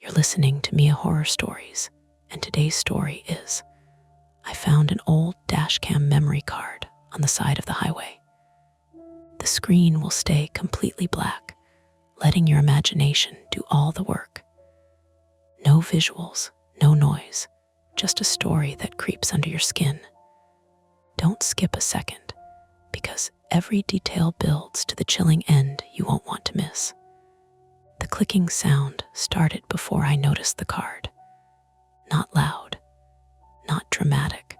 You're listening to Mia Horror Stories, and today's story is I found an old dashcam memory card on the side of the highway. The screen will stay completely black, letting your imagination do all the work. No visuals, no noise, just a story that creeps under your skin. Don't skip a second, because every detail builds to the chilling end you won't want to miss. The clicking sound started before I noticed the card. Not loud, not dramatic,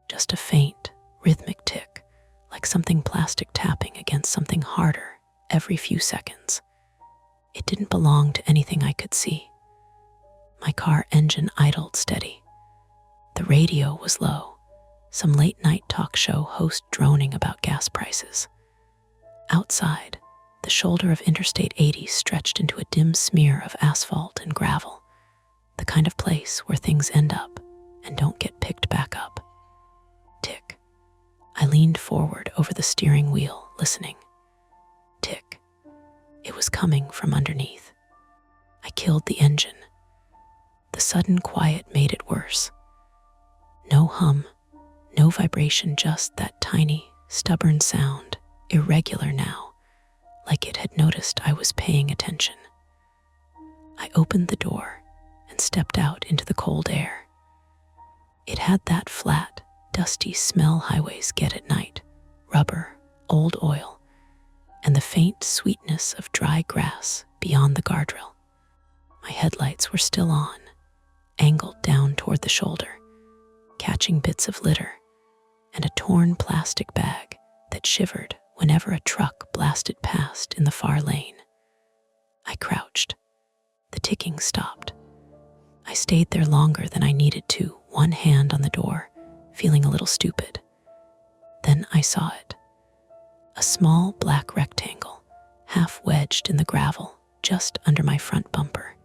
just a faint, rhythmic tick, like something plastic tapping against something harder every few seconds. It didn't belong to anything I could see. My car engine idled steady. The radio was low, some late-night talk show host droning about gas prices. Outside, the shoulder of Interstate 80 stretched into a dim smear of asphalt and gravel, the kind of place where things end up and don't get picked back up. Tick. I leaned forward over the steering wheel, listening. Tick. It was coming from underneath. I killed the engine. The sudden quiet made it worse. No hum, no vibration, just that tiny, stubborn sound, irregular now, like it had noticed I was paying attention. I opened the door and stepped out into the cold air. It had that flat, dusty smell highways get at night, rubber, old oil, and the faint sweetness of dry grass beyond the guardrail. My headlights were still on, angled down toward the shoulder, catching bits of litter and a torn plastic bag that shivered whenever a truck blasted past in the far lane. I crouched. The ticking stopped. I stayed there longer than I needed to, one hand on the door, feeling a little stupid. Then I saw it. A small black rectangle, half wedged in the gravel, just under my front bumper.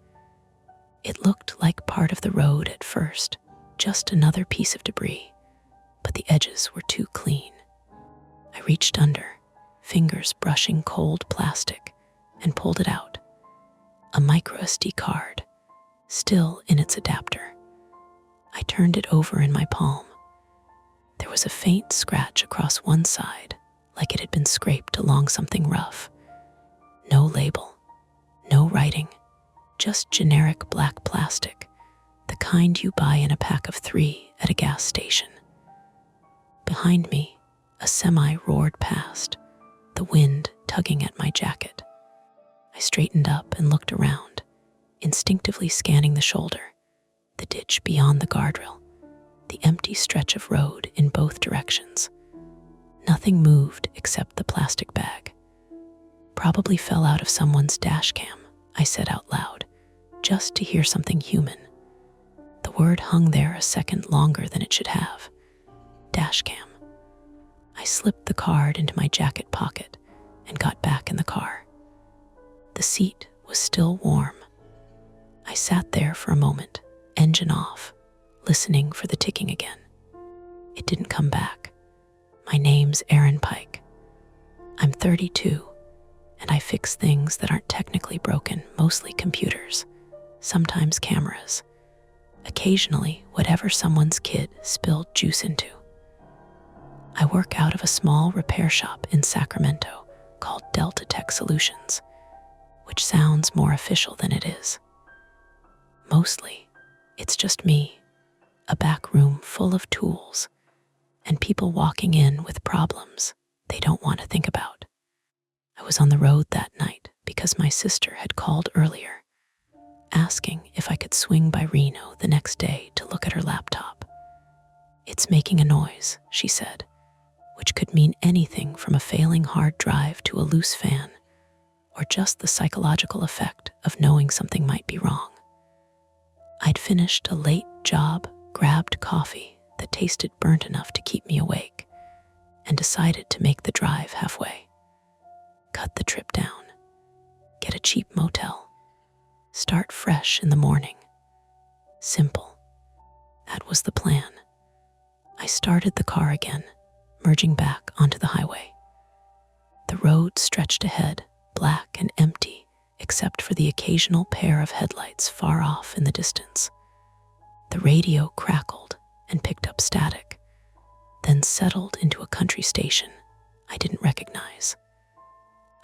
It looked like part of the road at first, just another piece of debris, but the edges were too clean. I reached under, fingers brushing cold plastic, and pulled it out. A microSD card, still in its adapter. I turned it over in my palm. There was a faint scratch across one side, like it had been scraped along something rough. No label, no writing, just generic black plastic, the kind you buy in a pack of 3 at a gas station. Behind me, a semi roared past, the wind tugging at my jacket. I straightened up and looked around, instinctively scanning the shoulder, the ditch beyond the guardrail, the empty stretch of road in both directions. Nothing moved except the plastic bag. Probably fell out of someone's dash cam, I said out loud, just to hear something human. The word hung there a second longer than it should have. Dash cam. I slipped the card into my jacket pocket and got back in the car. The seat was still warm. I sat there for a moment, engine off, listening for the ticking again. It didn't come back. My name's Erin Pike. I'm 32, and I fix things that aren't technically broken, mostly computers, sometimes cameras, occasionally whatever someone's kid spilled juice into. I work out of a small repair shop in Sacramento called Delta Tech Solutions, which sounds more official than it is. Mostly, it's just me, a back room full of tools, and people walking in with problems they don't want to think about. I was on the road that night because my sister had called earlier, asking if I could swing by Reno the next day to look at her laptop. It's making a noise, she said, which could mean anything from a failing hard drive to a loose fan, or just the psychological effect of knowing something might be wrong. I'd finished a late job, grabbed coffee that tasted burnt enough to keep me awake, and decided to make the drive halfway. Cut the trip down, get a cheap motel, start fresh in the morning. Simple. That was the plan. I started the car again, merging back onto the highway. The road stretched ahead, black and empty, except for the occasional pair of headlights far off in the distance. The radio crackled and picked up static, then settled into a country station I didn't recognize.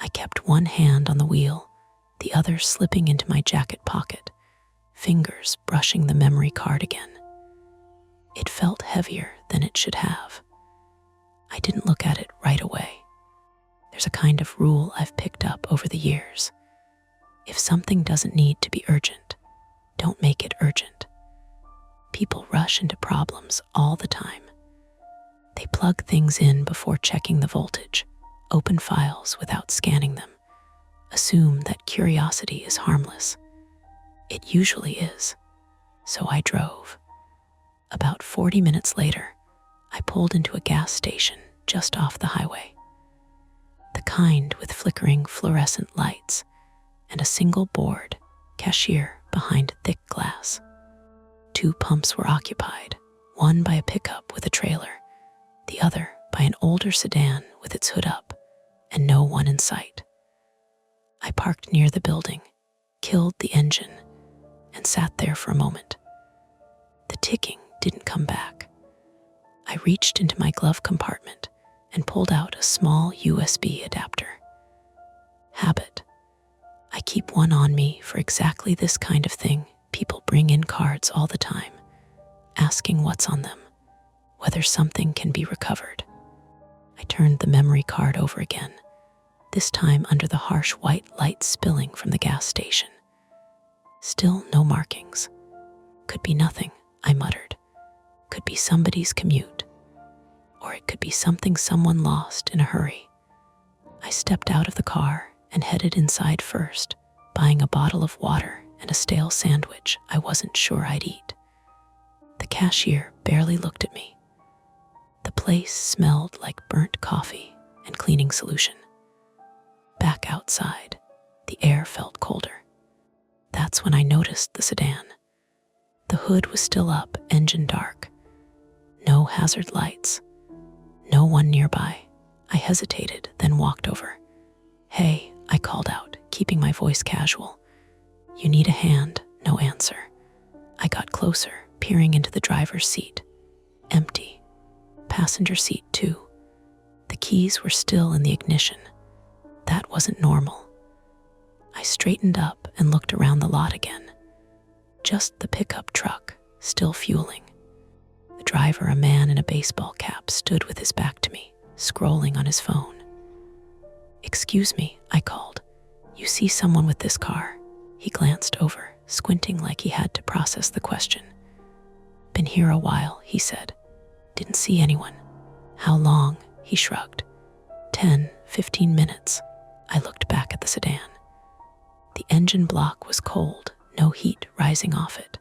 I kept one hand on the wheel, the other slipping into my jacket pocket, fingers brushing the memory card again. It felt heavier than it should have. I didn't look at it right away. There's a kind of rule I've picked up over the years. If something doesn't need to be urgent, don't make it urgent. People rush into problems all the time. They plug things in before checking the voltage, open files without scanning them, assume that curiosity is harmless. It usually is. So I drove. About 40 minutes later, I pulled into a gas station just off the highway. The kind with flickering fluorescent lights and a single board cashier behind thick glass. 2 pumps were occupied, one by a pickup with a trailer, the other by an older sedan with its hood up, and no one in sight. I parked near the building, killed the engine, and sat there for a moment. The ticking didn't come back. I reached into my glove compartment and pulled out a small USB adapter. Habit. I keep one on me for exactly this kind of thing. People bring in cards all the time, asking what's on them, whether something can be recovered. I turned the memory card over again, this time under the harsh white light spilling from the gas station. Still no markings. Could be nothing, I muttered. Could be somebody's commute. Or it could be something someone lost in a hurry. I stepped out of the car and headed inside first, buying a bottle of water and a stale sandwich I wasn't sure I'd eat. The cashier barely looked at me. The place smelled like burnt coffee and cleaning solution. Back outside, the air felt colder. That's when I noticed the sedan. The hood was still up, engine dark. No hazard lights. No one nearby. I hesitated, then walked over. "Hey," I called out, keeping my voice casual. "You need a hand?" No answer. I got closer, peering into the driver's seat. Empty. Passenger seat too. The keys were still in the ignition. That wasn't normal. I straightened up and looked around the lot again. Just the pickup truck, still fueling. The driver, a man in a baseball cap, stood with his back to me, scrolling on his phone. "Excuse me," I called. "You see someone with this car?" He glanced over, squinting like he had to process the question. "Been here a while," he said. "Didn't see anyone." "How long?" He shrugged. 10, 15 minutes. I looked back at the sedan. The engine block was cold, no heat rising off it.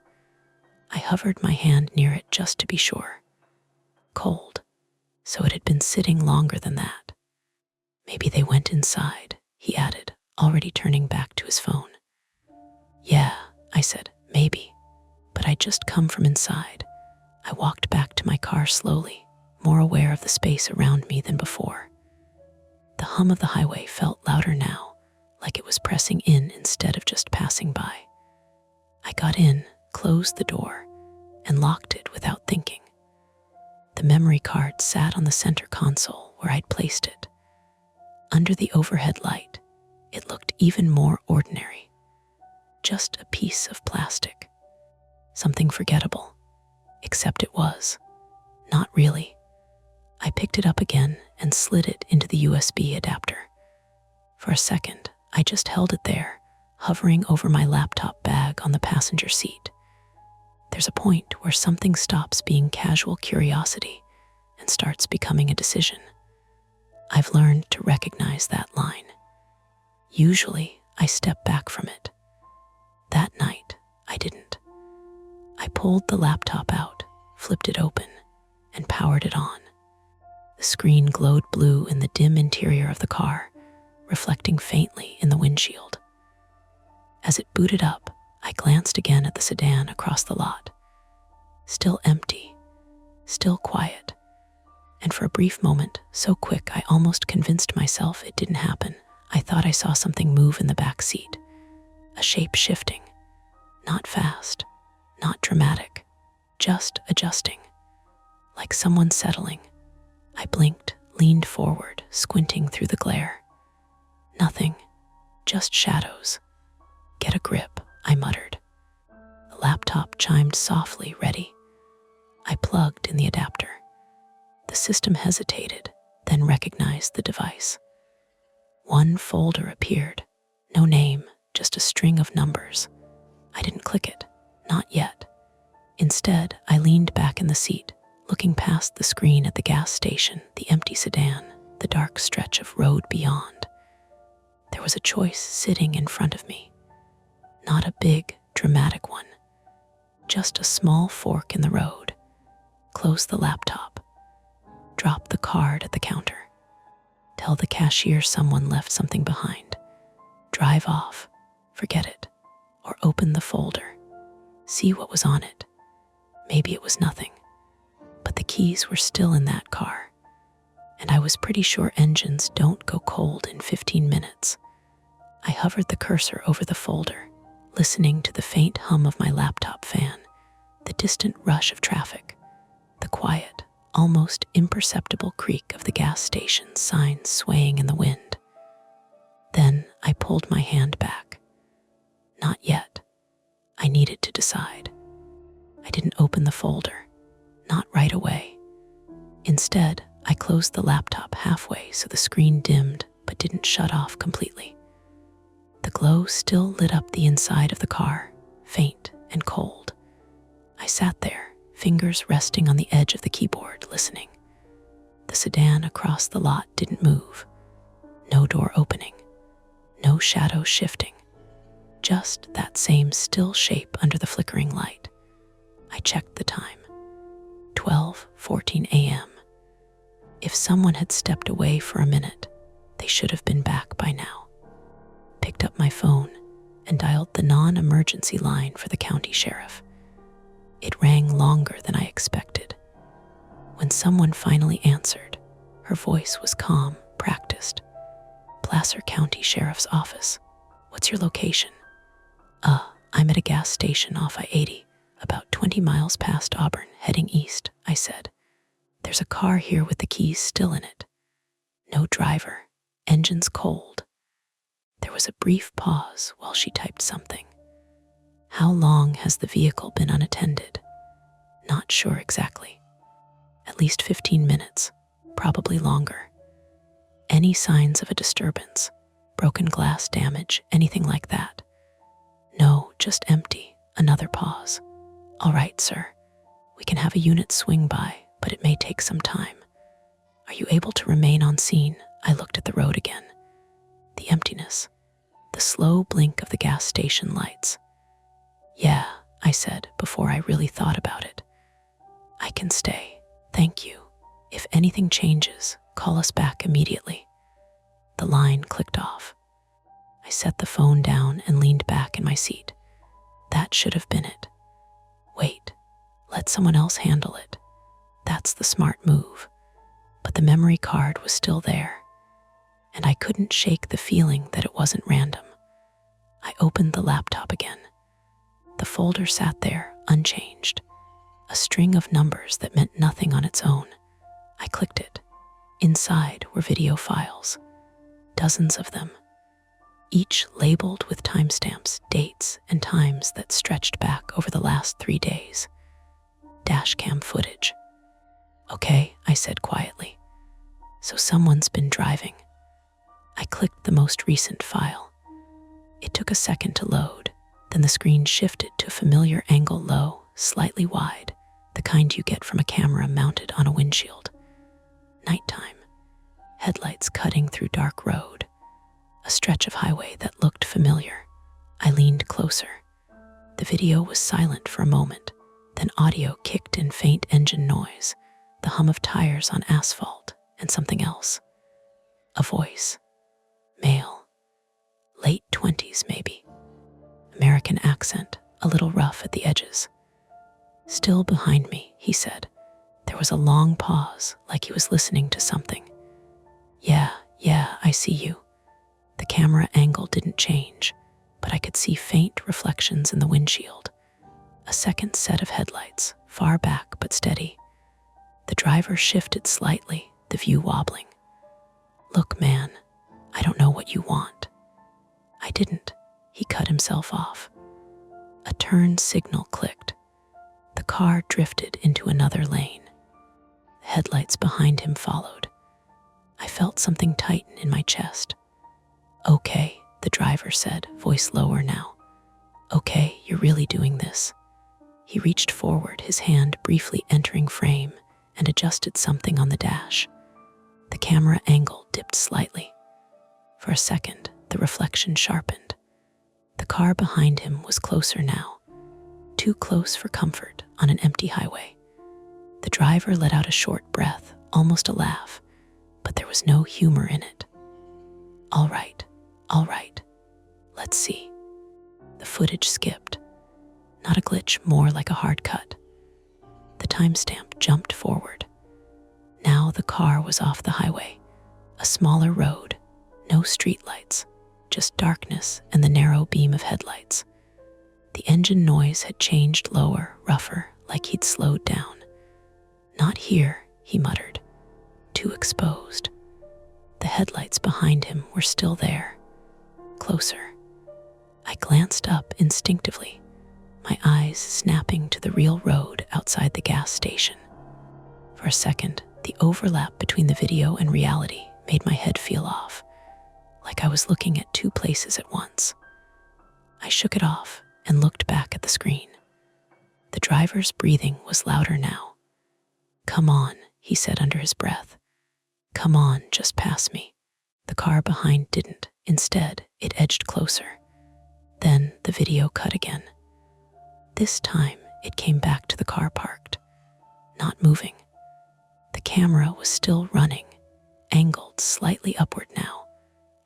I hovered my hand near it just to be sure. Cold. So it had been sitting longer than that. "Maybe they went inside," he added, already turning back to his phone. "Yeah," I said, "maybe. But I'd just come from inside." I walked back to my car slowly, more aware of the space around me than before. The hum of the highway felt louder now, like it was pressing in instead of just passing by. I got in, closed the door, and locked it without thinking. The memory card sat on the center console where I'd placed it. Under the overhead light, it looked even more ordinary. Just a piece of plastic. Something forgettable. Except it was. Not really. I picked it up again and slid it into the USB adapter. For a second, I just held it there, hovering over my laptop bag on the passenger seat. There's a point where something stops being casual curiosity and starts becoming a decision. I've learned to recognize that line. Usually, I step back from it. That night, I didn't. I pulled the laptop out, flipped it open, and powered it on. The screen glowed blue in the dim interior of the car, reflecting faintly in the windshield. As it booted up, I glanced again at the sedan across the lot. Still empty, still quiet. And for a brief moment, so quick I almost convinced myself it didn't happen, I thought I saw something move in the back seat, a shape shifting, not fast, not dramatic, just adjusting, like someone settling. I blinked, leaned forward, squinting through the glare. Nothing, just shadows. Get a grip, I muttered. The laptop chimed softly, ready. I plugged in the adapter. The system hesitated, then recognized the device. One folder appeared. No name, just a string of numbers. I didn't click it, not yet. Instead, I leaned back in the seat, looking past the screen at the gas station, the empty sedan, the dark stretch of road beyond. There was a choice sitting in front of me. Not a big, dramatic one. Just a small fork in the road. Close the laptop. Drop the card at the counter. Tell the cashier someone left something behind. Drive off. Forget it. Or open the folder. See what was on it. Maybe it was nothing. But the keys were still in that car. And I was pretty sure engines don't go cold in 15 minutes. I hovered the cursor over the folder, listening to the faint hum of my laptop fan, the distant rush of traffic, the quiet, almost imperceptible creak of the gas station signs swaying in the wind. Then I pulled my hand back. Not yet. I needed to decide. I didn't open the folder, not right away. Instead, I closed the laptop halfway so the screen dimmed but didn't shut off completely. The glow still lit up the inside of the car, faint and cold. I sat there, fingers resting on the edge of the keyboard, listening. The sedan across the lot didn't move. No door opening. No shadow shifting. Just that same still shape under the flickering light. I checked the time. 12:14 a.m. If someone had stepped away for a minute, they should have been back by now. Picked up my phone and dialed the non-emergency line for the county sheriff. It rang longer than I expected. When someone finally answered, her voice was calm, practiced. Placer County Sheriff's Office. What's your location? I'm at a gas station off I-80, about 20 miles past Auburn, heading east, I said. There's a car here with the keys still in it. No driver, engine's cold. There was a brief pause while she typed something. How long has the vehicle been unattended? Not sure exactly. At least 15 minutes, probably longer. Any signs of a disturbance, broken glass damage, anything like that? No, just empty. Another pause. All right, sir. We can have a unit swing by, but it may take some time. Are you able to remain on scene? I looked at the road again. The emptiness. The slow blink of the gas station lights. Yeah, I said before I really thought about it. I can stay. Thank you. If anything changes, call us back immediately. The line clicked off. I set the phone down and leaned back in my seat. That should have been it. Wait, let someone else handle it. That's the smart move. But the memory card was still there, and I couldn't shake the feeling that it wasn't random. I opened the laptop again. The folder sat there, unchanged. A string of numbers that meant nothing on its own. I clicked it. Inside were video files. Dozens of them. Each labeled with timestamps, dates, and times that stretched back over the last 3 days. Dashcam footage. Okay, I said quietly. So someone's been driving. I clicked the most recent file. It took a second to load, then the screen shifted to a familiar angle low, slightly wide, the kind you get from a camera mounted on a windshield. Nighttime. Headlights cutting through dark road. A stretch of highway that looked familiar. I leaned closer. The video was silent for a moment, then audio kicked in faint engine noise, the hum of tires on asphalt, and something else. A voice. Male. Late 20s, maybe. American accent, a little rough at the edges. Still behind me, he said. There was a long pause, like he was listening to something. Yeah, I see you. The camera angle didn't change. but I could see faint reflections in the windshield. A second set of headlights, far back but steady. The driver shifted slightly, the view wobbling. "Look, man, I don't know what you want." "I didn't." He cut himself off. A turn signal clicked. The car drifted into another lane. The headlights behind him followed. I felt something tighten in my chest. "Okay," the driver said, voice lower now. "Okay, you're really doing this." He reached forward, his hand briefly entering frame, and adjusted something on the dash. The camera angle dipped slightly. For a second, the reflection sharpened. The car behind him was closer now, too close for comfort on an empty highway. The driver let out a short breath, almost a laugh, but there was no humor in it. All right, let's see." The footage skipped. Not a glitch, more like a hard cut. The timestamp jumped forward. Now the car was off the highway, a smaller road, no streetlights, just darkness and the narrow beam of headlights. The engine noise had changed lower, rougher, like he'd slowed down. "Not here," he muttered, "too exposed." The headlights behind him were still there, closer. I glanced up instinctively, my eyes snapping to the real road outside the gas station. For a second, the overlap between the video and reality made my head feel off, like I was looking at two places at once. I shook it off and looked back at the screen. The driver's breathing was louder now. "Come on," he said under his breath. "Come on, just pass me." The car behind didn't. Instead, it edged closer. Then the video cut again. This time, it came back to the car parked, not moving. The camera was still running, angled slightly upward now,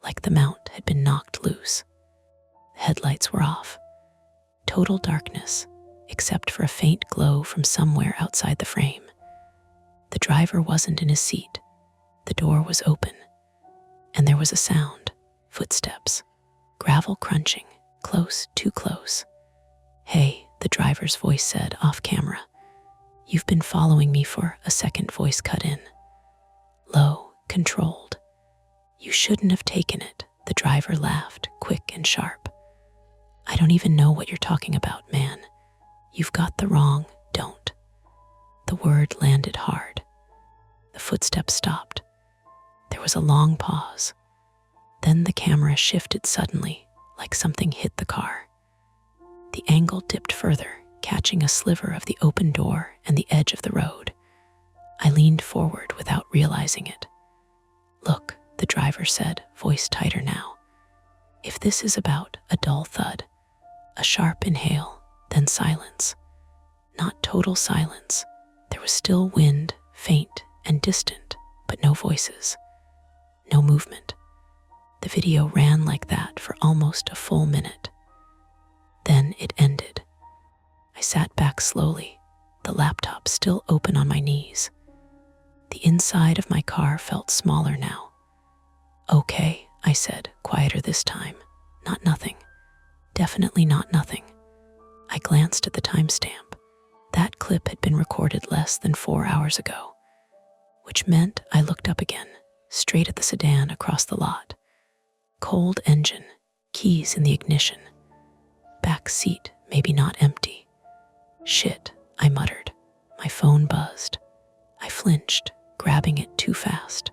like the mount had been knocked loose. The headlights were off. Total darkness, except for a faint glow from somewhere outside the frame. The driver wasn't in his seat. The door was open, and there was a sound, footsteps, gravel crunching, close, too close. "Hey," the driver's voice said off camera. "You've been following me for," a second voice cut in. Low, controlled. "You shouldn't have taken it," the driver laughed, quick and sharp. "I don't even know what you're talking about, man. You've got the wrong, don't." The word landed hard. The footsteps stopped. There was a long pause. Then the camera shifted suddenly, like something hit the car. The angle dipped further, catching a sliver of the open door and the edge of the road. I leaned forward without realizing it. "Look," the driver said, voice tighter now. "If this is about a dull thud, a sharp inhale, then silence. Not total silence. There was still wind, faint and distant, but no voices, no movement." The video ran like that for almost a full minute. Then it ended. I sat back slowly, the laptop still open on my knees. The inside of my car felt smaller now. "Okay," I said, quieter this time. "Not nothing. Definitely not nothing." I glanced at the timestamp. That clip had been recorded less than 4 hours ago, which meant I looked up again, straight at the sedan across the lot. Cold engine, keys in the ignition. Back seat maybe not empty. "Shit," I muttered. My phone buzzed. I flinched, grabbing it too fast.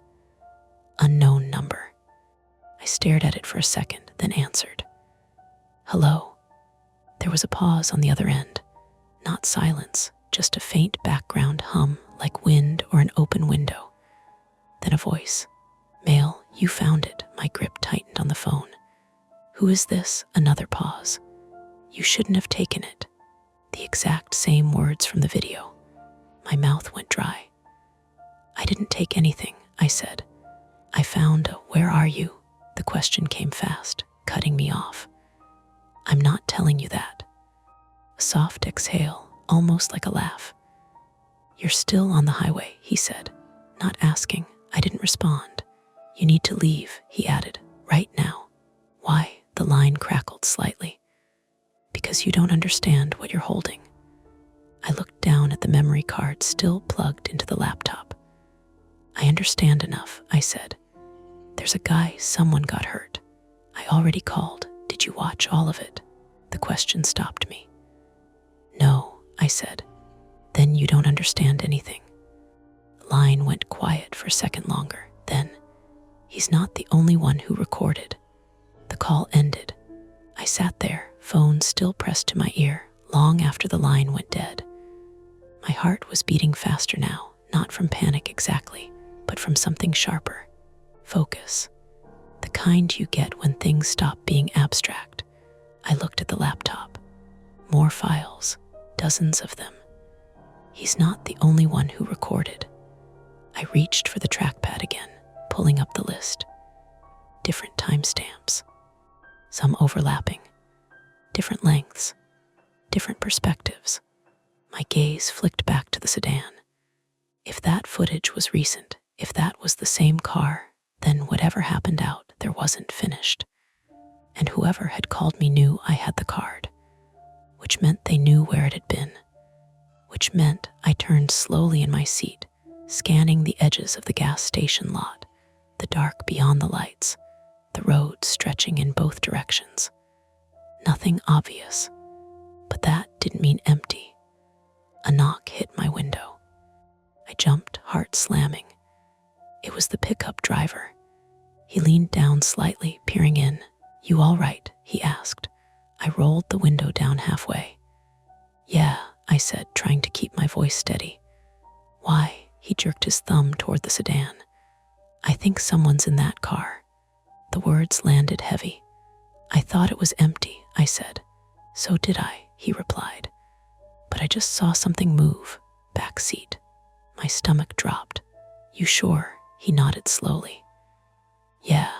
Unknown number. I stared at it for a second, then answered. "Hello." There was a pause on the other end. Not silence, just a faint background hum like wind or an open window. Then a voice. "Male, you found it." My grip tightened on the phone. "Who is this?" Another pause. "You shouldn't have taken it." The exact same words from the video. My mouth went dry. "I didn't take anything," I said. "I found a, where are you?" The question came fast, cutting me off. "I'm not telling you that." A soft exhale, almost like a laugh. "You're still on the highway," he said, not asking. I didn't respond. "You need to leave," he added, "right now." "Why?" The line crackled slightly. Because you don't understand what you're holding. I looked down at the memory card still plugged into the laptop. I understand enough, I said. There's a guy, someone got hurt. I already called. Did you watch all of it? The question stopped me. No, I said. Then you don't understand anything. The line went quiet for a second longer. Then, he's not the only one who recorded. The call ended. I sat there, phone still pressed to my ear, long after the line went dead. My heart was beating faster now, not from panic exactly, but from something sharper. Focus. The kind you get when things stop being abstract. I looked at the laptop. More files, dozens of them. He's not the only one who recorded. I reached for the trackpad again, pulling up the list. Different timestamps. Some overlapping. Different lengths. Different perspectives. My gaze flicked back to the sedan. If that footage was recent, if that was the same car, then whatever happened out there wasn't finished. And whoever had called me knew I had the card, which meant they knew where it had been, which meant I turned slowly in my seat, scanning the edges of the gas station lot, the dark beyond the lights, the road stretching in both directions. Nothing obvious, but that didn't mean empty. A knock hit my window. I jumped, heart slamming. It was the pickup driver. He leaned down slightly, peering in. You all right? He asked. I rolled the window down halfway. Yeah, I said, trying to keep my voice steady. Why? He jerked his thumb toward the sedan. I think someone's in that car. The words landed heavy. I thought it was empty, I said. So did I, he replied. But I just saw something move. Back seat. My stomach dropped. You sure? He nodded slowly. Yeah,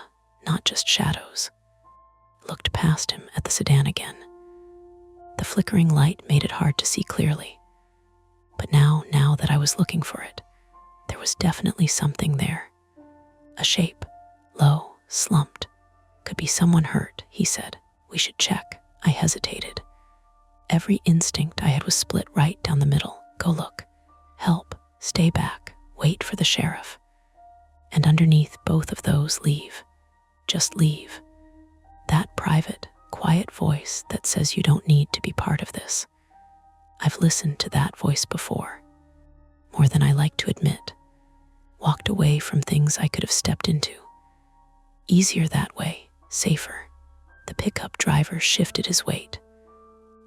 not just shadows. Looked past him at the sedan again. The flickering light made it hard to see clearly. But now that I was looking for it, there was definitely something there. A shape, low, slumped. Could be someone hurt, he said. We should check. I hesitated. Every instinct I had was split right down the middle. Go look. Help. Stay back. Wait for the sheriff. And underneath both of those, leave. Just leave. That private, quiet voice that says you don't need to be part of this. I've listened to that voice before. More than I like to admit. Walked away from things I could have stepped into. Easier that way, safer. The pickup driver shifted his weight.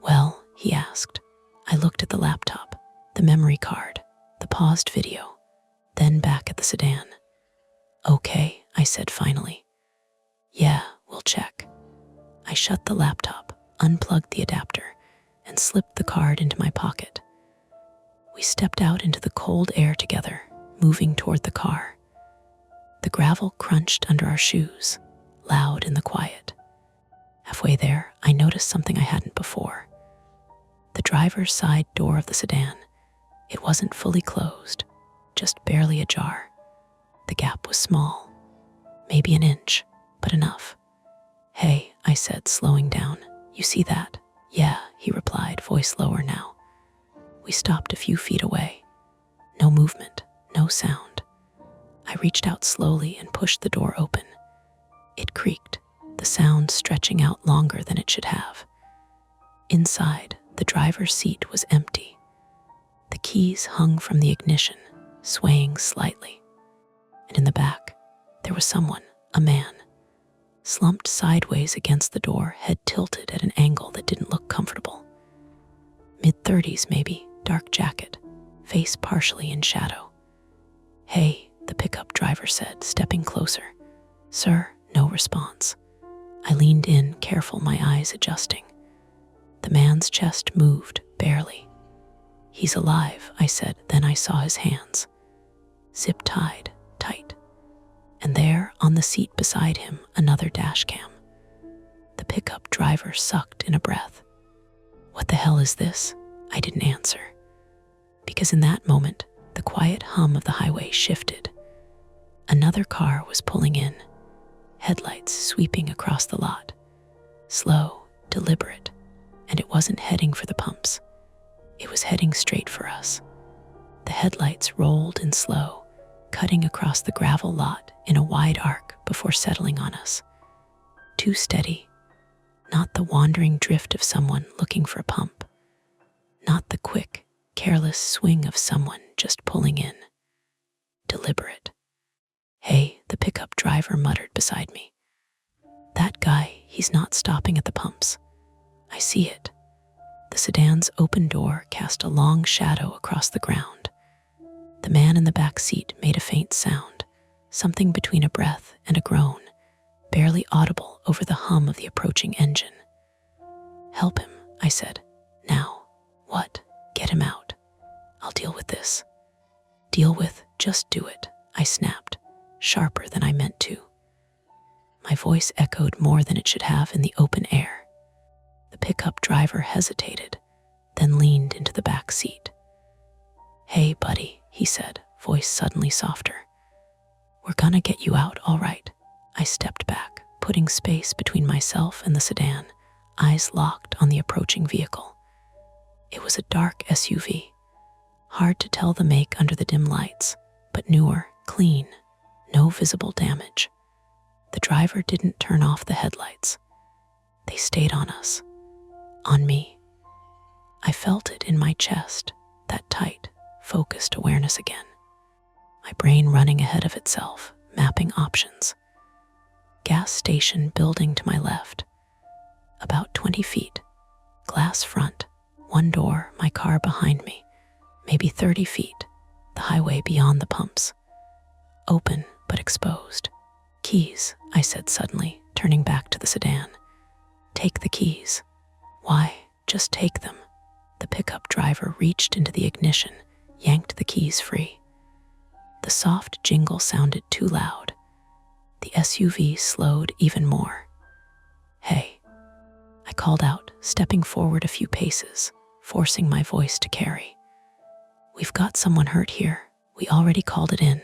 Well, he asked. I looked at the laptop, the memory card, the paused video, then back at the sedan. Okay, I said finally. Yeah, we'll check. I shut the laptop, unplugged the adapter, and slipped the card into my pocket. We stepped out into the cold air together, moving toward the car. The gravel crunched under our shoes, loud in the quiet. Halfway there, I noticed something I hadn't before. The driver's side door of the sedan. It wasn't fully closed, just barely ajar. The gap was small, maybe an inch, but enough. Hey, I said, slowing down. You see that? Yeah, he replied, voice lower now. We stopped a few feet away. No movement, no sound. I reached out slowly and pushed the door open. It creaked, the sound stretching out longer than it should have. Inside, the driver's seat was empty. The keys hung from the ignition, swaying slightly. And in the back, there was someone, a man, slumped sideways against the door, head tilted at an angle that didn't look comfortable. Mid-30s maybe, dark jacket, face partially in shadow. Hey, the pickup driver said, stepping closer. Sir, no response. I leaned in, careful, my eyes adjusting. The man's chest moved, barely. He's alive, I said, then I saw his hands. Zip-tied, tight. And there, on the seat beside him, another dash cam. The pickup driver sucked in a breath. What the hell is this? I didn't answer. Because in that moment, the quiet hum of the highway shifted. Another car was pulling in, headlights sweeping across the lot. slow, deliberate, and it wasn't heading for the pumps. It was heading straight for us. The headlights rolled in slow, cutting across the gravel lot in a wide arc before settling on us. Too steady, not the wandering drift of someone looking for a pump, not the quick, careless swing of someone just pulling in. Deliberate. "Hey," the pickup driver muttered beside me. "That guy, he's not stopping at the pumps. I see it." The sedan's open door cast a long shadow across the ground. The man in the back seat made a faint sound, something between a breath and a groan, barely audible over the hum of the approaching engine. "Help him," I said. "Now." "What?" "Get him out. I'll deal with this." "Deal with? Just do it," I snapped, sharper than I meant to. My voice echoed more than it should have in the open air. The pickup driver hesitated, then leaned into the back seat. "Hey, buddy," he said, voice suddenly softer. "We're gonna get you out, all right." I stepped back, putting space between myself and the sedan, eyes locked on the approaching vehicle. It was a dark SUV. Hard to tell the make under the dim lights, but newer, clean, no visible damage. The driver didn't turn off the headlights. They stayed on us. On me. I felt it in my chest, that tight, focused awareness again. My brain running ahead of itself, mapping options. Gas station building to my left. About 20 feet. Glass front, one door, my car behind me. Maybe 30 feet, the highway beyond the pumps. Open, but exposed. "Keys," I said suddenly, turning back to the sedan. "Take the keys." "Why? Just take them." The pickup driver reached into the ignition, yanked the keys free. The soft jingle sounded too loud. The SUV slowed even more. "Hey," I called out, stepping forward a few paces, forcing my voice to carry. "We've got someone hurt here. We already called it in."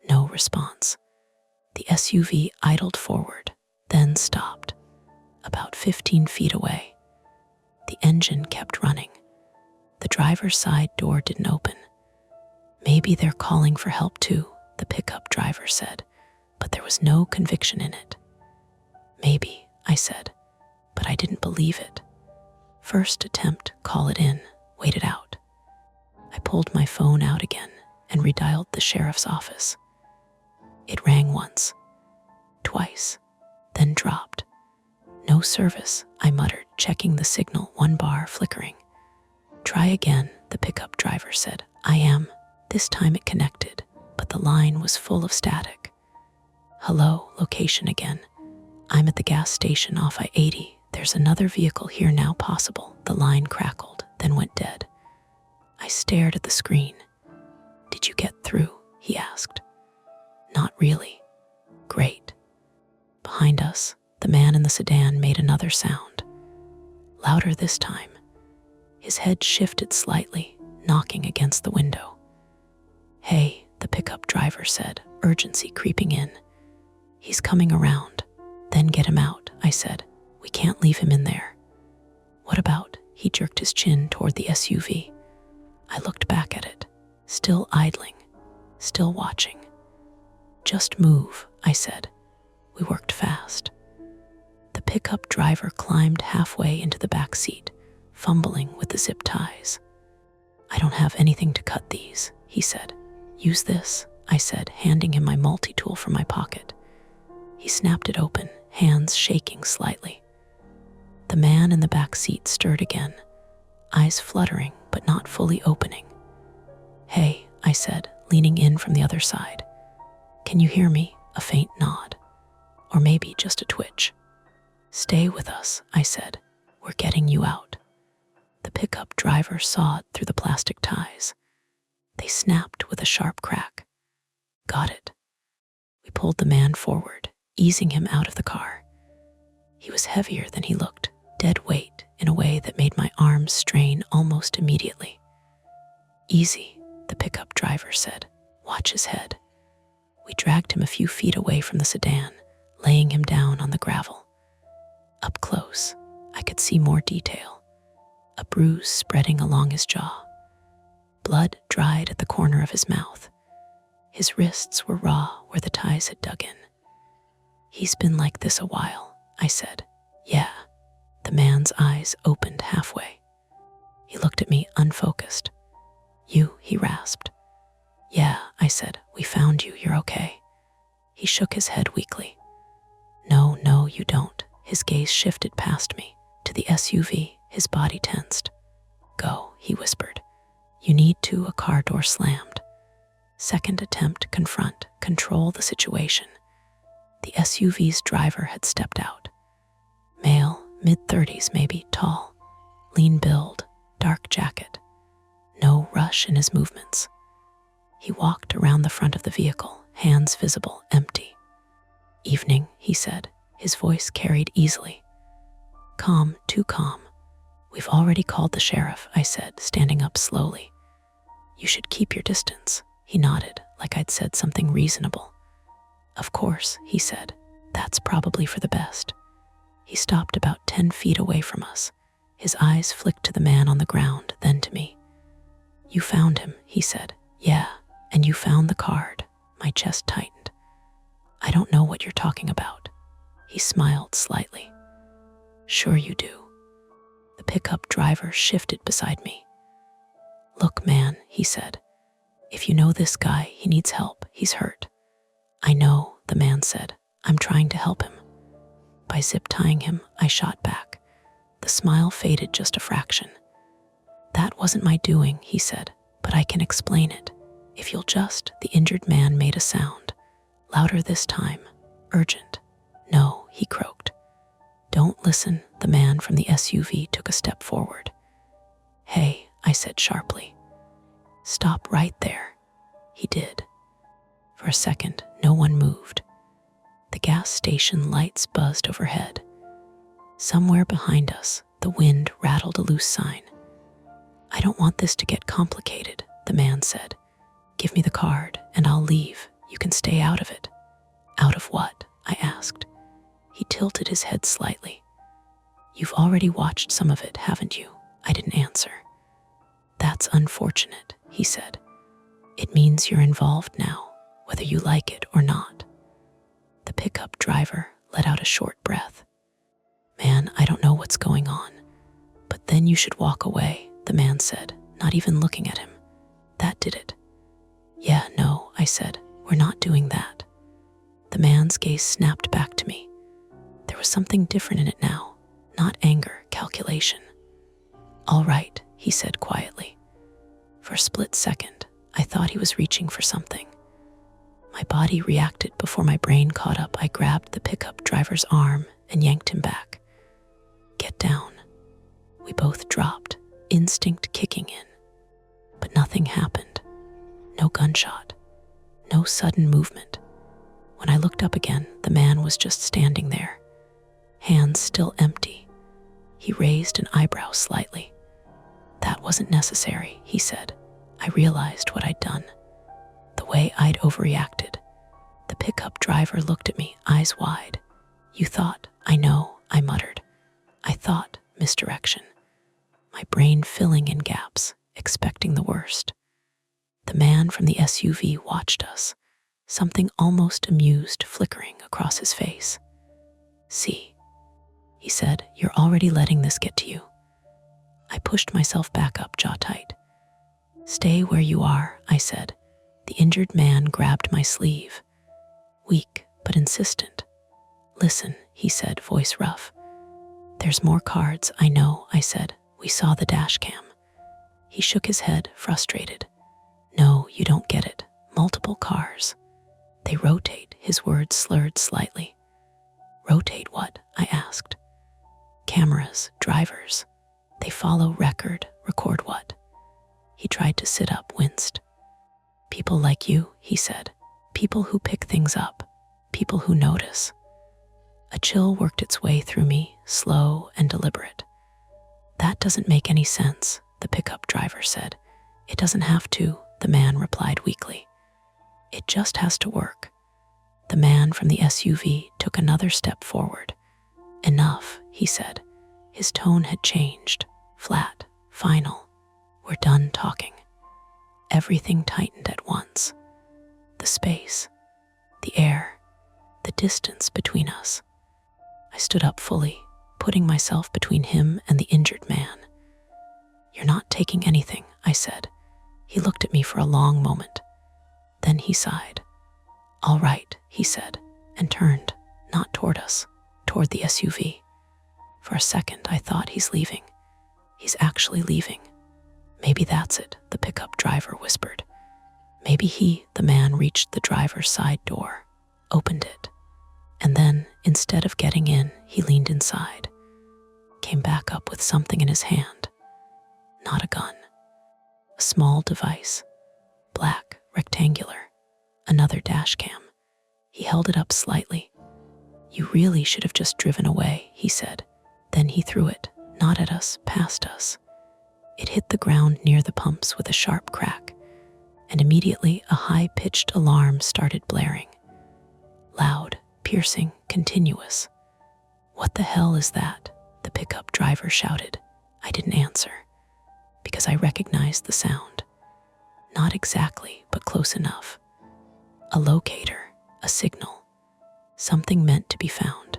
No response. The SUV idled forward, then stopped, about 15 feet away. The engine kept running. The driver's side door didn't open. "Maybe they're calling for help too," the pickup driver said, but there was no conviction in it. "Maybe," I said, but I didn't believe it. First attempt, call it in, wait it out. I pulled my phone out again and redialed the sheriff's office. It rang once, twice, then dropped. "No service," I muttered, checking the signal, one bar flickering. "Try again," the pickup driver said. "I am." This time it connected, but the line was full of static. "Hello, location again. I'm at the gas station off I-80. There's another vehicle here now possible." The line crackled, then went dead. I stared at the screen. "Did you get through?" he asked. "Not really." "Great." Behind us, the man in the sedan made another sound. Louder this time. His head shifted slightly, knocking against the window. "Hey," the pickup driver said, urgency creeping in. "He's coming around." "Then get him out," I said. "We can't leave him in there." "What about?" He jerked his chin toward the SUV. I looked back at it, still idling, still watching. "Just move," I said. We worked fast. The pickup driver climbed halfway into the back seat, fumbling with the zip ties. "I don't have anything to cut these," he said. "Use this," I said, handing him my multi-tool from my pocket. He snapped it open, hands shaking slightly. The man in the back seat stirred again, eyes fluttering but not fully opening. "Hey," I said, leaning in from the other side. "Can you hear me?" A faint nod. Or maybe just a twitch. "Stay with us," I said. "We're getting you out." The pickup driver sawed through the plastic ties. They snapped with a sharp crack. "Got it." We pulled the man forward, easing him out of the car. He was heavier than he looked, dead weight in a way that made my arms strain almost immediately. "Easy," the pickup driver said. "Watch his head." We dragged him a few feet away from the sedan, laying him down on the gravel. Up close, I could see more detail. A bruise spreading along his jaw. Blood dried at the corner of his mouth. His wrists were raw where the ties had dug in. "He's been like this a while," I said. "Yeah." The man's eyes opened halfway. He looked at me unfocused. "You," he rasped. "Yeah," I said. "We found you. You're okay." He shook his head weakly. "No, no, you don't." His gaze shifted past me to the SUV, his body tensed. "Go," he whispered. "You need to." A car door slammed. Second attempt to confront, control the situation. The SUV's driver had stepped out. Male, mid-30s maybe, tall, lean build, dark jacket. No rush in his movements. He walked around the front of the vehicle, hands visible, empty. "Evening," he said, his voice carried easily. "Calm, too calm. We've already called the sheriff," I said, standing up slowly. "You should keep your distance." He nodded, like I'd said something reasonable. "Of course," he said. "That's probably for the best." He stopped about 10 feet away from us. His eyes flicked to the man on the ground, then to me. "You found him," he said. "Yeah, and you found the card." My chest tightened. "I don't know what you're talking about." He smiled slightly. "Sure you do." The pickup driver shifted beside me. "Look, man," he said. "If you know this guy, he needs help. He's hurt." "I know," the man said. "I'm trying to help him." By zip-tying him, I shot back. The smile faded just a fraction. "That wasn't my doing," he said, "but I can explain it. If you'll just..." The injured man made a sound. Louder this time. Urgent. "No," he croaked. "Don't listen." The man from the SUV took a step forward. "Hey," I said sharply. "Stop right there." He did. For a second, no one moved. The gas station lights buzzed overhead. Somewhere behind us, the wind rattled a loose sign. "I don't want this to get complicated," the man said. "Give me the card, and I'll leave. You can stay out of it." "Out of what?" I asked. He tilted his head slightly. "You've already watched some of it, haven't you?" I didn't answer. "That's unfortunate," he said. "It means you're involved now, whether you like it or not." The pickup driver let out a short breath. "Man, I don't know what's going on." "But then you should walk away," the man said, not even looking at him. "That did it." "Yeah, no," I said. "We're not doing that." The man's gaze snapped back to me. There was something different in it now, not anger, calculation. "All right," he said quietly. For a split second, I thought he was reaching for something. My body reacted before my brain caught up. I grabbed the pickup driver's arm and yanked him back. "Get down." We both dropped, instinct kicking in. But nothing happened. No gunshot. No sudden movement. When I looked up again, the man was just standing there, hands still empty. He raised an eyebrow slightly. "That wasn't necessary," he said. I realized what I'd done. The way I'd overreacted. The pickup driver looked at me, eyes wide. "You thought..." "I know," I muttered. "I thought..." Misdirection. My brain filling in gaps, expecting the worst. The man from the SUV watched us, something almost amused flickering across his face. "See," he said, "you're already letting this get to you." I pushed myself back up, jaw tight. "Stay where you are," I said. The injured man grabbed my sleeve. Weak, but insistent. "Listen," he said, voice rough. "There's more cards." "I know," I said. "We saw the dash cam." He shook his head, frustrated. "No, you don't get it. Multiple cars. They rotate." His words slurred slightly. "Rotate what?" I asked. "Cameras, drivers. They follow record what?" He tried to sit up, winced. "People like you," he said. "People who pick things up. People who notice." A chill worked its way through me, slow and deliberate. "That doesn't make any sense," the pickup driver said. "It doesn't have to," the man replied weakly. "It just has to work." The man from the SUV took another step forward. Enough, he said. His tone had changed. Flat, final. We're done talking. Everything tightened at once. The space, the air, the distance between us. I stood up fully, putting myself between him and the injured man. You're not taking anything, I said. He looked at me for a long moment. Then he sighed. All right, he said, and turned, not toward us, toward the SUV. For a second, I thought he's leaving. He's actually leaving. Maybe that's it, the pickup driver whispered. Maybe he, the man, reached the driver's side door, opened it, and then, instead of getting in, he leaned inside, came back up with something in his hand. Not a gun. A small device, black, rectangular, another dash cam. He held it up slightly. You really should have just driven away, he said. Then he threw it, not at us, past us. It hit the ground near the pumps with a sharp crack, and immediately a high-pitched alarm started blaring. Loud, piercing, continuous. What the hell is that? The pickup driver shouted. I didn't answer, because I recognized the sound. Not exactly, but close enough. A locator, a signal, something meant to be found.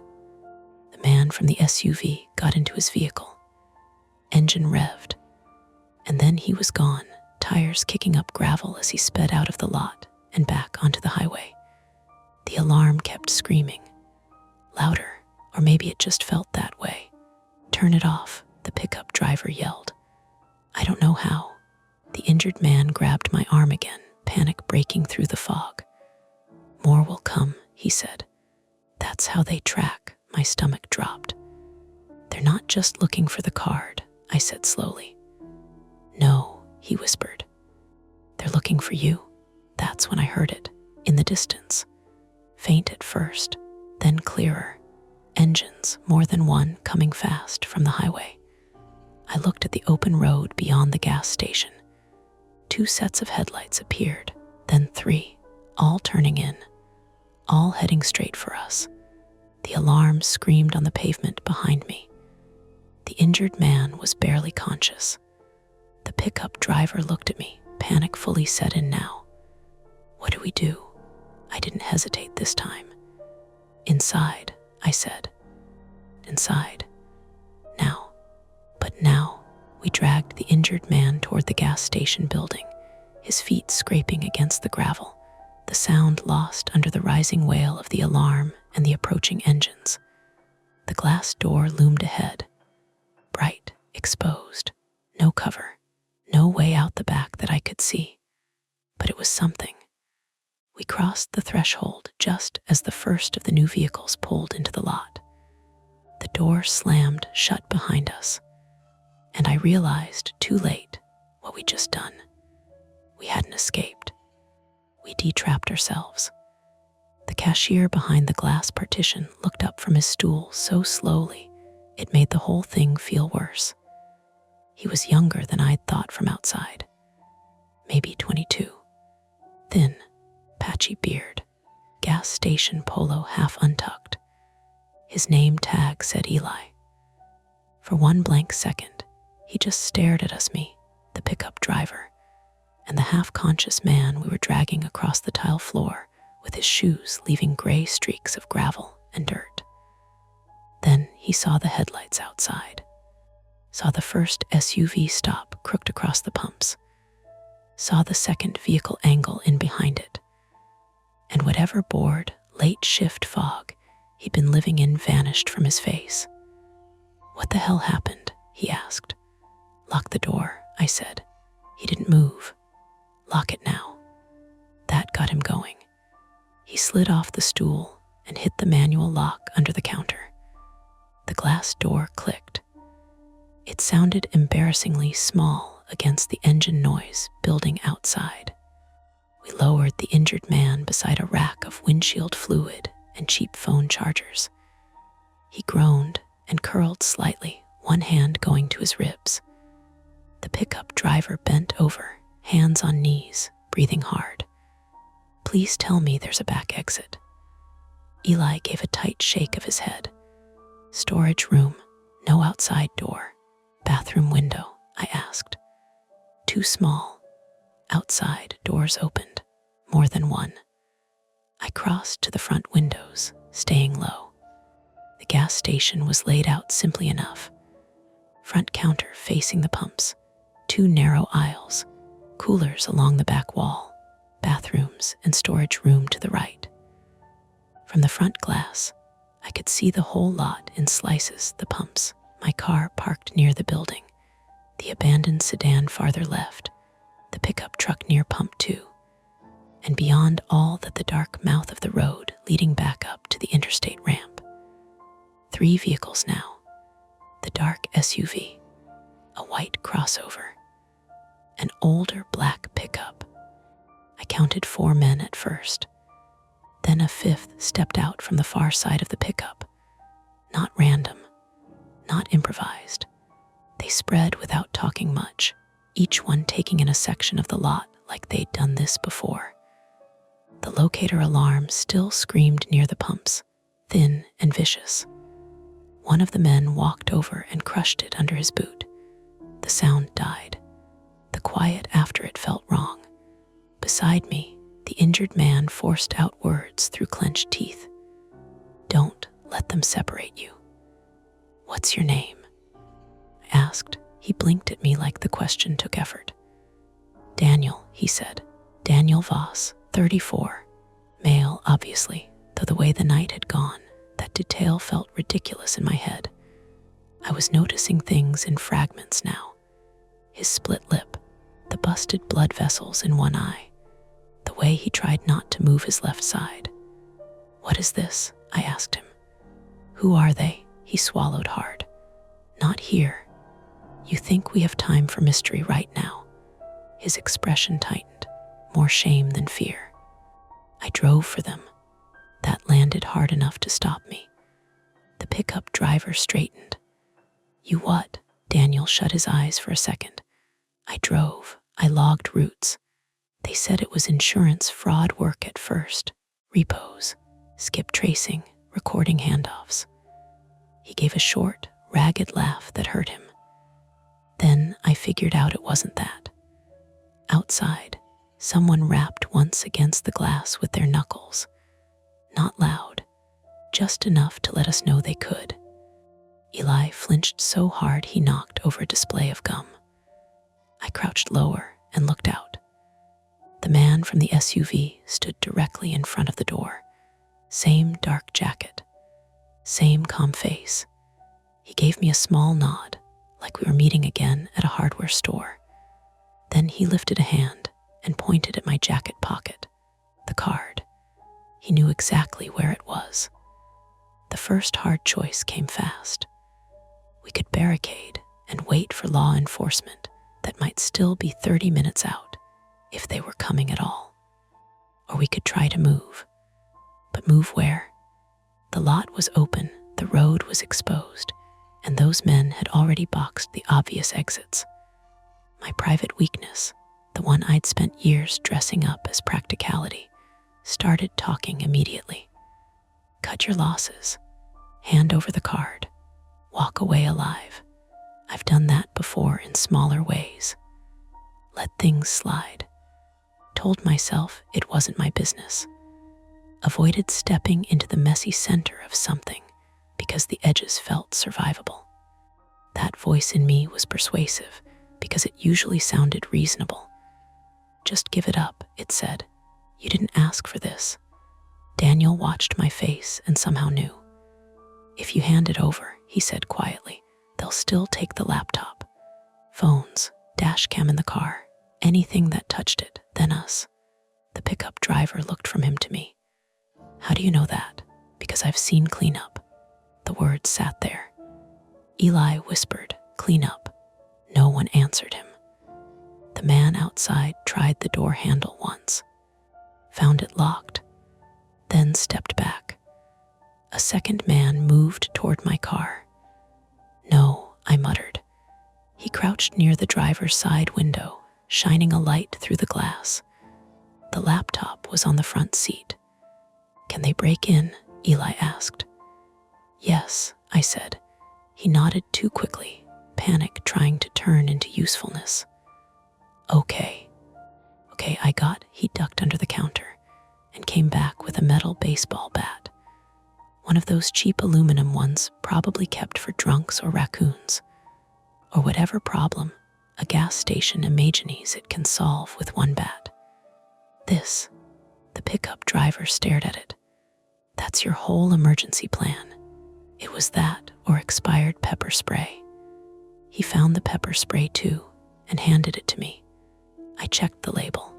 The man from the SUV got into his vehicle. Engine revved, and then he was gone, tires kicking up gravel as he sped out of the lot and back onto the highway. The alarm kept screaming. Louder, or maybe it just felt that way. Turn it off, the pickup driver yelled. I don't know how. The injured man grabbed my arm again, panic breaking through the fog. More will come, he said. That's how they track. My stomach dropped. They're not just looking for the card, I said slowly. No, he whispered. They're looking for you. That's when I heard it, in the distance. Faint at first, then clearer. Engines, more than one, coming fast from the highway. I looked at the open road beyond the gas station. 2 sets of headlights appeared, then 3, all turning in, all heading straight for us. The alarm screamed on the pavement behind me. The injured man was barely conscious. The pickup driver looked at me, panic fully set in now. What do we do? I didn't hesitate this time. Inside, I said. Inside. Now. But now, we dragged the injured man toward the gas station building, his feet scraping against the gravel, the sound lost under the rising wail of the alarm and the approaching engines. The glass door loomed ahead, bright, exposed, no cover, no way out the back that I could see. But it was something. We crossed the threshold just as the first of the new vehicles pulled into the lot. The door slammed shut behind us, and I realized, too late, what we'd just done. We hadn't escaped. We detrapped ourselves. The cashier behind the glass partition looked up from his stool so slowly, it made the whole thing feel worse. He was younger than I'd thought from outside. Maybe 22. Thin, patchy beard, gas station polo half untucked. His name tag said Eli. For one blank second, he just stared at us, me, the pickup driver, and the half-conscious man we were dragging across the tile floor with his shoes leaving gray streaks of gravel and dirt. Then he saw the headlights outside, saw the first SUV stop crooked across the pumps, saw the second vehicle angle in behind it, and whatever bored, late shift fog he'd been living in vanished from his face. What the hell happened? He asked. Lock the door, I said. He didn't move. Lock it now. That got him going. He slid off the stool and hit the manual lock under the counter. The glass door clicked. It sounded embarrassingly small against the engine noise building outside. We lowered the injured man beside a rack of windshield fluid and cheap phone chargers. He groaned and curled slightly, one hand going to his ribs. The pickup driver bent over, hands on knees, breathing hard. Please tell me there's a back exit. Eli gave a tight shake of his head. Storage room, no outside door. Bathroom window, I asked. Too small. Outside, doors opened. More than one. I crossed to the front windows, staying low. The gas station was laid out simply enough. Front counter facing the pumps. 2 narrow aisles. Coolers along the back wall. Bathrooms and storage room to the right. From the front glass, I could see the whole lot in slices, the pumps, my car parked near the building, the abandoned sedan farther left, the pickup truck near pump 2, and beyond all that the dark mouth of the road leading back up to the interstate ramp. 3 vehicles now, the dark SUV, a white crossover, an older black pickup. I counted 4 men at first. Then a 5th stepped out from the far side of the pickup. Not random, not improvised. They spread without talking much, each one taking in a section of the lot like they'd done this before. The locator alarm still screamed near the pumps, thin and vicious. One of the men walked over and crushed it under his boot. The sound died. The quiet after it felt wrong. Beside me, the injured man forced out words through clenched teeth. Don't let them separate you. What's your name? I asked. He blinked at me like the question took effort. Daniel, he said. Daniel Voss, 34. Male, obviously, though the way the night had gone, that detail felt ridiculous in my head. I was noticing things in fragments now. His split lip, the busted blood vessels in one eye, the way he tried not to move his left side. What is this? I asked him. Who are they? He swallowed hard. Not here. You think we have time for mystery right now? His expression tightened, more shame than fear. I drove for them. That landed hard enough to stop me. The pickup driver straightened. You what? Daniel shut his eyes for a second. I drove. I logged routes. They said it was insurance fraud work at first. Repos, skip tracing, recording handoffs. He gave a short, ragged laugh that hurt him. Then I figured out it wasn't that. Outside, someone rapped once against the glass with their knuckles. Not loud, just enough to let us know they could. Eli flinched so hard he knocked over a display of gum. I crouched lower and looked out. The man from the SUV stood directly in front of the door. Same dark jacket, same calm face. He gave me a small nod, like we were meeting again at a hardware store. Then he lifted a hand and pointed at my jacket pocket, the card. He knew exactly where it was. The first hard choice came fast. We could barricade and wait for law enforcement that might still be 30 minutes out, if they were coming at all. Or we could try to move. But move where? The lot was open, the road was exposed, and those men had already boxed the obvious exits. My private weakness, the one I'd spent years dressing up as practicality, started talking immediately. Cut your losses. Hand over the card. Walk away alive. I've done that before in smaller ways. Let things slide. Told myself it wasn't my business. Avoided stepping into the messy center of something because the edges felt survivable. That voice in me was persuasive because it usually sounded reasonable. Just give it up, it said. You didn't ask for this. Daniel watched my face and somehow knew. If you hand it over, he said quietly, they'll still take the laptop. Phones, dash cam in the car, anything that touched it, then us. The pickup driver looked from him to me. How do you know that? Because I've seen cleanup. The words sat there. Eli whispered, cleanup. No one answered him. The man outside tried the door handle once. Found it locked, then stepped back. A second man moved toward my car. No, I muttered. He crouched near the driver's side window, shining a light through the glass. The laptop was on the front seat. Can they break in? Eli asked. Yes, I said. He nodded too quickly, panic trying to turn into usefulness. Okay, I got. He ducked under the counter and came back with a metal baseball bat. One of those cheap aluminum ones probably kept for drunks or raccoons, or whatever problem a gas station imagines it can solve with one bat. This, the pickup driver stared at it. That's your whole emergency plan. It was that or expired pepper spray. He found the pepper spray too and handed it to me. I checked the label.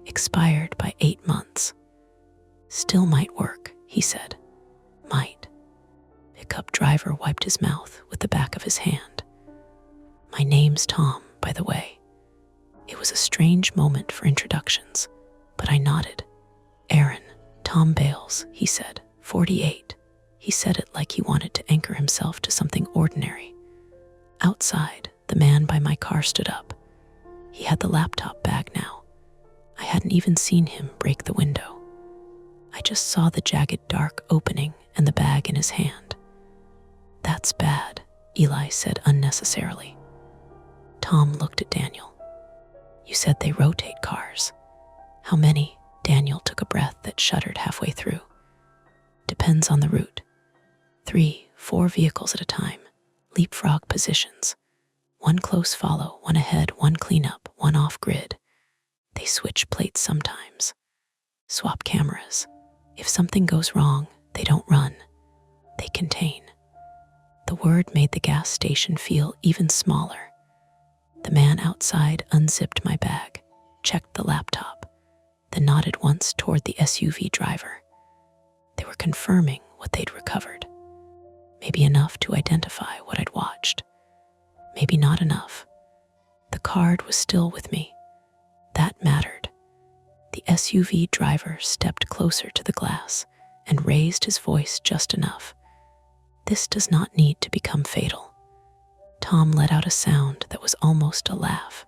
Expired by 8 months. Still might work, he said. Might. Pickup driver wiped his mouth with the back of his hand. My name's Tom, by the way. It was a strange moment for introductions, but I nodded. Aaron, Tom Bales, he said, 48. He said it like he wanted to anchor himself to something ordinary. Outside, the man by my car stood up. He had the laptop bag now. I hadn't even seen him break the window. I just saw the jagged dark opening and the bag in his hand. That's bad, Eli said unnecessarily. Tom looked at Daniel. You said they rotate cars. How many? Daniel took a breath that shuddered halfway through. Depends on the route. 3, 4 vehicles at a time. Leapfrog positions. 1 close follow, 1 ahead, 1 cleanup, 1 off-grid. They switch plates sometimes. Swap cameras. If something goes wrong, they don't run. They contain. The word made the gas station feel even smaller. The man outside unzipped my bag, checked the laptop, then nodded once toward the SUV driver. They were confirming what they'd recovered. Maybe enough to identify what I'd watched. Maybe not enough. The card was still with me. That mattered. The SUV driver stepped closer to the glass and raised his voice just enough. This does not need to become fatal. Tom let out a sound that was almost a laugh.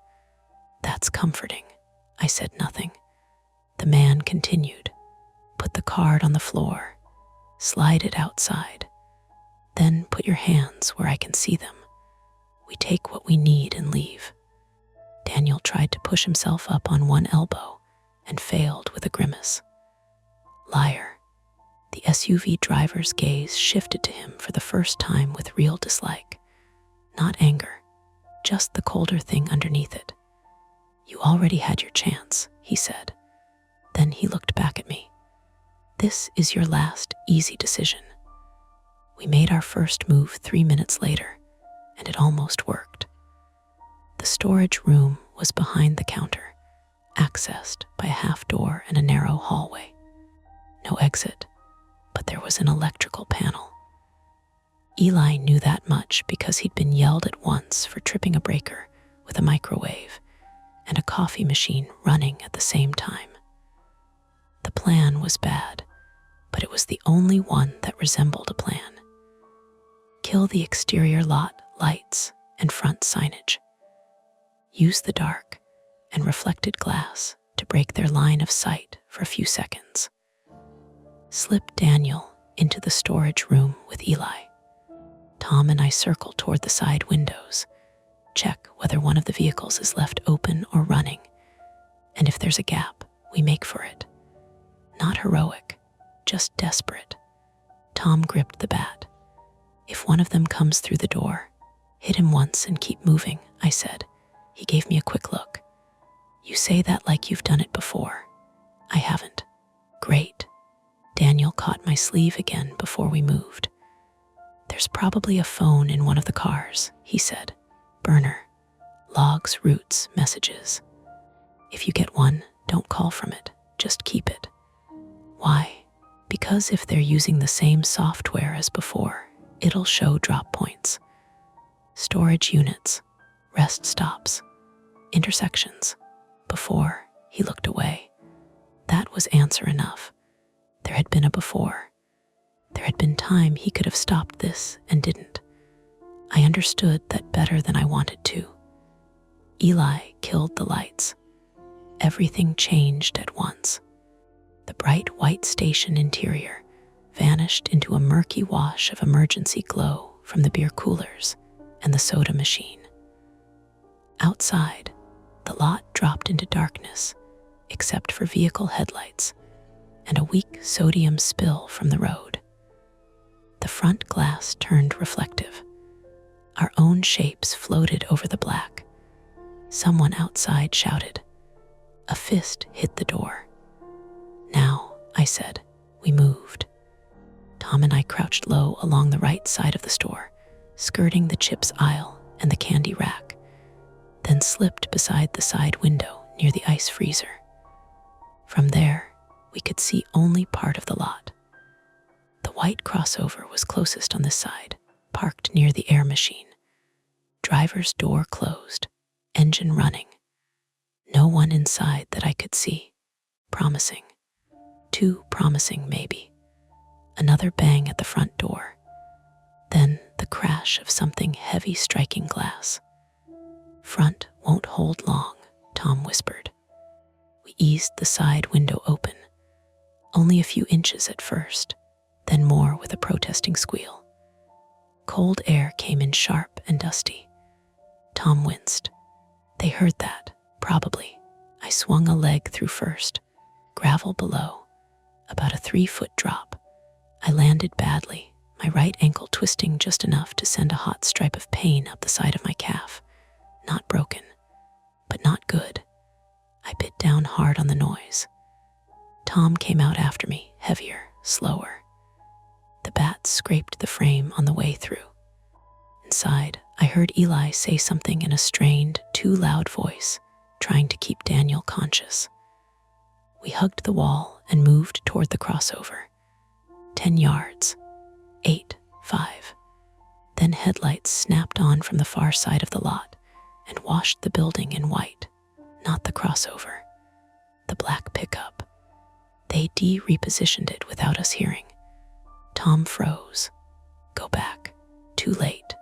That's comforting. I said nothing. The man continued. Put the card on the floor. Slide it outside. Then put your hands where I can see them. We take what we need and leave. Daniel tried to push himself up on one elbow and failed with a grimace. Liar. The SUV driver's gaze shifted to him for the first time with real dislike. Not anger, just the colder thing underneath it. You already had your chance, he said. Then he looked back at me. This is your last easy decision. We made our first move 3 minutes later, and it almost worked. The storage room was behind the counter, accessed by a half door and a narrow hallway. No exit, but there was an electrical panel. Eli knew that much because he'd been yelled at once for tripping a breaker with a microwave and a coffee machine running at the same time. The plan was bad, but it was the only one that resembled a plan. Kill the exterior lot, lights, and front signage. Use the dark and reflected glass to break their line of sight for a few seconds. Slip Daniel into the storage room with Eli. Tom and I circle toward the side windows, check whether one of the vehicles is left open or running, and if there's a gap, we make for it. Not heroic, just desperate. Tom gripped the bat. If one of them comes through the door, hit him once and keep moving, I said. He gave me a quick look. You say that like you've done it before. I haven't. Great. Daniel caught my sleeve again before we moved. There's probably a phone in one of the cars, he said. Burner. Logs, routes, messages. If you get one, don't call from it. Just keep it. Why? Because if they're using the same software as before, it'll show drop points. Storage units, rest stops, intersections. Before, he looked away. That was answer enough. There had been a before. There had been time he could have stopped this and didn't. I understood that better than I wanted to. Eli killed the lights. Everything changed at once. The bright white station interior vanished into a murky wash of emergency glow from the beer coolers and the soda machine. Outside, the lot dropped into darkness, except for vehicle headlights and a weak sodium spill from the road. The front glass turned reflective. Our own shapes floated over the black. Someone outside shouted. A fist hit the door. Now, I said. We moved. Tom and I crouched low along the right side of the store, skirting the chips aisle and the candy rack, then slipped beside the side window near the ice freezer. From there, we could see only part of the lot. The white crossover was closest on this side, parked near the air machine. Driver's door closed, engine running. No one inside that I could see. Promising. Too promising, maybe. Another bang at the front door. Then the crash of something heavy striking glass. Front won't hold long, Tom whispered. We eased the side window open. Only a few inches at first, then more with a protesting squeal. Cold air came in sharp and dusty. Tom winced. They heard that, probably. I swung a leg through first, gravel below. About a 3-foot drop. I landed badly, my right ankle twisting just enough to send a hot stripe of pain up the side of my calf. Not broken, but not good. I bit down hard on the noise. Tom came out after me, heavier, slower. The bat scraped the frame on the way through. Inside, I heard Eli say something in a strained, too loud voice, trying to keep Daniel conscious. We hugged the wall and moved toward the crossover. 10 yards. 8, 5. Then headlights snapped on from the far side of the lot and washed the building in white, not the crossover. The black pickup. They repositioned it without us hearing. Tom froze. Go back. Too late.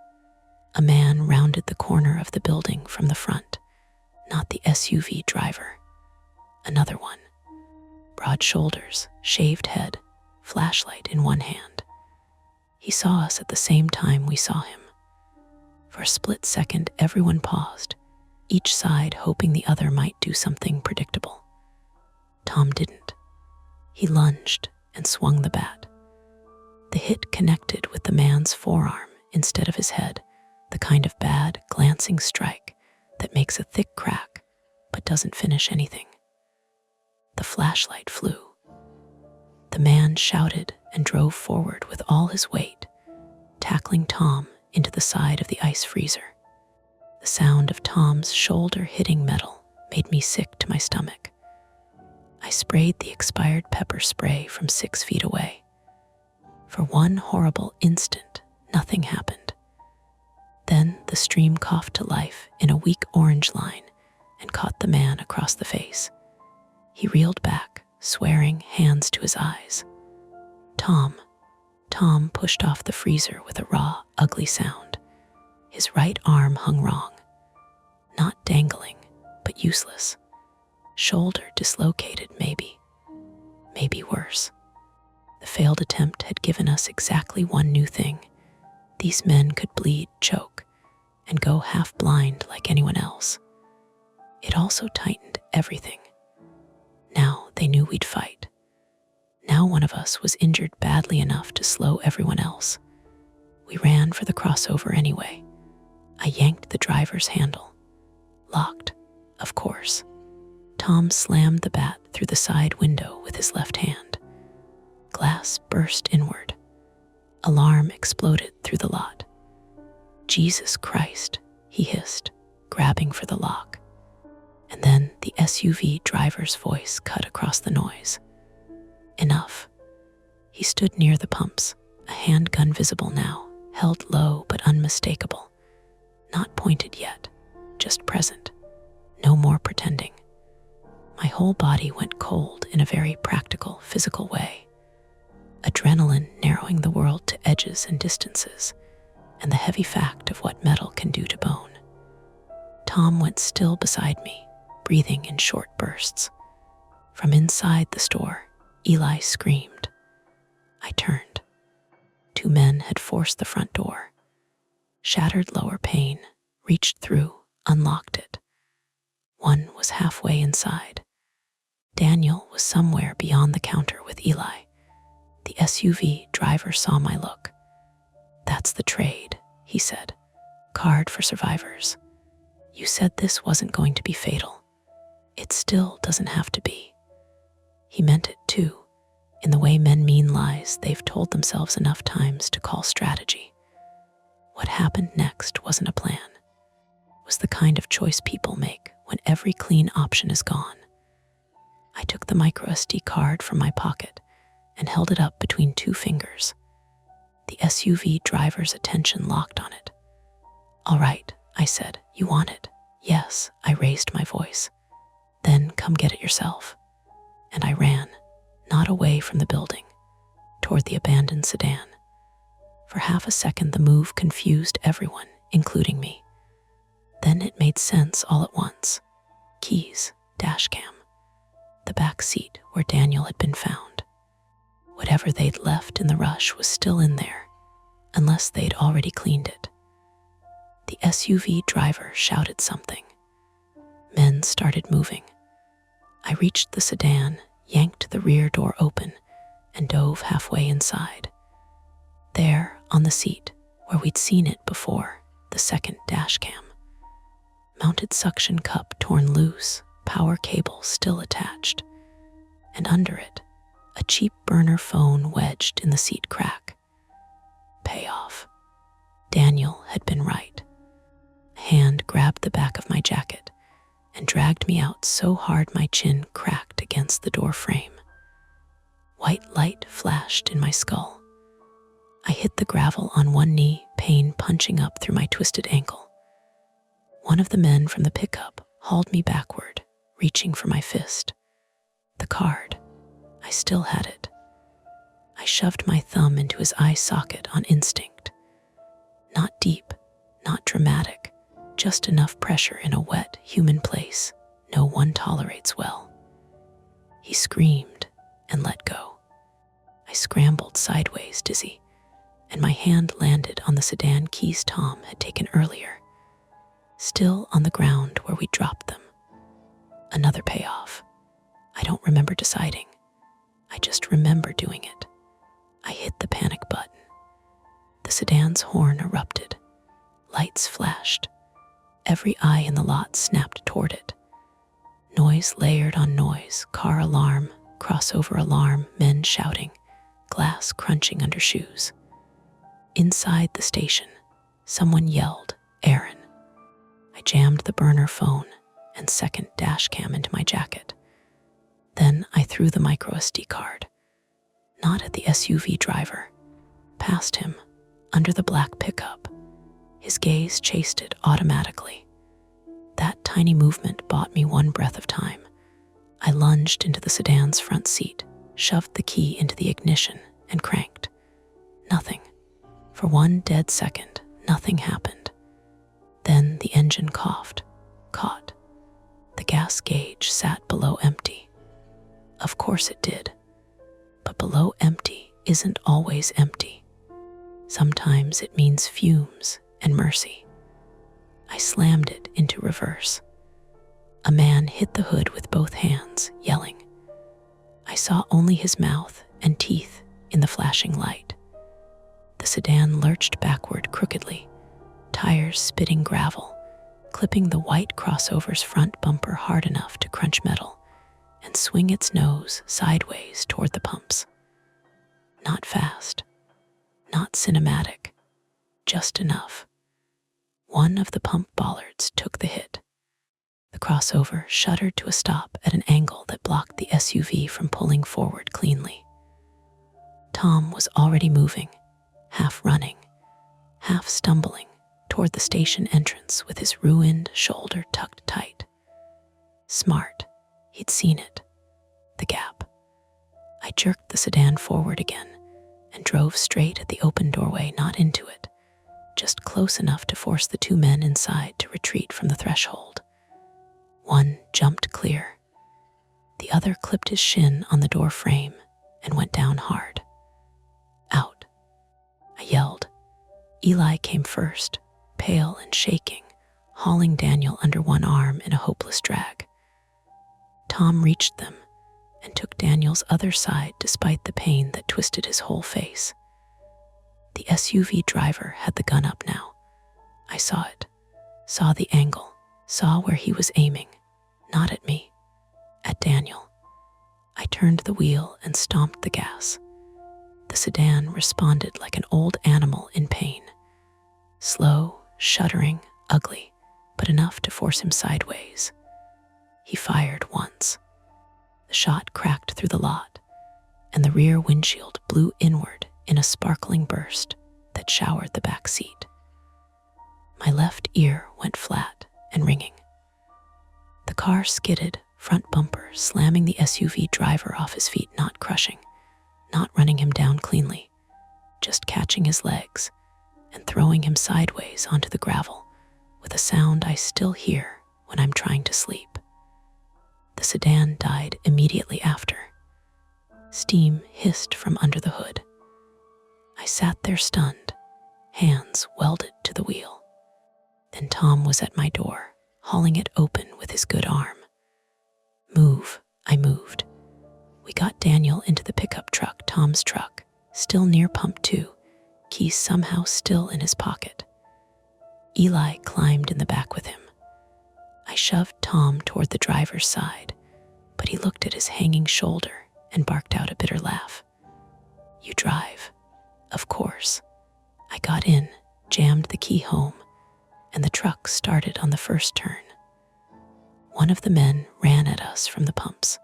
A man rounded the corner of the building from the front, not the SUV driver. Another one. Broad shoulders, shaved head, flashlight in one hand. He saw us at the same time we saw him. For a split second, everyone paused, each side hoping the other might do something predictable. Tom didn't. He lunged and swung the bat. The hit connected with the man's forearm instead of his head, the kind of bad, glancing strike that makes a thick crack but doesn't finish anything. The flashlight flew. The man shouted and drove forward with all his weight, tackling Tom into the side of the ice freezer. The sound of Tom's shoulder hitting metal made me sick to my stomach. I sprayed the expired pepper spray from 6 feet away. For one horrible instant, nothing happened. Then the stream coughed to life in a weak orange line and caught the man across the face. He reeled back, swearing, hands to his eyes. Tom pushed off the freezer with a raw, ugly sound. His right arm hung wrong. Not dangling, but useless. Shoulder dislocated, maybe. Maybe worse. The failed attempt had given us exactly one new thing. These men could bleed, choke, and go half blind like anyone else. It also tightened everything. Now they knew we'd fight. Now one of us was injured badly enough to slow everyone else. We ran for the crossover anyway. I yanked the driver's handle. Locked, of course. Tom slammed the bat through the side window with his left hand. Glass burst inward. Alarm exploded through the lot. Jesus Christ, he hissed, grabbing for the lock. And then the SUV driver's voice cut across the noise. Enough. He stood near the pumps, a handgun visible now, held low but unmistakable. Not pointed yet, just present. No more pretending. My whole body went cold in a very practical, physical way. Adrenaline narrowing the world to edges and distances, and the heavy fact of what metal can do to bone. Tom went still beside me, breathing in short bursts. From inside the store, Eli screamed. I turned. 2 men had forced the front door. shattered lower pane, reached through, unlocked it. One was halfway inside. Daniel was somewhere beyond the counter with Eli. The SUV driver saw my look. "That's the trade," he said. "Card for survivors. You said this wasn't going to be fatal. It still doesn't have to be." He meant it too, in the way men mean lies they've told themselves enough times to call strategy. What happened next wasn't a plan. It was the kind of choice people make when every clean option is gone. I took the microSD card from my pocket and held it up between two fingers. The SUV driver's attention locked on it. "All right," I said. "You want it?" "Yes," I raised my voice. "Then come get it yourself." And I ran, not away from the building, toward the abandoned sedan. For half a second, the move confused everyone, including me. Then it made sense all at once. Keys, dashcam, the back seat where Daniel had been found. Whatever they'd left in the rush was still in there, unless they'd already cleaned it. The SUV driver shouted something. Men started moving. I reached the sedan, yanked the rear door open, and dove halfway inside. There, on the seat, where we'd seen it before, the second dashcam. Mounted suction cup torn loose, power cable still attached. And under it, a cheap burner phone wedged in the seat crack. Payoff. Daniel had been right. A hand grabbed the back of my jacket and dragged me out so hard my chin cracked against the door frame. White light flashed in my skull. I hit the gravel on one knee, pain punching up through my twisted ankle. One of the men from the pickup hauled me backward, reaching for my fist. The card. I still had it. I shoved my thumb into his eye socket on instinct. Not deep, not dramatic, just enough pressure in a wet, human place no one tolerates well. He screamed and let go. I scrambled sideways, dizzy, and my hand landed on the sedan keys Tom had taken earlier, still on the ground where we dropped them. Another payoff. I don't remember deciding. I just remember doing it. I hit the panic button. The sedan's horn erupted. Lights flashed. Every eye in the lot snapped toward it. Noise layered on noise, car alarm, crossover alarm, men shouting, glass crunching under shoes. Inside the station, someone yelled, "Aaron." I jammed the burner phone and second dash cam into my jacket. Then I threw the microSD card, not at the SUV driver, past him, under the black pickup. His gaze chased it automatically. That tiny movement bought me one breath of time. I lunged into the sedan's front seat, shoved the key into the ignition, and cranked. Nothing. For one dead second, nothing happened. Then the engine coughed, caught. The gas gauge sat below empty. Of course it did. But below empty isn't always empty. Sometimes it means fumes and mercy. I slammed it into reverse. A man hit the hood with both hands, yelling. I saw only his mouth and teeth in the flashing light. The sedan lurched backward crookedly, tires spitting gravel, clipping the white crossover's front bumper hard enough to crunch metal and swing its nose sideways toward the pumps. Not fast, not cinematic, just enough. One of the pump bollards took the hit. The crossover shuddered to a stop at an angle that blocked the SUV from pulling forward cleanly. Tom was already moving, half running, half stumbling toward the station entrance with his ruined shoulder tucked tight. Smart. He'd seen it. The gap. I jerked the sedan forward again and drove straight at the open doorway, not into it, just close enough to force the two men inside to retreat from the threshold. One jumped clear. The other clipped his shin on the door frame and went down hard. Out. I yelled. Eli came first, pale and shaking, hauling Daniel under one arm in a hopeless drag. Tom reached them and took Daniel's other side despite the pain that twisted his whole face. The SUV driver had the gun up now. I saw it, saw the angle, saw where he was aiming, not at me, at Daniel. I turned the wheel and stomped the gas. The sedan responded like an old animal in pain. Slow, shuddering, ugly, but enough to force him sideways. He fired once. The shot cracked through the lot, and the rear windshield blew inward in a sparkling burst that showered the back seat. My left ear went flat and ringing. The car skidded, front bumper slamming the SUV driver off his feet, not crushing, not running him down cleanly, just catching his legs and throwing him sideways onto the gravel with a sound I still hear when I'm trying to sleep. The sedan died immediately after. Steam hissed from under the hood. I sat there stunned, hands welded to the wheel. Then Tom was at my door, hauling it open with his good arm. Move, I moved. We got Daniel into the pickup truck, Tom's truck, still near pump 2, keys somehow still in his pocket. Eli climbed in the back with him. I shoved Tom toward the driver's side, but he looked at his hanging shoulder and barked out a bitter laugh. You drive. Of course. I got in, jammed the key home, and the truck started on the first turn. One of the men ran at us from the pumps.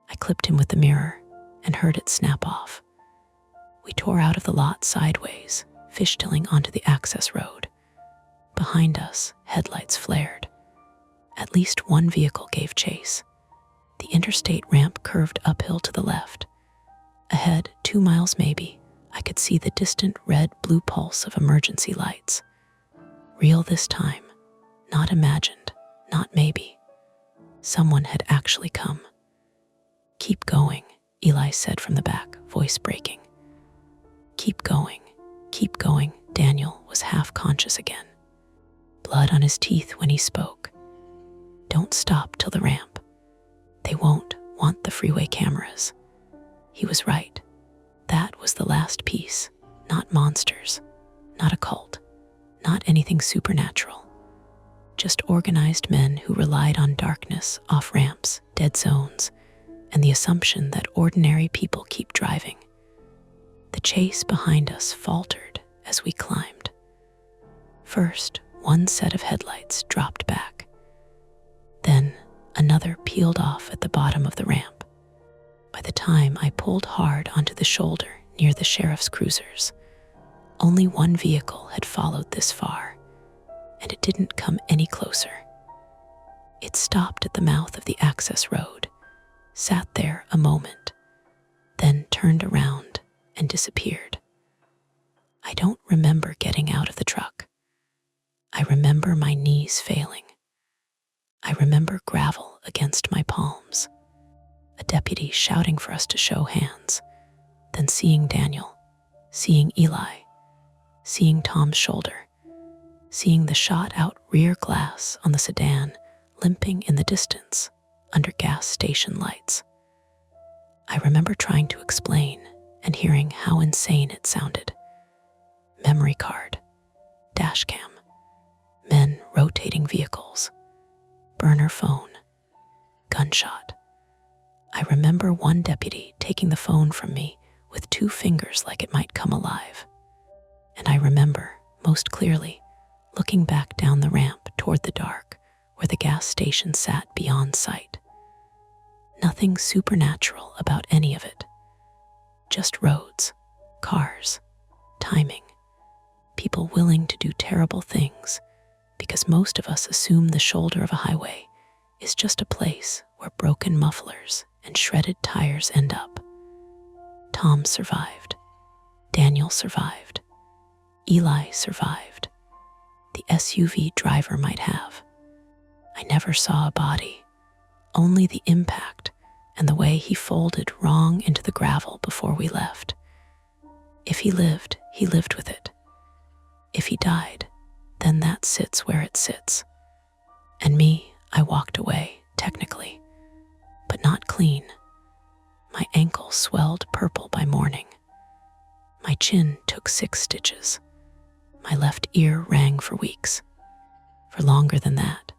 I clipped him with the mirror and heard it snap off. We tore out of the lot sideways, fishtailing onto the access road. Behind us, headlights flared. At least one vehicle gave chase. The interstate ramp curved uphill to the left. Ahead, 2 miles maybe, I could see the distant red-blue pulse of emergency lights. Real this time, not imagined, not maybe. Someone had actually come. Keep going, Eli said from the back, voice breaking. Keep going, Daniel was half conscious again. Blood on his teeth when he spoke. Don't stop till the ramp. They won't want the freeway cameras. He was right. That was the last piece. Not monsters, not a cult, not anything supernatural. Just organized men who relied on darkness, off-ramps, dead zones, and the assumption that ordinary people keep driving. The chase behind us faltered as we climbed. First, one set of headlights dropped back. Then, another peeled off at the bottom of the ramp. By the time I pulled hard onto the shoulder near the sheriff's cruisers, only one vehicle had followed this far, and it didn't come any closer. It stopped at the mouth of the access road, sat there a moment, then turned around and disappeared. I don't remember getting out of the truck. I remember my knees failing. I remember gravel against my palms, a deputy shouting for us to show hands, then seeing Daniel, seeing Eli, seeing Tom's shoulder, seeing the shot-out rear glass on the sedan limping in the distance under gas station lights. I remember trying to explain and hearing how insane it sounded. Memory card, dash cam, men rotating vehicles, burner phone, gunshot. I remember one deputy taking the phone from me with 2 fingers like it might come alive. And I remember, most clearly, looking back down the ramp toward the dark where the gas station sat beyond sight. Nothing supernatural about any of it. Just roads, cars, timing, people willing to do terrible things because most of us assume the shoulder of a highway is just a place where broken mufflers and shredded tires end up. Tom survived. Daniel survived. Eli survived. The SUV driver might have. I never saw a body, only the impact and the way he folded wrong into the gravel before we left. If he lived with it. If he died, then that sits where it sits. And me, I walked away, technically, but not clean. My ankle swelled purple by morning. My chin took 6 stitches. My left ear rang for weeks. For longer than that,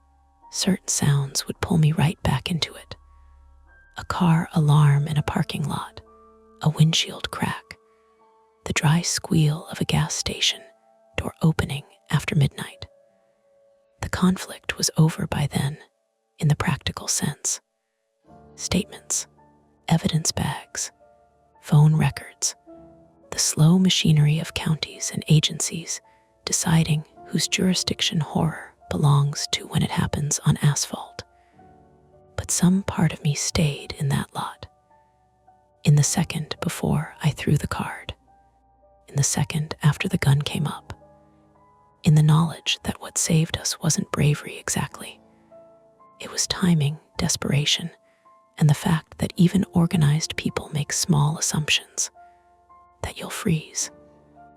certain sounds would pull me right back into it. A car alarm in a parking lot, a windshield crack, the dry squeal of a gas station door opening after midnight. The conflict was over by then, in the practical sense. Statements, evidence bags, phone records, the slow machinery of counties and agencies deciding whose jurisdiction horror belongs to when it happens on asphalt. But some part of me stayed in that lot. In the second before I threw the card. In the second after the gun came up. In the knowledge that what saved us wasn't bravery exactly. It was timing, desperation, and the fact that even organized people make small assumptions. That you'll freeze,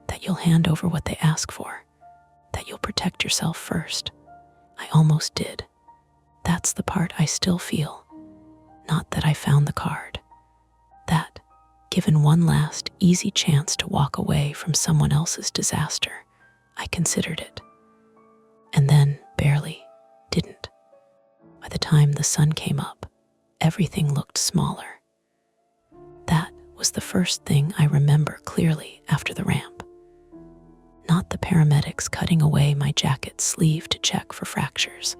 that you'll hand over what they ask for, that you'll protect yourself first. I almost did. That's the part I still feel. Not that I found the card. That, given one last easy chance to walk away from someone else's disaster, I considered it. And then, barely, didn't. By the time the sun came up, everything looked smaller. That was the first thing I remember clearly after the ramp. Not the paramedics cutting away my jacket sleeve to check for fractures.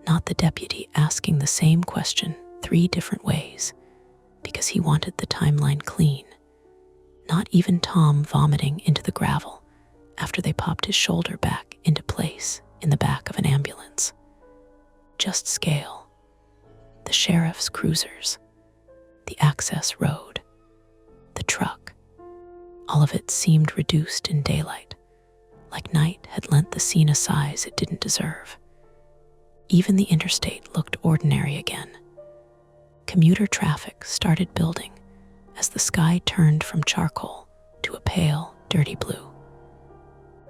Not the deputy asking the same question 3 different ways because he wanted the timeline clean. Not even Tom vomiting into the gravel after they popped his shoulder back into place in the back of an ambulance. Just scale. The sheriff's cruisers. The access road. The truck. All of it seemed reduced in daylight, like night had lent the scene a size it didn't deserve. Even the interstate looked ordinary again. Commuter traffic started building as the sky turned from charcoal to a pale, dirty blue.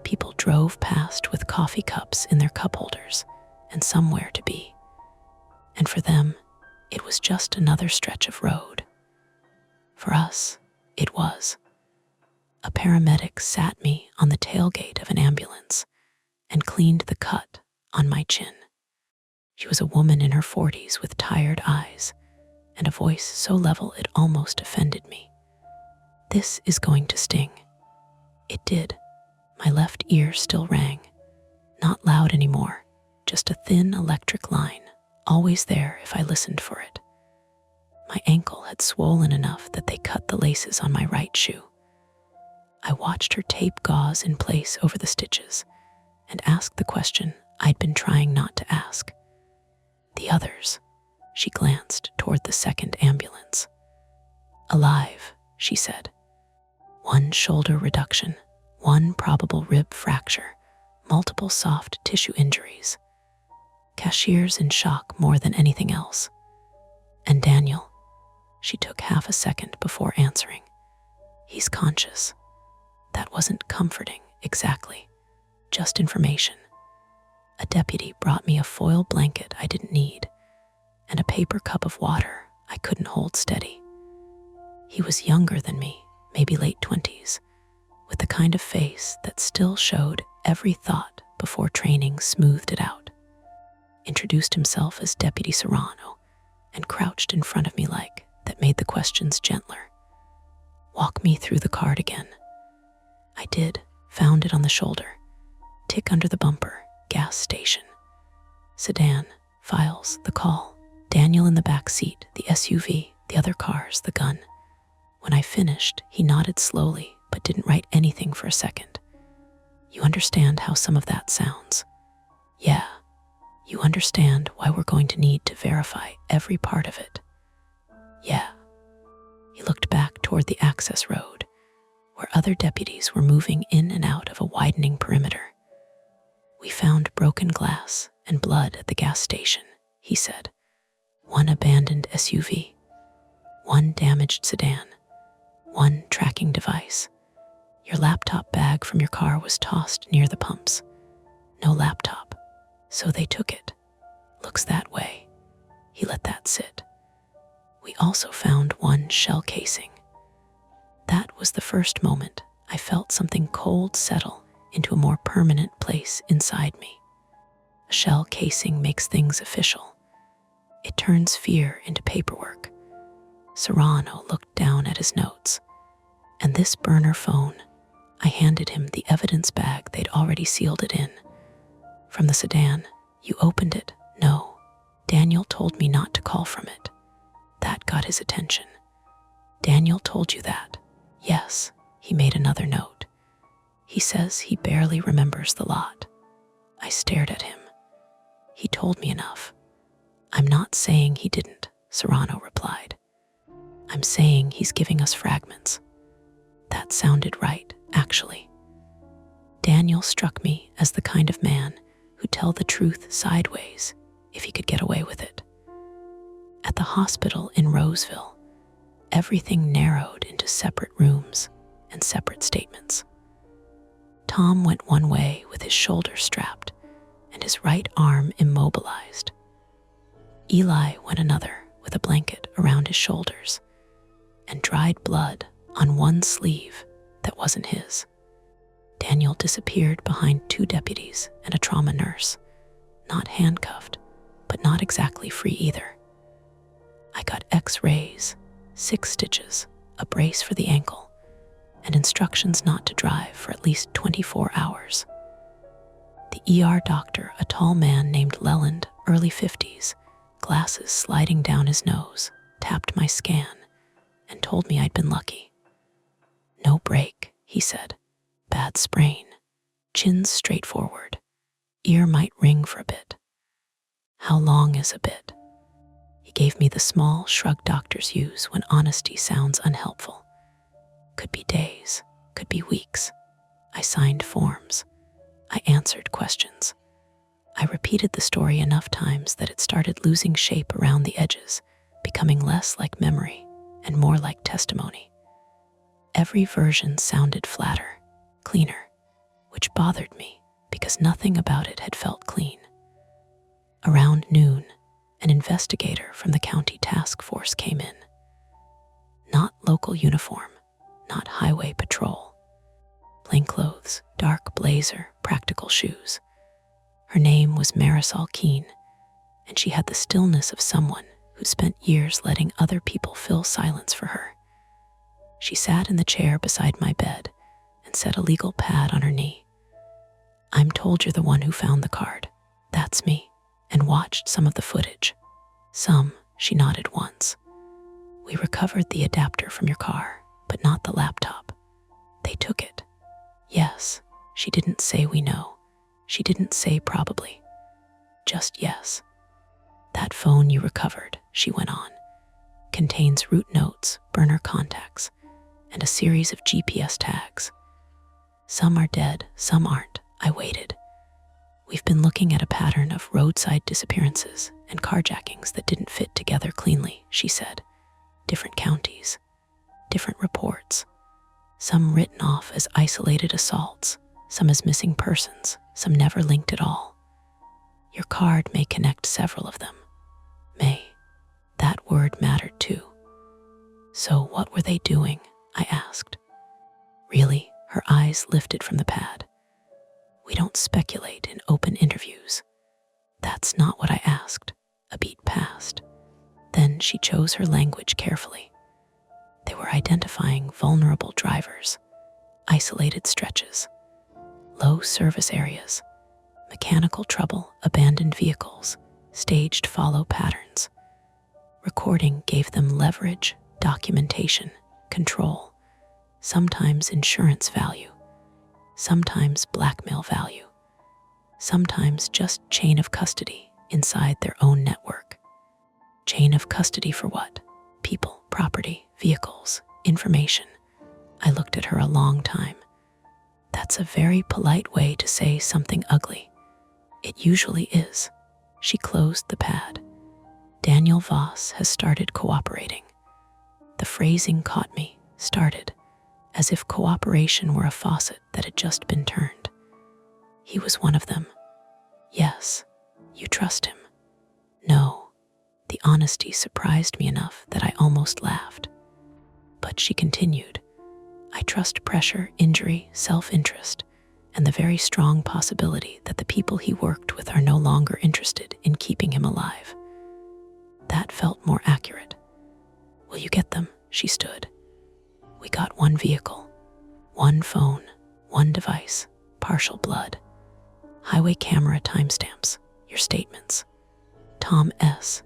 People drove past with coffee cups in their cup holders and somewhere to be. And for them, it was just another stretch of road. For us, it was. A paramedic sat me on the tailgate of an ambulance and cleaned the cut on my chin. She was a woman in her 40s with tired eyes and a voice so level it almost offended me. This is going to sting. It did. My left ear still rang. Not loud anymore, just a thin electric line, always there if I listened for it. My ankle had swollen enough that they cut the laces on my right shoe. I watched her tape gauze in place over the stitches and asked the question I'd been trying not to ask. The others, she glanced toward the second ambulance. Alive, she said. 1 shoulder reduction, 1 probable rib fracture, multiple soft tissue injuries. Cashiers in shock more than anything else. And Daniel, she took half a second before answering. He's conscious. That wasn't comforting, exactly. Just information. A deputy brought me a foil blanket I didn't need, and a paper cup of water I couldn't hold steady. He was younger than me, maybe late 20s, with the kind of face that still showed every thought before training smoothed it out. Introduced himself as Deputy Serrano and crouched in front of me like that made the questions gentler. Walk me through the card again. I did, found it on the shoulder. Tick under the bumper, gas station. Sedan, files, the call. Daniel in the back seat, the SUV, the other cars, the gun. When I finished, he nodded slowly, but didn't write anything for a second. You understand how some of that sounds? Yeah. You understand why we're going to need to verify every part of it? Yeah. He looked back toward the access road, where other deputies were moving in and out of a widening perimeter. We found broken glass and blood at the gas station, he said. 1 abandoned SUV, 1 damaged sedan, 1 tracking device. Your laptop bag from your car was tossed near the pumps. No laptop. So they took it. Looks that way. He let that sit. We also found one shell casing. That was the first moment I felt something cold settle into a more permanent place inside me. A shell casing makes things official. It turns fear into paperwork. Serrano looked down at his notes. And this burner phone, I handed him the evidence bag they'd already sealed it in. From the sedan, you opened it. No, Daniel told me not to call from it. That got his attention. Daniel told you that? Yes, he made another note. He says he barely remembers the lot. I stared at him. He told me enough. I'm not saying he didn't, Serrano replied. I'm saying he's giving us fragments. That sounded right, actually. Daniel struck me as the kind of man who'd tell the truth sideways if he could get away with it. At the hospital in Roseville, everything narrowed into separate rooms and separate statements. Tom went one way with his shoulder strapped and his right arm immobilized. Eli went another with a blanket around his shoulders and dried blood on one sleeve that wasn't his. Daniel disappeared behind 2 deputies and a trauma nurse, not handcuffed, but not exactly free either. I got X-rays, 6 stitches, a brace for the ankle, and instructions not to drive for at least 24 hours. The ER doctor, a tall man named Leland, early 50s, glasses sliding down his nose, tapped my scan and told me I'd been lucky. No break, he said. Bad sprain. Chin's straightforward. Ear might ring for a bit. How long is a bit? He gave me the small shrug doctors use when honesty sounds unhelpful. Could be days, could be weeks. I signed forms. I answered questions. I repeated the story enough times that it started losing shape around the edges, becoming less like memory and more like testimony. Every version sounded flatter, cleaner, which bothered me because nothing about it had felt clean. Around noon, an investigator from the county task force came in. Not local uniform, not highway patrol. Plainclothes, dark blazer, practical shoes. Her name was Marisol Keene, and she had the stillness of someone who spent years letting other people fill silence for her. She sat in the chair beside my bed and set a legal pad on her knee. I'm told you're the one who found the card. That's me. And watched some of the footage. Some, she nodded once. We recovered the adapter from your car, but not the laptop. They took it. Yes, she didn't say we know. She didn't say probably. Just yes. That phone you recovered, she went on, contains route notes, burner contacts, and a series of GPS tags. Some are dead, some aren't. I waited. We've been looking at a pattern of roadside disappearances and carjackings that didn't fit together cleanly, she said. Different counties, different reports. Some written off as isolated assaults, some as missing persons, some never linked at all. Your card may connect several of them. May. That word mattered too. So what were they doing? I asked. Really? Her eyes lifted from the pad. We don't speculate in open interviews. That's not what I asked. A beat passed. Then she chose her language carefully. They were identifying vulnerable drivers, isolated stretches, low service areas, mechanical trouble, abandoned vehicles, staged follow patterns. Recording gave them leverage, documentation, control, sometimes insurance value, sometimes blackmail value, sometimes just chain of custody inside their own network. Chain of custody for what? People, property, vehicles, information. I looked at her a long time. That's a very polite way to say something ugly. It usually is. She closed the pad. Daniel Voss has started cooperating. The phrasing caught me, started, as if cooperation were a faucet that had just been turned. He was one of them, Yes, you trust him. No, the honesty surprised me enough that I almost laughed. But she continued, I trust pressure, injury, self-interest, and the very strong possibility that the people he worked with are no longer interested in keeping him alive. That felt more accurate. Will you get them? She stood. We got one vehicle, one phone, one device, partial blood, highway camera timestamps, your statements. Tom S.,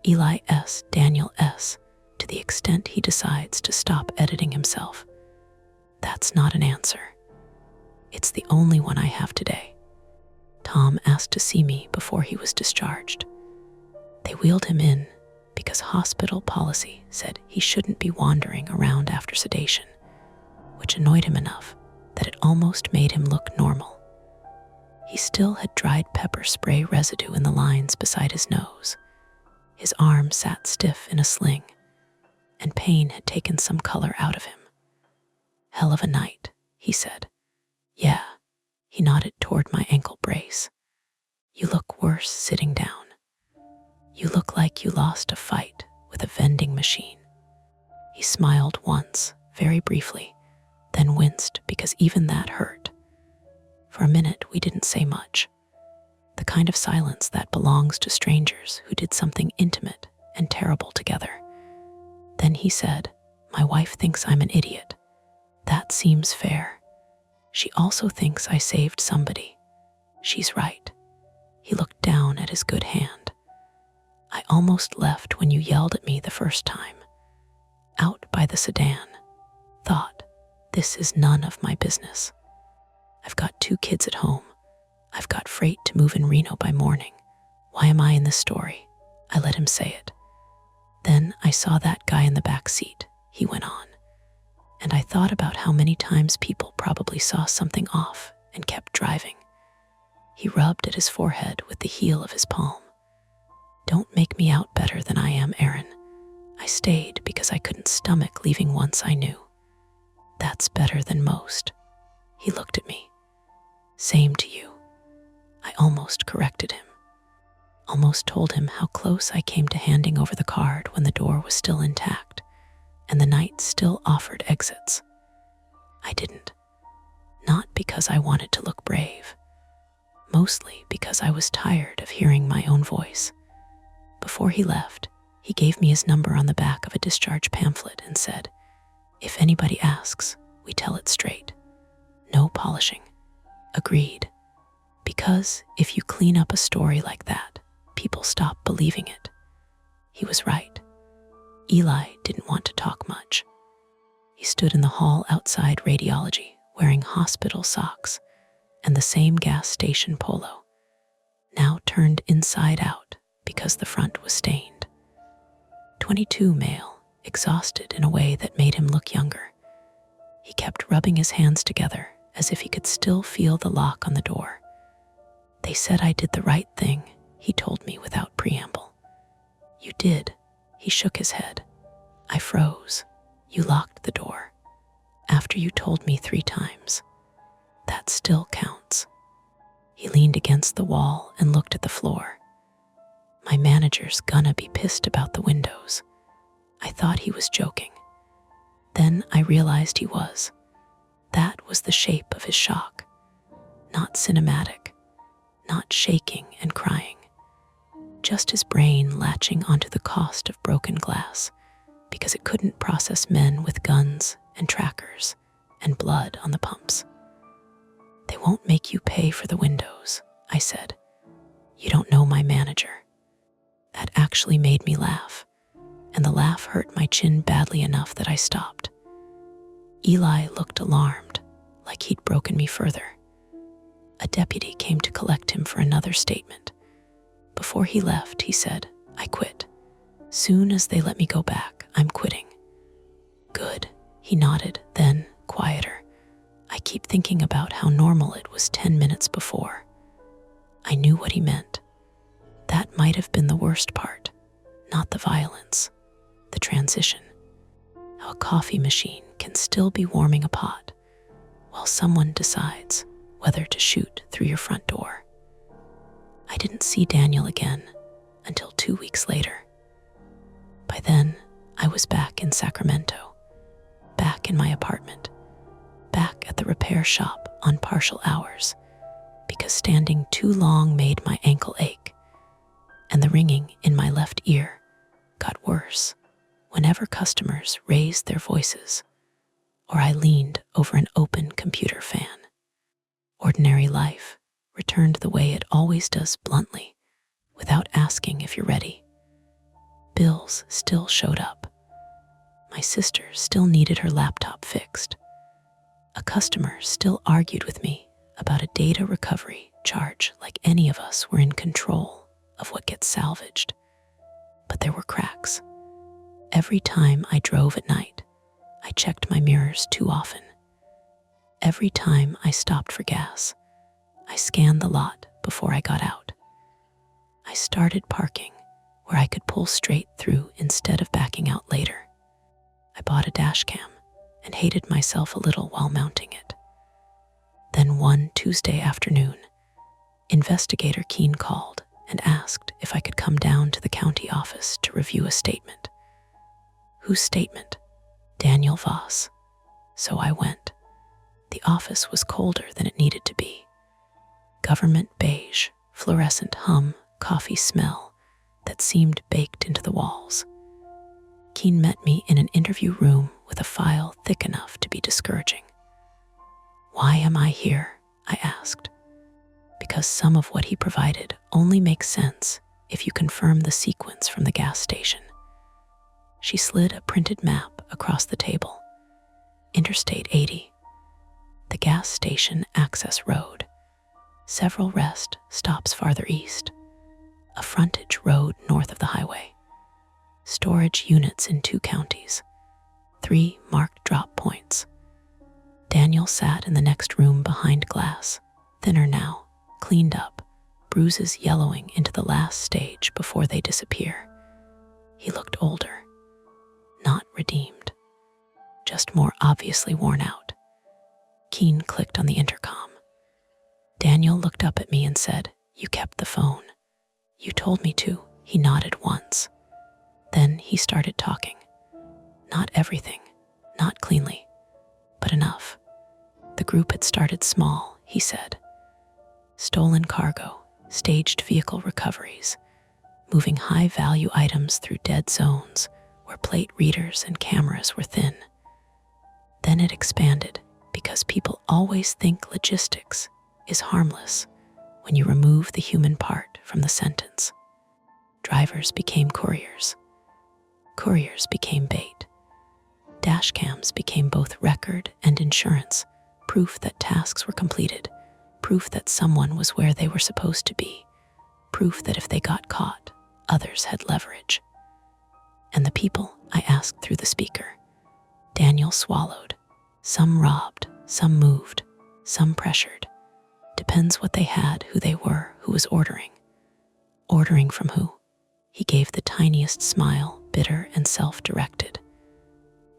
Eli S., Daniel S., to the extent he decides to stop editing himself. That's not an answer. It's the only one I have today. Tom asked to see me before he was discharged. They wheeled him in because hospital policy said he shouldn't be wandering around after sedation, which annoyed him enough that it almost made him look normal. He still had dried pepper spray residue in the lines beside his nose. His arm sat stiff in a sling, and pain had taken some color out of him. Hell of a night, he said. Yeah, he nodded toward my ankle brace. You look worse sitting down. You look like you lost a fight with a vending machine. He smiled once, very briefly, then winced because even that hurt. For a minute, we didn't say much. The kind of silence that belongs to strangers who did something intimate and terrible together. Then he said, my wife thinks I'm an idiot. That seems fair. She also thinks I saved somebody. She's right. He looked down at his good hand. I almost left when you yelled at me the first time. Out by the sedan. Thought, this is none of my business. I've got 2 kids at home. I've got freight to move in Reno by morning. Why am I in this story? I let him say it. Then I saw that guy in the back seat, he went on. And I thought about how many times people probably saw something off and kept driving. He rubbed at his forehead with the heel of his palm. Don't make me out better than I am, Aaron. I stayed because I couldn't stomach leaving once I knew. That's better than most. He looked at me. Same to you. I almost corrected him. Almost told him how close I came to handing over the card when the door was still intact and the night still offered exits. I didn't. Not because I wanted to look brave. Mostly because I was tired of hearing my own voice. Before he left, he gave me his number on the back of a discharge pamphlet and said, if anybody asks, we tell it straight. No polishing. Agreed. Because if you clean up a story like that, people stop believing it. He was right. Eli didn't want to talk much. He stood in the hall outside radiology, wearing hospital socks and the same gas station polo, now turned inside out because the front was stained. 22 male, exhausted in a way that made him look younger. He kept rubbing his hands together as if he could still feel the lock on the door. They said I did the right thing, he told me without preamble. You did. He shook his head. I froze. You locked the door. After you told me 3 times. That still counts. He leaned against the wall and looked at the floor. My manager's gonna be pissed about the windows. I thought he was joking. Then I realized he was. That was the shape of his shock. Not cinematic. Not shaking and crying. Just his brain latching onto the cost of broken glass because it couldn't process men with guns and trackers and blood on the pumps. They won't make you pay for the windows, I said. You don't know my manager. That actually made me laugh, and the laugh hurt my chin badly enough that I stopped. Eli looked alarmed, like he'd broken me further. A deputy came to collect him for another statement. Before he left, he said, I quit. Soon as they let me go back, I'm quitting. Good, he nodded, then, quieter. I keep thinking about how normal it was 10 minutes before. I knew what he meant. That might have been the worst part, not the violence, the transition. How a coffee machine can still be warming a pot while someone decides whether to shoot through your front door. I didn't see Daniel again until 2 weeks later. By then, I was back in Sacramento, back in my apartment, back at the repair shop on partial hours, because standing too long made my ankle ache, and the ringing in my left ear got worse whenever customers raised their voices or I leaned over an open computer fan. Ordinary life returned the way it always does, bluntly, without asking if you're ready. Bills still showed up. My sister still needed her laptop fixed. A customer still argued with me about a data recovery charge like any of us were in control of what gets salvaged. But there were cracks. Every time I drove at night, I checked my mirrors too often. Every time I stopped for gas, I scanned the lot before I got out. I started parking where I could pull straight through instead of backing out later. I bought a dash cam and hated myself a little while mounting it. Then one Tuesday afternoon, Investigator Keene called and asked if I could come down to the county office to review a statement. Whose statement? Daniel Voss. So I went. The office was colder than it needed to be. Government beige, fluorescent hum, coffee smell that seemed baked into the walls. Keene met me in an interview room with a file thick enough to be discouraging. Why am I here? I asked. Because some of what he provided only makes sense if you confirm the sequence from the gas station. She slid a printed map across the table. Interstate 80. The gas station access road. Several rest stops farther east. A frontage road north of the highway. Storage units in 2 counties. 3 marked drop points. Daniel sat in the next room behind glass, thinner now, cleaned up, bruises yellowing into the last stage before they disappear. He looked older, not redeemed, just more obviously worn out. Keene clicked on the intercom. Daniel looked up at me and said, "You kept the phone." "You told me to." He nodded once. Then he started talking. Not everything, not cleanly, but enough. The group had started small, he said. Stolen cargo, staged vehicle recoveries, moving high-value items through dead zones where plate readers and cameras were thin. Then it expanded because people always think logistics is harmless when you remove the human part from the sentence. Drivers became couriers. Couriers became bait. Dashcams became both record and insurance, proof that tasks were completed, proof that someone was where they were supposed to be, proof that if they got caught, others had leverage. And the people, I asked through the speaker. Daniel swallowed. Some robbed, some moved, some pressured. Depends what they had, who they were, who was ordering. Ordering from who? He gave the tiniest smile, bitter and self-directed.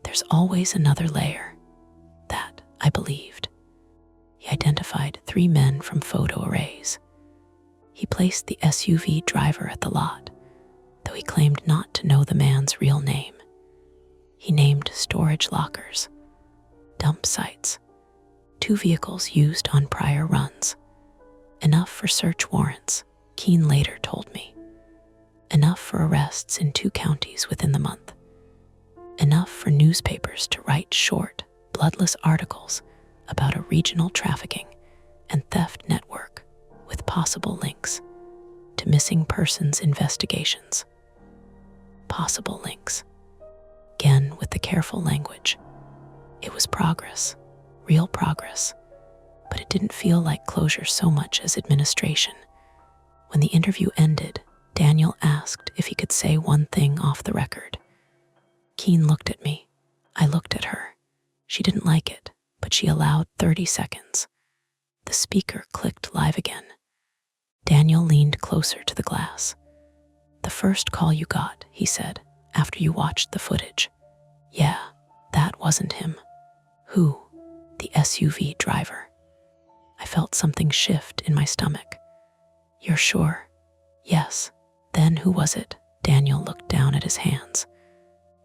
There's always another layer. That, I believed. He identified 3 men from photo arrays. He placed the SUV driver at the lot, though he claimed not to know the man's real name. He named storage lockers, dump sites, 2 vehicles used on prior runs. Enough for search warrants, Keene later told me. Enough for arrests in 2 counties within the month. Enough for newspapers to write short, bloodless articles about a regional trafficking and theft network with possible links to missing persons investigations. Possible links. Again, with the careful language. It was progress, real progress, but it didn't feel like closure so much as administration. When the interview ended, Daniel asked if he could say one thing off the record. Keene looked at me. I looked at her. She didn't like it, but she allowed 30 seconds. The speaker clicked live again. Daniel leaned closer to the glass. "The first call you got," he said, "after you watched the footage." "Yeah, that wasn't him." "Who?" "The SUV driver." I felt something shift in my stomach. You're sure? Yes. Then who was it? Daniel looked down at his hands.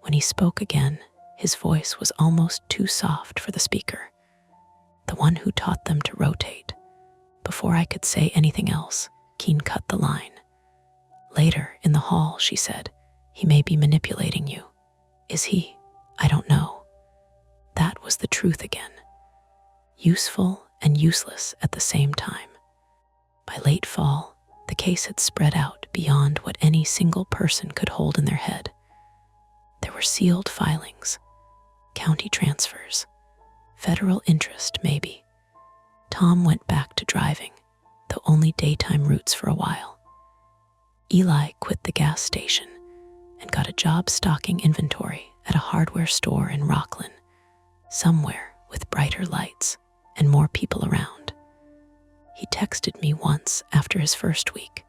When he spoke again, his voice was almost too soft for the speaker. The one who taught them to rotate. Before I could say anything else, Keen cut the line. Later, in the hall, she said, he may be manipulating you. Is he? I don't know. That was the truth again. Useful and useless at the same time. By late fall, the case had spread out beyond what any single person could hold in their head. There were sealed filings, county transfers, federal interest maybe. Tom went back to driving, though only daytime routes for a while. Eli quit the gas station and got a job stocking inventory at a hardware store in Rockland, somewhere with brighter lights and more people around. He texted me once after his first week.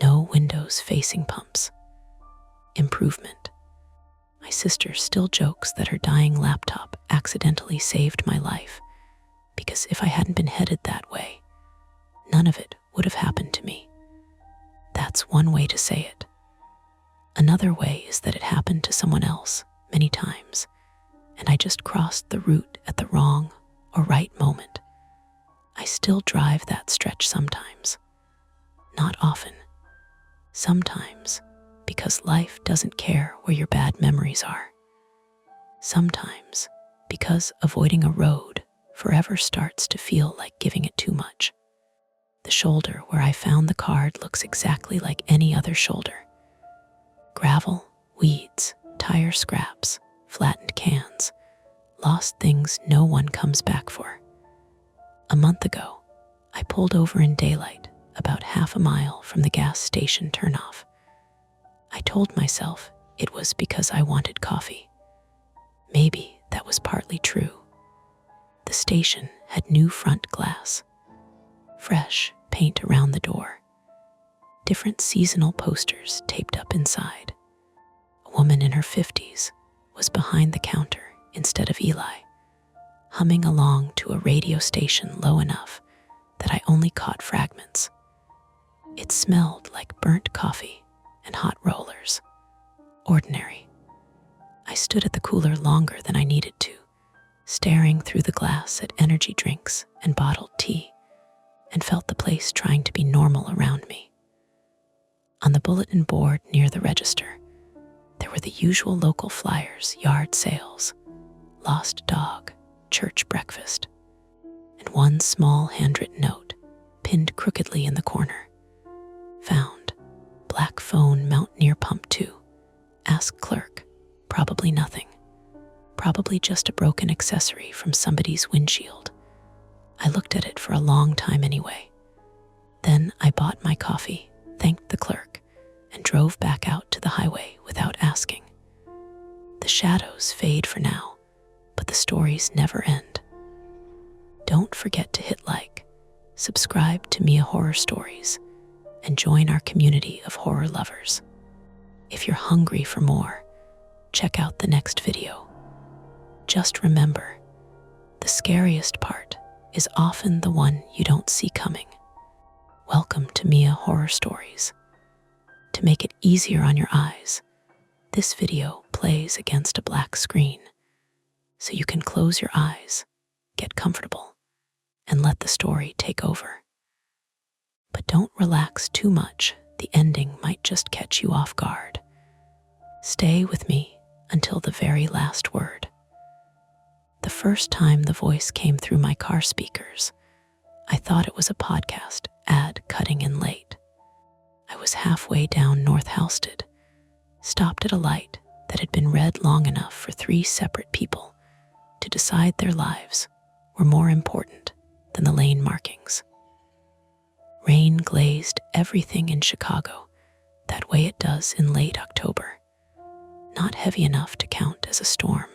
No windows facing pumps. Improvement. My sister still jokes that her dying laptop accidentally saved my life, because if I hadn't been headed that way, none of it would have happened to me. That's one way to say it. Another way is that it happened to someone else many times, and I just crossed the route at the wrong or right moment. I still drive that stretch sometimes. Not often. Sometimes, because life doesn't care where your bad memories are. Sometimes, because avoiding a road forever starts to feel like giving it too much. The shoulder where I found the card looks exactly like any other shoulder. Gravel, weeds, tire scraps, flattened cans, lost things no one comes back for. A month ago, I pulled over in daylight about half a mile from the gas station turnoff. I told myself it was because I wanted coffee. Maybe that was partly true. The station had new front glass, fresh paint around the door, different seasonal posters taped up inside. A woman in her 50s was behind the counter instead of Eli, humming along to a radio station low enough that I only caught fragments. It smelled like burnt coffee and hot rollers. Ordinary. I stood at the cooler longer than I needed to, staring through the glass at energy drinks and bottled tea, and felt the place trying to be normal around me. On the bulletin board near the register, there were the usual local flyers, yard sales, lost dog, church breakfast, and one small handwritten note pinned crookedly in the corner. Found. Black phone mount near pump 2. Ask clerk. Probably nothing. Probably just a broken accessory from somebody's windshield. I looked at it for a long time anyway. Then I bought my coffee, thanked the clerk, and drove back out to the highway without asking. The shadows fade for now, but the stories never end. Don't forget to hit like, subscribe to Mia Horror Stories, and join our community of horror lovers. If you're hungry for more, check out the next video. Just remember, the scariest part is often the one you don't see coming. Welcome to Mia Horror Stories. To make it easier on your eyes, this video plays against a black screen, so you can close your eyes, get comfortable, and let the story take over. But don't relax too much, the ending might just catch you off guard. Stay with me until the very last word. The first time the voice came through my car speakers, I thought it was a podcast ad cutting in late. I was halfway down North Halsted, stopped at a light that had been red long enough for 3 separate people to decide their lives were more important than the lane markings. Rain glazed everything in Chicago that way it does in late October. Not heavy enough to count as a storm,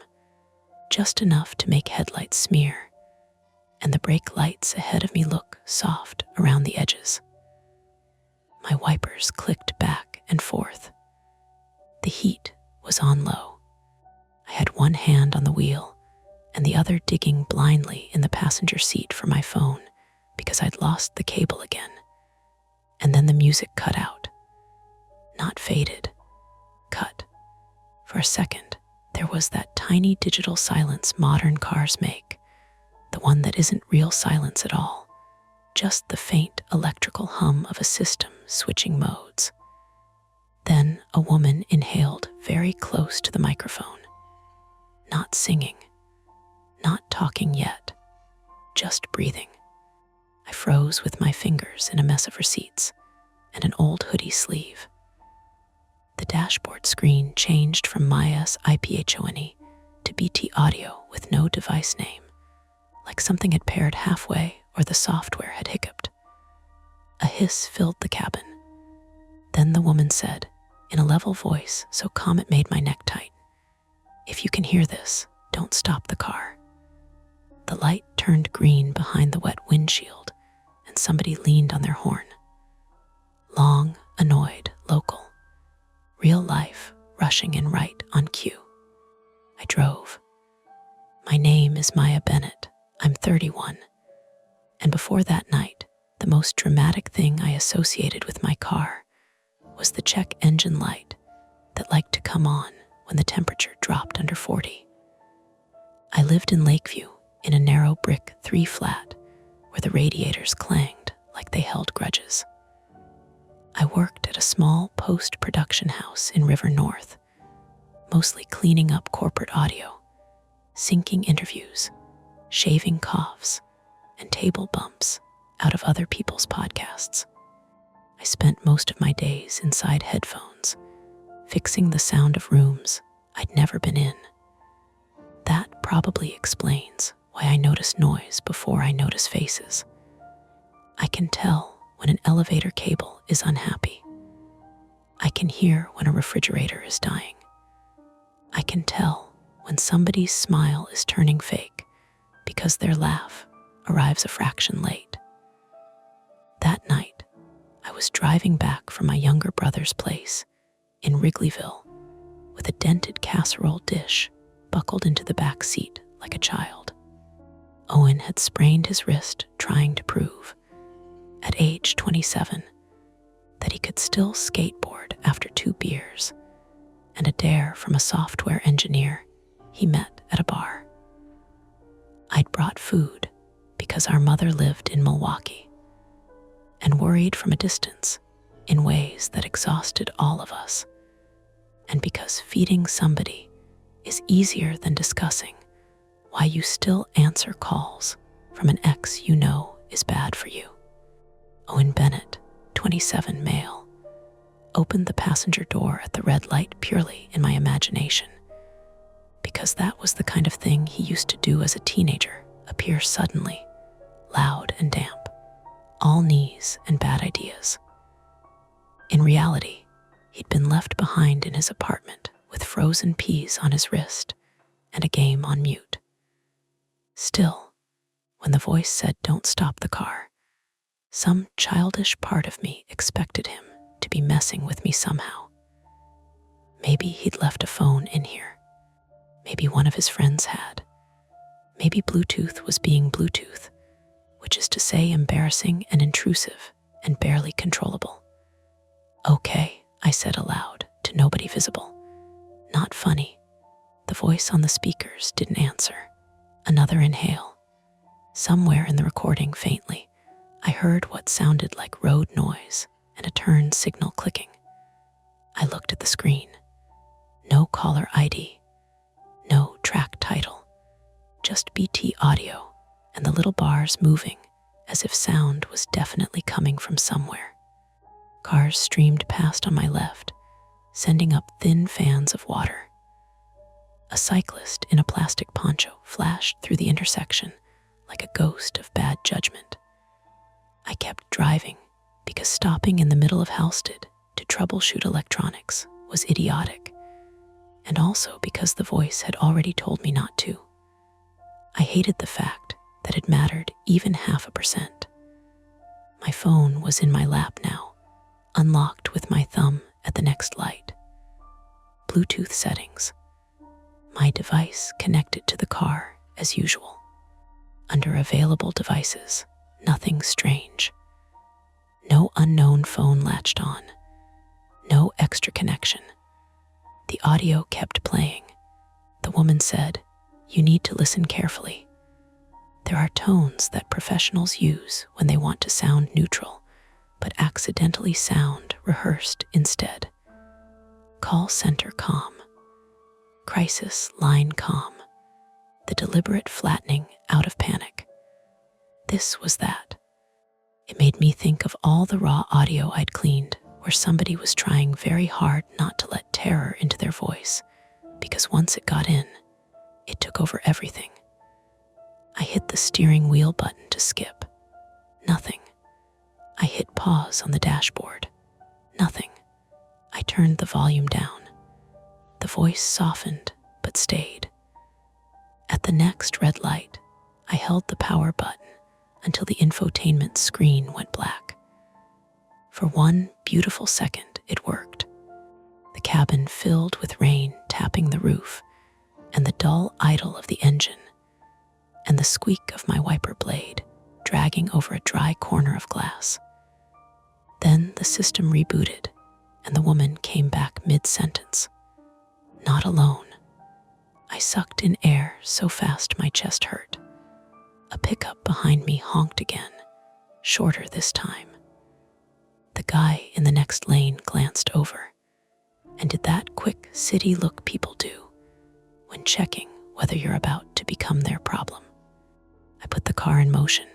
just enough to make headlights smear, and the brake lights ahead of me look soft around the edges. My wipers clicked back and forth. The heat was on low. I had one hand on the wheel and the other digging blindly in the passenger seat for my phone because I'd lost the cable again. And then the music cut out. Not faded, cut. For a second, there was that tiny digital silence modern cars make, the one that isn't real silence at all, just the faint electrical hum of a system switching modes. Then a woman inhaled very close to the microphone, not singing, not talking yet, just breathing. I froze with my fingers in a mess of receipts and an old hoodie sleeve. The dashboard screen changed from Maya's IPHONE to BT Audio with no device name, like something had paired halfway or the software had hiccuped. A hiss filled the cabin. Then the woman said, in a level voice so calm it made my neck tight, "If you can hear this, don't stop the car." The light turned green behind the wet windshield, and somebody leaned on their horn. Long, annoyed, local. Real life, rushing in right on cue. I drove. My name is Maya Bennett. I'm 31. And before that night, the most dramatic thing I associated with my car was the check engine light that liked to come on when the temperature dropped under 40. I lived in Lakeview in a narrow brick 3-flat where the radiators clanged like they held grudges. I worked at a small post-production house in River North, mostly cleaning up corporate audio, syncing interviews, shaving coughs, and table bumps out of other people's podcasts. I spent most of my days inside headphones, fixing the sound of rooms I'd never been in. That probably explains why I notice noise before I notice faces. I can tell when an elevator cable is unhappy. I can hear when a refrigerator is dying. I can tell when somebody's smile is turning fake because their laugh arrives a fraction late. That night, I was driving back from my younger brother's place in Wrigleyville with a dented casserole dish buckled into the back seat like a child. Owen had sprained his wrist trying to prove, at age 27, that he could still skateboard after 2 beers and a dare from a software engineer he met at a bar. I'd brought food because our mother lived in Milwaukee and worried from a distance in ways that exhausted all of us, and because feeding somebody is easier than discussing why you still answer calls from an ex you know is bad for you. Owen Bennett, 27 male, opened the passenger door at the red light purely in my imagination, because that was the kind of thing he used to do as a teenager, appear suddenly, loud and damp, all knees and bad ideas. In reality, he'd been left behind in his apartment with frozen peas on his wrist and a game on mute. Still, when the voice said, "Don't stop the car," some childish part of me expected him to be messing with me somehow. Maybe he'd left a phone in here. Maybe one of his friends had. Maybe Bluetooth was being Bluetooth, which is to say embarrassing and intrusive and barely controllable. "Okay," I said aloud to nobody visible. "Not funny." The voice on the speakers didn't answer. Another inhale. Somewhere in the recording, faintly, I heard what sounded like road noise and a turn signal clicking. I looked at the screen. No caller ID. No track title. Just BT audio and the little bars moving as if sound was definitely coming from somewhere. Cars streamed past on my left, sending up thin fans of water. A cyclist in a plastic poncho flashed through the intersection like a ghost of bad judgment. I kept driving because stopping in the middle of Halstead to troubleshoot electronics was idiotic, and also because the voice had already told me not to. I hated the fact that it mattered even 0.5%. My phone was in my lap now, unlocked with my thumb at the next light. Bluetooth settings. My device connected to the car as usual. Under available devices, nothing strange. No unknown phone latched on. No extra connection. The audio kept playing. The woman said, "You need to listen carefully. There are tones that professionals use when they want to sound neutral, but accidentally sound rehearsed instead. Call center calm. Crisis line calm. The deliberate flattening out of panic." This was that. It made me think of all the raw audio I'd cleaned where somebody was trying very hard not to let terror into their voice, because once it got in, it took over everything. I hit the steering wheel button to skip. Nothing. I hit pause on the dashboard. Nothing. I turned the volume down. The voice softened, but stayed. At the next red light, I held the power button until the infotainment screen went black. For one beautiful second, it worked. The cabin filled with rain tapping the roof, and the dull idle of the engine, and the squeak of my wiper blade dragging over a dry corner of glass. Then the system rebooted, and the woman came back mid-sentence. Not alone. I sucked in air so fast my chest hurt. A pickup behind me honked again, shorter this time. The guy in the next lane glanced over, and did that quick city look people do when checking whether you're about to become their problem. I put the car in motion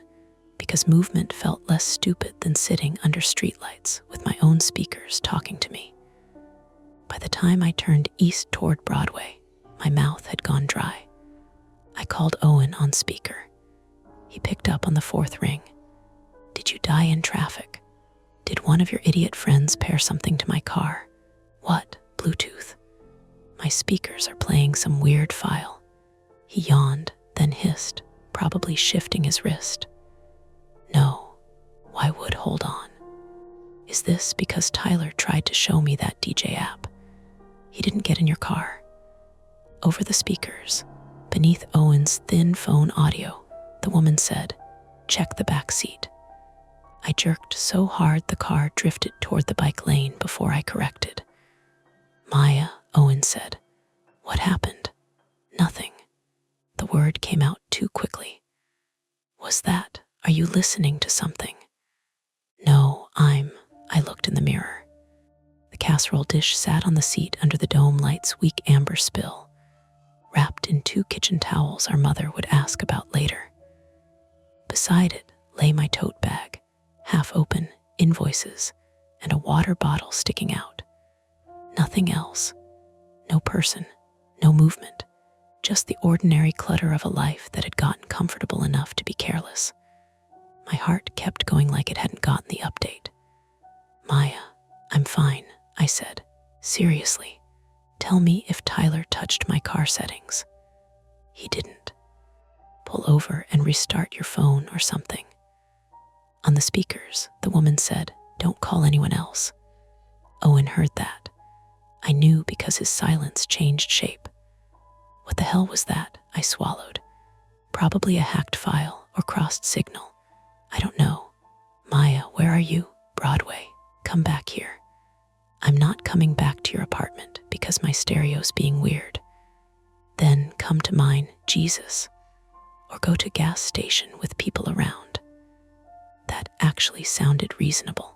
because movement felt less stupid than sitting under streetlights with my own speakers talking to me. By the time I turned east toward Broadway, my mouth had gone dry. I called Owen on speaker. He picked up on the fourth ring. "Did you die in traffic? Did one of your idiot friends pair something to my car? What? Bluetooth? My speakers are playing some weird file." He yawned, then hissed, probably shifting his wrist. "No, why would hold on? Is this because Tyler tried to show me that DJ app? He didn't get in your car." Over the speakers, beneath Owen's thin phone audio, the woman said, "Check the back seat." I jerked so hard the car drifted toward the bike lane before I corrected. "Maya," Owen said. "What happened?" "Nothing." The word came out too quickly. "Was that? Are you listening to something?" "No, I looked in the mirror." The casserole dish sat on the seat under the dome light's weak amber spill, wrapped in 2 kitchen towels our mother would ask about later. Beside it lay my tote bag, half open, invoices, and a water bottle sticking out. Nothing else. No person, no movement, just the ordinary clutter of a life that had gotten comfortable enough to be careless. My heart kept going like it hadn't gotten the update. "Maya, I'm fine," I said. "Seriously, tell me if Tyler touched my car settings." "He didn't." "Pull over and restart your phone or something." On the speakers, the woman said, "Don't call anyone else." Owen heard that. I knew because his silence changed shape. What the hell was that? I swallowed. Probably a hacked file or crossed signal. I don't know. "Maya, where are you?" "Broadway. Come back here." "I'm not coming back to your apartment because my stereo's being weird." "Then come to mine, Jesus. Or go to gas station with people around." That actually sounded reasonable.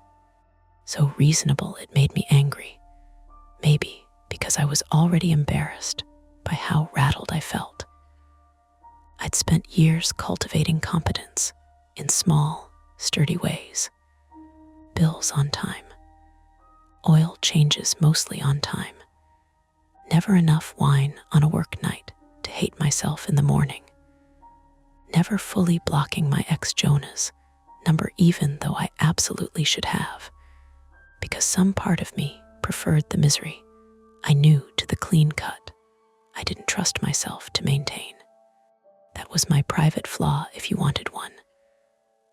So reasonable it made me angry. Maybe because I was already embarrassed by how rattled I felt. I'd spent years cultivating competence in small, sturdy ways. Bills on time. Oil changes mostly on time. Never enough wine on a work night to hate myself in the morning. Never fully blocking my ex-Jonah's number even though I absolutely should have, because some part of me preferred the misery I knew to the clean cut I didn't trust myself to maintain. That was my private flaw if you wanted one.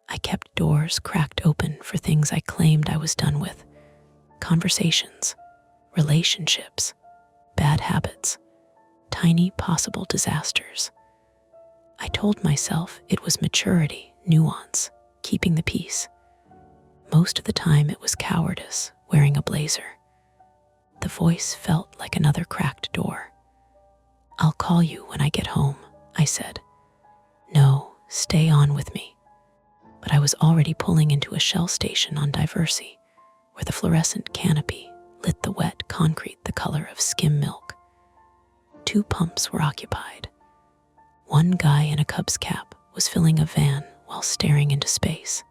I kept doors cracked open for things I claimed I was done with. Conversations, relationships, bad habits, tiny possible disasters. I told myself it was maturity, nuance, keeping the peace. Most of the time it was cowardice, wearing a blazer. The voice felt like another cracked door. "I'll call you when I get home," I said. "No, stay on with me." But I was already pulling into a Shell station on Diversey, where the fluorescent canopy lit the wet concrete the color of skim milk. 2 pumps were occupied. One guy in a Cubs cap was filling a van while staring into space.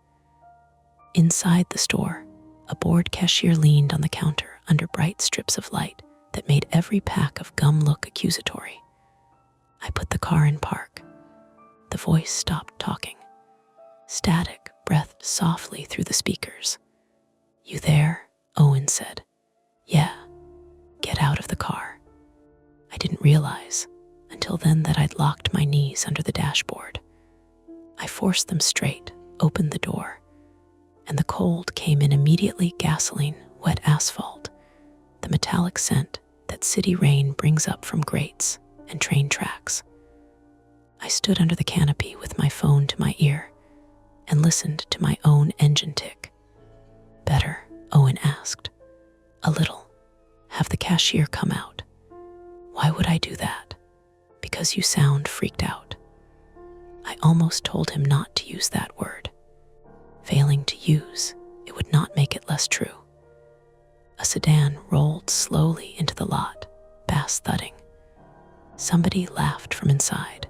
Inside the store, a bored cashier leaned on the counter under bright strips of light that made every pack of gum look accusatory. I put the car in park. The voice stopped talking. Static breathed softly through the speakers. "You there?" Owen said. "Yeah, get out of the car." I didn't realize until then that I'd locked my knees under the dashboard. I forced them straight, opened the door, and the cold came in immediately. Gasoline, wet asphalt, the metallic scent that city rain brings up from grates and train tracks. I stood under the canopy with my phone to my ear and listened to my own engine tick. "Better?" Owen asked. "A little. Have the cashier come out." "Why would I do that?" "Because you sound freaked out." I almost told him not to use that word. Failing to use, it would not make it less true. A sedan rolled slowly into the lot, bass thudding. Somebody laughed from inside.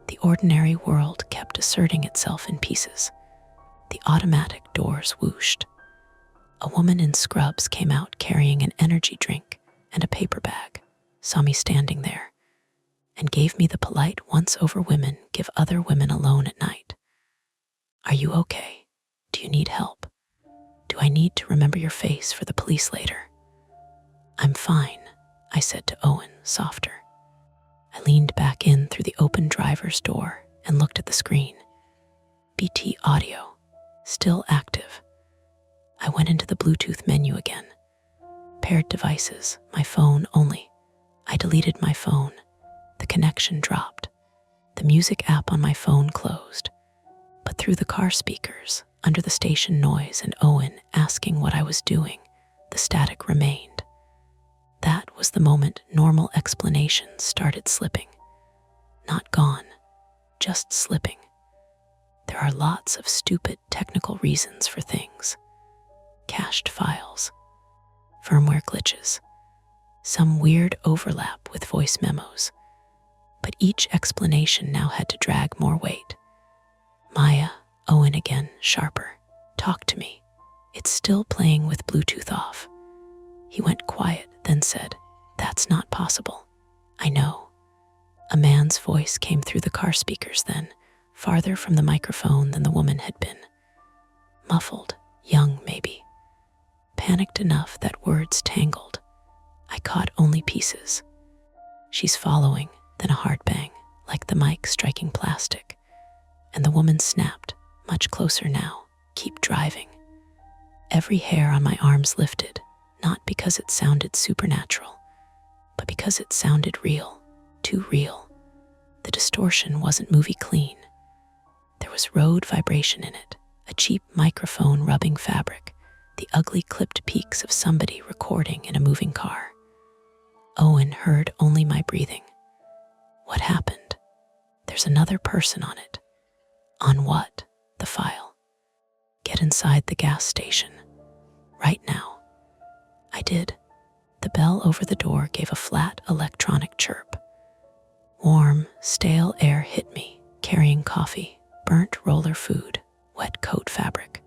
The ordinary world kept asserting itself in pieces. The automatic doors whooshed. A woman in scrubs came out carrying an energy drink and a paper bag, saw me standing there, and gave me the polite once-over women give other women alone at night. "Are you okay? Do you need help? Do I need to remember your face for the police later?" "I'm fine," I said to Owen, softer. I leaned back in through the open driver's door and looked at the screen. BT audio, still active. I went into the Bluetooth menu again. Paired devices, my phone only. I deleted my phone. The connection dropped. The music app on my phone closed. But through the car speakers, under the station noise and Owen asking what I was doing, the static remained. That was the moment normal explanations started slipping. Not gone, just slipping. There are lots of stupid technical reasons for things. Cached files, firmware glitches, some weird overlap with voice memos. But each explanation now had to drag more weight. "Maya," Owen again, sharper, "talk to me. It's still playing with Bluetooth off." He went quiet, then said, "That's not possible." "I know." A man's voice came through the car speakers then, farther from the microphone than the woman had been. Muffled, young maybe. Panicked enough that words tangled. I caught only pieces. "She's following," then a hard bang, like the mic striking plastic. And the woman snapped, much closer now, "Keep driving." Every hair on my arms lifted, not because it sounded supernatural, but because it sounded real, too real. The distortion wasn't movie clean. There was road vibration in it, a cheap microphone rubbing fabric, the ugly clipped peaks of somebody recording in a moving car. Owen heard only my breathing. "What happened?" "There's another person on it." "On what?" "The file." "Get inside the gas station. Right now." I did. The bell over the door gave a flat electronic chirp. Warm, stale air hit me, carrying coffee, burnt roller food, wet coat fabric.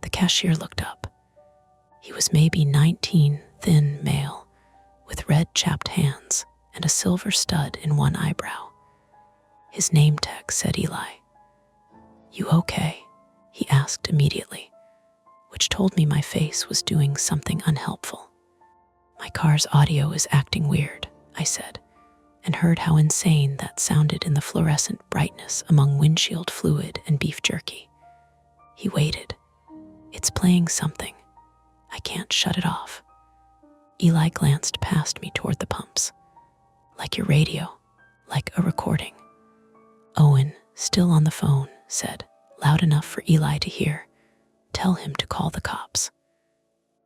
The cashier looked up. He was maybe 19, thin male, with red chapped hands and a silver stud in one eyebrow. His name tag said Eli. "You okay?" he asked immediately, which told me my face was doing something unhelpful. "My car's audio is acting weird," I said, and heard how insane that sounded in the fluorescent brightness among windshield fluid and beef jerky. He waited. "It's playing something. I can't shut it off." Eli glanced past me toward the pumps. "Like your radio, like a recording." Owen, still on the phone, said, loud enough for Eli to hear, Tell him to call the cops.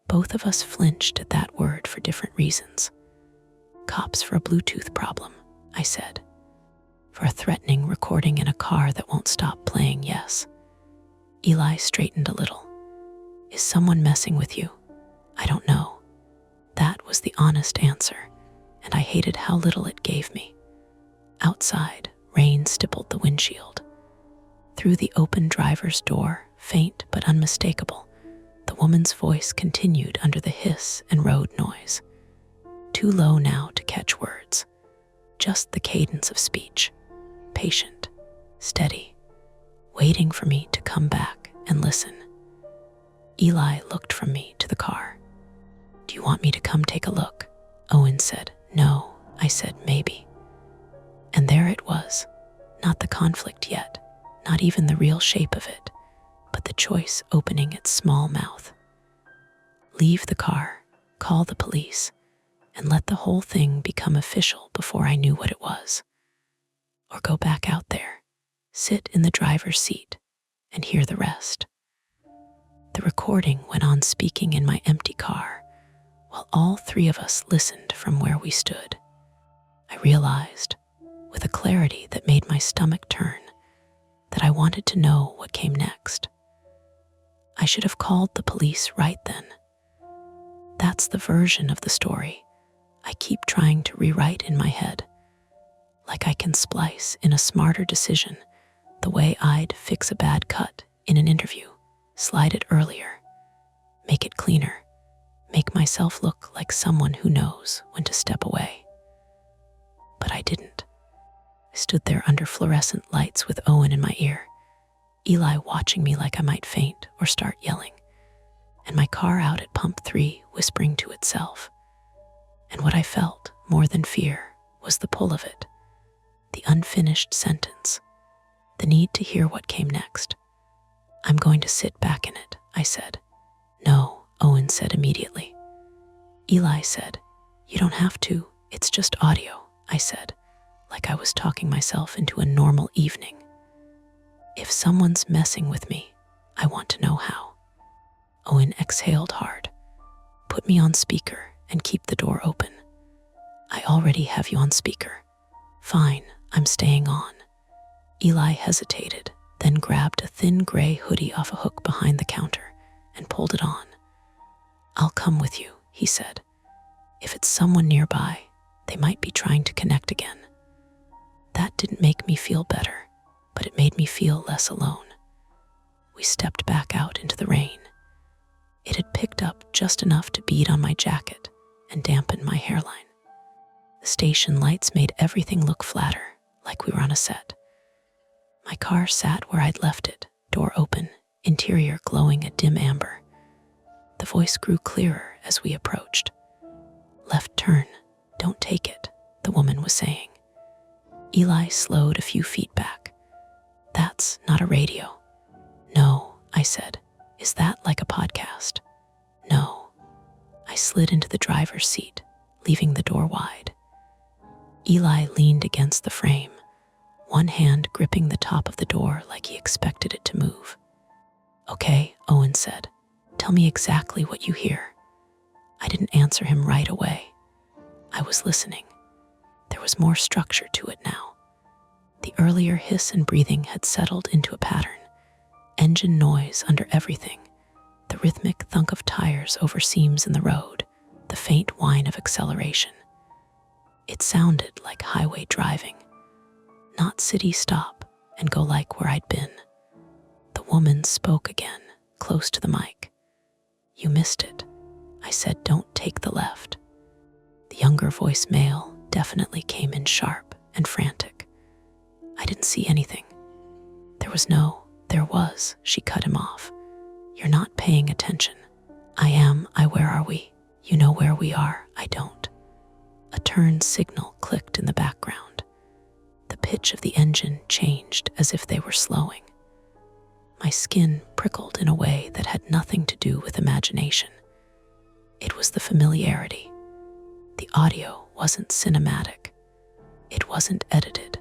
Both of us flinched at that word for different reasons. Cops for a Bluetooth problem, I said. For a threatening recording in a car that won't stop playing, yes. Eli straightened a little. Is someone messing with you? I don't know. That was the honest answer, and I hated how little it gave me. Outside, rain stippled the windshield. Through the open driver's door, faint but unmistakable, the woman's voice continued under the hiss and road noise. Too low now to catch words, just the cadence of speech, patient, steady, waiting for me to come back and listen. Eli looked from me to the car. Do you want me to come take a look? Owen said. No, I said maybe. And there it was, not the conflict yet, not even the real shape of it, but the choice opening its small mouth. Leave the car, call the police, and let the whole thing become official before I knew what it was. Or go back out there, sit in the driver's seat, and hear the rest. The recording went on speaking in my empty car, while all three of us listened from where we stood. I realized, with a clarity that made my stomach turn, that I wanted to know what came next. I should have called the police right then. That's the version of the story I keep trying to rewrite in my head, like I can splice in a smarter decision the way I'd fix a bad cut in an interview, slide it earlier, make it cleaner, make myself look like someone who knows when to step away. But I didn't. I stood there under fluorescent lights with Owen in my ear, Eli watching me like I might faint or start yelling, and my car out at pump 3 whispering to itself. And what I felt, more than fear, was the pull of it, the unfinished sentence, the need to hear what came next. I'm going to sit back in it, I said. No, Owen said immediately. Eli said, you don't have to, it's just audio, I said, like I was talking myself into a normal evening. If someone's messing with me, I want to know how. Owen exhaled hard. Put me on speaker and keep the door open. I already have you on speaker. Fine, I'm staying on. Eli hesitated, then grabbed a thin gray hoodie off a hook behind the counter and pulled it on. I'll come with you, he said. If it's someone nearby, they might be trying to connect again. That didn't make me feel better, but it made me feel less alone. We stepped back out into the rain. It had picked up just enough to bead on my jacket and dampen my hairline. The station lights made everything look flatter, like we were on a set. My car sat where I'd left it, door open, interior glowing a dim amber. The voice grew clearer as we approached. Left turn, don't take it, the woman was saying. Eli slowed a few feet back. That's not a radio. No, I said. Is that like a podcast? No. I slid into the driver's seat, leaving the door wide. Eli leaned against the frame, one hand gripping the top of the door like he expected it to move. Okay, Owen said. Tell me exactly what you hear. I didn't answer him right away. I was listening. There was more structure to it now. The earlier hiss and breathing had settled into a pattern. Engine noise under everything, the rhythmic thunk of tires over seams in the road, the faint whine of acceleration. It sounded like highway driving, not city stop and go like where I'd been. The woman spoke again, close to the mic. You missed it. I said, don't take the left. The younger voice male definitely came in sharp and frantic. I didn't see anything. There was, she cut him off. You're not paying attention. I am, where are we? You know where we are, I don't. A turn signal clicked in the background. The pitch of the engine changed as if they were slowing. My skin prickled in a way that had nothing to do with imagination. It was the familiarity. The audio wasn't cinematic. It wasn't edited.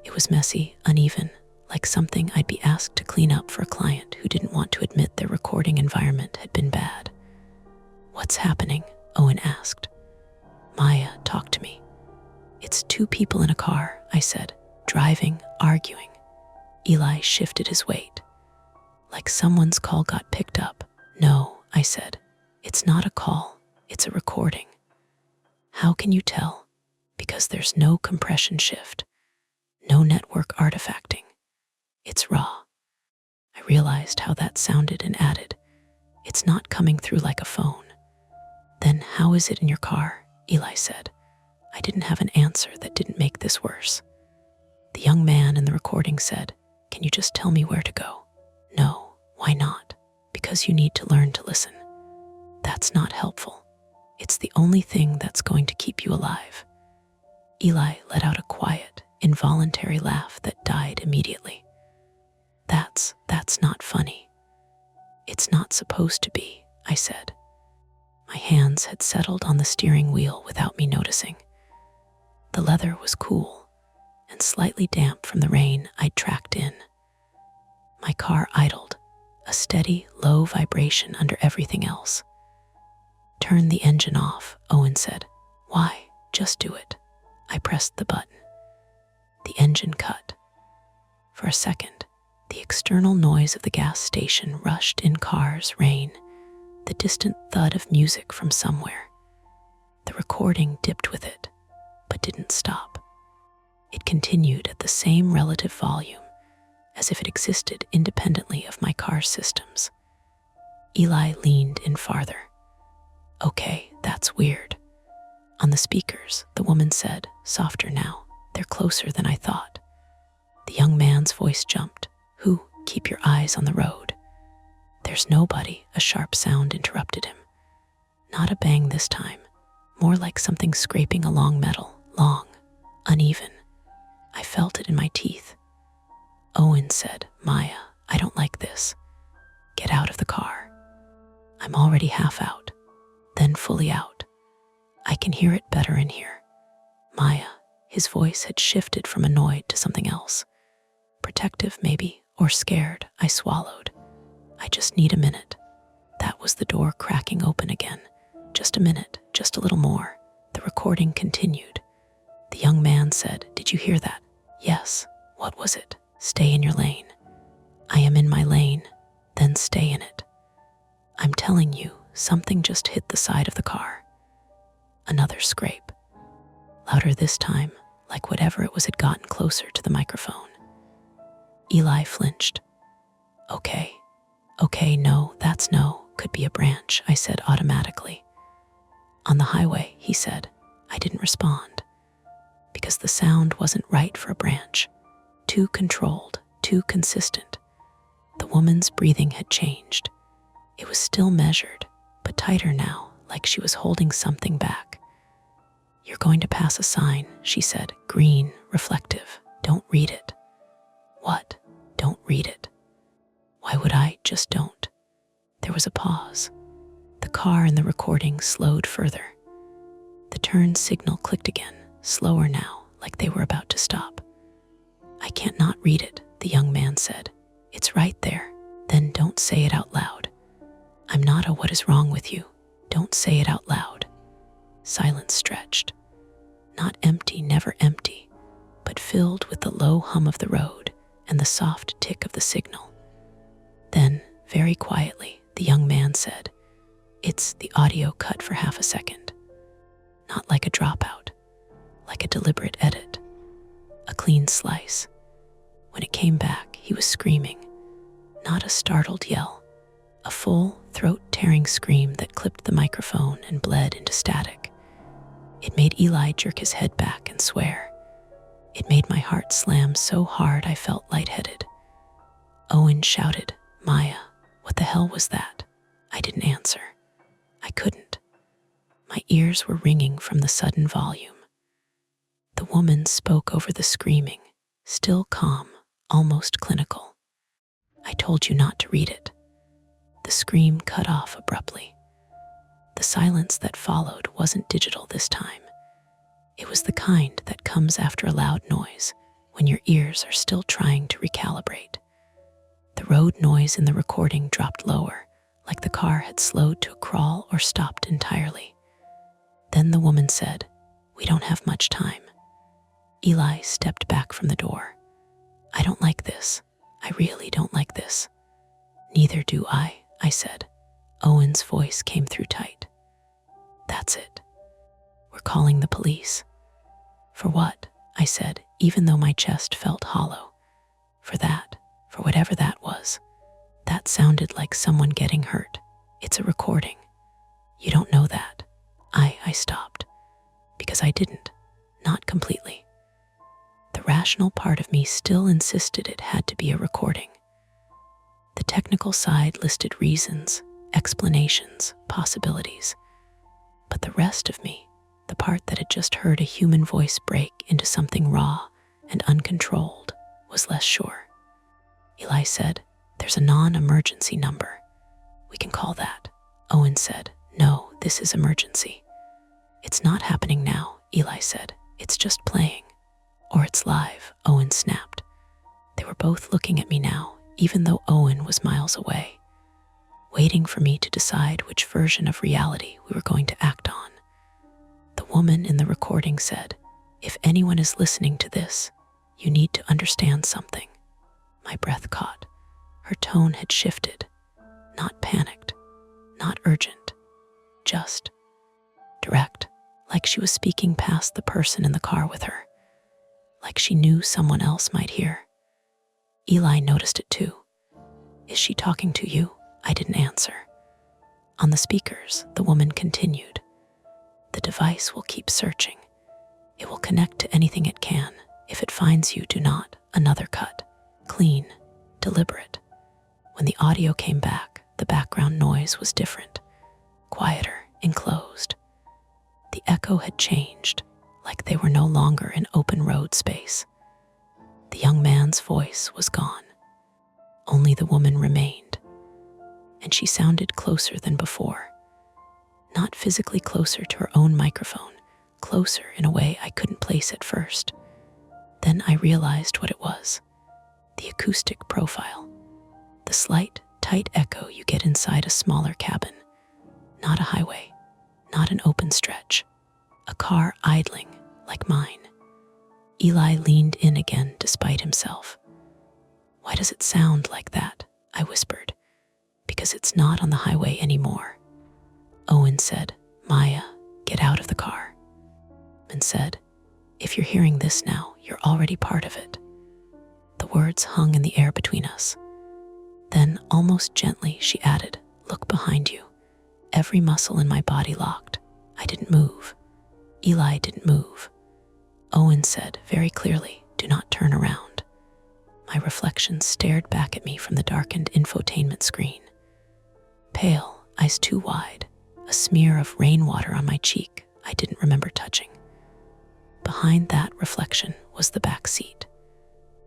It was messy, uneven, like something I'd be asked to clean up for a client who didn't want to admit their recording environment had been bad. "What's happening?" Owen asked. "Maya, talk to me." "It's two people in a car," I said, "driving, arguing." Eli shifted his weight. "Like someone's call got picked up." "No," I said. "It's not a call, it's a recording." "How can you tell?" "Because there's no compression shift, no network artifacting. It's raw." I realized how that sounded and added, "It's not coming through like a phone." "Then how is it in your car?" Eli said. I didn't have an answer that didn't make this worse. The young man in the recording said, "Can you just tell me where to go?" "No." "Why not?" "Because you need to learn to listen." "That's not helpful. It's the only thing that's going to keep you alive." Eli let out a quiet, involuntary laugh that died immediately. That's not funny." "It's not supposed to be," I said. My hands had settled on the steering wheel without me noticing. The leather was cool and slightly damp from the rain I'd tracked in. My car idled, a steady, low vibration under everything else. "Turn the engine off," Owen said. "Why? Just do it." I pressed the button. The engine cut. For a second, the external noise of the gas station rushed in cars, rain, the distant thud of music from somewhere. The recording dipped with it, but didn't stop. It continued at the same relative volume, as if it existed independently of my car's systems. Eli leaned in farther. "Okay, that's weird." On the speakers, the woman said, softer now, "They're closer than I thought." The young man's voice jumped. "Who? Keep your eyes on the road." "There's nobody," a sharp sound interrupted him. Not a bang this time, more like something scraping along metal, long, uneven. I felt it in my teeth. Owen said, "Maya, I don't like this. Get out of the car." I'm already half out, then fully out. "I can hear it better in here." "Maya," his voice had shifted from annoyed to something else. Protective, maybe, or scared. I swallowed. "I just need a minute." That was the door cracking open again. Just a minute, just a little more. The recording continued. The young man said, "Did you hear that?" "Yes." "What was it?" "Stay in your lane." "I am in my lane." "Then stay in it." "I'm telling you, something just hit the side of the car." Another scrape. Louder this time, like whatever it was had gotten closer to the microphone. Eli flinched. Okay, no, that's no, could be a branch," I said automatically. "On the highway," he said. I didn't respond, because the sound wasn't right for a branch. Too controlled, too consistent. The woman's breathing had changed. It was still measured, but tighter now, like she was holding something back. "You're going to pass a sign," she said, green, reflective. "Don't read it." "What?" "Don't read it." "Why would I? Just don't." There was a pause. The car in the recording slowed further. The turn signal clicked again, slower now, like they were about to stop. "I can't not read it," the young man said. "It's right there." "Then don't say it out loud." "I'm not a what is wrong with you." "Don't say it out loud." Silence stretched. Not empty, never empty, but filled with the low hum of the road and the soft tick of the signal. Then, very quietly, the young man said, "It's the audio cut for half a second." Not like a dropout, like a deliberate edit, a clean slice. When it came back, he was screaming, not a startled yell, a full, throat-tearing scream that clipped the microphone and bled into static. It made Eli jerk his head back and swear. It made my heart slam so hard I felt lightheaded. Owen shouted, "Maya, what the hell was that?" I didn't answer. I couldn't. My ears were ringing from the sudden volume. The woman spoke over the screaming, still calm, almost clinical. "I told you not to read it." The scream cut off abruptly. The silence that followed wasn't digital this time. It was the kind that comes after a loud noise, when your ears are still trying to recalibrate. The road noise in the recording dropped lower, like the car had slowed to a crawl or stopped entirely. Then the woman said, "We don't have much time." Eli stepped back from the door. "I don't like this. I really don't like this." "Neither do I said. Owen's voice came through tight. "That's it. We're calling the police." "For what?" I said, even though my chest felt hollow. "For that, for whatever that was. That sounded like someone getting hurt. It's a recording." "You don't know that." I stopped. Because I didn't. Not completely. The rational part of me still insisted it had to be a recording. The technical side listed reasons, explanations, possibilities. But the rest of me, the part that had just heard a human voice break into something raw and uncontrolled, was less sure. Eli said, "There's a non-emergency number. We can call that." Owen said, "No, this is emergency." "It's not happening now," Eli said. "It's just playing." "Or it's live," Owen snapped. They were both looking at me now, even though Owen was miles away, waiting for me to decide which version of reality we were going to act on. The woman in the recording said, "If anyone is listening to this, you need to understand something." My breath caught. Her tone had shifted. Not panicked, not urgent, just direct, like she was speaking past the person in the car with her, like she knew someone else might hear. Eli noticed it too. "Is she talking to you?" I didn't answer. On the speakers, the woman continued, "The device will keep searching. It will connect to anything it can. If it finds you, do not." Another cut. Clean, deliberate. When the audio came back, the background noise was different, quieter, enclosed. The echo had changed, like they were no longer in open road space. The young man's voice was gone. Only the woman remained, and she sounded closer than before. Not physically closer to her own microphone, closer in a way I couldn't place at first. Then I realized what it was. The acoustic profile. The slight, tight echo you get inside a smaller cabin. Not a highway, not an open stretch. A car idling, like mine. Eli leaned in again despite himself. "Why does it sound like that?" I whispered. "Because it's not on the highway anymore." Owen said, "Maya, get out of the car." And said, "If you're hearing this now, you're already part of it." The words hung in the air between us. Then, almost gently, she added, "Look behind you." Every muscle in my body locked. I didn't move. Eli didn't move. Owen said very clearly, "Do not turn around." My reflection stared back at me from the darkened infotainment screen. Pale, eyes too wide, a smear of rainwater on my cheek I didn't remember touching. Behind that reflection was the back seat,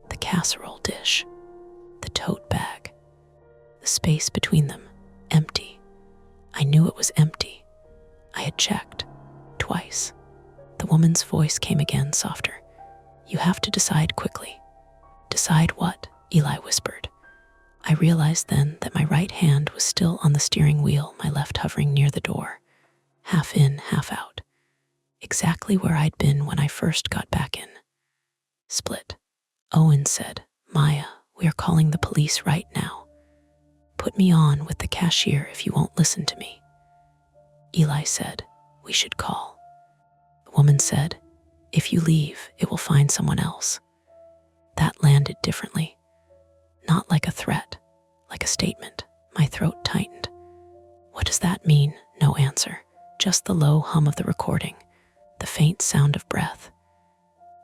the casserole dish, the tote bag, the space between them, empty. I knew it was empty. I had checked, twice. The woman's voice came again, softer. "You have to decide quickly." "Decide what?" Eli whispered. I realized then that my right hand was still on the steering wheel, my left hovering near the door, half in, half out, exactly where I'd been when I first got back in. "Split." Owen said, "Maya, we are calling the police right now. Put me on with the cashier if you won't listen to me." Eli said, "We should call." The woman said, "If you leave, it will find someone else." That landed differently. Not like a threat, like a statement. My throat tightened. "What does that mean?" No answer. Just the low hum of the recording, the faint sound of breath.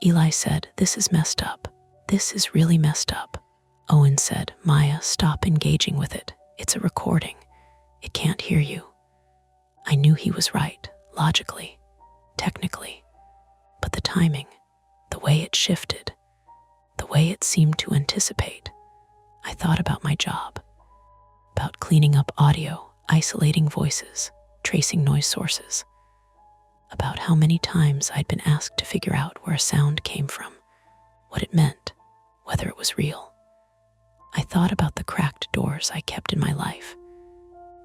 Eli said, "This is messed up. This is really messed up." Owen said, "Maya, stop engaging with it. It's a recording. It can't hear you." I knew he was right, logically, technically. But the timing, the way it shifted, the way it seemed to anticipate. I thought about my job, about cleaning up audio, isolating voices, tracing noise sources, about how many times I'd been asked to figure out where a sound came from, what it meant, whether it was real. I thought about the cracked doors I kept in my life,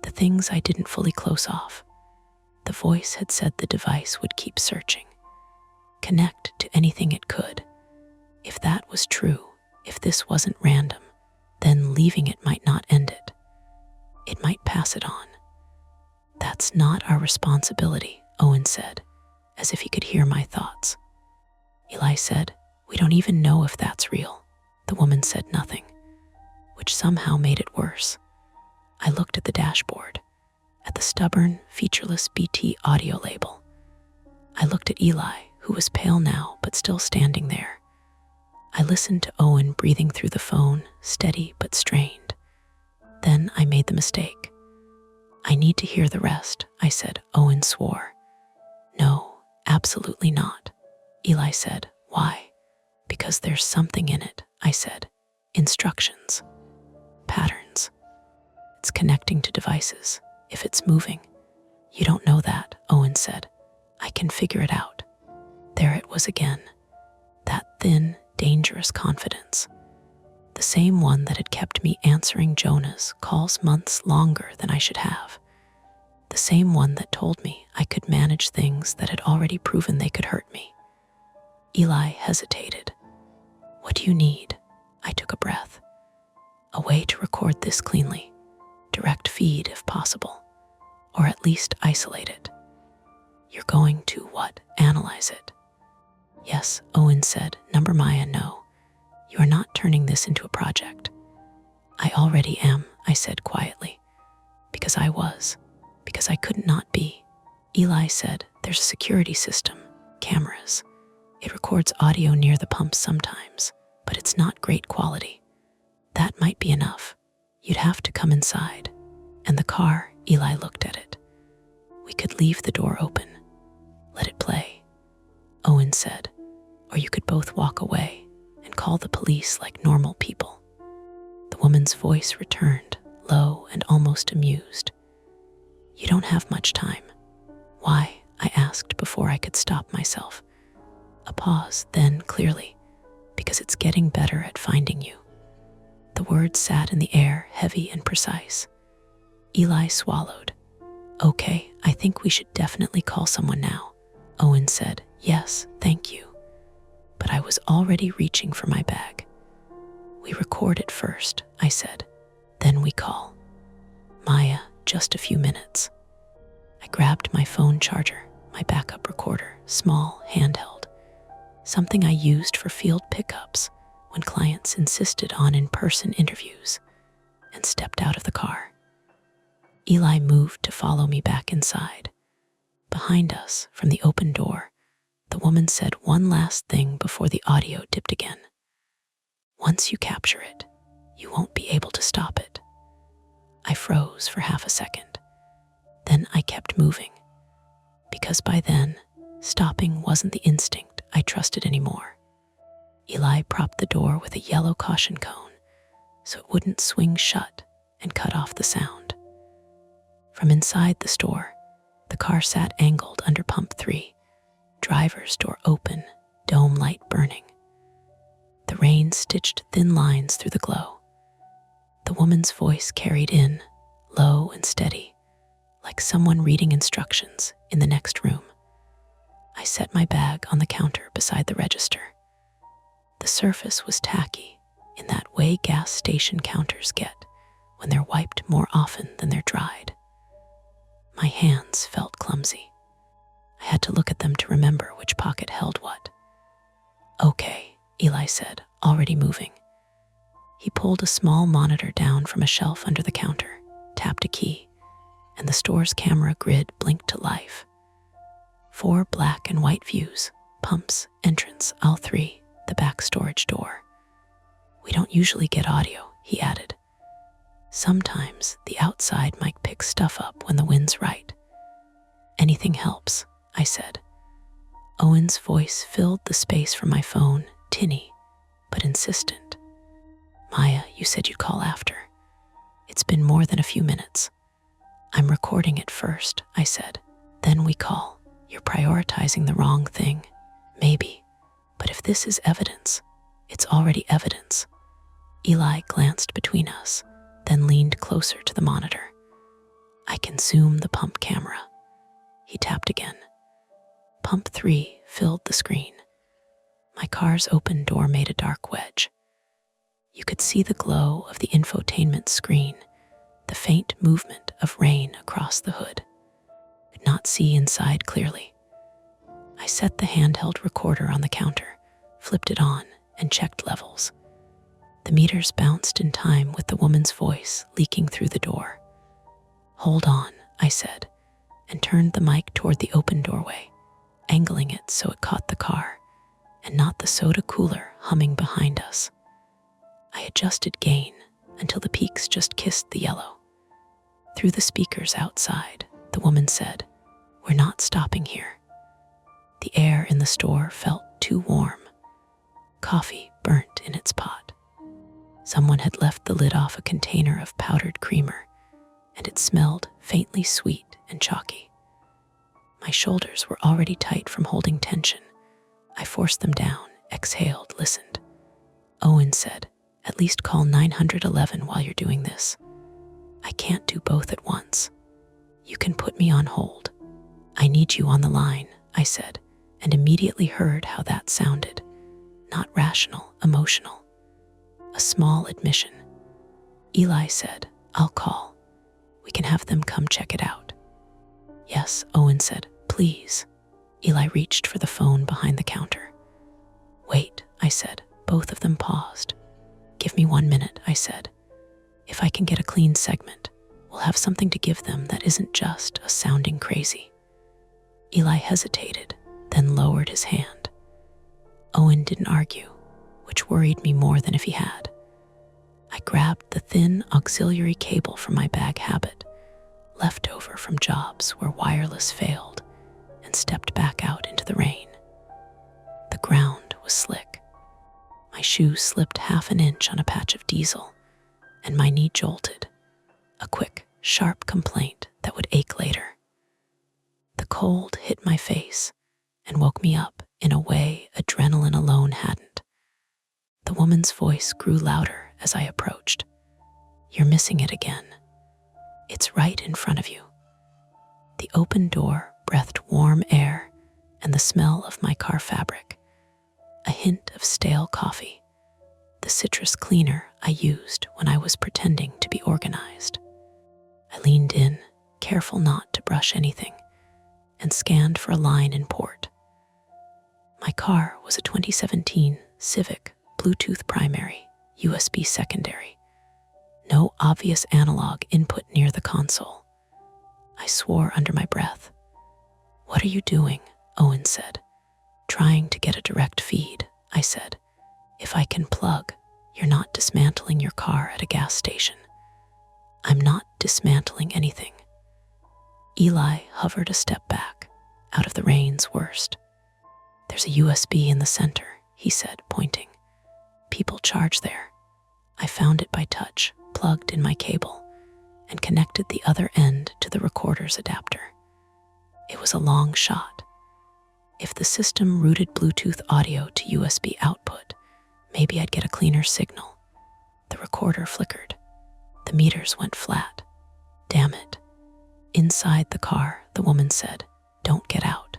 the things I didn't fully close off. The voice had said the device would keep searching, connect to anything it could. If that was true, if this wasn't random, then leaving it might not end it. It might pass it on. That's not our responsibility, Owen said, as if he could hear my thoughts. Eli said, we don't even know if that's real. The woman said nothing, which somehow made it worse. I looked at the dashboard, at the stubborn, featureless BT audio label. I looked at Eli, who was pale now but still standing there. I listened to Owen breathing through the phone, steady but strained. Then I made the mistake. I need to hear the rest, I said. Owen swore. No, absolutely not. Eli said, why? Because there's something in it, I said. Instructions. Patterns. It's connecting to devices. If it's moving. You don't know that, Owen said. I can figure it out. There it was again. That thin, dangerous confidence. The same one that had kept me answering Jonah's calls months longer than I should have. The same one that told me I could manage things that had already proven they could hurt me. Eli hesitated. What do you need? I took a breath. A way to record this cleanly. Direct feed if possible. Or at least isolate it. You're going to what? Analyze it. Yes, Owen said. Number Maya, no. You are not turning this into a project. I already am, I said quietly. Because I was. Because I could not be. Eli said, there's a security system. Cameras. It records audio near the pumps sometimes, but it's not great quality. That might be enough. You'd have to come inside. And the car, Eli looked at it. We could leave the door open. Let it play. Owen said, or you could both walk away and call the police like normal people. The woman's voice returned, low and almost amused. You don't have much time. Why? I asked before I could stop myself. A pause, then clearly, because it's getting better at finding you. The words sat in the air, heavy and precise. Eli swallowed. Okay, I think we should definitely call someone now. Owen said, yes, thank you. But I was already reaching for my bag. We record it first, I said. Then we call. Maya, just a few minutes. I grabbed my phone charger, my backup recorder, small, handheld. Something I used for field pickups when clients insisted on in-person interviews, and stepped out of the car. Eli moved to follow me back inside. Behind us, from the open door, the woman said one last thing before the audio dipped again. Once you capture it, you won't be able to stop it. I froze for half a second. Then I kept moving, because by then, stopping wasn't the instinct I trusted anymore. Eli propped the door with a yellow caution cone so it wouldn't swing shut and cut off the sound. From inside the store, the car sat angled under pump 3, driver's door open, dome light burning. The rain stitched thin lines through the glow. The woman's voice carried in, low and steady, like someone reading instructions in the next room. I set my bag on the counter beside the register. The surface was tacky, in that way gas station counters get when they're wiped more often than they're dried. My hands felt clumsy. I had to look at them to remember which pocket held what. Okay, Eli said, already moving. He pulled a small monitor down from a shelf under the counter, tapped a key, and the store's camera grid blinked to life. 4 black and white views, pumps, entrance, aisle 3, the back storage door. We don't usually get audio, he added. Sometimes the outside mic picks stuff up when the wind's right. Anything helps, I said. Owen's voice filled the space from my phone, tinny, but insistent. Maya, you said you'd call after. It's been more than a few minutes. I'm recording it first, I said. Then we call. You're prioritizing the wrong thing. Maybe. But if this is evidence, It's already evidence. Eli glanced between us, then leaned closer to the monitor. I can zoom the pump camera. He tapped again. Pump 3 filled the screen. My car's open door made a dark wedge. You could see the glow of the infotainment screen, the faint movement of rain across the hood. Could not see inside clearly. I set the handheld recorder on the counter, flipped it on, and checked levels. The meters bounced in time with the woman's voice leaking through the door. "Hold on," I said, and turned the mic toward the open doorway, angling it so it caught the car, and not the soda cooler humming behind us. I adjusted gain until the peaks just kissed the yellow. Through the speakers outside, the woman said, "We're not stopping here." The air in the store felt too warm. Coffee burnt in its pot. Someone had left the lid off a container of powdered creamer, and it smelled faintly sweet and chalky. My shoulders were already tight from holding tension. I forced them down, exhaled, listened. Owen said, "At least call 911 while you're doing this." "I can't do both at once." "You can put me on hold." "I need you on the line," I said, and immediately heard how that sounded. Not rational, emotional. A small admission. Eli said, "I'll call. We can have them come check it out." "Yes," Owen said, "please." Eli reached for the phone behind the counter. "Wait," I said. Both of them paused. "Give me 1 minute," I said. "If I can get a clean segment, we'll have something to give them that isn't just us sounding crazy." Eli hesitated, then lowered his hand. Owen didn't argue, which worried me more than if he had. I grabbed the thin auxiliary cable from my bag habit, left over from jobs where wireless failed, and stepped back out into the rain. The ground was slick. My shoe slipped 1/2 inch on a patch of diesel, and my knee jolted, a quick, sharp complaint that would ache later. The cold hit my face and woke me up in a way adrenaline alone hadn't. The woman's voice grew louder as I approached. "You're missing it again. It's right in front of you." The open door breathed warm air and the smell of my car fabric, a hint of stale coffee, the citrus cleaner I used when I was pretending to be organized. I leaned in, careful not to brush anything, and scanned for a line in port. My car was a 2017 Civic Bluetooth primary, USB secondary. No obvious analog input near the console. I swore under my breath. "What are you doing?" Owen said. "Trying to get a direct feed," I said. "If I can plug, you're not dismantling your car at a gas station." "I'm not dismantling anything." Eli hovered a step back, out of the rain's worst. "There's a USB in the center," he said, pointing. "People charge there." I found it by touch, plugged in my cable, and connected the other end to the recorder's adapter. It was a long shot. If the system routed Bluetooth audio to USB output, maybe I'd get a cleaner signal. The recorder flickered. The meters went flat. Damn it. Inside the car, the woman said, "Don't get out."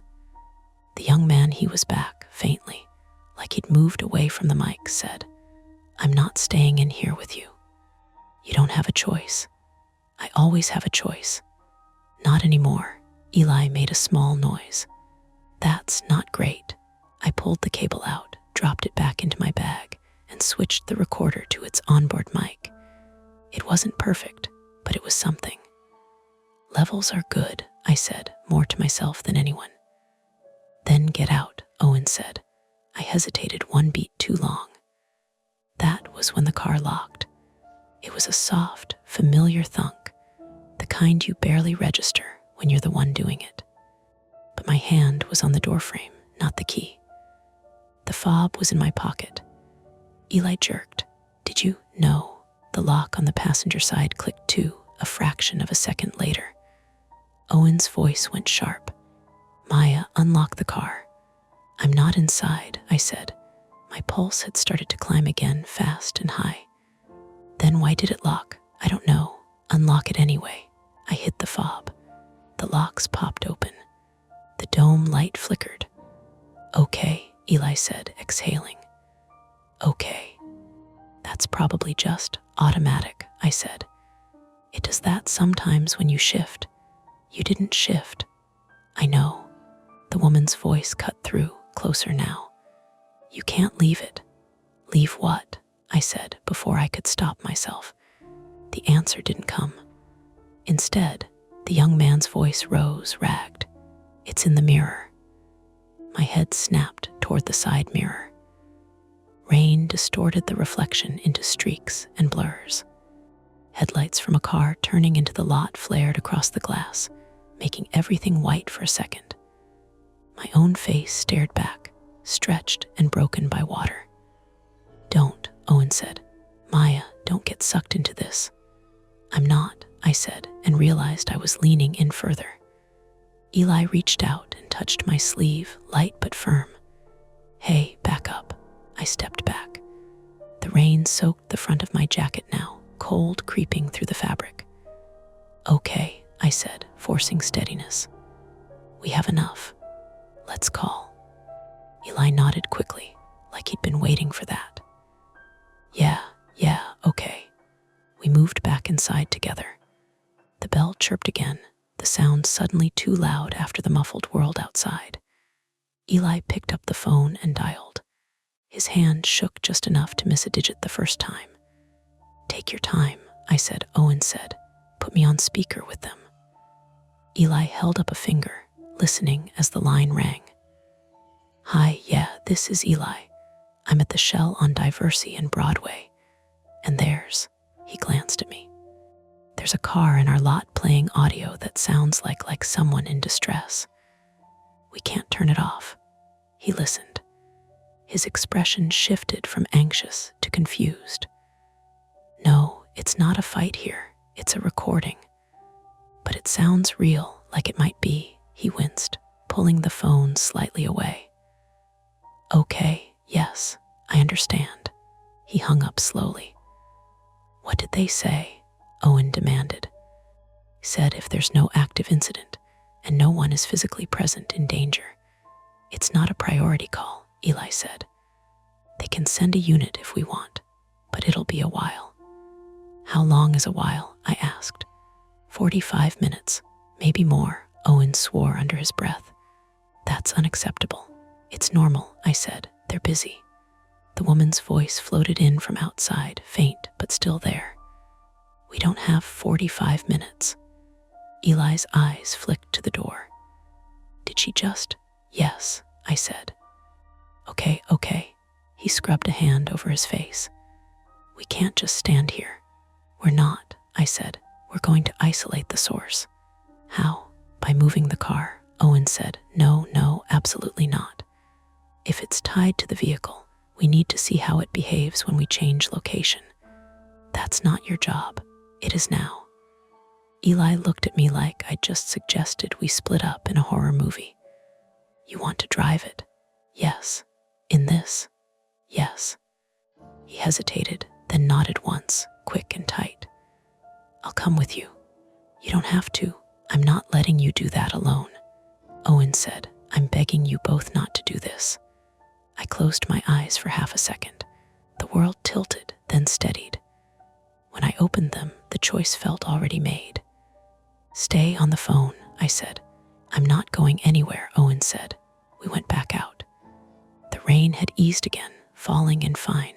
The young man, he was back, faintly, like he'd moved away from the mic, said, "I'm not staying in here with you." "You don't have a choice." "I always have a choice." "Not anymore." Eli made a small noise. "That's not great." I pulled the cable out, dropped it back into my bag, and switched the recorder to its onboard mic. It wasn't perfect, but it was something. "Levels are good," I said, more to myself than anyone. "Then get out," Owen said. I hesitated 1 beat too long. That was when the car locked. It was a soft, familiar thunk, the kind you barely register when you're the one doing it. But my hand was on the doorframe, not the key. The fob was in my pocket. Eli jerked. "Did you?" "No." The lock on the passenger side clicked too, a fraction of a second later. Owen's voice went sharp. "Maya, unlock the car." "I'm not inside," I said. My pulse had started to climb again, fast and high. Then why did it lock? I don't know. Unlock it anyway. I hit the fob. The locks popped open. The dome light flickered. Okay, Eli said, exhaling. Okay. That's probably just automatic, I said. It does that sometimes when you shift. You didn't shift. I know. The woman's voice cut through, closer now. You can't leave it. Leave what? I said before I could stop myself. The answer didn't come. Instead, the young man's voice rose, ragged. It's in the mirror. My head snapped toward the side mirror. Rain distorted the reflection into streaks and blurs. Headlights from a car turning into the lot flared across the glass, making everything white for a second. My own face stared back, stretched and broken by water. Don't, Owen said. Maya, don't get sucked into this. I'm not, I said, and realized I was leaning in further. Eli reached out and touched my sleeve, light but firm. Hey, back up. I stepped back. The rain soaked the front of my jacket now, cold creeping through the fabric. Okay, I said, forcing steadiness. We have enough. Let's call. Eli nodded quickly, like he'd been waiting for that. Yeah, okay. We moved back inside together. The bell chirped again, the sound suddenly too loud after the muffled world outside. Eli picked up the phone and dialed. His hand shook just enough to miss a digit the first time. Take your time, I said. Owen said. Put me on speaker with them. Eli held up a finger, listening as the line rang. Hi, yeah, this is Eli. I'm at the Shell on Diversey and Broadway. And he glanced at me. There's a car in our lot playing audio that sounds like someone in distress. We can't turn it off. He listened. His expression shifted from anxious to confused. No, it's not a fight here. It's a recording. But it sounds real, like it might be, he winced, pulling the phone slightly away. Okay, yes, I understand. He hung up slowly. What did they say? Owen demanded. He said if there's no active incident and no one is physically present in danger, it's not a priority call, Eli said. They can send a unit if we want, but it'll be a while. How long is a while? I asked. 45 minutes, maybe more, Owen swore under his breath. That's unacceptable. It's normal, I said. They're busy. The woman's voice floated in from outside, faint but still there. We don't have 45 minutes. Eli's eyes flicked to the door. Did she just? Yes, I said. Okay. He scrubbed a hand over his face. We can't just stand here. We're not, I said. We're going to isolate the source. How? By moving the car, Owen said. No, absolutely not. If it's tied to the vehicle, we need to see how it behaves when we change location. That's not your job. It is now. Eli looked at me like I'd just suggested we split up in a horror movie. You want to drive it? Yes. In this? Yes. He hesitated, then nodded once, quick and tight. I'll come with you. You don't have to. I'm not letting you do that alone. Owen said, I'm begging you both not to do this. I closed my eyes for half a second. The world tilted, then steadied. When I opened them, the choice felt already made. Stay on the phone, I said. I'm not going anywhere, Owen said. We went back out. The rain had eased again, falling in fine,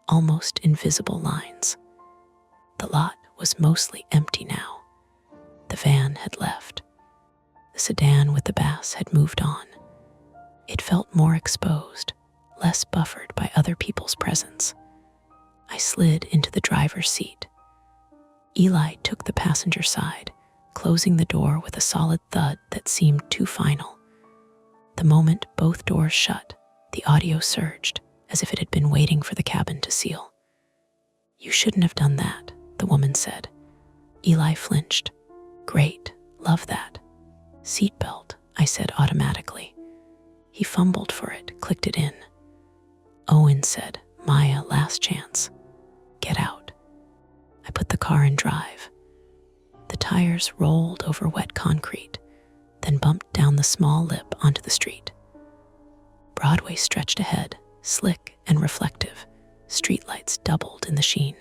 almost invisible lines. The lot was mostly empty now. The van had left. The sedan with the bass had moved on. It felt more exposed, less buffered by other people's presence. I slid into the driver's seat. Eli took the passenger side, closing the door with a solid thud that seemed too final. The moment both doors shut, the audio surged, as if it had been waiting for the cabin to seal. You shouldn't have done that, the woman said. Eli flinched. Great, love that. Seatbelt, I said automatically. He fumbled for it, clicked it in. Owen said, "Maya, last chance. Get out." I put the car in drive. The tires rolled over wet concrete, then bumped down the small lip onto the street. Broadway stretched ahead, slick and reflective. Streetlights doubled in the sheen.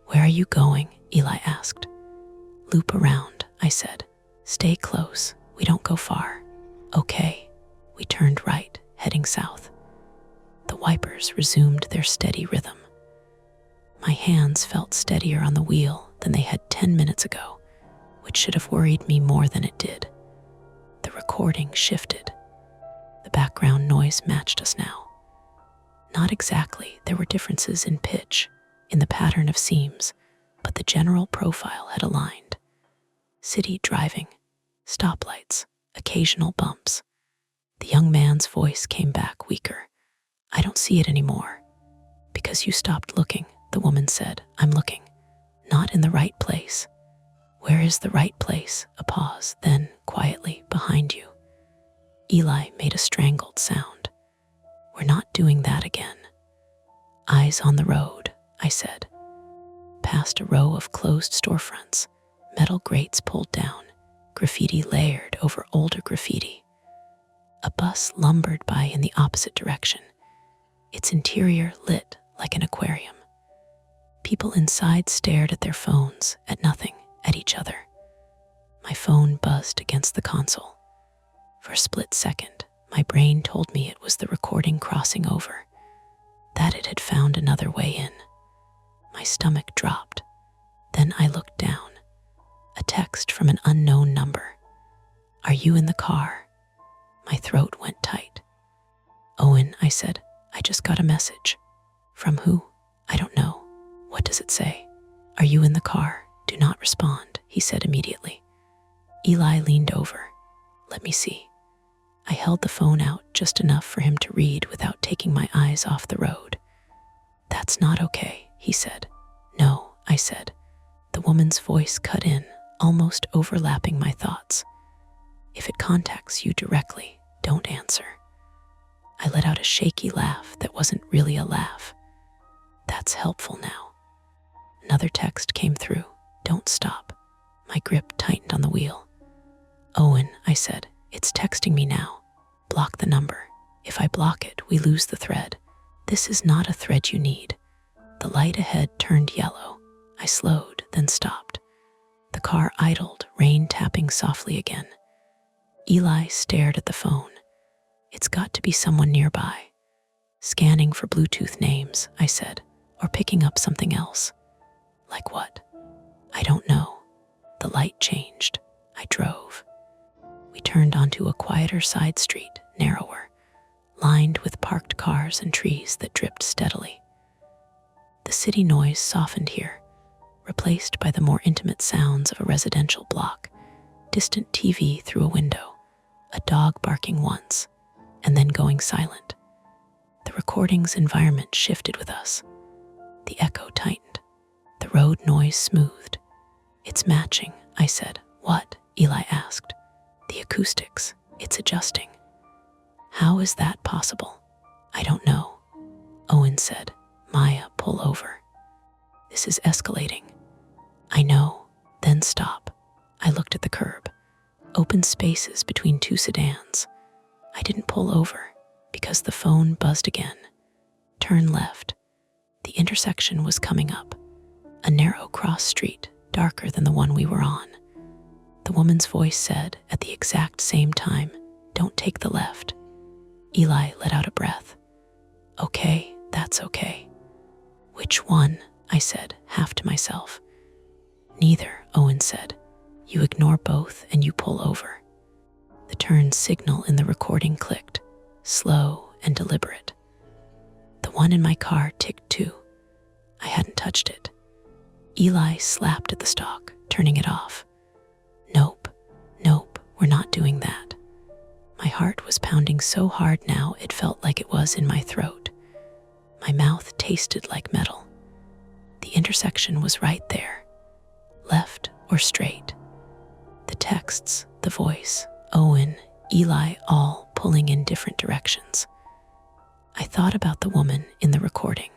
"Where are you going?" Eli asked. "Loop around," I said. "Stay close. We don't go far." "Okay." We turned right, heading south. The wipers resumed their steady rhythm. My hands felt steadier on the wheel than they had 10 minutes ago, which should have worried me more than it did. The recording shifted. The background noise matched us now. Not exactly, there were differences in pitch, in the pattern of seams, but the general profile had aligned. City driving, stoplights, occasional bumps. The young man's voice came back weaker. "I don't see it anymore." "Because you stopped looking," the woman said. "I'm looking. Not in the right place." "Where is the right place?" A pause, then, quietly, "Behind you." Eli made a strangled sound. "We're not doing that again." "Eyes on the road," I said. Past a row of closed storefronts, metal grates pulled down, graffiti layered over older graffiti. A bus lumbered by in the opposite direction, its interior lit like an aquarium. People inside stared at their phones, at nothing, at each other. My phone buzzed against the console. For a split second, my brain told me it was the recording crossing over, that it had found another way in. My stomach dropped. Then I looked down. A text from an unknown number. "Are you in the car?" My throat went tight. "Owen," I said, "I just got a message." "From who?" "I don't know." "What does it say?" "Are you in the car? Do not respond," he said immediately. Eli leaned over. "Let me see." I held the phone out just enough for him to read without taking my eyes off the road. "That's not okay," he said. "No," I said. The woman's voice cut in, almost overlapping my thoughts. "If it contacts you directly, don't answer." I let out a shaky laugh that wasn't really a laugh. "That's helpful now." Another text came through. "Don't stop." My grip tightened on the wheel. "Owen," I said, "it's texting me now. Block the number. If I block it, we lose the thread. This is not a thread you need." The light ahead turned yellow. I slowed, then stopped. The car idled, rain tapping softly again. Eli stared at the phone. "It's got to be someone nearby." "Scanning for Bluetooth names," I said, "or picking up something else." "Like what?" "I don't know." The light changed. I drove. We turned onto a quieter side street, narrower, lined with parked cars and trees that dripped steadily. The city noise softened here, replaced by the more intimate sounds of a residential block, distant TV through a window, a dog barking once, and then going silent. The recording's environment shifted with us. The echo tightened. The road noise smoothed. "It's matching," I said. "What?" Eli asked. "The acoustics. It's adjusting." "How is that possible?" "I don't know." Owen said, "Maya, pull over. This is escalating." "I know." "Then stop." I looked at the curb. Open spaces between two sedans. I didn't pull over because the phone buzzed again. "Turn left." The intersection was coming up. A narrow cross street, darker than the one we were on. The woman's voice said, at the exact same time, "Don't take the left." Eli let out a breath. "Okay, that's okay." "Which one?" I said, half to myself. "Neither," Owen said. "You ignore both and you pull over." The turn signal in the recording clicked, slow and deliberate. The one in my car ticked too. I hadn't touched it. Eli slapped at the stalk, turning it off. Nope, we're not doing that." My heart was pounding so hard now it felt like it was in my throat. My mouth tasted like metal. The intersection was right there. Left or straight. The texts, the voice, Owen, Eli, all pulling in different directions. I thought about the woman in the recording,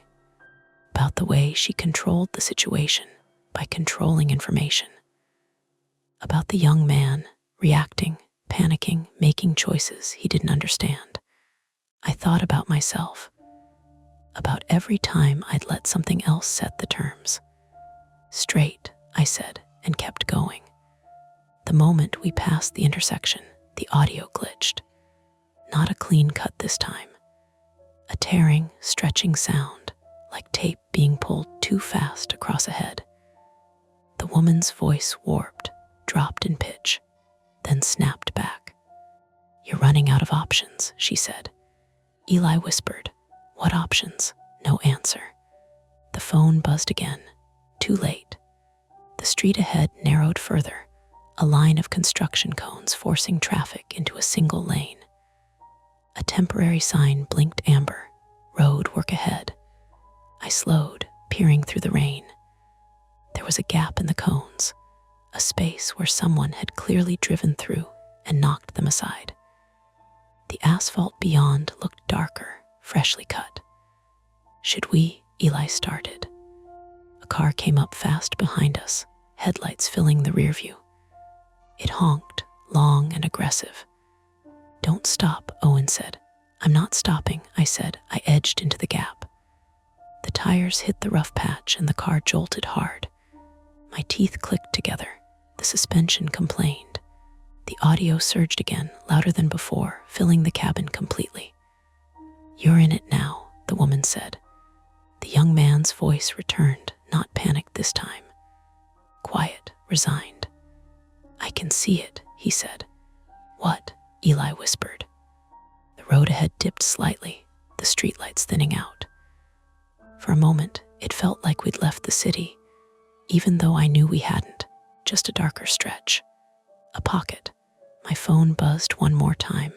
about the way she controlled the situation by controlling information, about the young man reacting, panicking, making choices he didn't understand. I thought about myself, about every time I'd let something else set the terms. Straight, I said, and kept going. The moment we passed the intersection, the audio glitched. Not a clean cut this time. A tearing, stretching sound, like tape being pulled too fast across a head. The woman's voice warped, dropped in pitch, then snapped back. "You're running out of options," she said. Eli whispered, "What options?" No answer. The phone buzzed again. Too late. The street ahead narrowed further, a line of construction cones forcing traffic into a single lane. A temporary sign blinked amber, "Road work ahead." I slowed, peering through the rain. There was a gap in the cones, a space where someone had clearly driven through and knocked them aside. The asphalt beyond looked darker, freshly cut. "Should we?" Eli started. A car came up fast behind us, headlights filling the rear view. It honked, long and aggressive. "Don't stop," Owen said. "I'm not stopping," I said. I edged into the gap. The tires hit the rough patch and the car jolted hard. My teeth clicked together. The suspension complained. The audio surged again, louder than before, filling the cabin completely. "You're in it now," the woman said. The young man's voice returned, not panicked this time. Quiet, resigned. "I can see it," he said. "What?" Eli whispered. The road ahead dipped slightly, the streetlights thinning out. For a moment, it felt like we'd left the city, even though I knew we hadn't. Just a darker stretch. A pocket. My phone buzzed one more time.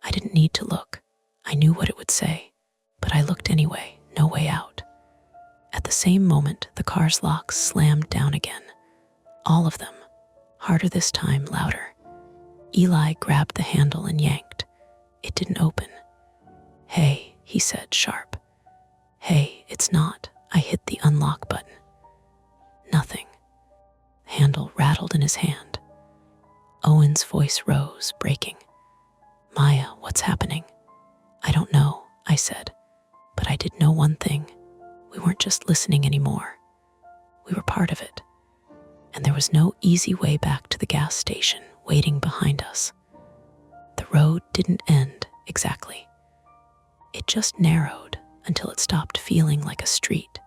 I didn't need to look. I knew what it would say, but I looked anyway. No way out. At the same moment, the car's locks slammed down again. All of them. Harder this time, louder. Eli grabbed the handle and yanked. It didn't open. "Hey," he said, sharp. "Hey, it's not." I hit the unlock button. Nothing. The handle rattled in his hand. Owen's voice rose, breaking. "Maya, what's happening?" "I don't know," I said. But I did know one thing. We weren't just listening anymore. We were part of it. And there was no easy way back to the gas station waiting behind us. The road didn't end exactly. It just narrowed until it stopped feeling like a street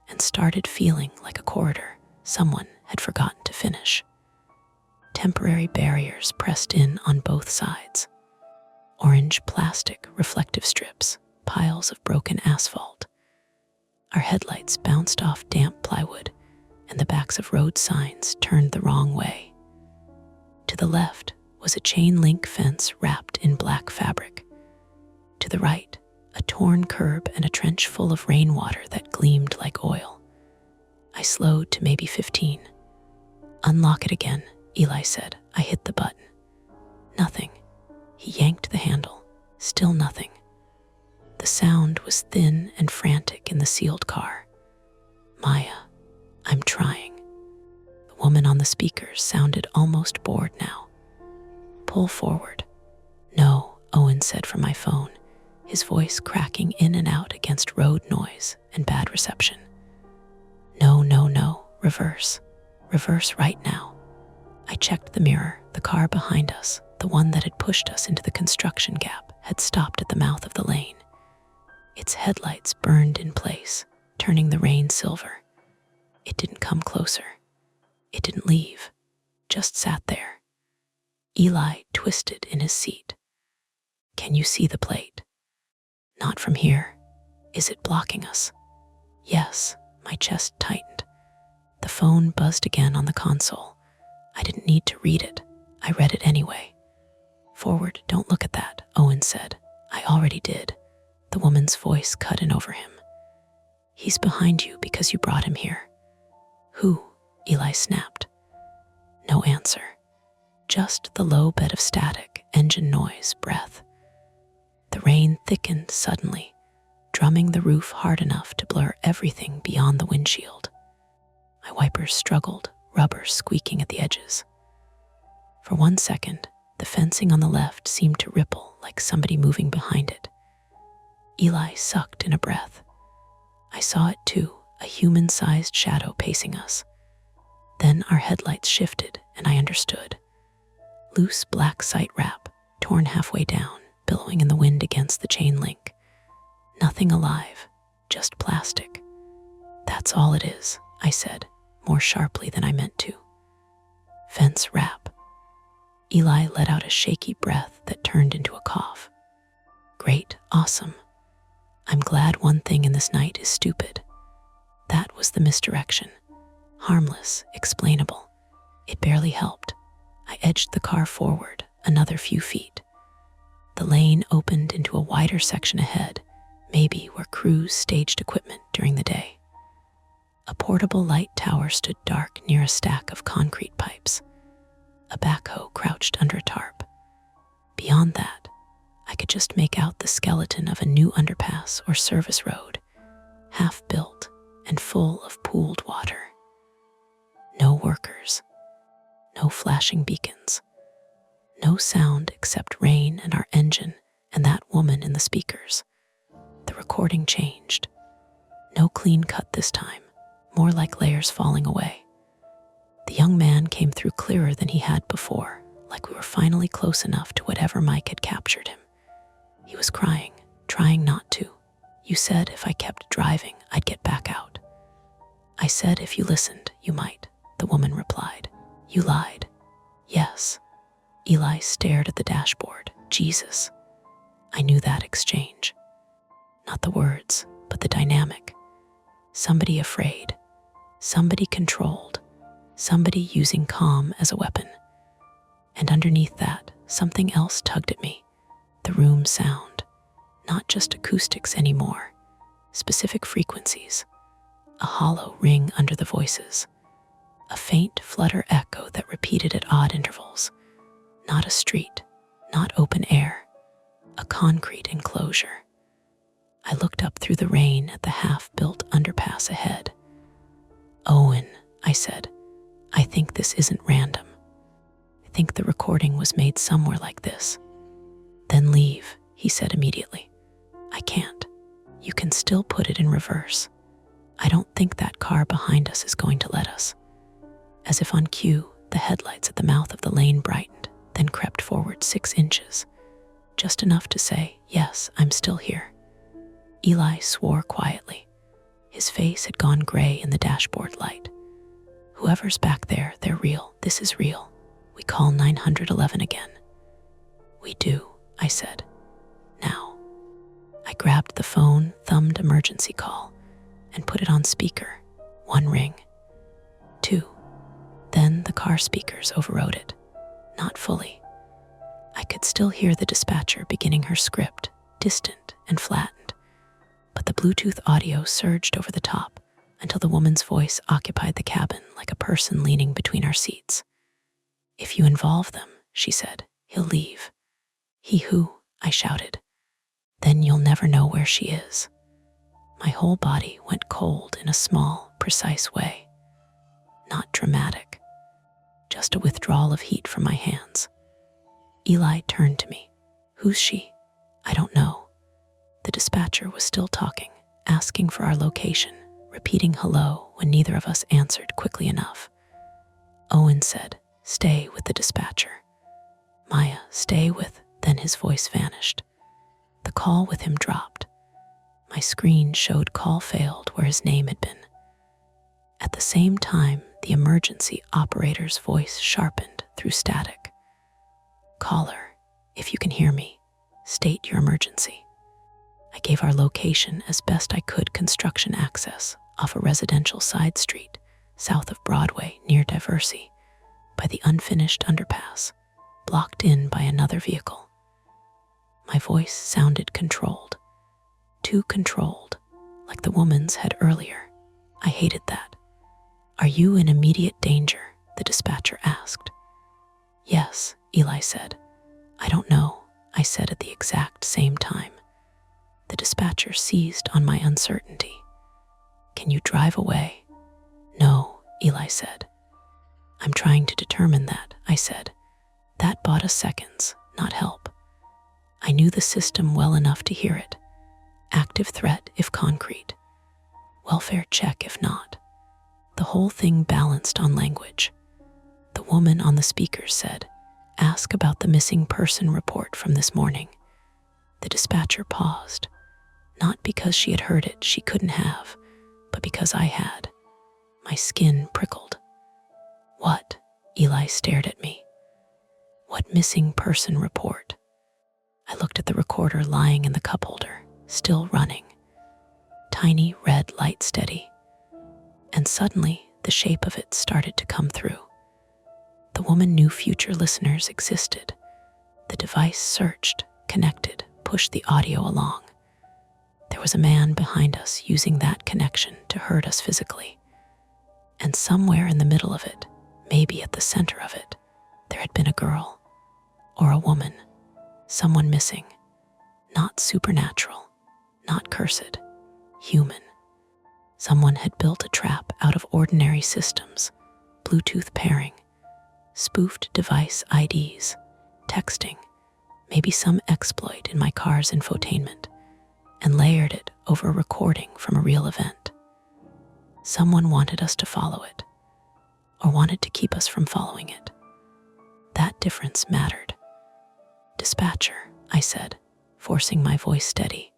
and started feeling like a corridor someone had forgotten to finish. Temporary barriers pressed in on both sides. Orange plastic reflective strips, piles of broken asphalt. Our headlights bounced off damp plywood, and the backs of road signs turned the wrong way. To the left was a chain link fence wrapped in black fabric. To the right, a torn curb and a trench full of rainwater that gleamed like oil. I slowed to maybe 15. "Unlock it again," Eli said. I hit the button. Nothing. He yanked the handle. Still nothing. The sound was thin and frantic in the sealed car. "Maya, I'm trying." The woman on the speakers sounded almost bored now. "Pull forward." "No," Owen said from my phone, his voice cracking in and out against road noise and bad reception. "No, no, no. Reverse. Reverse right now." I checked the mirror. The car behind us, the one that had pushed us into the construction gap, had stopped at the mouth of the lane. Its headlights burned in place, turning the rain silver. It didn't come closer. It didn't leave. Just sat there. Eli twisted in his seat. "Can you see the plate?" "Not from here." "Is it blocking us?" "Yes." My chest tightened. The phone buzzed again on the console. I didn't need to read it. I read it anyway. "Forward, don't look at that," Owen said. I already did. The woman's voice cut in over him. "He's behind you because you brought him here." "Who?" Eli snapped. No answer. Just the low bed of static, engine noise, breath. The rain thickened suddenly, drumming the roof hard enough to blur everything beyond the windshield. My wipers struggled, rubber squeaking at the edges. For 1 second, the fencing on the left seemed to ripple like somebody moving behind it. Eli sucked in a breath. I saw it too, a human-sized shadow pacing us. Then our headlights shifted, and I understood. Loose black sight wrap, torn halfway down, billowing in the wind against the chain link. Nothing alive, just plastic. That's all it is, I said, more sharply than I meant to. Fence wrap. Eli let out a shaky breath that turned into a cough. Great, awesome. I'm glad one thing in this night is stupid. That was the misdirection. Harmless, explainable. It barely helped. I edged the car forward another few feet. The lane opened into a wider section ahead, maybe where crews staged equipment during the day. A portable light tower stood dark near a stack of concrete pipes. A backhoe crouched under a tarp. Beyond that, I could just make out the skeleton of a new underpass or service road, half built and full of pooled water. No workers, no flashing beacons, no sound except rain and our engine and that woman in the speakers. The recording changed. No clean cut this time, more like layers falling away. The young man came through clearer than he had before, like we were finally close enough to whatever mic had captured him. He was crying, trying not to. You said if I kept driving, I'd get back out. I said if you listened, you might, the woman replied. You lied. Yes. Eli stared at the dashboard. Jesus. I knew that exchange. Not the words, but the dynamic. Somebody afraid. Somebody controlled. Somebody using calm as a weapon. And underneath that, something else tugged at me. The room sound. Not just acoustics anymore. Specific frequencies. A hollow ring under the voices. A faint flutter echo that repeated at odd intervals. Not a street, not open air. A concrete enclosure. I looked up through the rain at the half-built underpass ahead. Owen, I said, I think this isn't random. I think the recording was made somewhere like this. Then leave, he said immediately. I can't. You can still put it in reverse. I don't think that car behind us is going to let us. As if on cue, the headlights at the mouth of the lane brightened, then crept forward 6 inches. Just enough to say, yes, I'm still here. Eli swore quietly. His face had gone gray in the dashboard light. Whoever's back there, they're real. This is real. We call 911 again. We do, I said. Now. I grabbed the phone, thumbed emergency call, and put it on speaker. 1 ring. 2. Then the car speakers overrode it. Not fully. I could still hear the dispatcher beginning her script, distant and flattened. But the Bluetooth audio surged over the top until the woman's voice occupied the cabin like a person leaning between our seats. If you involve them, she said, he'll leave. He who? I shouted. Then you'll never know where she is. My whole body went cold in a small, precise way. Not dramatic. Just a withdrawal of heat from my hands. Eli turned to me. Who's she? I don't know. The dispatcher was still talking, asking for our location, repeating hello when neither of us answered quickly enough. Owen said, stay with the dispatcher. Maya, stay with, then his voice vanished. The call with him dropped. My screen showed call failed where his name had been. At the same time, the emergency operator's voice sharpened through static. Caller, if you can hear me, state your emergency. I gave our location as best I could. Construction access off a residential side street south of Broadway near Diversey by the unfinished underpass, blocked in by another vehicle. My voice sounded controlled, too controlled, like the woman's had earlier. I hated that. Are you in immediate danger? The dispatcher asked. Yes, Eli said. I don't know, I said at the exact same time. The dispatcher seized on my uncertainty. "Can you drive away?" "No," Eli said. "I'm trying to determine that," I said. That bought us seconds, not help. I knew the system well enough to hear it. Active threat if concrete. Welfare check if not. The whole thing balanced on language. The woman on the speaker said, "Ask about the missing person report from this morning." The dispatcher paused, not because she had heard it she couldn't have, but because I had. My skin prickled. "What?" Eli stared at me. "What missing person report?" I looked at the recorder lying in the cup holder, still running. Tiny red light steady. And suddenly, the shape of it started to come through. The woman knew future listeners existed. The device searched, connected, pushed the audio along. There was a man behind us using that connection to hurt us physically. And somewhere in the middle of it, maybe at the center of it, there had been a girl, or a woman, someone missing. Not supernatural, not cursed, human. Someone had built a trap out of ordinary systems, Bluetooth pairing, spoofed device IDs, texting, maybe some exploit in my car's infotainment, and layered it over a recording from a real event. Someone wanted us to follow it, or wanted to keep us from following it. That difference mattered. "Dispatcher," I said, forcing my voice steady,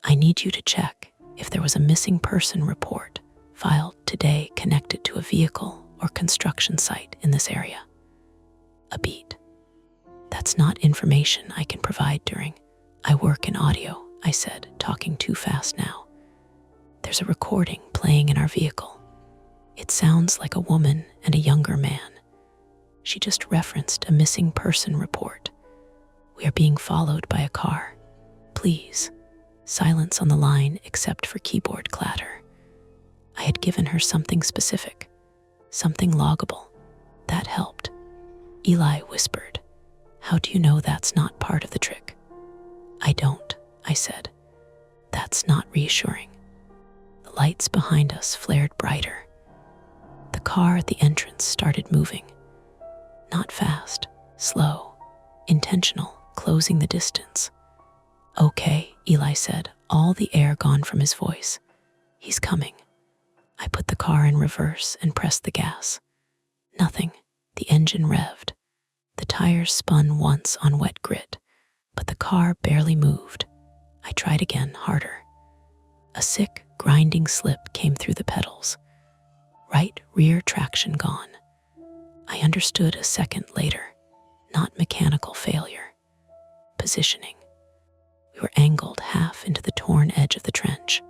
"I need you to check if there was a missing person report filed today connected to a vehicle or construction site in this area." A beat. "That's not information I can provide during. I work in audio," I said, talking too fast now. "There's a recording playing in our vehicle. It sounds like a woman and a younger man. She just referenced a missing person report. We are being followed by a car. Please." Silence on the line except for keyboard clatter. I had given her something specific, something loggable. That helped. Eli whispered, "How do you know that's not part of the trick?" "I don't," I said. "That's not reassuring." The lights behind us flared brighter. The car at the entrance started moving. Not fast, slow, intentional, closing the distance. "Okay," Eli said, all the air gone from his voice. "He's coming." I put the car in reverse and pressed the gas. Nothing. The engine revved. The tires spun once on wet grit, but the car barely moved. I tried again, harder. A sick, grinding slip came through the pedals. Right rear traction gone. I understood a second later. Not mechanical failure. Positioning. We were angled half into the torn edge of the trench.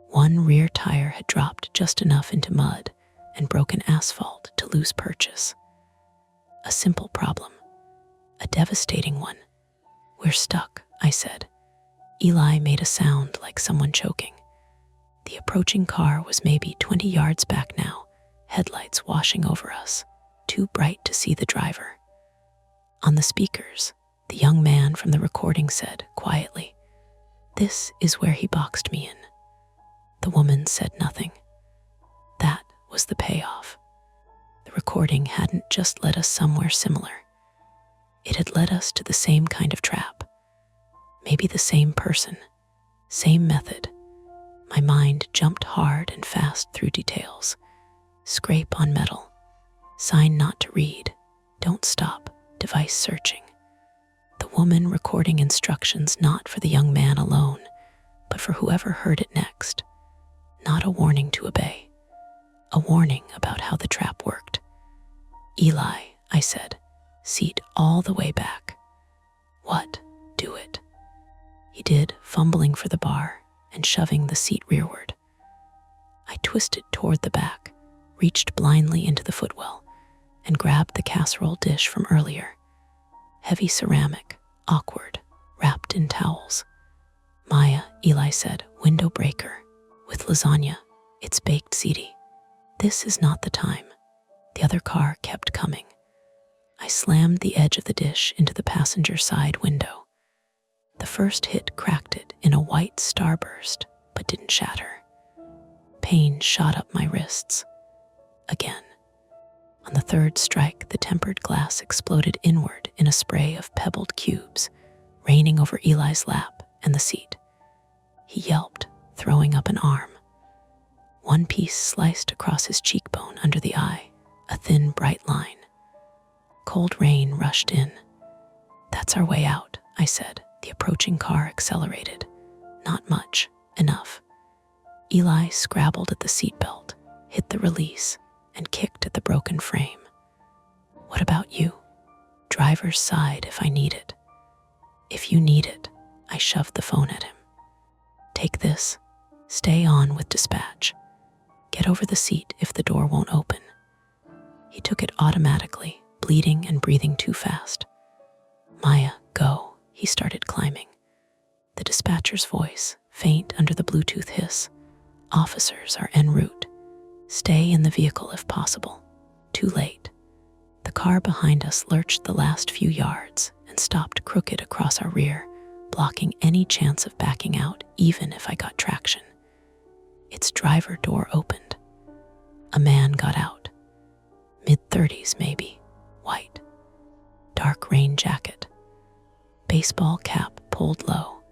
One rear tire had dropped just enough into mud and broken asphalt to lose purchase. A simple problem. A devastating one. "We're stuck," I said. Eli made a sound like someone choking. The approaching car was maybe 20 yards back now, headlights washing over us, too bright to see the driver. On the speakers, the young man from the recording said quietly, "This is where he boxed me in." The woman said nothing. That was the payoff. The recording hadn't just led us somewhere similar. It had led us to the same kind of trap. Maybe the same person, same method. My mind jumped hard and fast through details. Scrape on metal. Sign not to read. Don't stop. Device searching. The woman recording instructions not for the young man alone, but for whoever heard it next. Not a warning to obey. A warning about how the trap worked. "Eli," I said, seat all the way back. "What? Do it." He did, fumbling for the bar and shoving the seat rearward. I twisted toward the back, reached blindly into the footwell, and grabbed the casserole dish from earlier. Heavy ceramic, awkward, wrapped in towels. "Maya," Eli said, "window breaker. With lasagna. It's baked ziti." This is not the time. The other car kept coming. I slammed the edge of the dish into the passenger side window. The first hit cracked it in a white starburst, but didn't shatter. Pain shot up my wrists. Again. On the third strike, the tempered glass exploded inward in a spray of pebbled cubes, raining over Eli's lap and the seat. He yelped, throwing up an arm. One piece sliced across his cheekbone under the eye, a thin, bright line. Cold rain rushed in. "That's our way out," I said. The approaching car accelerated. Not much, enough. Eli scrabbled at the seatbelt, hit the release, and kicked at the broken frame. "What about you?" "Driver's side if I need it." "If you need it," I shoved the phone at him. "Take this. Stay on with dispatch. Get over the seat if the door won't open." He took it automatically, bleeding and breathing too fast. "Maya, go." He started climbing. The dispatcher's voice, faint under the Bluetooth hiss. "Officers are en route. Stay in the vehicle if possible." Too late. The car behind us lurched the last few yards and stopped crooked across our rear, blocking any chance of backing out even if I got traction. Its driver door opened. A man got out. Mid-30s maybe, white. Dark rain jacket. Baseball cap pulled low.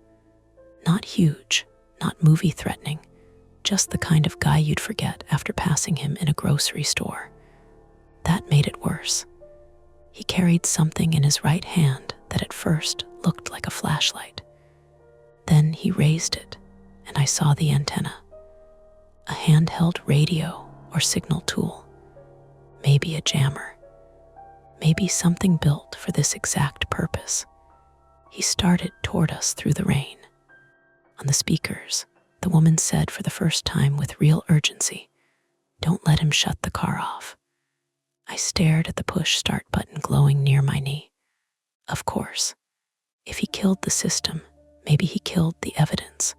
Not huge, not movie-threatening, just the kind of guy you'd forget after passing him in a grocery store. That made it worse. He carried something in his right hand that at first looked like a flashlight. Then he raised it, and I saw the antenna. A handheld radio or signal tool. Maybe a jammer. Maybe something built for this exact purpose. He started toward us through the rain. On the speakers, the woman said for the first time with real urgency, "Don't let him shut the car off." I stared at the push start button glowing near my knee. Of course, if he killed the system, maybe he killed the evidence.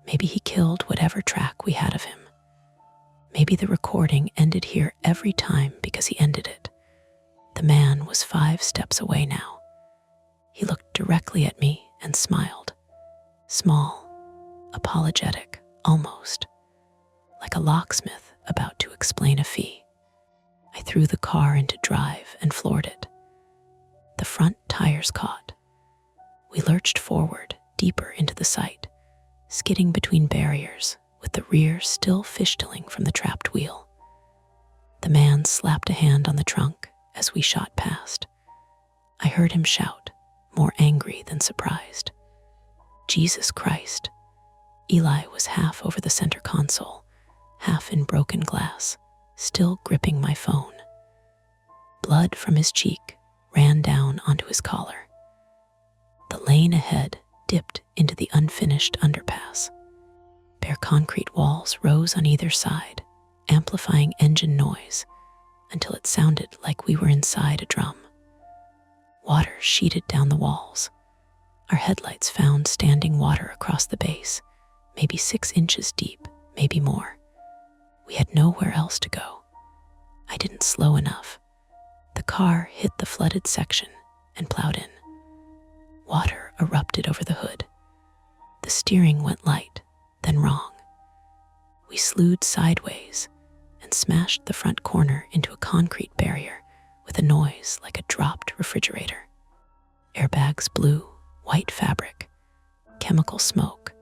Maybe he killed whatever track we had of him. Maybe the recording ended here every time because he ended it. The man was 5 steps away now. He looked directly at me and smiled. Small, apologetic, almost. Like a locksmith about to explain a fee. I threw the car into drive and floored it. The front tires caught. We lurched forward, deeper into the sight, skidding between barriers, with the rear still fishtailing from the trapped wheel. The man slapped a hand on the trunk as we shot past. I heard him shout, more angry than surprised. Jesus Christ. Eli was half over the center console, half in broken glass, still gripping my phone. Blood from his cheek ran down onto his collar. The lane ahead dipped into the unfinished underpass. Bare concrete walls rose on either side, amplifying engine noise until it sounded like we were inside a drum. Water sheeted down the walls. Our headlights found standing water across the base, maybe 6 inches deep, maybe more. We had nowhere else to go. I didn't slow enough. The car hit the flooded section and plowed in. Water erupted over the hood. The steering went light, then wrong. We slewed sideways and smashed the front corner into a concrete barrier with a noise like a dropped refrigerator. Airbags blew, white fabric, chemical smoke.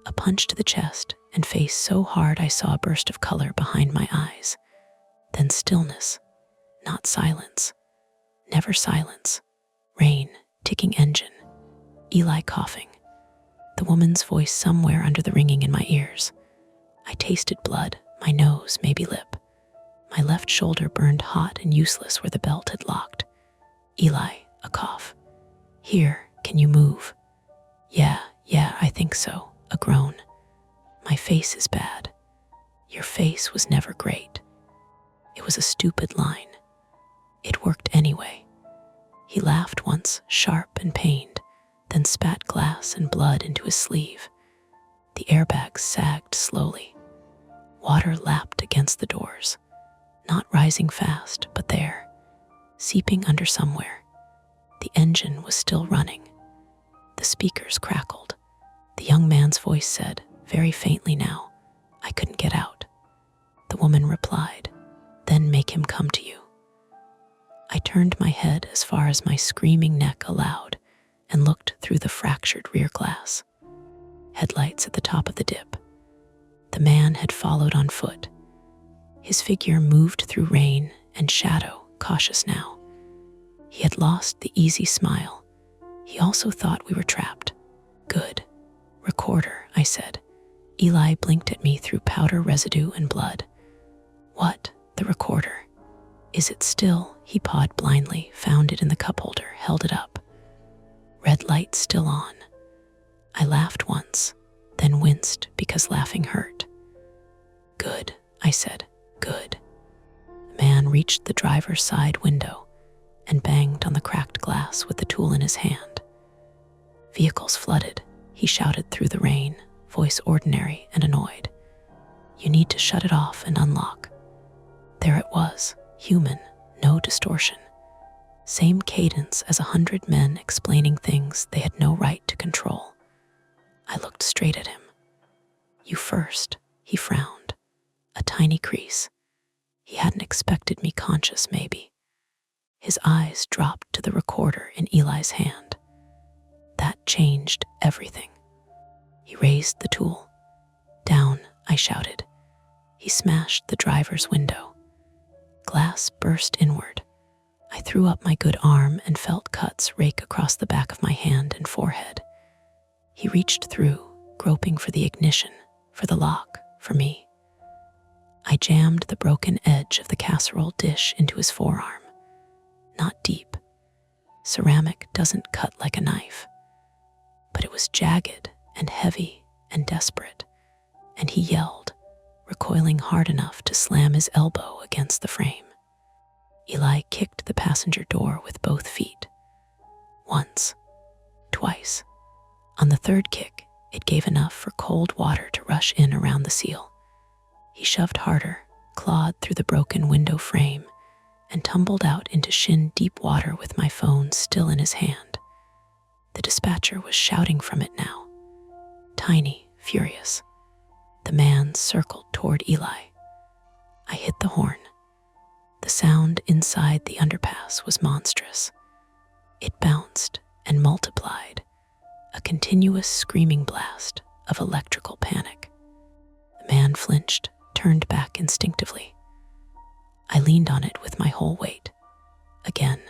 A punch to the chest and face so hard I saw a burst of color behind my eyes. Then stillness, not silence. Never silence. Rain, ticking engine. Eli coughing. The woman's voice somewhere under the ringing in my ears. I tasted blood, my nose, maybe lip. My left shoulder burned hot and useless where the belt had locked. Eli, a cough. "Here, can you move?" Yeah, I think so," a groan. "My face is bad." "Your face was never great." It was a stupid line. It worked anyway. He laughed once, sharp and pained, then spat glass and blood into his sleeve. The airbags sagged slowly. Water lapped against the doors, not rising fast, but there, seeping under somewhere. The engine was still running. The speakers crackled. The young man's voice said, very faintly now, "I couldn't get out." The woman replied, "Then make him come to you." I turned my head as far as my screaming neck allowed and looked through the fractured rear glass. Headlights at the top of the dip. The man had followed on foot. His figure moved through rain and shadow, cautious now. He had lost the easy smile. He also thought we were trapped. "Good. Recorder," I said. Eli blinked at me through powder residue and blood. "What? The recorder? Is it still?" He pawed blindly, found it in the cup holder, held it up. Red light still on. I laughed once, then winced because laughing hurt. "Good," I said. "Good." The man reached the driver's side window and banged on the cracked glass with the tool in his hand. "Vehicles flooded," he shouted through the rain, voice ordinary and annoyed. "You need to shut it off and unlock." There it was, human, no distortion. Same cadence as 100 men explaining things they had no right to control. I looked straight at him. "You first," he frowned. A tiny crease. He hadn't expected me conscious, maybe. His eyes dropped to the recorder in Eli's hand. That changed everything. He raised the tool. "Down," I shouted. He smashed the driver's window. Glass burst inward. I threw up my good arm and felt cuts rake across the back of my hand and forehead. He reached through, groping for the ignition, for the lock, for me. I jammed the broken edge of the casserole dish into his forearm. Not deep. Ceramic doesn't cut like a knife. But it was jagged and heavy and desperate, and he yelled, recoiling hard enough to slam his elbow against the frame. Eli kicked the passenger door with both feet. Once, twice. On the third kick, it gave enough for cold water to rush in around the seal. He shoved harder, clawed through the broken window frame, and tumbled out into shin-deep water with my phone still in his hand. The dispatcher was shouting from it now. Tiny, furious. The man circled toward Eli. I hit the horn. The sound inside the underpass was monstrous. It bounced and multiplied, a continuous screaming blast of electrical panic. The man flinched, turned back instinctively. I leaned on it with my whole weight. Again.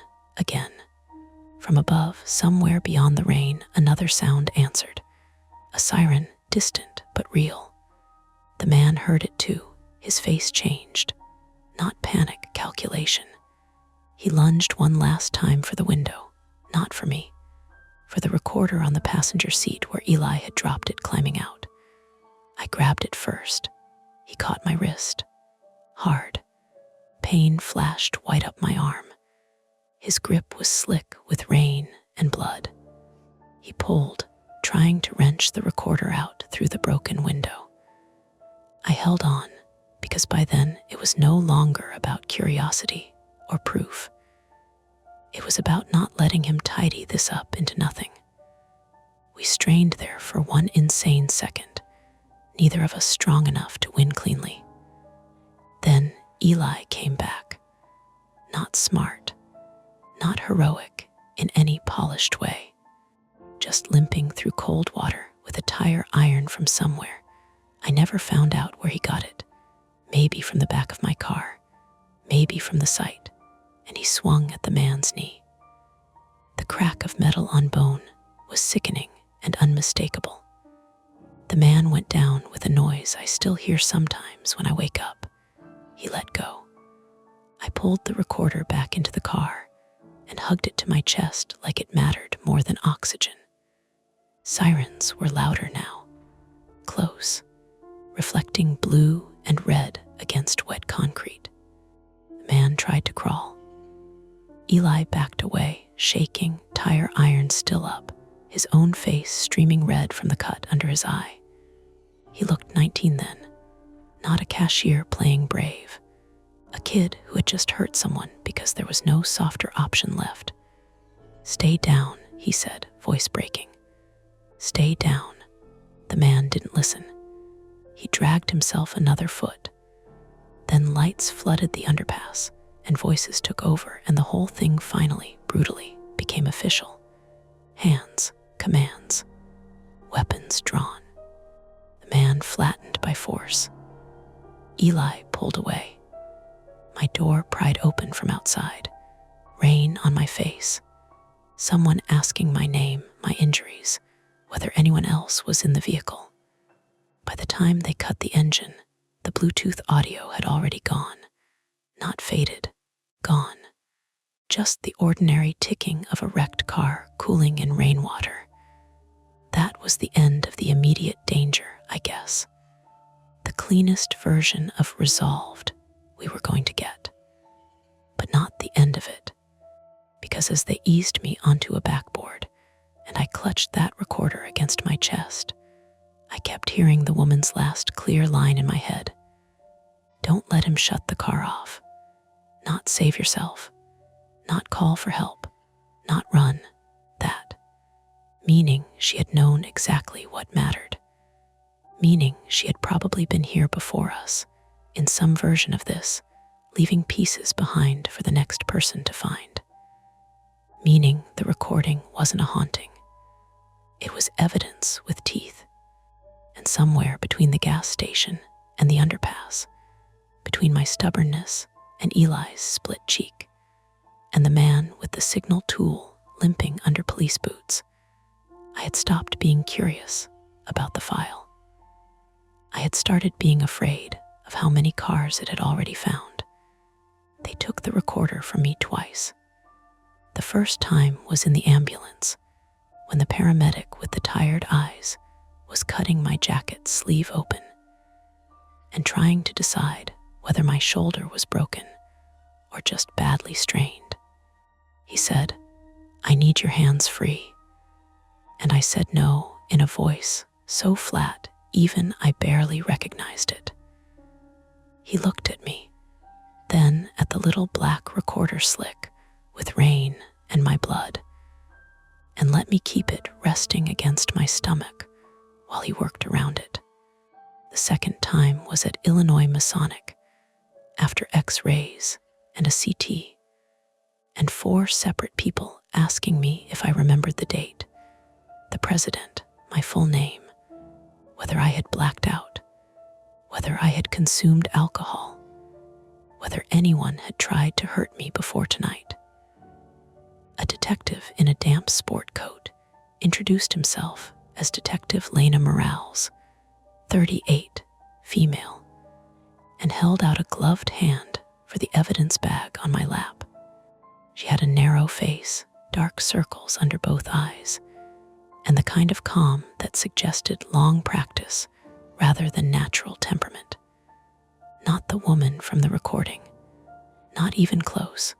From above, somewhere beyond the rain, another sound answered. A siren, distant but real. The man heard it too. His face changed. Not panic, calculation. He lunged one last time for the window, not for me, for the recorder on the passenger seat where Eli had dropped it climbing out. I grabbed it first. He caught my wrist. Hard. Pain flashed white up my arm. His grip was slick with rain and blood. He pulled, trying to wrench the recorder out through the broken window. I held on, because by then it was no longer about curiosity or proof. It was about not letting him tidy this up into nothing. We strained there for one insane second, neither of us strong enough to win cleanly. Then Eli came back. Not smart, not heroic in any polished way, just limping through cold water with a tire iron from somewhere. I never found out where he got it. Maybe from the back of my car, maybe from the site, and he swung at the man's knee. The crack of metal on bone was sickening and unmistakable. The man went down with a noise I still hear sometimes when I wake up. He let go. I pulled the recorder back into the car and hugged it to my chest like it mattered more than oxygen. Sirens were louder now, close, reflecting blue and red against wet concrete. The man tried to crawl. Eli backed away, shaking, tire iron still up, his own face streaming red from the cut under his eye. He looked 19 then, not a cashier playing brave, a kid who had just hurt someone because there was no softer option left. "Stay down," he said, voice breaking. "Stay down." The man didn't listen. He dragged himself another foot. Then lights flooded the underpass, and voices took over, and the whole thing finally, brutally, became official. Hands, commands, weapons drawn. The man flattened by force. Eli pulled away. My door pried open from outside, rain on my face, someone asking my name, my injuries, whether anyone else was in the vehicle. By the time they cut the engine, the Bluetooth audio had already gone. Not faded, gone. Just the ordinary ticking of a wrecked car cooling in rainwater. That was the end of the immediate danger, I guess. The cleanest version of resolved we were going to get. But not the end of it. Because as they eased me onto a backboard, and I clutched that recorder against my chest, I kept hearing the woman's last clear line in my head. Don't let him shut the car off. Not save yourself. Not call for help. Not run. That. Meaning she had known exactly what mattered. Meaning she had probably been here before us, in some version of this, leaving pieces behind for the next person to find. Meaning the recording wasn't a haunting. It was evidence with teeth. And somewhere between the gas station and the underpass, between my stubbornness and Eli's split cheek, and the man with the signal tool limping under police boots, I had stopped being curious about the file. I had started being afraid of how many cars it had already found. They took the recorder from me twice. The first time was in the ambulance, when the paramedic with the tired eyes was cutting my jacket sleeve open and trying to decide whether my shoulder was broken or just badly strained. He said, "I need your hands free." And I said no in a voice so flat even I barely recognized it. He looked at me, then at the little black recorder slick with rain and my blood, and let me keep it resting against my stomach while he worked around it. The second time was at Illinois Masonic, after X-rays and a CT, and 4 separate people asking me if I remembered the date, the president, my full name, whether I had blacked out, whether I had consumed alcohol, whether anyone had tried to hurt me before tonight. A detective in a damp sport coat introduced himself as Detective Lena Morales, 38, female, and held out a gloved hand for the evidence bag on my lap. She had a narrow face, dark circles under both eyes, and the kind of calm that suggested long practice rather than natural temperament. Not the woman from the recording, not even close,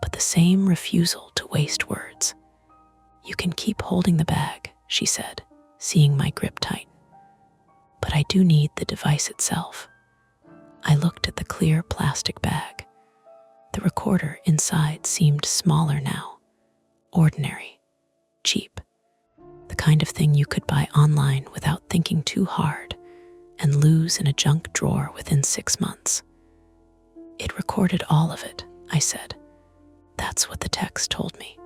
but the same refusal to waste words. "You can keep holding the bag," she said, seeing my grip tighten. "But I do need the device itself." I looked at the clear plastic bag. The recorder inside seemed smaller now, ordinary, cheap, the kind of thing you could buy online without thinking too hard and lose in a junk drawer within 6 months. "It recorded all of it," I said. "That's what the text told me.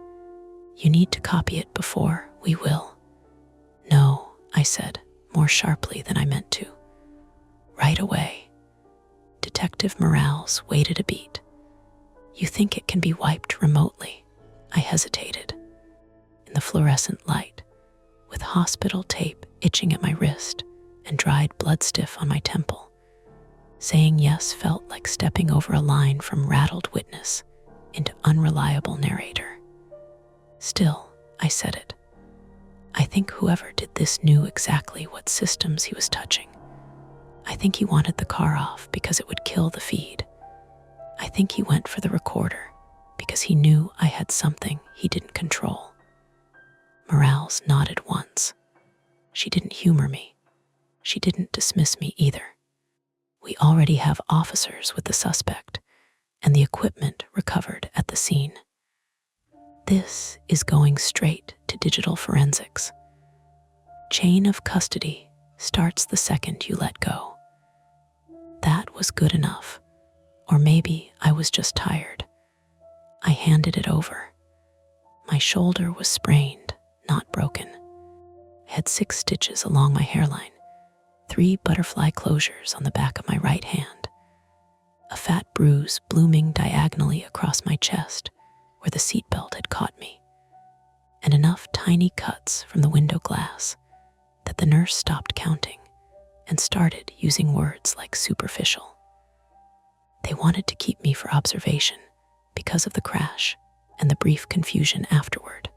You need to copy it before we will." "No," I said, more sharply than I meant to. "Right away." Detective Morales waited a beat. "You think it can be wiped remotely?" I hesitated. In the fluorescent light, with hospital tape itching at my wrist and dried blood stiff on my temple, saying yes felt like stepping over a line from rattled witness into unreliable narrator. Still, I said it. I think whoever did this knew exactly what systems he was touching. I think he wanted the car off because it would kill the feed. I think he went for the recorder because he knew I had something he didn't control. Morales nodded once. She didn't humor me. She didn't dismiss me either. "We already have officers with the suspect and the equipment recovered at the scene. This is going straight to digital forensics. chain of custody starts the second you let go. That was good enough. Or maybe I was just tired. I handed it over. My shoulder was sprained, not broken. I had 6 stitches along my hairline, 3 butterfly closures on the back of my right hand, a fat bruise blooming diagonally across my chest where the seatbelt had caught me, and enough tiny cuts from the window glass that the nurse stopped counting and started using words like superficial. They wanted to keep me for observation because of the crash and the brief confusion afterward.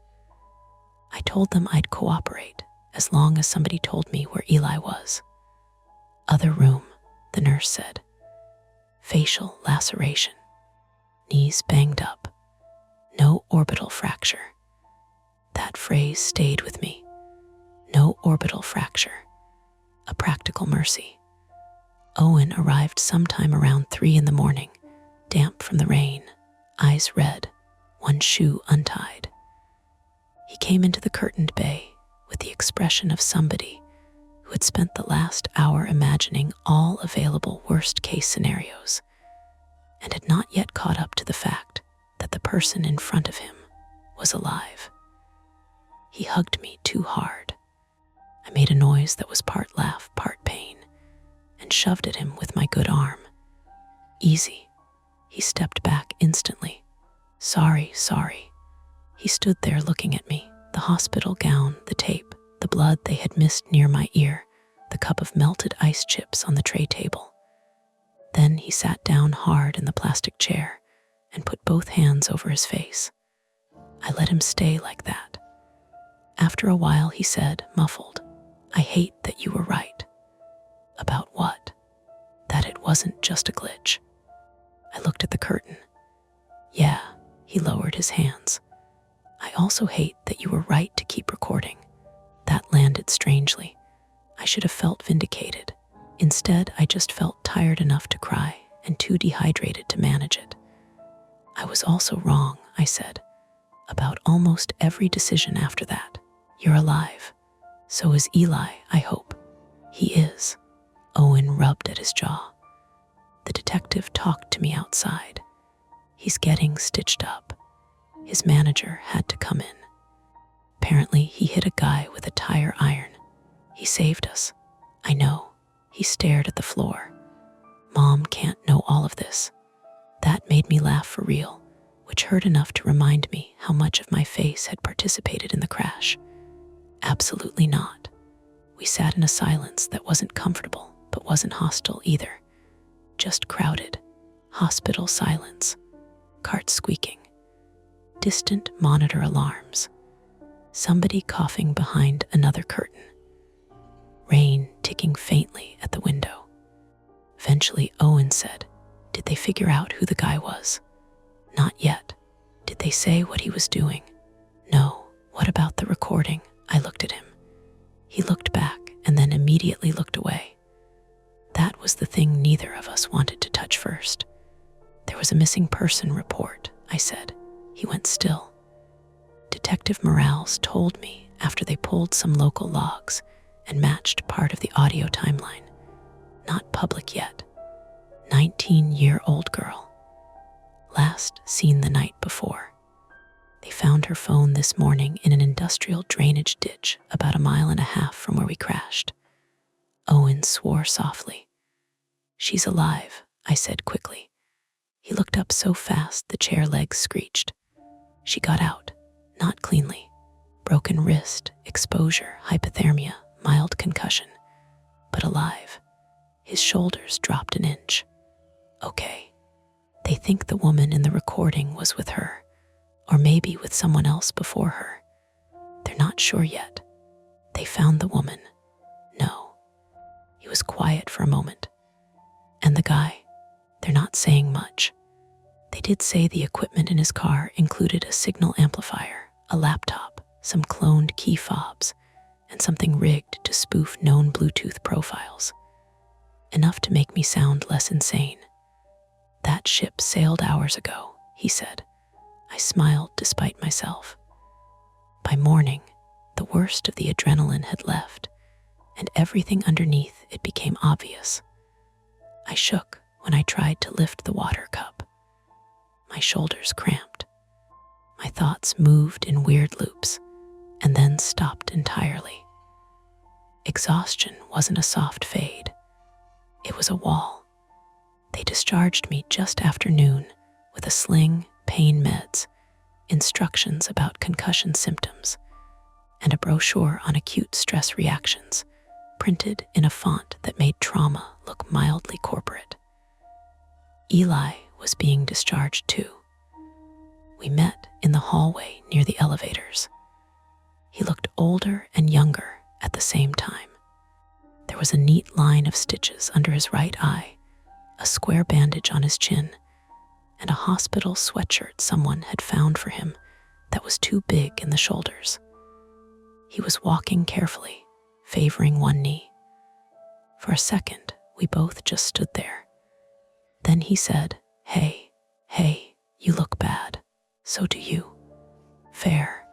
I told them I'd cooperate as long as somebody told me where Eli was. Other room, the nurse said. Facial laceration. Knees banged up. No orbital fracture. That phrase stayed with me. No orbital fracture. A practical mercy. Owen arrived sometime around 3 in the morning, damp from the rain, eyes red, one shoe untied. He came into the curtained bay with the expression of somebody who had spent the last hour imagining all available worst-case scenarios and had not yet caught up to the fact that the person in front of him was alive. He hugged me too hard. I made a noise that was part laugh, part pain, and shoved at him with my good arm. Easy. He stepped back instantly. Sorry. He stood there looking at me, the hospital gown, the tape, the blood they had missed near my ear, the cup of melted ice chips on the tray table. Then he sat down hard in the plastic chair and put both hands over his face. I let him stay like that. After a while, he said, muffled, I hate that you were right. About what? That it wasn't just a glitch. I looked at the curtain. Yeah, he lowered his hands. I also hate that you were right to keep recording. That landed strangely. I should have felt vindicated. Instead, I just felt tired enough to cry and too dehydrated to manage it. I was also wrong, I said, about almost every decision after that. You're alive. So is Eli, I hope. He is. Owen rubbed at his jaw. The detective talked to me outside. He's getting stitched up. His manager had to come in. Apparently, he hit a guy with a tire iron. He saved us. I know. He stared at the floor. Mom can't know all of this. That made me laugh for real, which hurt enough to remind me how much of my face had participated in the crash. Absolutely not. We sat in a silence that wasn't comfortable, but wasn't hostile either. Just crowded. Hospital silence. Carts squeaking. Distant monitor alarms. Somebody coughing behind another curtain. Rain ticking faintly at the window. Eventually, Owen said, Did they figure out who the guy was? Not yet. Did they say what he was doing? No. What about the recording? I looked at him. He looked back and then immediately looked away. That was the thing neither of us wanted to touch first. There was a missing person report, I said. He went still. Detective Morales told me after they pulled some local logs and matched part of the audio timeline. Not public yet. 19-year-old girl. Last seen the night before. They found her phone this morning in an industrial drainage ditch about 1.5 miles from where we crashed. Owen swore softly. She's alive, I said quickly. He looked up so fast the chair legs screeched. She got out, not cleanly. Broken wrist, exposure, hypothermia, mild concussion, but alive. His shoulders dropped an inch. Okay. They think the woman in the recording was with her, or maybe with someone else before her. They're not sure yet. They found the woman. No. He was quiet for a moment. And the guy, they're not saying much. They did say the equipment in his car included a signal amplifier, a laptop, some cloned key fobs, and something rigged to spoof known Bluetooth profiles. Enough to make me sound less insane. That ship sailed hours ago, he said. I smiled despite myself. By morning, The worst of the adrenaline had left, and everything underneath it became obvious. I shook when I tried to lift the water cup. My shoulders cramped. My thoughts moved in weird loops, and then stopped entirely. Exhaustion wasn't a soft fade. It was a wall. They discharged me just after noon with a sling, pain meds, instructions about concussion symptoms, and a brochure on acute stress reactions, printed in a font that made trauma look mildly corporate. Eli was being discharged too. We met in the hallway near the elevators. He looked older and younger at the same time. There was a neat line of stitches under his right eye, a square bandage on his chin, and a hospital sweatshirt someone had found for him that was too big in the shoulders. He was walking carefully, favoring one knee. For a second, we both just stood there. Then he said, Hey, you look bad. So do you. Fair.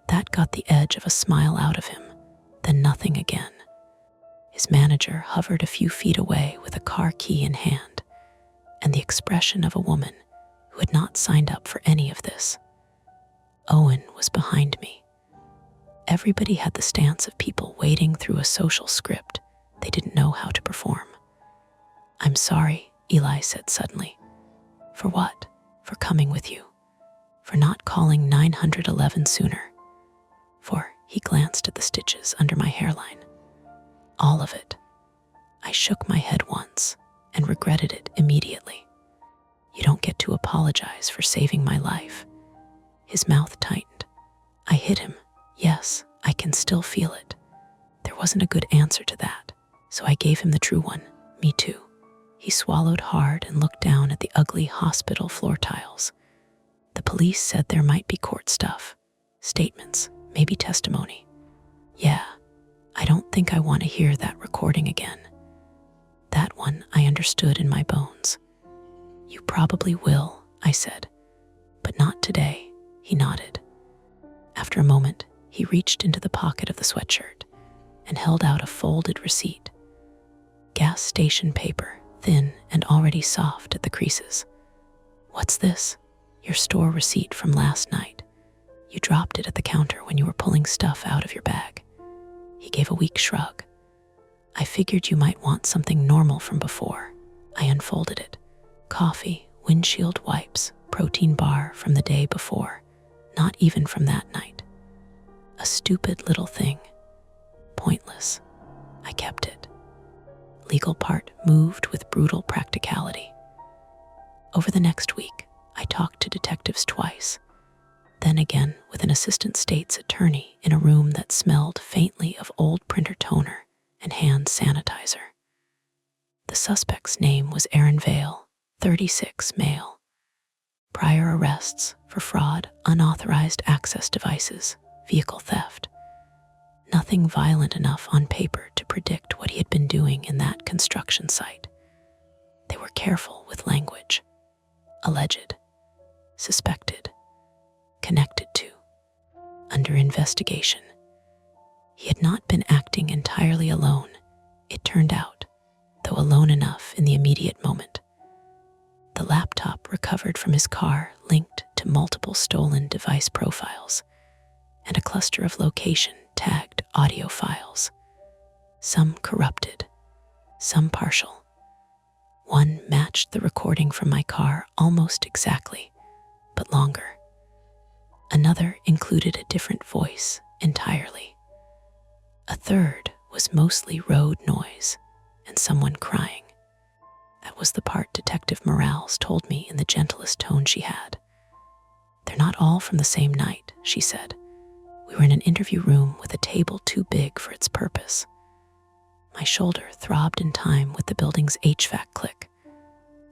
That got the edge of a smile out of him, then nothing again. His manager hovered a few feet away with a car key in hand, and the expression of a woman who had not signed up for any of this. Owen was behind me. Everybody had the stance of people wading through a social script they didn't know how to perform. I'm sorry, Eli said suddenly. For what? For coming with you. For not calling 911 sooner. For, he glanced at the stitches under my hairline. All of it. I shook my head once and regretted it immediately. You don't get to apologize for saving my life. His mouth tightened. I hit him. Yes, I can still feel it. There wasn't a good answer to that, so I gave him the true one. Me too. He swallowed hard and looked down at the ugly hospital floor tiles. The police said there might be court stuff, statements, maybe testimony. Yeah, I don't think I want to hear that recording again. That one I understood in my bones. You probably will, I said. But not today, he nodded. After a moment, he reached into the pocket of the sweatshirt and held out a folded receipt. Gas station paper, thin and already soft at the creases. What's this? Your store receipt from last night. You dropped it at the counter when you were pulling stuff out of your bag. He gave a weak shrug. I figured you might want something normal from before. I unfolded it. Coffee, windshield wipes, protein bar from the day before. Not even from that night. A stupid little thing. Pointless. I kept it. Legal part moved with brutal practicality. Over the next week, I talked to detectives twice, then again with an assistant state's attorney in a room that smelled faintly of old printer toner and hand sanitizer. The suspect's name was Aaron Vale, 36, male. Prior arrests for fraud, unauthorized access devices, vehicle theft. Nothing violent enough on paper to predict what he had been doing in that construction site. They were careful with language. Alleged, suspected, connected to, under investigation. He had not been acting entirely alone, it turned out, though alone enough in the immediate moment. The laptop recovered from his car linked to multiple stolen device profiles, and a cluster of location-tagged audio files, some corrupted, some partial. One matched the recording from my car almost exactly, but longer. Another included a different voice entirely. A third was mostly road noise and someone crying. That was the part Detective Morales told me in the gentlest tone she had. They're not all from the same night, she said. We were in an interview room with a table too big for its purpose. My shoulder throbbed in time with the building's HVAC click.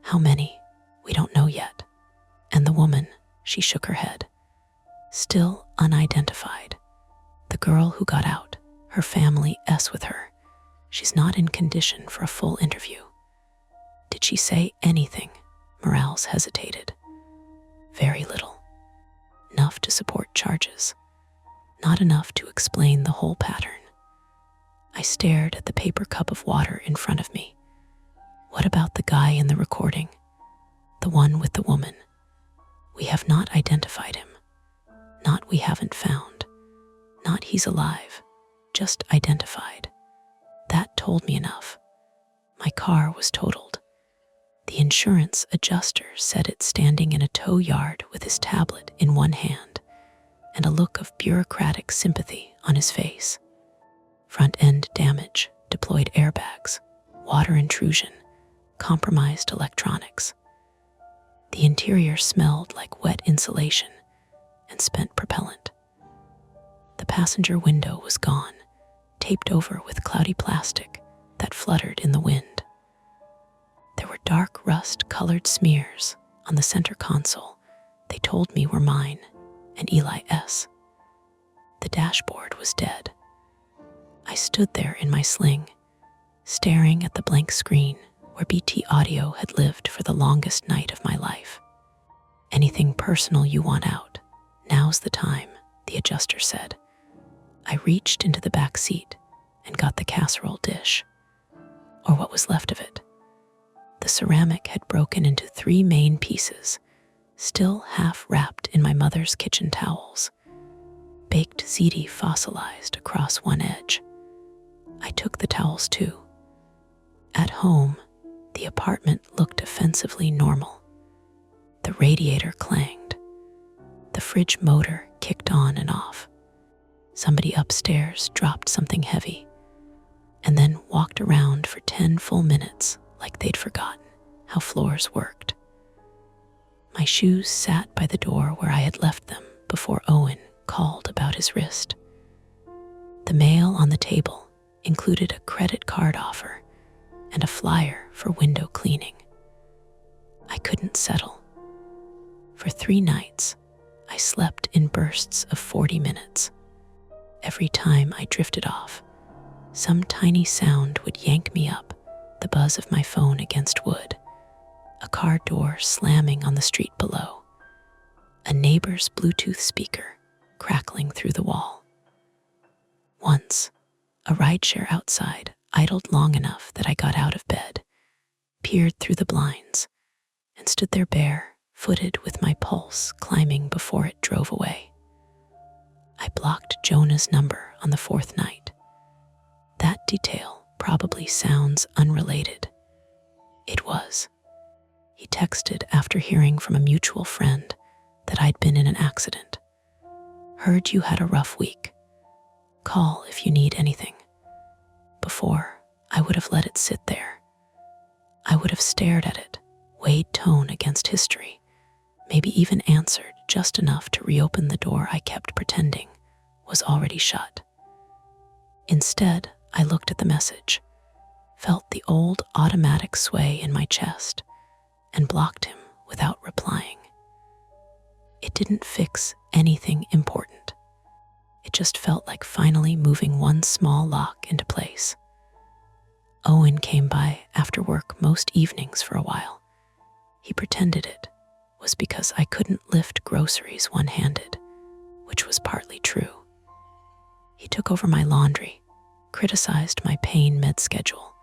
How many? We don't know yet. And the woman, she shook her head. Still unidentified. The girl who got out, her family with her. She's not in condition for a full interview. Did she say anything? Morales hesitated. Very little. Enough to support charges. not enough to explain the whole pattern. I stared at the paper cup of water in front of me. What about the guy in the recording? The one with the woman? We have not identified him. Not we haven't found. Not he's alive. Just identified. That told me enough. My car was totaled. The insurance adjuster said it standing in a tow yard with his tablet in one hand and a look of bureaucratic sympathy on his face. Front end damage, deployed airbags, water intrusion, compromised electronics. The interior smelled like wet insulation and spent propellant. The passenger window was gone, taped over with cloudy plastic that fluttered in the wind. There were dark rust-colored smears on the center console they told me were mine and Eli's. The dashboard was dead. I stood there in my sling, staring at the blank screen where BT Audio had lived for the longest night of my life. Anything personal you want out, now's the time, the adjuster said. I reached into the back seat and got the casserole dish, or what was left of it. The ceramic had broken into 3 main pieces, still half wrapped in my mother's kitchen towels. Baked ziti fossilized across one edge. I took the towels too. At home, the apartment looked offensively normal. The radiator clanged. The fridge motor kicked on and off. Somebody upstairs dropped something heavy and then walked around for 10 full minutes like they'd forgotten how floors worked. My shoes sat by the door where I had left them before Owen called about his wrist. The mail on the table included a credit card offer and a flyer for window cleaning. I couldn't settle. For 3 nights, I slept in bursts of 40 minutes. Every time I drifted off, some tiny sound would yank me up, the buzz of my phone against wood, a car door slamming on the street below, a neighbor's Bluetooth speaker crackling through the wall. Once, a rideshare outside idled long enough that I got out of bed, peered through the blinds, and stood there bare-footed with my pulse climbing before it drove away. I blocked Jonah's number on the 4th night. That detail probably sounds unrelated. It was. He texted after hearing from a mutual friend that I'd been in an accident. Heard you had a rough week. Call if you need anything. Before, I would have let it sit there. I would have stared at it, weighed tone against history, maybe even answered just enough to reopen the door I kept pretending was already shut. Instead, I looked at the message, felt the old automatic sway in my chest, and blocked him without replying. It didn't fix anything important. It just felt like finally moving one small lock into place. Owen came by after work most evenings for a while. He pretended it was because I couldn't lift groceries one-handed, which was partly true. He took over my laundry, criticized my pain med schedule,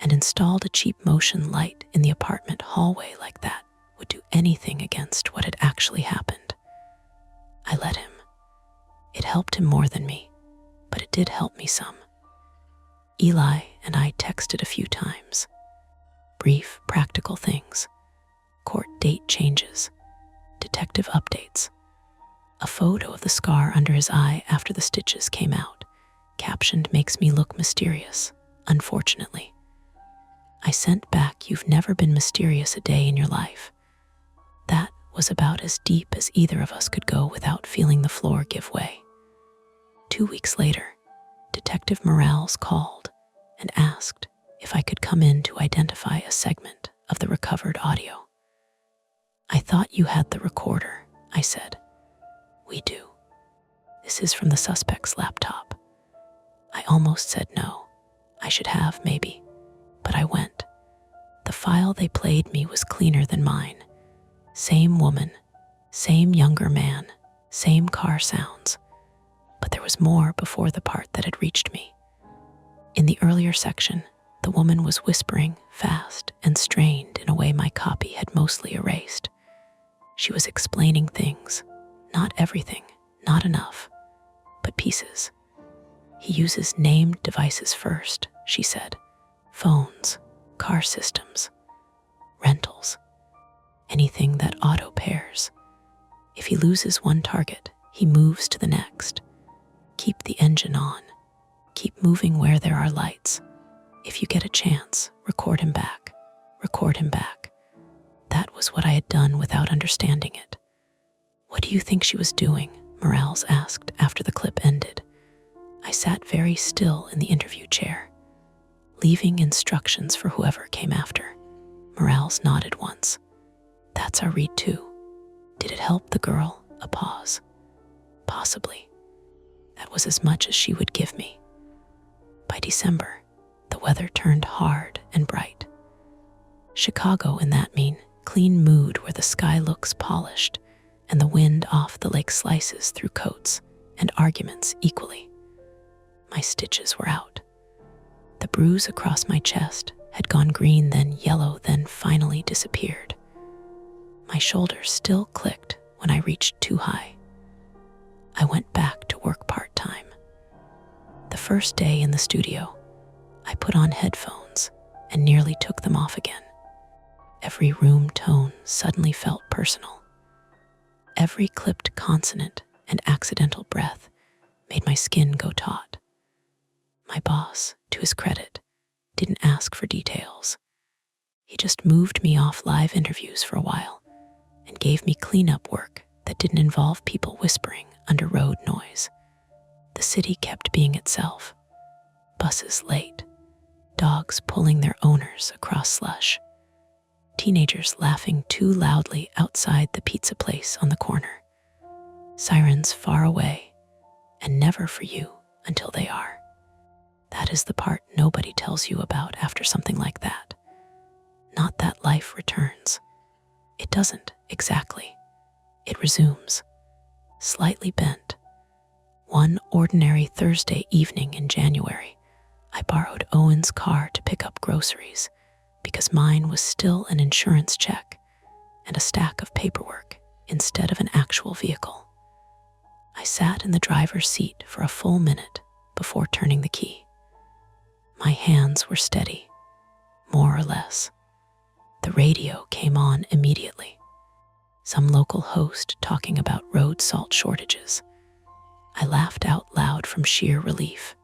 and installed a cheap motion light in the apartment hallway like that would do anything against what had actually happened. I let him. It helped him more than me, but it did help me some. Eli and I texted a few times. Brief, practical things. Court date changes. Detective updates. A photo of the scar under his eye after the stitches came out, captioned "Makes me look mysterious, unfortunately." I sent back "You've never been mysterious a day in your life." That was about as deep as either of us could go without feeling the floor give way. 2 weeks later, Detective Morales called and asked if I could come in to identify a segment of the recovered audio. "I thought you had the recorder," I said. "We do. This is from the suspect's laptop." I almost said no. I should have, maybe, but I went. The file they played me was cleaner than mine. Same woman, same younger man, same car sounds, But there was more before the part that had reached me. In the earlier section, the woman was whispering fast and strained in a way my copy had mostly erased. She was explaining things, not everything, not enough, but pieces. He uses named devices first, she said. Phones, car systems, rentals, anything that auto pairs. If he loses one target, he moves to the next. Keep the engine on. Keep moving where there are lights. If you get a chance, record him back. Record him back. That was what I had done without understanding it. What do you think she was doing? Morales asked after the clip ended. I sat very still in the interview chair, leaving instructions for whoever came after. Morales nodded once. That's our read too. Did it help the girl? A pause. Possibly. That was as much as she would give me. By December, the weather turned hard and bright. Chicago in that mean, clean mood where the sky looks polished and the wind off the lake slices through coats and arguments equally. My stitches were out. The bruise across my chest had gone green, then yellow, then finally disappeared. My shoulders still clicked when I reached too high. I went back to work part-time. The first day in the studio, I put on headphones and nearly took them off again. Every room tone suddenly felt personal. Every clipped consonant and accidental breath made my skin go taut. My boss, to his credit, didn't ask for details. He just moved me off live interviews for a while and gave me cleanup work that didn't involve people whispering under road noise. The city kept being itself. Buses late, dogs pulling their owners across slush, teenagers laughing too loudly outside the pizza place on the corner, sirens far away and never for you until they are. That is the part nobody tells you about after something like that. Not that life returns. It doesn't, exactly. It resumes, slightly bent. One ordinary Thursday evening in January, I borrowed Owen's car to pick up groceries because mine was still an insurance check and a stack of paperwork instead of an actual vehicle. I sat in the driver's seat for a full minute before turning the key. My hands were steady, more or less. The radio came on immediately. Some local host talking about road salt shortages. I laughed out loud from sheer relief.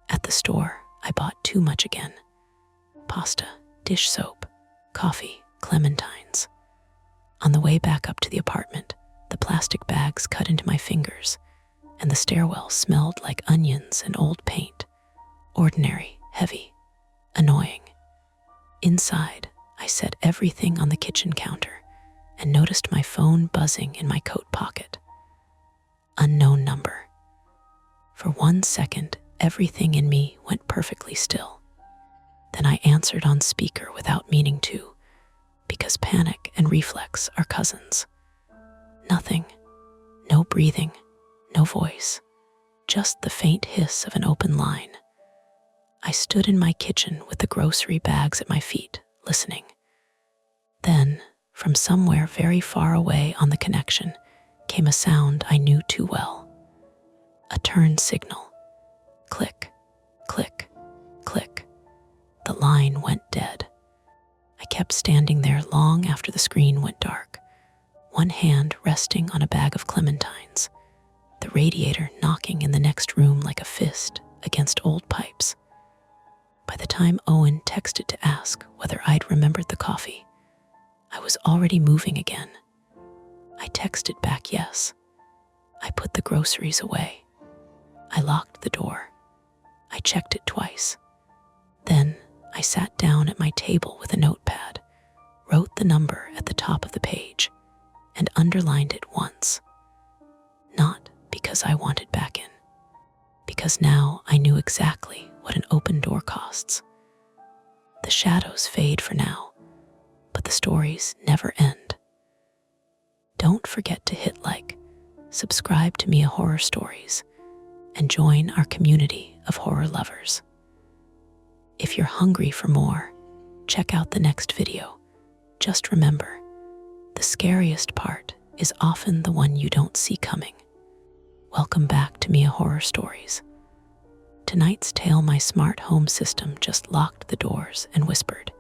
At the store, I bought too much again. Pasta, dish soap, coffee, clementines. On the way back up to the apartment, the plastic bags cut into my fingers, and the stairwell smelled like onions and old paint. Ordinary, heavy, annoying. Inside, I set everything on the kitchen counter and noticed my phone buzzing in my coat pocket. Unknown number. For 1 second, everything in me went perfectly still. Then I answered on speaker without meaning to, because panic and reflex are cousins. Nothing, no breathing, no voice, just the faint hiss of an open line. I stood in my kitchen with the grocery bags at my feet, listening. Then, from somewhere very far away on the connection, came a sound I knew too well. A turn signal. Click, click, click. The line went dead. I kept standing there long after the screen went dark, one hand resting on a bag of clementines, the radiator knocking in the next room like a fist against old pipes. By the time Owen texted to ask whether I'd remembered the coffee, I was already moving again. I texted back yes. I put the groceries away. I locked the door. I checked it twice. Then I sat down at my table with a notepad, wrote the number at the top of the page, and underlined it once. Not because I wanted back in, because now I knew exactly what an open door costs. The shadows fade for now, but the stories never end. Don't forget to hit like, subscribe to Mia Horror Stories, and join our community of horror lovers. If you're hungry for more, check out the next video. Just remember, the scariest part is often the one you don't see coming. Welcome back to Mia Horror Stories. Tonight's tale, my smart home system just locked the doors and whispered,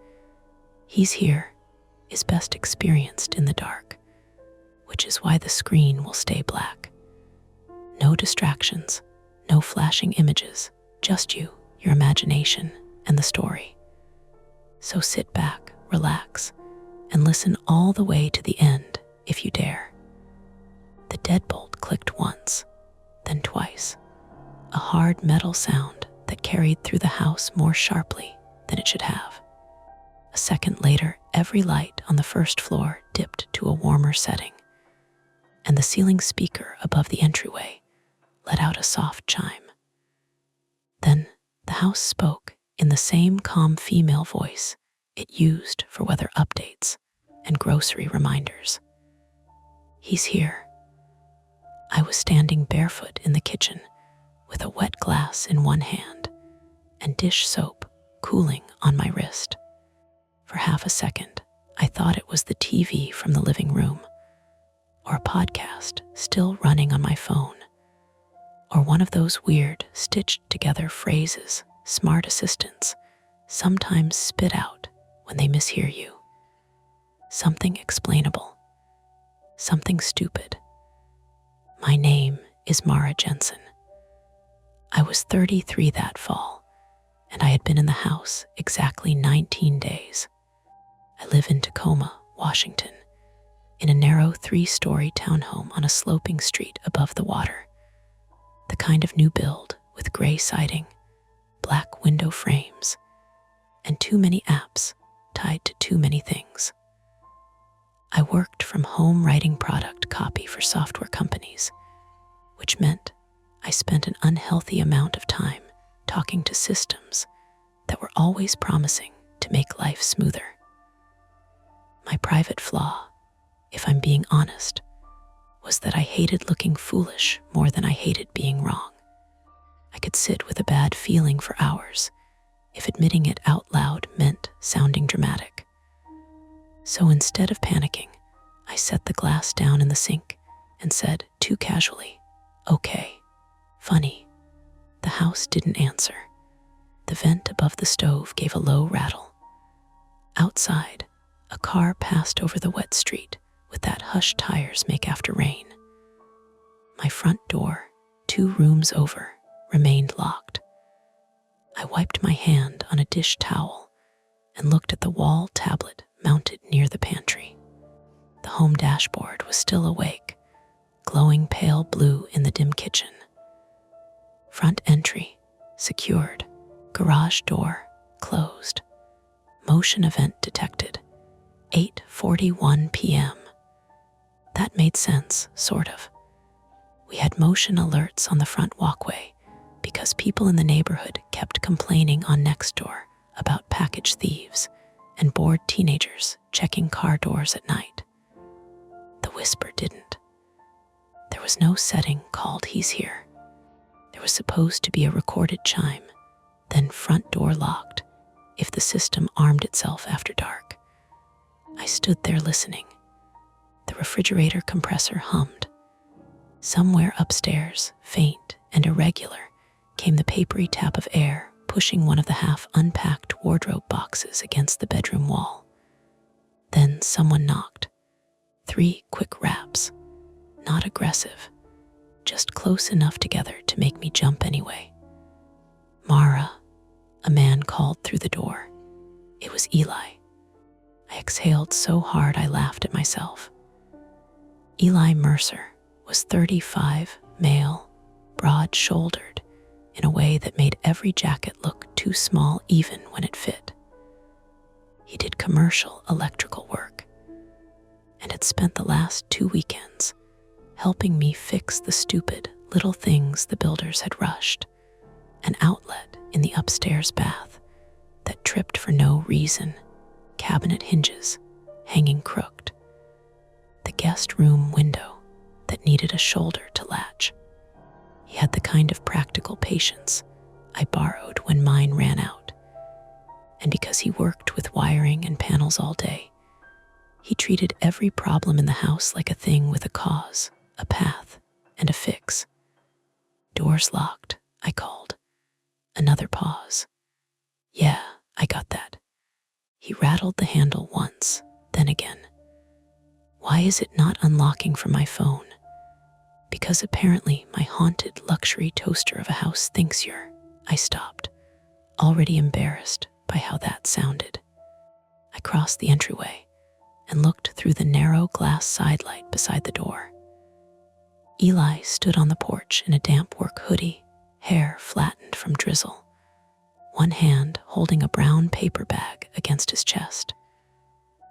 "He's here," is best experienced in the dark, which is why the screen will stay black. No distractions, no flashing images, just you, your imagination, and the story. So sit back, relax, and listen all the way to the end if you dare. The deadbolt clicked once, then twice, a hard metal sound that carried through the house more sharply than it should have. A second later, every light on the first floor dipped to a warmer setting, and the ceiling speaker above the entryway let out a soft chime. Then the house spoke in the same calm female voice it used for weather updates and grocery reminders. "He's here." I was standing barefoot in the kitchen with a wet glass in one hand and dish soap cooling on my wrist. For half a second, I thought it was the TV from the living room, or a podcast still running on my phone, or one of those weird, stitched-together phrases smart assistants sometimes spit out when they mishear you. Something explainable, something stupid. My name is Mara Jensen. I was 33 that fall, and I had been in the house exactly 19 days. I live in Tacoma, Washington, in a narrow 3-story townhome on a sloping street above the water. The kind of new build with gray siding, black window frames, and too many apps tied to too many things. I worked from home writing product copy for software companies, which meant I spent an unhealthy amount of time talking to systems that were always promising to make life smoother. My private flaw, if I'm being honest, was that I hated looking foolish more than I hated being wrong. I could sit with a bad feeling for hours if admitting it out loud meant sounding dramatic. So instead of panicking, I set the glass down in the sink and said too casually, "Okay, funny." The house didn't answer. The vent above the stove gave a low rattle. Outside, a car passed over the wet street with that hush tires make after rain. My front door, 2 rooms over, remained locked. I wiped my hand on a dish towel and looked at the wall tablet mounted near the pantry. The home dashboard was still awake, glowing pale blue in the dim kitchen. Front entry, secured. Garage door, closed. Motion event detected. 8:41 p.m. That made sense, sort of. We had motion alerts on the front walkway because people in the neighborhood kept complaining on Nextdoor about package thieves and bored teenagers checking car doors at night. The whisper didn't. There was no setting called "He's here." There was supposed to be a recorded chime, then front door locked, if the system armed itself after dark. I stood there listening. The refrigerator compressor hummed. Somewhere upstairs, faint and irregular, came the papery tap of air pushing one of the half-unpacked wardrobe boxes against the bedroom wall. Then someone knocked. 3 quick raps. Not aggressive, just close enough together to make me jump anyway. "Mara," a man called through the door. It was Eli. I exhaled so hard I laughed at myself. Eli Mercer was 35, male, broad-shouldered, in a way that made every jacket look too small even when it fit. He did commercial electrical work and had spent the last 2 weekends helping me fix the stupid little things the builders had rushed, an outlet in the upstairs bath that tripped for no reason, cabinet hinges hanging crooked, the guest room window that needed a shoulder to latch. He had the kind of practical patience I borrowed when mine ran out. And because he worked with wiring and panels all day, he treated every problem in the house like a thing with a cause, a path, and a fix. "Doors locked," I called. Another pause. "Yeah, I got that." He rattled the handle once, then again. "Why is it not unlocking from my phone?" "Because apparently my haunted luxury toaster of a house thinks you're—" I stopped, already embarrassed by how that sounded. I crossed the entryway and looked through the narrow glass sidelight beside the door. Eli stood on the porch in a damp work hoodie, hair flattened from drizzle, one hand holding a brown paper bag against his chest.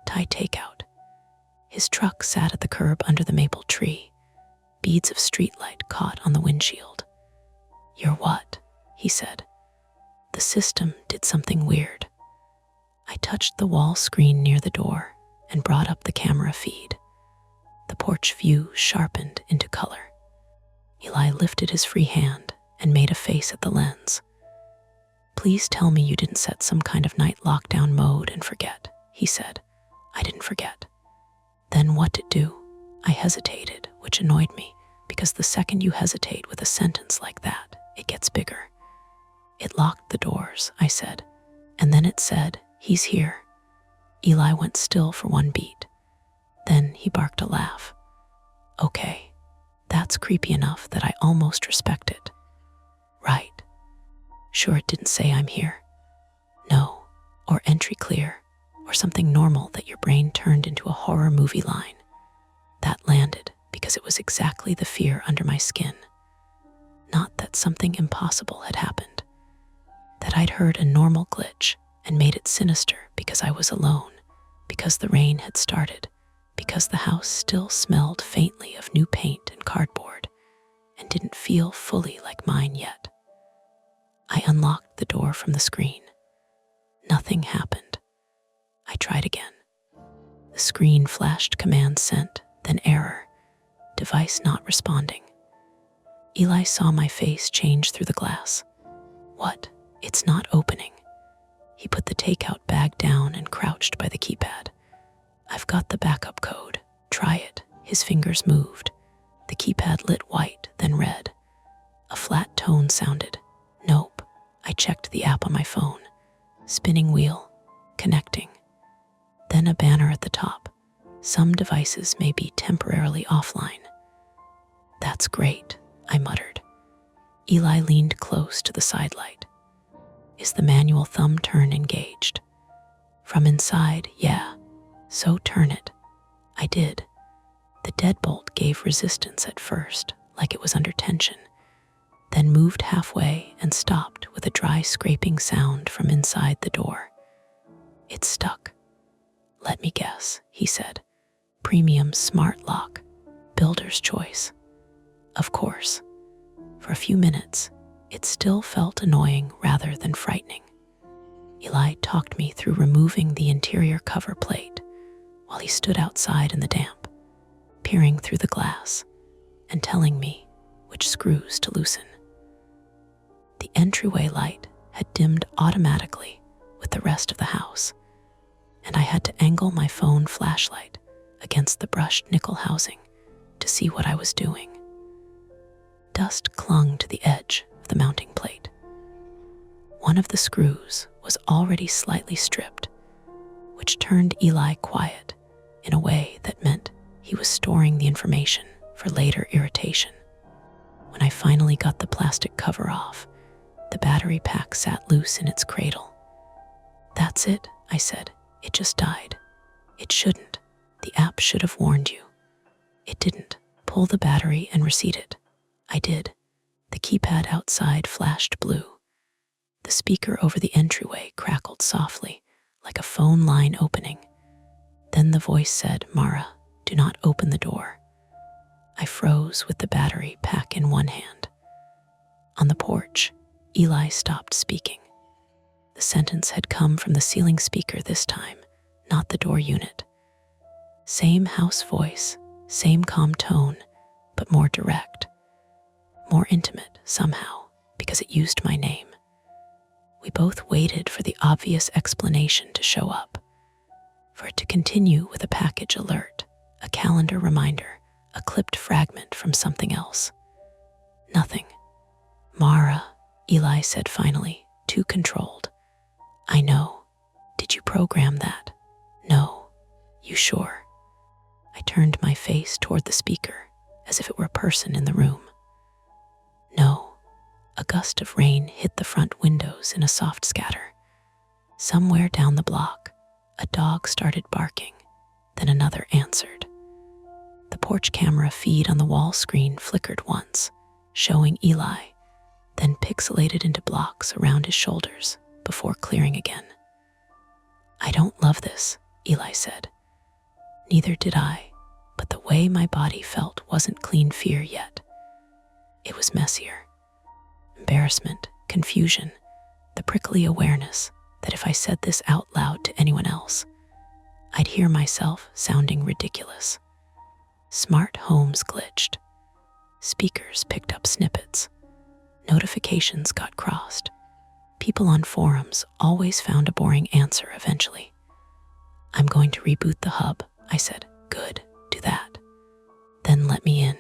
Thai takeout. His truck sat at the curb under the maple tree, beads of streetlight caught on the windshield. "You're what?" he said. The system did something weird. I touched the wall screen near the door and brought up the camera feed. The porch view sharpened into color. Eli lifted his free hand and made a face at the lens. "Please tell me you didn't set some kind of night lockdown mode and forget," he said. "I didn't forget." "Then what it do?" I hesitated, which annoyed me, because the second you hesitate with a sentence like that, it gets bigger. "It locked the doors," I said, "and then it said, 'He's here.'" Eli went still for one beat. Then he barked a laugh. "Okay, that's creepy enough that I almost respect it." "Right. Sure it didn't say I'm here?" "No, or entry clear, or something normal that your brain turned into a horror movie line." That landed because it was exactly the fear under my skin. Not that something impossible had happened, that I'd heard a normal glitch and made it sinister because I was alone, because the rain had started, because the house still smelled faintly of new paint and cardboard and didn't feel fully like mine yet. I unlocked the door from the screen. Nothing happened. I tried again. The screen flashed command sent, then error, device not responding. Eli saw my face change through the glass. "What? It's not opening." He put the takeout bag down and crouched by the keypad. "I've got the backup code. Try it." His fingers moved. The keypad lit white, then red. A flat tone sounded. "Nope." I checked the app on my phone. Spinning wheel. Connecting. Then a banner at the top. "Some devices may be temporarily offline." "That's great," I muttered. Eli leaned close to the sidelight. "Is the manual thumb turn engaged?" "From inside, yeah. So turn it." I did. The deadbolt gave resistance at first, like it was under tension, then moved halfway and stopped with a dry scraping sound from inside the door. "It's stuck." "Let me guess," he said. "Premium smart lock. Builder's choice." Of course. For a few minutes, it still felt annoying rather than frightening. Eli talked me through removing the interior cover plate while he stood outside in the damp, peering through the glass and telling me which screws to loosen. The entryway light had dimmed automatically with the rest of the house, and I had to angle my phone flashlight against the brushed nickel housing to see what I was doing. Dust clung to the edge of the mounting plate. One of the screws was already slightly stripped, which turned Eli quiet in a way that meant he was storing the information for later irritation. When I finally got the plastic cover off, the battery pack sat loose in its cradle. "That's it," I said. "It just died." "It shouldn't. The app should have warned you." "It didn't. Pull the battery and reset it." I did. The keypad outside flashed blue. The speaker over the entryway crackled softly, like a phone line opening. Then the voice said, "Mara, do not open the door." I froze with the battery pack in one hand. On the porch, Eli stopped speaking. The sentence had come from the ceiling speaker this time, not the door unit. Same house voice, same calm tone, but more direct. more intimate somehow because it used my name. We both waited for the obvious explanation to show up, for it to continue with a package alert, a calendar reminder, a clipped fragment from something else. Nothing. "Mara," Eli said finally, too controlled. "I know. Did you program that?" "No." "You sure?" I turned my face toward the speaker, as if it were a person in the room. "No." A gust of rain hit the front windows in a soft scatter. Somewhere down the block, a dog started barking, then another answered. The porch camera feed on the wall screen flickered once, showing Eli, then pixelated into blocks around his shoulders before clearing again. "I don't love this," Eli said. Neither did I, but the way my body felt wasn't clean fear yet. It was messier. Embarrassment, confusion, the prickly awareness that if I said this out loud to anyone else, I'd hear myself sounding ridiculous. Smart homes glitched. Speakers picked up snippets. Notifications got crossed. People on forums always found a boring answer eventually. "I'm going to reboot the hub," I said. "Good, do that. Then let me in."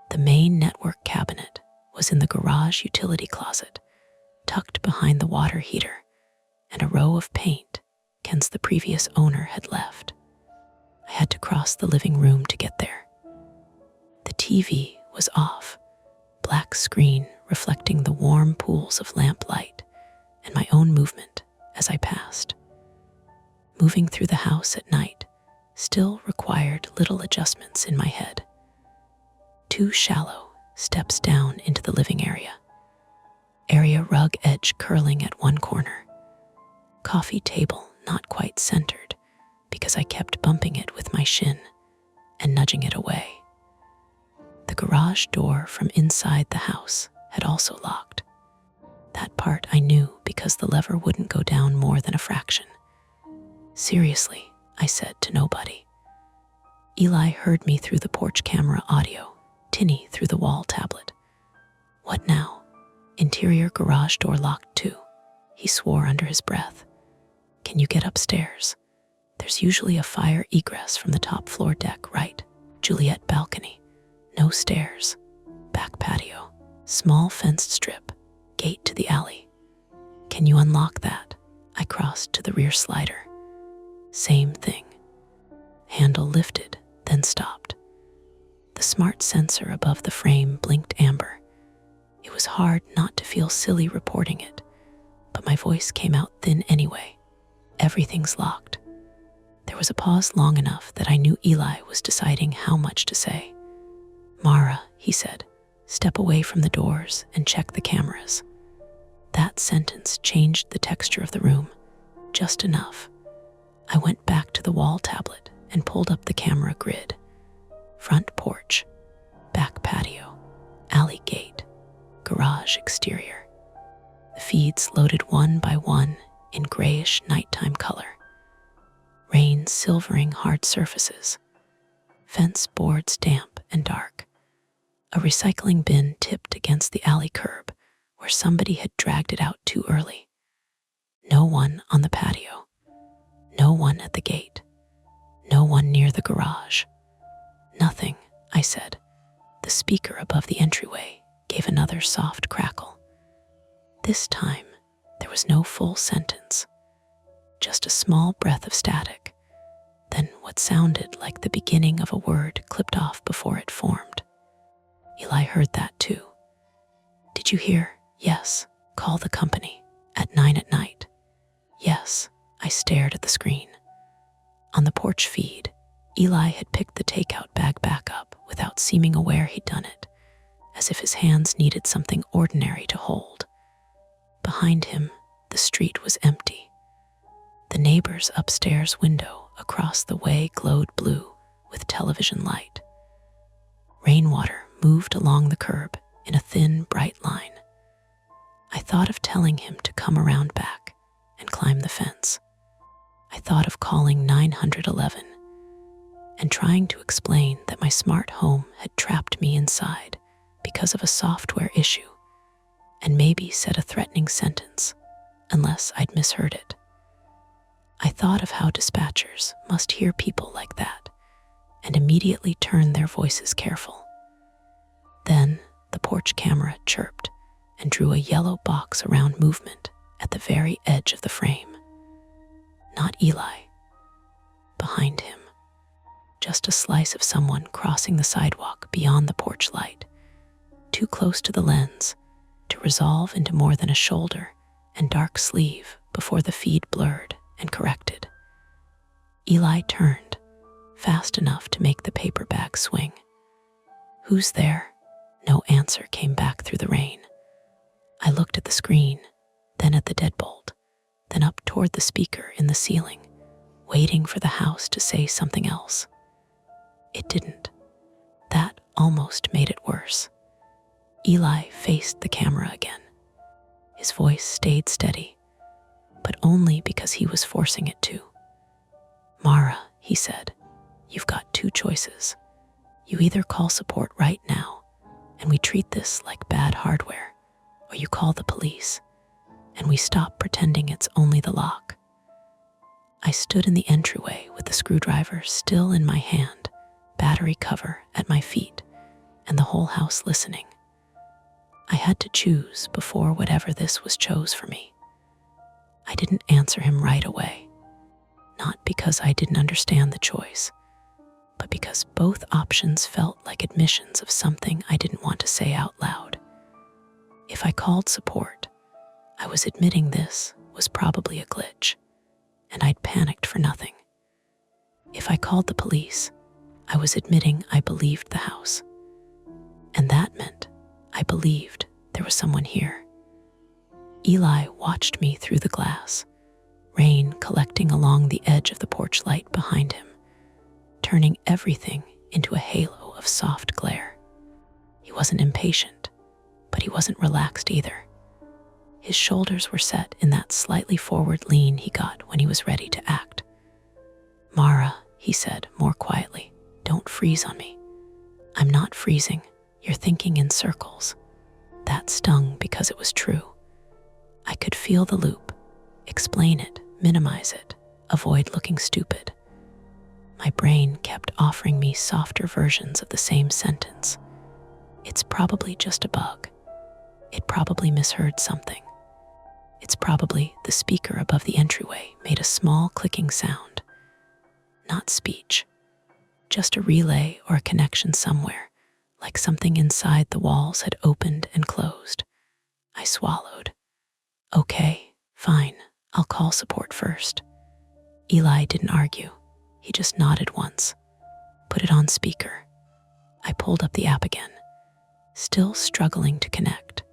The main network cabinet was in the garage utility closet, tucked behind the water heater and a row of paint Ken's the previous owner had left. I had to cross the living room to get there. The TV was off, black screen reflecting the warm pools of lamplight and my own movement as I passed. Moving through the house at night still required little adjustments in my head. 2 shallow steps down into the living area. Area rug edge curling at one corner. Coffee table not quite centered because I kept bumping it with my shin and nudging it away. The garage door from inside the house had also locked. That part I knew because the lever wouldn't go down more than a fraction. "Seriously," I said to nobody. Eli heard me through the porch camera audio, tinny through the wall tablet. "What now?" "Interior garage door locked too," he swore under his breath. "Can you get upstairs? There's usually a fire egress from the top floor deck, right? Juliet balcony. No stairs. Back patio. Small fenced strip. Gate to the alley. Can you unlock that?" I crossed to the rear slider. Same thing. Handle lifted, then stopped. The smart sensor above the frame blinked amber. It was hard not to feel silly reporting it, but my voice came out thin anyway. "Everything's locked." There was a pause long enough that I knew Eli was deciding how much to say. "Mara," he said, "step away from the doors and check the cameras." That sentence changed the texture of the room, just enough. I went back to the wall tablet and pulled up the camera grid. Front porch, back patio, alley gate, garage exterior. The feeds loaded one by one in grayish nighttime color. Rain silvering hard surfaces. Fence boards damp and dark. A recycling bin tipped against the alley curb where somebody had dragged it out too early. No one on the patio. No one at the gate. No one near the garage. "Nothing," I said. The speaker above the entryway gave another soft crackle. This time, there was no full sentence, just a small breath of static, then what sounded like the beginning of a word clipped off before it formed. Eli heard that too. "Did you hear? Yes. Call the company. At 9 at night. Yes." I stared at the screen. On the porch feed, Eli had picked the takeout bag back up without seeming aware he'd done it, as if his hands needed something ordinary to hold. Behind him, the street was empty. The neighbor's upstairs window across the way glowed blue with television light. Rainwater moved along the curb in a thin, bright line. I thought of telling him to come around back and climb the fence. I thought of calling 911 and trying to explain that my smart home had trapped me inside because of a software issue, and maybe said a threatening sentence, unless I'd misheard it. I thought of how dispatchers must hear people like that, and immediately turned their voices careful. Then the porch camera chirped and drew a yellow box around movement at the very edge of the frame. Not Eli. Behind him, just a slice of someone crossing the sidewalk beyond the porch light, too close to the lens to resolve into more than a shoulder and dark sleeve before the feed blurred and corrected. Eli turned, fast enough to make the paper bag swing. "Who's there?" No answer came back through the rain. I looked at the screen, then at the deadbolt, then up toward the speaker in the ceiling, waiting for the house to say something else. It didn't. That almost made it worse. Eli faced the camera again. His voice stayed steady, but only because he was forcing it to. "Mara," he said, "you've got two choices. You either call support right now, and we treat this like bad hardware, or you call the police, and we stop pretending it's only the lock." I stood in the entryway with the screwdriver still in my hand, battery cover at my feet, and the whole house listening. I had to choose before whatever this was chose for me. I didn't answer him right away, not because I didn't understand the choice, but because both options felt like admissions of something I didn't want to say out loud. If I called support, I was admitting this was probably a glitch, and I'd panicked for nothing. If I called the police, I was admitting I believed the house, and that meant I believed there was someone here. Eli watched me through the glass, rain collecting along the edge of the porch light behind him, turning everything into a halo of soft glare. He wasn't impatient, but he wasn't relaxed either. His shoulders were set in that slightly forward lean he got when he was ready to act. "Mara," he said more quietly, "don't freeze on me." "I'm not freezing. You're thinking in circles." That stung because it was true. I could feel the loop, explain it, minimize it, avoid looking stupid. My brain kept offering me softer versions of the same sentence. It's probably just a bug. It probably misheard something. It's probably the speaker above the entryway made a small clicking sound. Not speech, just a relay or a connection somewhere, like something inside the walls had opened and closed. I swallowed. "Okay, fine, I'll call support first." Eli didn't argue. He just nodded once. "Put it on speaker." I pulled up the app again, still struggling to connect.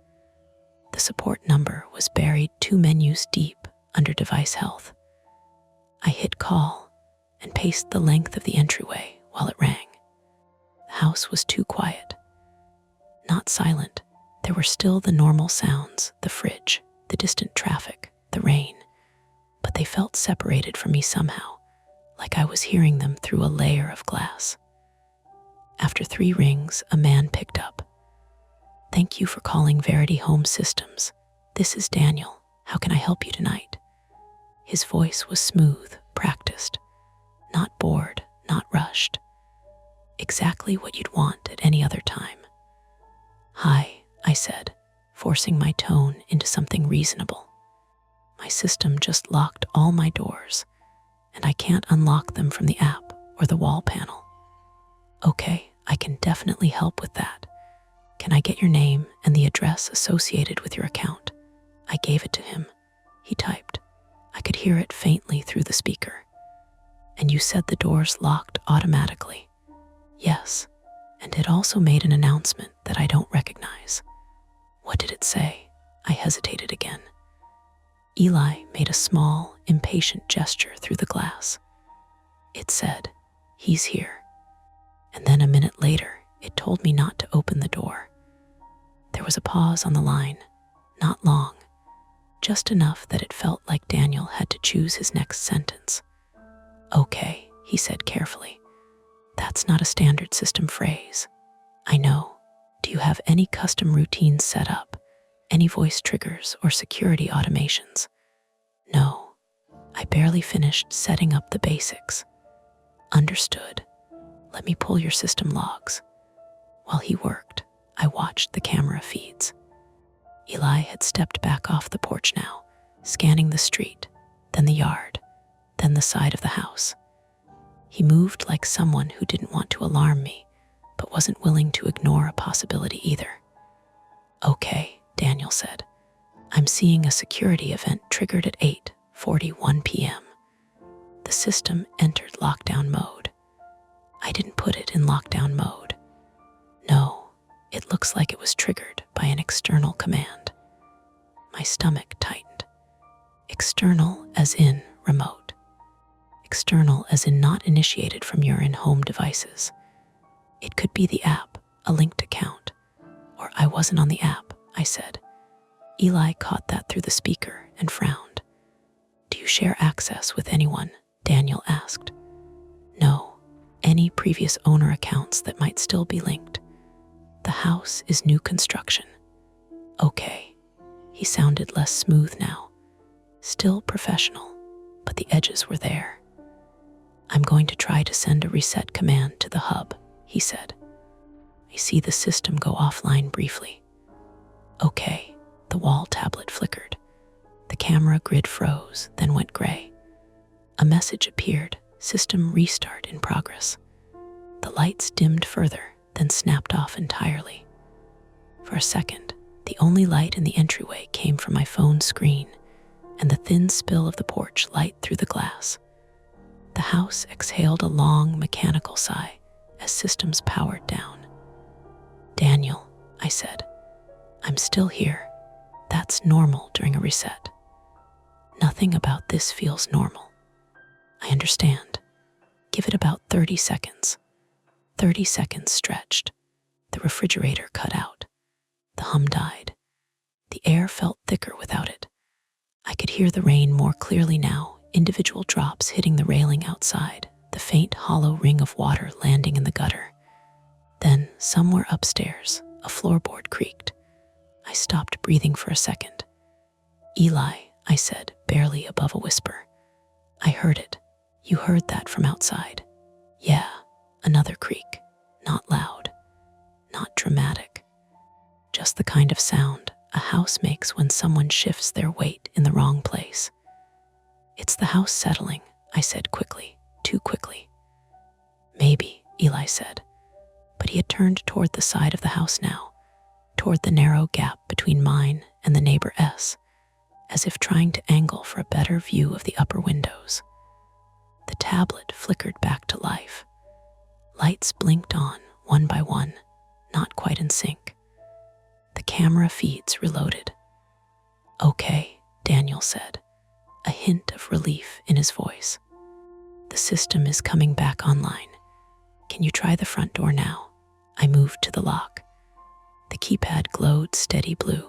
The support number was buried 2 menus deep under device health. I hit call and paced the length of the entryway while it rang. The house was too quiet. Not silent. There were still the normal sounds, the fridge, the distant traffic, the rain, but they felt separated from me somehow, like I was hearing them through a layer of glass. After 3 rings, a man picked up. "Thank you for calling Verity Home Systems. This is Daniel. How can I help you tonight?" His voice was smooth, practiced, not bored, not rushed. Exactly what you'd want at any other time. "Hi," I said, forcing my tone into something reasonable. My system just locked all my doors, and I can't unlock them from the app or the wall panel. "Okay, I can definitely help with that. Can I get your name and the address associated with your account?" I gave it to him. He typed. I could hear it faintly through the speaker. "And you said the doors locked automatically?" "Yes, and it also made an announcement that I don't recognize." "What did it say?" I hesitated again. Eli made a small, impatient gesture through the glass. It said, "He's here." And then a minute later, it told me not to open the door. There was a pause on the line, not long, just enough that it felt like Daniel had to choose his next sentence. "Okay," he said carefully. "That's not a standard system phrase. I know. Do you have any custom routines set up, any voice triggers or security automations. No, I barely finished setting up the basics. Understood. Let me pull your system logs. While he worked, I watched the camera feeds. Eli had stepped back off the porch now, scanning the street, then the yard, then the side of the house. He moved like someone who didn't want to alarm me, but wasn't willing to ignore a possibility either. Okay, Daniel said. I'm seeing a security event triggered at 8:41 p.m. The system entered lockdown mode. I didn't put it in lockdown mode. No, it looks like it was triggered by an external command. My stomach tightened. External as in remote. External as in not initiated from your in-home devices. It could be the app, a linked account. Or I wasn't on the app, I said. Eli caught that through the speaker and frowned. Do you share access with anyone? Daniel asked. No, any previous owner accounts that might still be linked. The house is new construction. Okay. He sounded less smooth now. Still professional, but the edges were there. I'm going to try to send a reset command to the hub, he said. I see the system go offline briefly. Okay, the wall tablet flickered. The camera grid froze, then went gray. A message appeared, system restart in progress. The lights dimmed further, then snapped off entirely. For a second, the only light in the entryway came from my phone screen and the thin spill of the porch light through the glass. The house exhaled a long mechanical sigh as systems powered down. Daniel, I said, I'm still here. That's normal during a reset. Nothing about this feels normal. I understand. Give it about 30 seconds. 30 seconds stretched. The refrigerator cut out. The hum died. The air felt thicker without it. I could hear the rain more clearly now, individual drops hitting the railing outside, the faint hollow ring of water landing in the gutter. Then, somewhere upstairs, a floorboard creaked. I stopped breathing for a second. Eli, I said, barely above a whisper. I heard it. You heard that from outside. Yeah, another creak. Not loud. Not dramatic. Just the kind of sound a house makes when someone shifts their weight in the wrong place. It's the house settling, I said quickly, too quickly. Maybe, Eli said, but he had turned toward the side of the house now, toward the narrow gap between mine and the neighbor S, as if trying to angle for a better view of the upper windows. The tablet flickered back to life. Lights blinked on, one by one, not quite in sync. The camera feeds reloaded. Okay, Daniel said, a hint of relief in his voice. The system is coming back online. Can you try the front door now? I moved to the lock. The keypad glowed steady blue.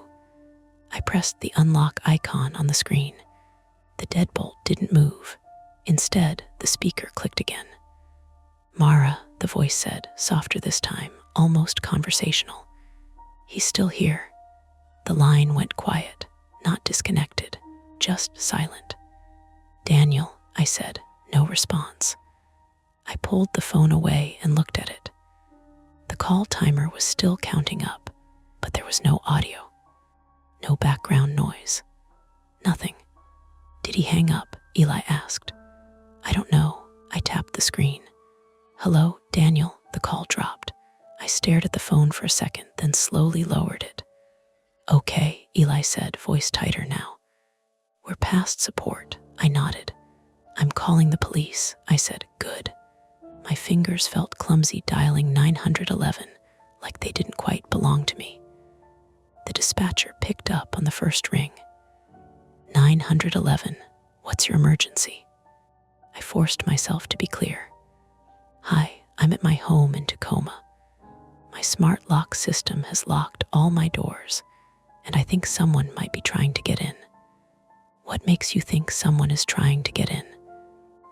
I pressed the unlock icon on the screen. The deadbolt didn't move. Instead, the speaker clicked again. Mara, the voice said, softer this time, almost conversational. He's still here. The line went quiet, not disconnected, just silent. Daniel, I said, no response. I pulled the phone away and looked at it. The call timer was still counting up, but there was no audio. No background noise. Nothing. Did he hang up? Eli asked. I don't know. I tapped the screen. Hello, Daniel, the call dropped. I stared at the phone for a second, then slowly lowered it. Okay, Eli said, voice tighter now. We're past support, I nodded. I'm calling the police, I said, good. My fingers felt clumsy dialing 911, like they didn't quite belong to me. The dispatcher picked up on the first ring. 911, what's your emergency? I forced myself to be clear. Hi, I'm at my home in Tacoma. My smart lock system has locked all my doors, and I think someone might be trying to get in. What makes you think someone is trying to get in?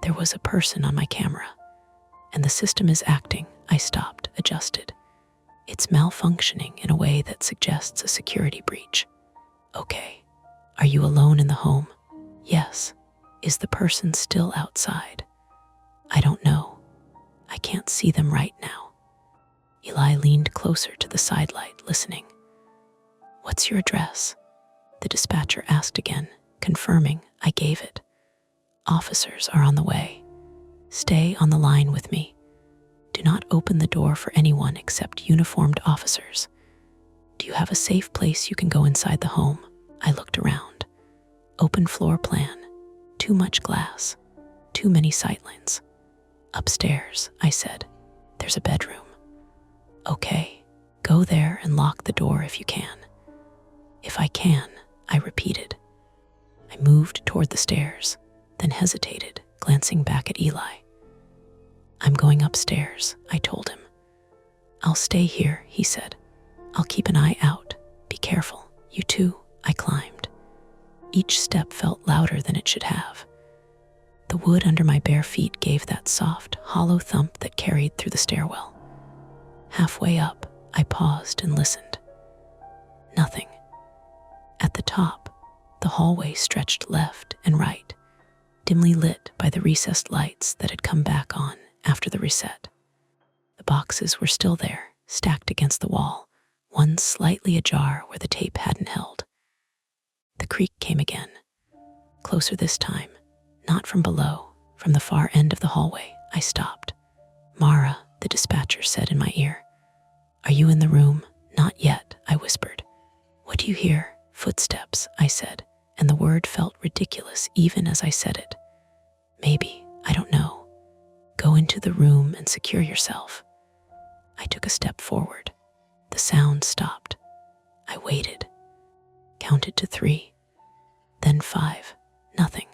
There was a person on my camera, and the system is acting. I stopped, adjusted. It's malfunctioning in a way that suggests a security breach. Okay. Are you alone in the home? Yes. Is the person still outside? I don't know. I can't see them right now. Eli leaned closer to the sidelight, listening. What's your address? The dispatcher asked again, confirming I gave it. Officers are on the way. Stay on the line with me. Do not open the door for anyone except uniformed officers. Do you have a safe place you can go inside the home? I looked around. Open floor plan. Too much glass. Too many sightlines. Upstairs, I said. There's a bedroom. Okay, go there and lock the door if you can. If I can, I repeated. I moved toward the stairs, then hesitated, glancing back at Eli. I'm going upstairs, I told him. I'll stay here, he said. I'll keep an eye out. Be careful. You too, I climbed. Each step felt louder than it should have. The wood under my bare feet gave that soft, hollow thump that carried through the stairwell. Halfway up, I paused and listened. Nothing. At the top, the hallway stretched left and right, dimly lit by the recessed lights that had come back on after the reset. The boxes were still there, stacked against the wall, one slightly ajar where the tape hadn't held. The creak came again, closer this time, not from below, from the far end of the hallway. I stopped. Mara, the dispatcher said in my ear. Are you in the room? Not yet, I whispered. What do you hear? Footsteps, I said, and the word felt ridiculous even as I said it. Maybe, I don't know. Go into the room and secure yourself. I took a step forward. The sound stopped. I waited. Counted to 3. Then 5. Nothing.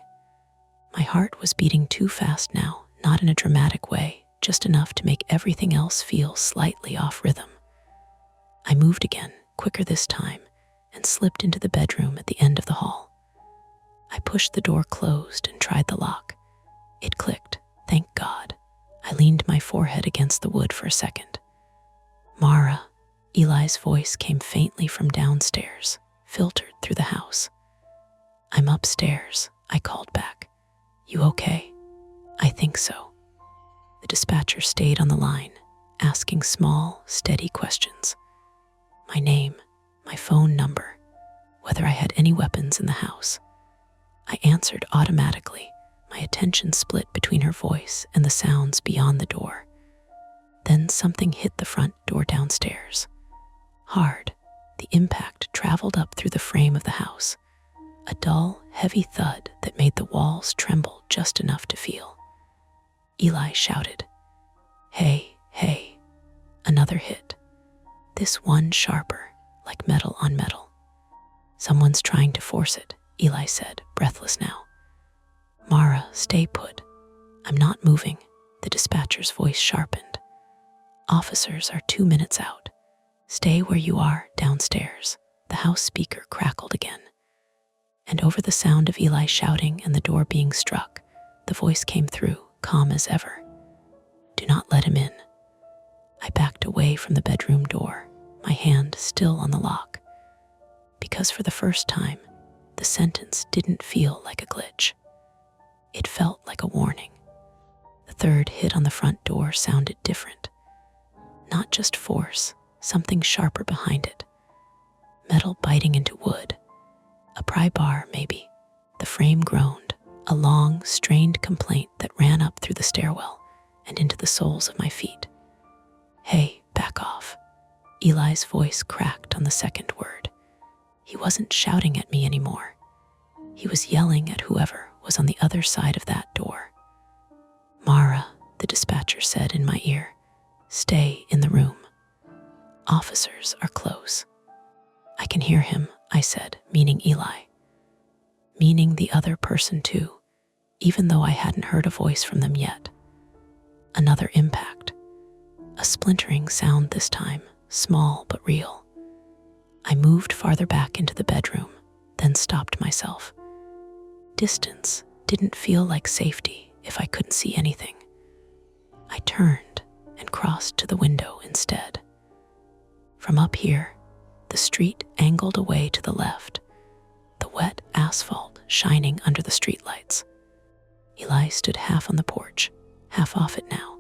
My heart was beating too fast now, not in a dramatic way, just enough to make everything else feel slightly off rhythm. I moved again, quicker this time, and slipped into the bedroom at the end of the hall. I pushed the door closed and tried the lock. It clicked, thank God. I leaned my forehead against the wood for a second. Mara, Eli's voice came faintly from downstairs, filtered through the house. I'm upstairs, I called back. You okay? I think so. The dispatcher stayed on the line, asking small, steady questions. My name, my phone number, whether I had any weapons in the house. I answered automatically, my attention split between her voice and the sounds beyond the door. Then something hit the front door downstairs. Hard, the impact traveled up through the frame of the house, a dull, heavy thud that made the walls tremble just enough to feel. Eli shouted, Hey, hey, another hit. This one sharper, like metal on metal. Someone's trying to force it, Eli said, breathless now. Mara, stay put. I'm not moving, the dispatcher's voice sharpened. Officers are 2 minutes out. Stay where you are, downstairs. The house speaker crackled again. And over the sound of Eli shouting and the door being struck, the voice came through, calm as ever. Do not let him in. I backed away from the bedroom door, my hand still on the lock. Because for the first time, the sentence didn't feel like a glitch. It felt like a warning. The third hit on the front door sounded different. Not just force, something sharper behind it. Metal biting into wood. A pry bar, maybe. The frame groaned, a long, strained complaint that ran up through the stairwell and into the soles of my feet. Hey, back off. Eli's voice cracked on the second word. He wasn't shouting at me anymore. He was yelling at whoever was on the other side of that door. Mara, the dispatcher said in my ear, stay in the room. Officers are close. I can hear him, I said, meaning Eli. Meaning the other person too, even though I hadn't heard a voice from them yet. Another impact. A splintering sound this time, small but real. I moved farther back into the bedroom, then stopped myself. Distance didn't feel like safety if I couldn't see anything. I turned and crossed to the window instead. From up here, the street angled away to the left, the wet asphalt shining under the streetlights. Eli stood half on the porch, half off it now,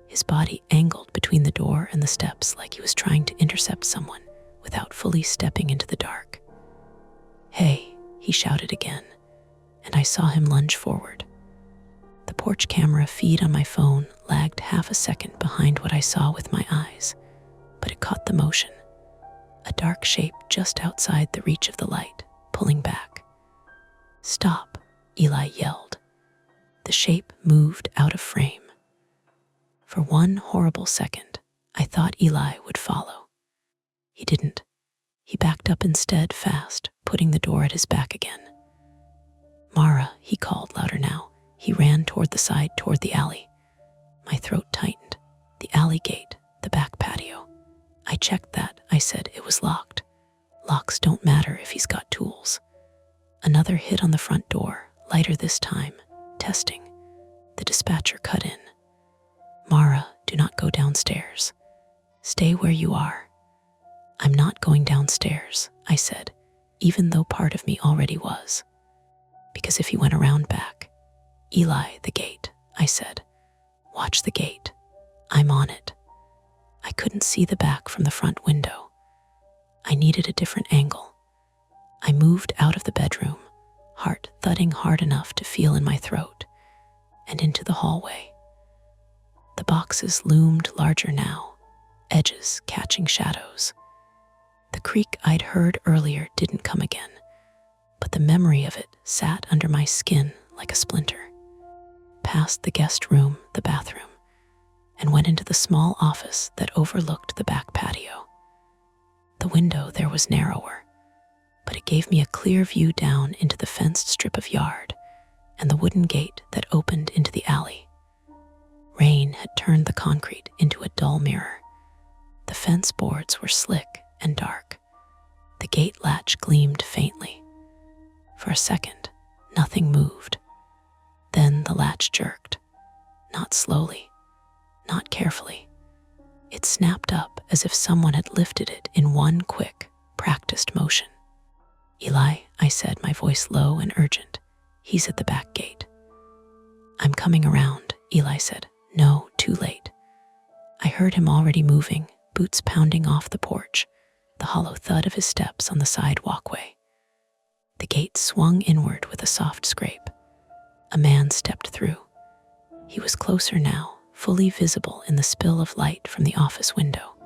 his body angled between the door and the steps like he was trying to intercept someone without fully stepping into the dark. "Hey," he shouted again, and I saw him lunge forward. The porch camera feed on my phone lagged half a second behind what I saw with my eyes, but it caught the motion. A dark shape just outside the reach of the light, pulling back. "Stop," Eli yelled. The shape moved out of frame. For one horrible second, I thought Eli would follow. He didn't. He backed up instead fast, putting the door at his back again. "Mara," he called louder now. He ran toward the side, toward the alley. My throat tightened. The alley gate, the back patio. "I checked that," I said. "It was locked." "Locks don't matter if he's got tools." Another hit on the front door, lighter this time. Testing. The dispatcher cut in. "Mara, do not go downstairs. Stay where you are." "I'm not going downstairs," I said, even though part of me already was. "Because if he went around back." "Eli, the gate," I said. "Watch the gate. I'm on it." I couldn't see the back from the front window. I needed a different angle. I moved out of the bedroom, heart thudding hard enough to feel in my throat, and into the hallway. The boxes loomed larger now, edges catching shadows. The creak I'd heard earlier didn't come again, but the memory of it sat under my skin like a splinter. Past the guest room, the bathroom, and went into the small office that overlooked the back patio. The window there was narrower, but it gave me a clear view down into the fenced strip of yard and the wooden gate that opened into the alley. Rain had turned the concrete into a dull mirror. The fence boards were slick and dark. The gate latch gleamed faintly. For a second, nothing moved. Then the latch jerked, not slowly, not carefully. It snapped up as if someone had lifted it in one quick, practiced motion. "Eli," I said, my voice low and urgent. "He's at the back gate." "I'm coming around," Eli said. "No, too late." I heard him already moving, boots pounding off the porch, the hollow thud of his steps on the side walkway. The gate swung inward with a soft scrape. A man stepped through. He was closer now, fully visible in the spill of light from the office window.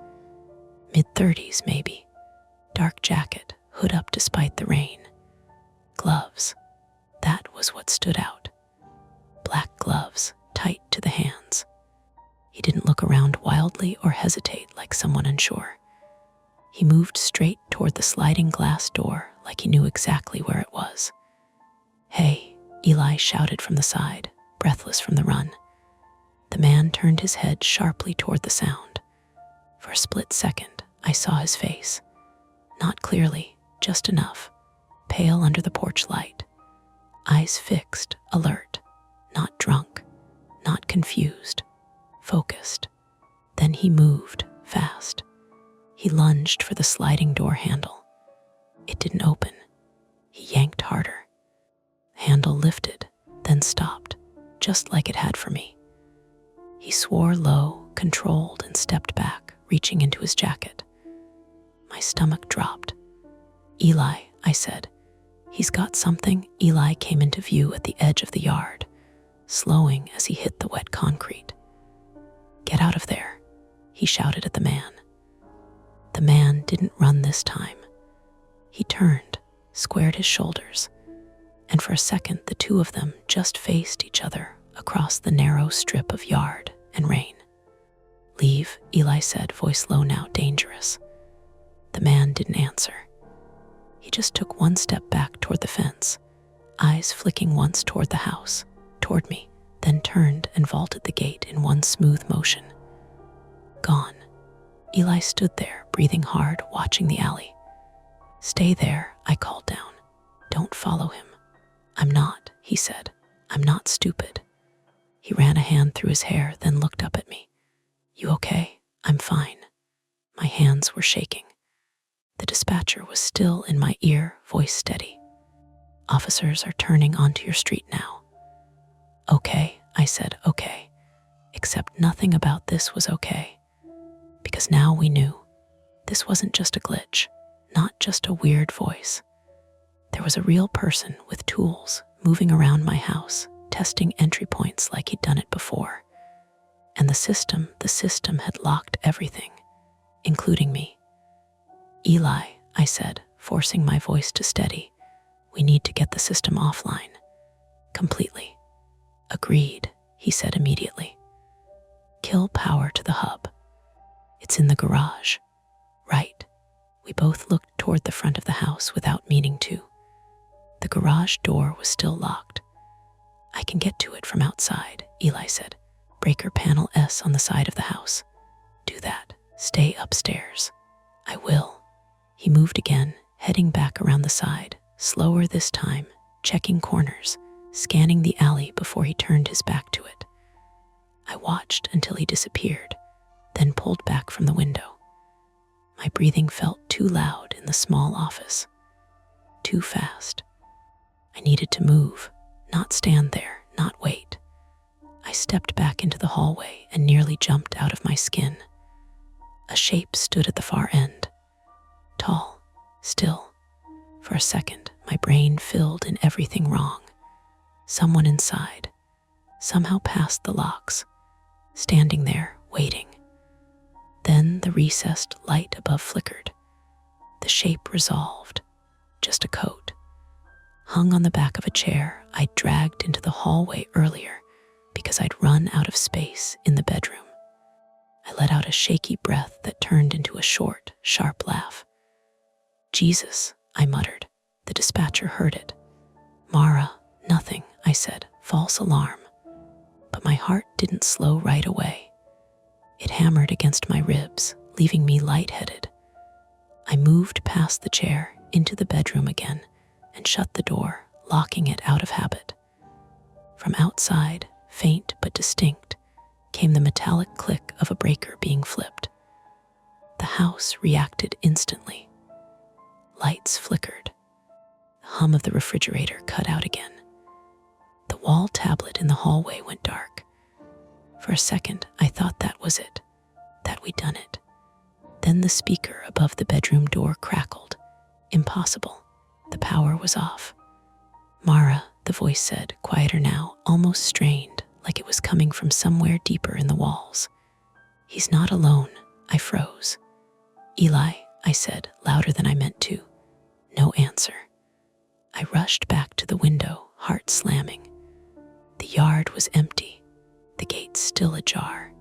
Mid-30s, maybe. Dark jacket, hood up despite the rain. Gloves. That was what stood out. Black gloves, tight to the hands. He didn't look around wildly or hesitate like someone unsure. He moved straight toward the sliding glass door like he knew exactly where it was. "Hey," Eli shouted from the side, breathless from the run. The man turned his head sharply toward the sound. For a split second, I saw his face. Not clearly, just enough, pale under the porch light. Eyes fixed, alert, not drunk, not confused, focused. Then he moved, fast. He lunged for the sliding door handle. It didn't open. He yanked harder. The handle lifted, then stopped, just like it had for me. He swore low, controlled, and stepped back, reaching into his jacket. My stomach dropped. "Eli," I said. "He's got something." Eli came into view at the edge of the yard, slowing as he hit the wet concrete. "Get out of there," he shouted at the man. The man didn't run this time. He turned, squared his shoulders, and for a second the two of them just faced each other across the narrow strip of yard and rain. "Leave," Eli said, voice low now, dangerous. The man didn't answer. He just took one step back toward the fence, eyes flicking once toward the house, toward me, then turned and vaulted the gate in one smooth motion. Gone. Eli stood there, breathing hard, watching the alley. "Stay there," I called down. "Don't follow him." "I'm not," he said. "I'm not stupid." He ran a hand through his hair, then looked up at me. "You okay?" "I'm fine." My hands were shaking. The dispatcher was still in my ear, voice steady. Officers are turning onto your street now. Okay, I said, okay. Except nothing about this was okay. Because now we knew this wasn't just a glitch, not just a weird voice. There was a real person with tools moving around my house, testing entry points like he'd done it before. And the system had locked everything, including me. Eli, I said, forcing my voice to steady, we need to get the system offline. Completely. Agreed, he said immediately. Kill power to the hub. It's in the garage. Right. We both looked toward the front of the house without meaning to. The garage door was still locked. I can get to it from outside, Eli said. Breaker panel S on the side of the house. Do that. Stay upstairs. I will. He moved again, heading back around the side, slower this time, checking corners, scanning the alley before he turned his back to it. I watched until he disappeared, then pulled back from the window. My breathing felt too loud in the small office. Too fast. I needed to move, not stand there, not wait. I stepped back into the hallway and nearly jumped out of my skin. A shape stood at the far end. Tall, still. For a second, my brain filled in everything wrong. Someone inside, somehow past the locks, standing there, waiting. Then the recessed light above flickered. The shape resolved, just a coat. Hung on the back of a chair I'd dragged into the hallway earlier because I'd run out of space in the bedroom. I let out a shaky breath that turned into a short, sharp laugh. Jesus, I muttered. The dispatcher heard it. Mara, nothing, I said, false alarm. But my heart didn't slow right away. It hammered against my ribs, leaving me lightheaded. I moved past the chair into the bedroom again and shut the door, locking it out of habit. From outside, faint but distinct, came the metallic click of a breaker being flipped. The house reacted instantly. Lights flickered. The hum of the refrigerator cut out again. The wall tablet in the hallway went dark. For a second, I thought that was it, that we'd done it. Then the speaker above the bedroom door crackled. Impossible. The power was off. Mara, the voice said, quieter now, almost strained, like it was coming from somewhere deeper in the walls. He's not alone. I froze. Eli, I said, louder than I meant to. No answer. I rushed back to the window, heart slamming. The yard was empty, the gate still ajar.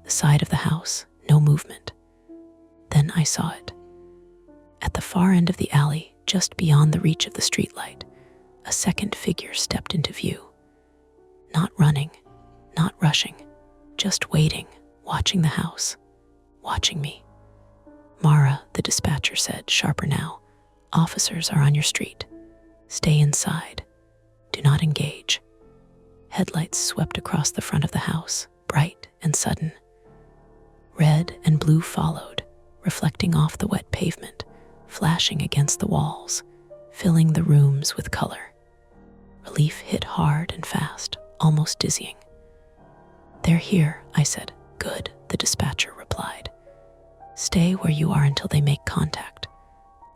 The side of the house, no movement. Then I saw it. At the far end of the alley, just beyond the reach of the streetlight, a second figure stepped into view. Not running, not rushing, just waiting, watching the house, watching me. Mara, the dispatcher said, sharper now, officers are on your street. Stay inside. Do not engage. Headlights swept across the front of the house, bright and sudden. Red and blue followed, reflecting off the wet pavement, flashing against the walls, filling the rooms with color. Relief hit hard and fast, almost dizzying. They're here, I said. Good, the dispatcher replied. Stay where you are until they make contact.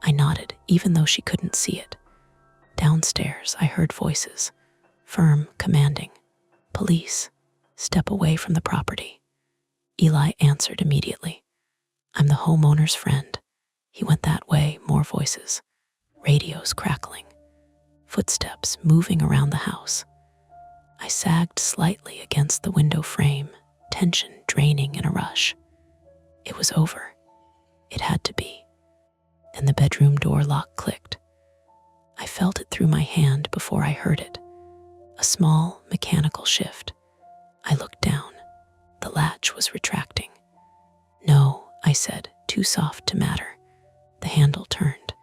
I nodded, even though she couldn't see it. Downstairs, I heard voices, firm, commanding. Police, step away from the property. Eli answered immediately. I'm the homeowner's friend. He went that way, more voices. Radios crackling. Footsteps moving around the house. I sagged slightly against the window frame, tension draining in a rush. It was over. It had to be. Then the bedroom door lock clicked. I felt it through my hand before I heard it. A small, mechanical shift. I looked down. The latch was retracting. No, I said, too soft to matter. The handle turned,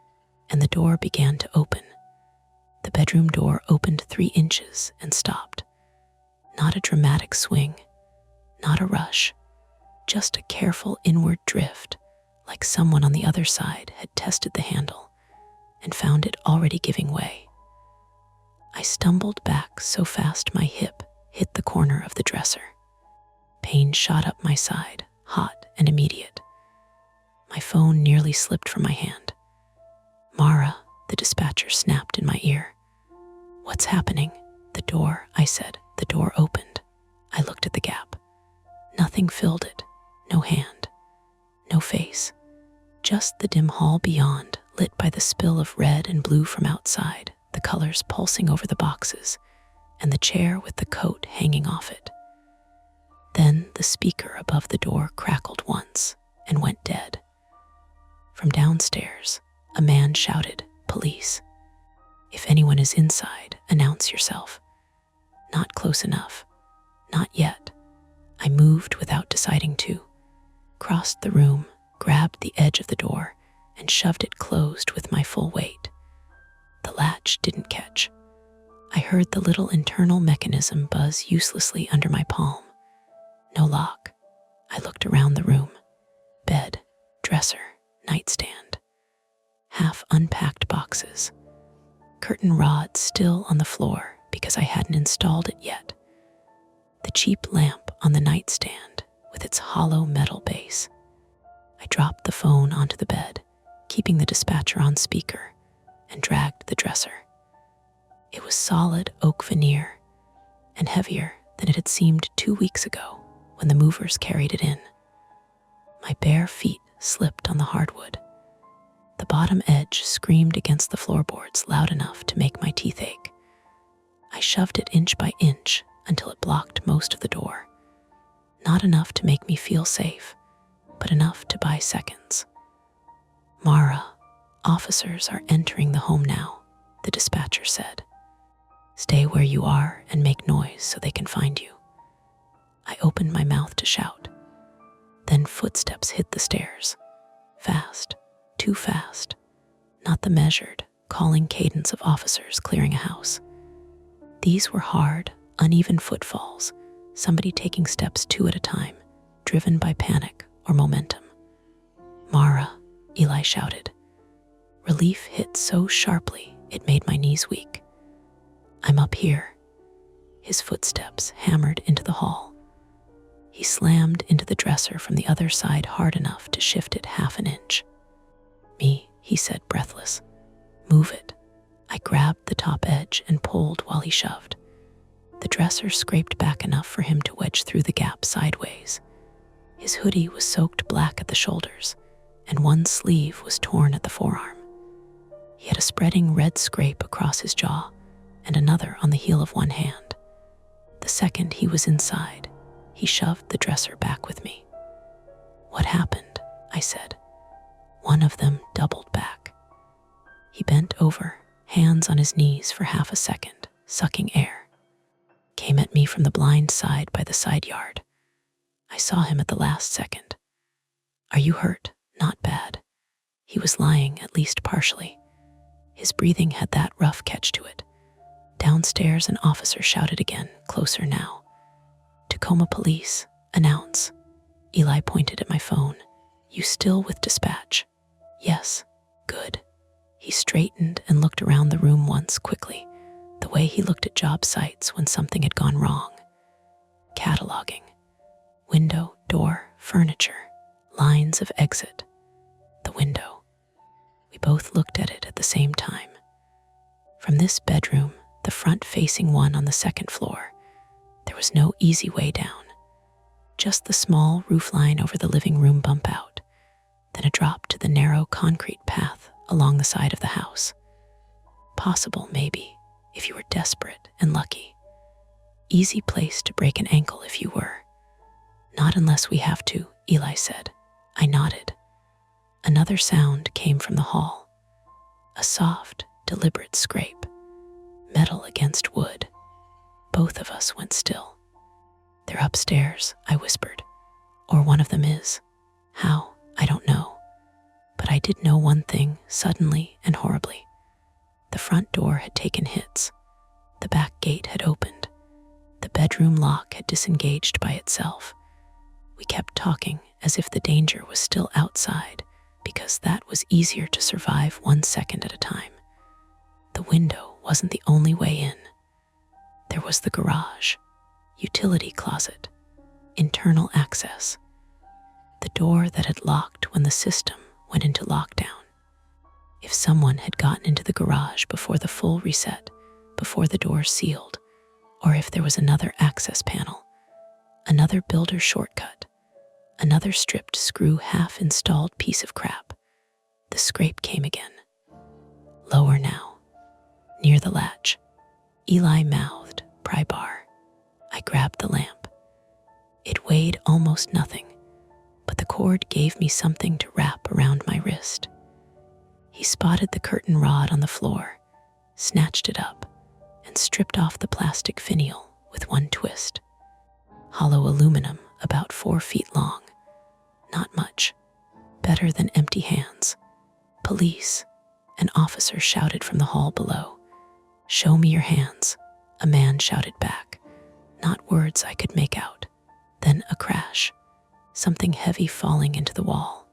and the door began to open. The bedroom door opened 3 inches and stopped. Not a dramatic swing, not a rush, just a careful inward drift, like someone on the other side had tested the handle and found it already giving way. I stumbled back so fast my hip hit the corner of the dresser. Pain shot up my side, hot and immediate. My phone nearly slipped from my hand. "Mara," the dispatcher snapped in my ear. "What's happening?" "The door," I said. The door opened. I looked at the gap. Nothing filled it. No hand. No face. Just the dim hall beyond, lit by the spill of red and blue from outside, the colors pulsing over the boxes, and the chair with the coat hanging off it. Then the speaker above the door crackled once and went dead. From downstairs, a man shouted, "Police. If anyone is inside, announce yourself." Not close enough. Not yet. I moved without deciding to, crossed the room, grabbed the edge of the door, and shoved it closed with my full weight. The latch didn't catch. I heard the little internal mechanism buzz uselessly under my palm. No lock. I looked around the room. Bed, dresser, nightstand. Half unpacked boxes. Curtain rod still on the floor because I hadn't installed it yet. The cheap lamp on the nightstand with its hollow metal base. I dropped the phone onto the bed, keeping the dispatcher on speaker, and dragged the dresser. It was solid oak veneer and heavier than it had seemed 2 weeks ago when the movers carried it in. My bare feet slipped on the hardwood. The bottom edge screamed against the floorboards loud enough to make my teeth ache. I shoved it inch by inch until it blocked most of the door. Not enough to make me feel safe, but enough to buy seconds. "Mara, officers are entering the home now," the dispatcher said. "Stay where you are and make noise so they can find you." I opened my mouth to shout. Then footsteps hit the stairs. Fast, too fast. Not the measured, calling cadence of officers clearing a house. These were hard, uneven footfalls, somebody taking steps 2 at a time, driven by panic or momentum. "Mara," Eli shouted. Relief hit so sharply it made my knees weak. "I'm up here." His footsteps hammered into the hall. He slammed into the dresser from the other side hard enough to shift it half an inch. "Me," he said, breathless. "Move it." I grabbed the top edge and pulled while he shoved. The dresser scraped back enough for him to wedge through the gap sideways. His hoodie was soaked black at the shoulders, and one sleeve was torn at the forearm. He had a spreading red scrape across his jaw and another on the heel of one hand. The second he was inside, he shoved the dresser back with me. "What happened?" I said. One of them doubled back. He bent over, hands on his knees for half a second, sucking air. Came at me from the blind side by the side yard. I saw him at the last second. "Are you hurt?" "Not bad." He was lying, at least partially. His breathing had that rough catch to it. Downstairs, an officer shouted again, closer now. "Tacoma Police, announce." Eli pointed at my phone. "You still with dispatch?" "Yes." "Good." He straightened and looked around the room once quickly, the way he looked at job sites when something had gone wrong. Cataloging. Window, door, furniture, lines of exit. The window. We both looked at it at the same time. From this bedroom, the front-facing one on the second floor, there was no easy way down. Just the small roofline over the living room bump out, then a drop to the narrow concrete path along the side of the house. Possible, maybe, if you were desperate and lucky. Easy place to break an ankle if you were. "Not unless we have to," Eli said. I nodded. Another sound came from the hall. A soft, deliberate scrape. Metal against wood. Both of us went still. "They're upstairs," I whispered. "Or one of them is. How? I don't know. But I did know one thing, suddenly and horribly. The front door had taken hits. The back gate had opened. The bedroom lock had disengaged by itself. We kept talking as if the danger was still outside, because that was easier to survive 1 second at a time. The window wasn't the only way in. There was the garage, utility closet, internal access, the door that had locked when the system went into lockdown. If someone had gotten into the garage before the full reset, before the door sealed, or if there was another access panel, another builder shortcut, another stripped screw half-installed piece of crap, the scrape came again. Lower now, near the latch. Eli mouthed, "Pry bar." I grabbed the lamp. It weighed almost nothing, but the cord gave me something to wrap around my wrist. He spotted the curtain rod on the floor, snatched it up, and stripped off the plastic finial with one twist. Hollow aluminum about 4 feet long. Not much. Better than empty hands. "Police," an officer shouted from the hall below. "Show me your hands," a man shouted back. Not words I could make out. Then a crash. Something heavy falling into the wall.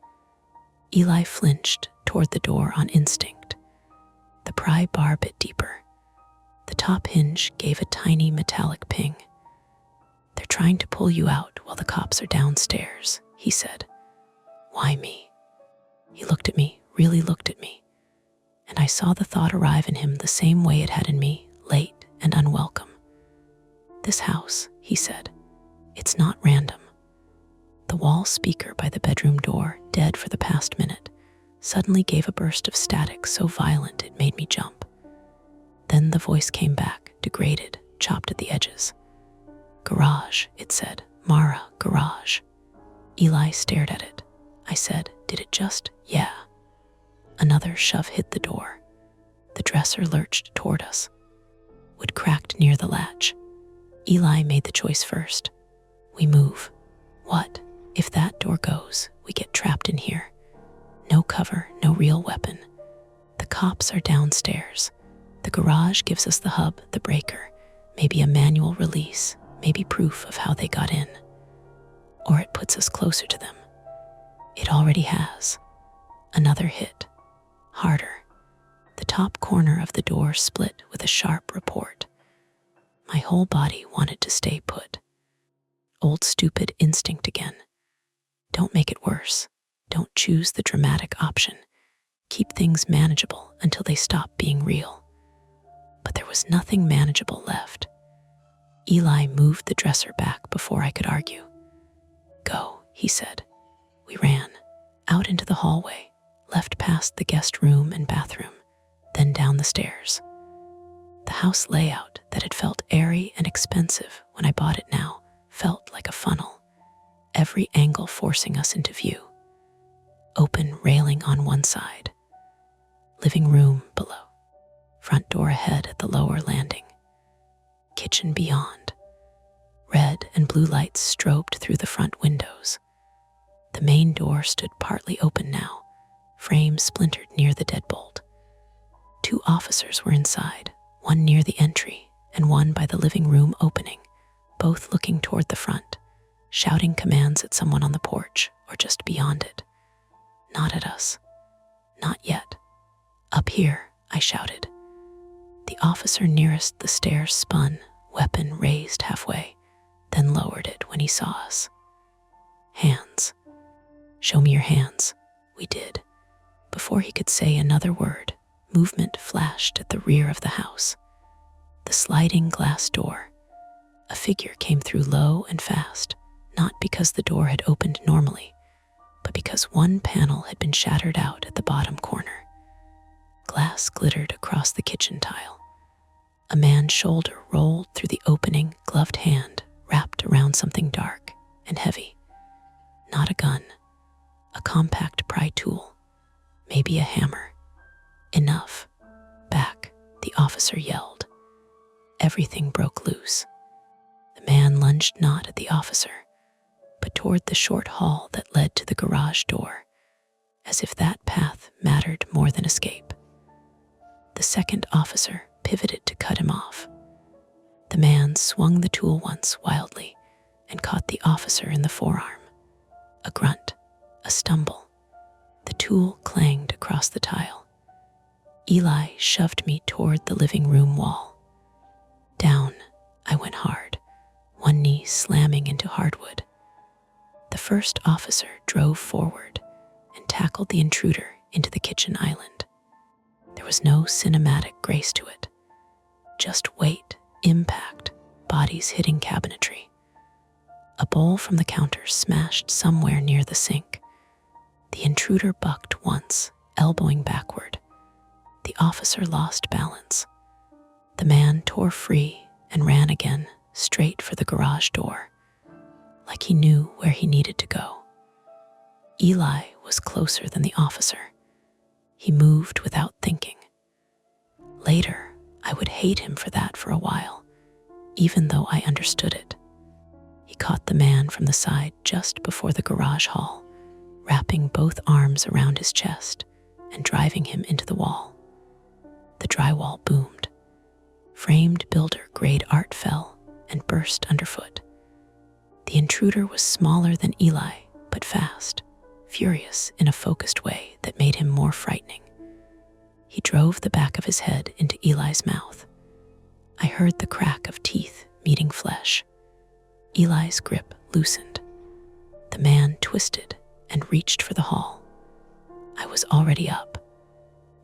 Eli flinched toward the door on instinct. The pry bar bit deeper. The top hinge gave a tiny metallic ping. "They're trying to pull you out while the cops are downstairs," he said. "Why me?" He looked at me, really looked at me, and I saw the thought arrive in him the same way it had in me, late and unwelcome. "This house," he said, "it's not random." The wall speaker by the bedroom door, dead for the past minute, suddenly gave a burst of static so violent it made me jump. Then the voice came back, degraded, chopped at the edges. "Garage," it said. "Mara, garage." Eli stared at it. I said, "Did it just?" "Yeah." Another shove hit the door. The dresser lurched toward us. Wood cracked near the latch. Eli made the choice first. We move. What? If that door goes, we get trapped in here. No cover, no real weapon. The cops are downstairs. The garage gives us the hub, the breaker, maybe a manual release, maybe proof of how they got in. Or it puts us closer to them. It already has. Another hit. Harder. The top corner of the door split with a sharp report. My whole body wanted to stay put. Old stupid instinct again. Don't make it worse. Don't choose the dramatic option. Keep things manageable until they stop being real. But there was nothing manageable left. Eli moved the dresser back before I could argue. "Go," he said. We ran, out into the hallway, left past the guest room and bathroom, then down the stairs. The house layout that had felt airy and expensive when I bought it now felt like a funnel, every angle forcing us into view. Open railing on one side, living room below, front door ahead at the lower landing, kitchen beyond. Red and blue lights strobed through the front windows. The main door stood partly open now, frame splintered near the deadbolt. 2 officers were inside, one near the entry and one by the living room opening, both looking toward the front, shouting commands at someone on the porch or just beyond it. Not at us. Not yet. "Up here," I shouted. The officer nearest the stairs spun, weapon raised halfway, then lowered it when he saw us. "Hands. Show me your hands." We did. Before he could say another word, movement flashed at the rear of the house. The sliding glass door. A figure came through low and fast, not because the door had opened normally, but because one panel had been shattered out at the bottom corner. Glass glittered across the kitchen tile. A man's shoulder rolled through the opening, gloved hand wrapped around something dark and heavy. Not a gun. A compact pry tool. Maybe a hammer. "Enough. Back," the officer yelled. Everything broke loose. The man lunged not at the officer, but toward the short hall that led to the garage door, as if that path mattered more than escape. The second officer pivoted to cut him off. The man swung the tool once wildly and caught the officer in the forearm. A grunt, a stumble. The tool clanged across the tile. Eli shoved me toward the living room wall. Down, I went hard, one knee slamming into hardwood. The first officer drove forward and tackled the intruder into the kitchen island. There was no cinematic grace to it, just weight, impact, bodies hitting cabinetry. A bowl from the counter smashed somewhere near the sink. The intruder bucked once, elbowing backward. The officer lost balance. The man tore free and ran again, straight for the garage door, like he knew where he needed to go. Eli was closer than the officer. He moved without thinking. Later, I would hate him for that for a while, even though I understood it. He caught the man from the side just before the garage hall, wrapping both arms around his chest and driving him into the wall. The drywall boomed. Framed builder-grade art fell and burst underfoot. The intruder was smaller than Eli, but fast, furious in a focused way that made him more frightening. He drove the back of his head into Eli's mouth. I heard the crack of teeth meeting flesh. Eli's grip loosened. The man twisted and reached for the haul. I was already up.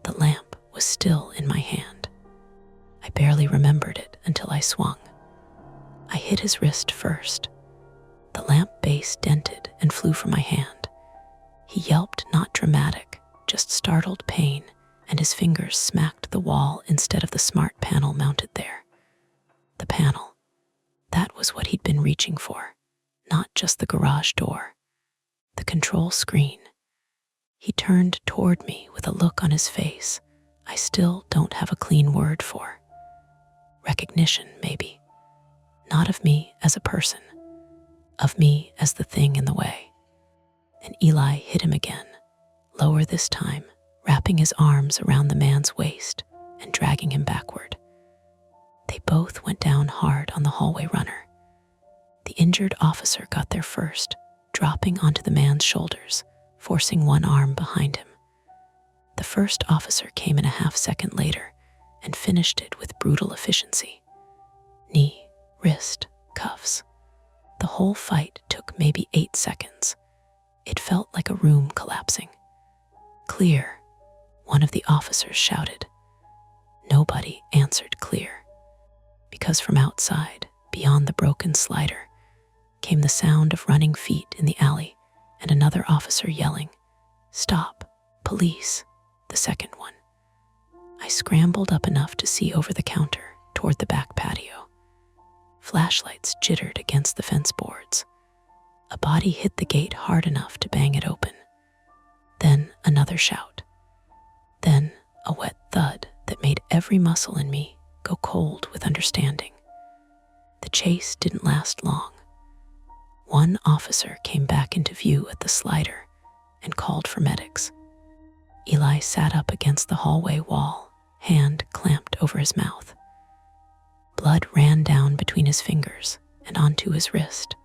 The lamp was still in my hand. I barely remembered it until I swung. I hit his wrist first. The lamp base dented and flew from my hand. He yelped, not dramatic, just startled pain, and his fingers smacked the wall instead of the smart panel mounted there. The panel. That was what he'd been reaching for, not just the garage door. The control screen. He turned toward me with a look on his face I still don't have a clean word for. Recognition, maybe. Not of me as a person, of me as the thing in the way. And Eli hit him again, lower this time, wrapping his arms around the man's waist and dragging him backward. They both went down hard on the hallway runner. The injured officer got there first, dropping onto the man's shoulders, forcing one arm behind him. The first officer came in a half-second later and finished it with brutal efficiency. Knee, wrist, cuffs. The whole fight took maybe 8 seconds. It felt like a room collapsing. Clear, one of the officers shouted. Nobody answered clear, because from outside, beyond the broken slider, came the sound of running feet in the alley and another officer yelling, "Stop, police," the second one. I scrambled up enough to see over the counter toward the back patio. Flashlights jittered against the fence boards. A body hit the gate hard enough to bang it open. Then another shout. Then a wet thud that made every muscle in me go cold with understanding. The chase didn't last long. One officer came back into view at the slider and called for medics. Eli sat up against the hallway wall, hand clamped over his mouth. Blood ran down between his fingers and onto his wrist.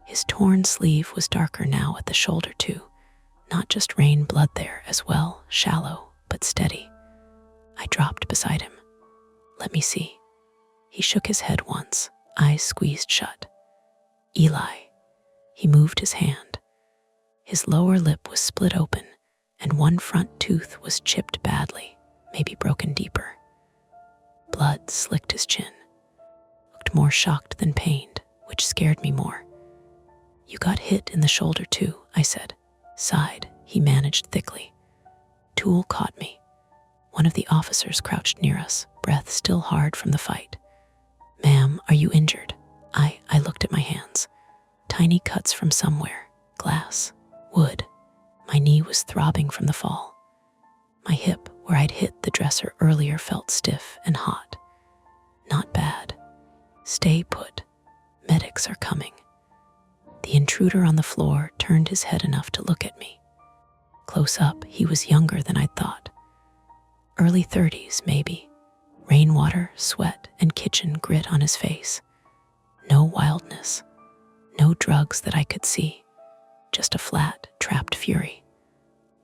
His torn sleeve was darker now at the shoulder too, not just rain blood there as well, shallow but steady. I dropped beside him. "Let me see." He shook his head once, eyes squeezed shut. "Eli." He moved his hand. His lower lip was split open, and one front tooth was chipped badly, maybe broken deeper. Blood slicked his chin. Looked more shocked than pained, which scared me more. "You got hit in the shoulder too," I said. Sighed, he managed thickly. Tool caught me. One of the officers crouched near us, breath still hard from the fight. "Ma'am, are you injured?" I looked at my hands. Tiny cuts from somewhere. Glass. Wood. My knee was throbbing from the fall. My hip, where I'd hit the dresser earlier, felt stiff and hot. "Not bad. Stay put. Medics are coming." The intruder on the floor turned his head enough to look at me. Close up, he was younger than I'd thought. Early 30s, maybe. Rainwater, sweat, and kitchen grit on his face. No wildness. No drugs that I could see. Just a flat, trapped fury.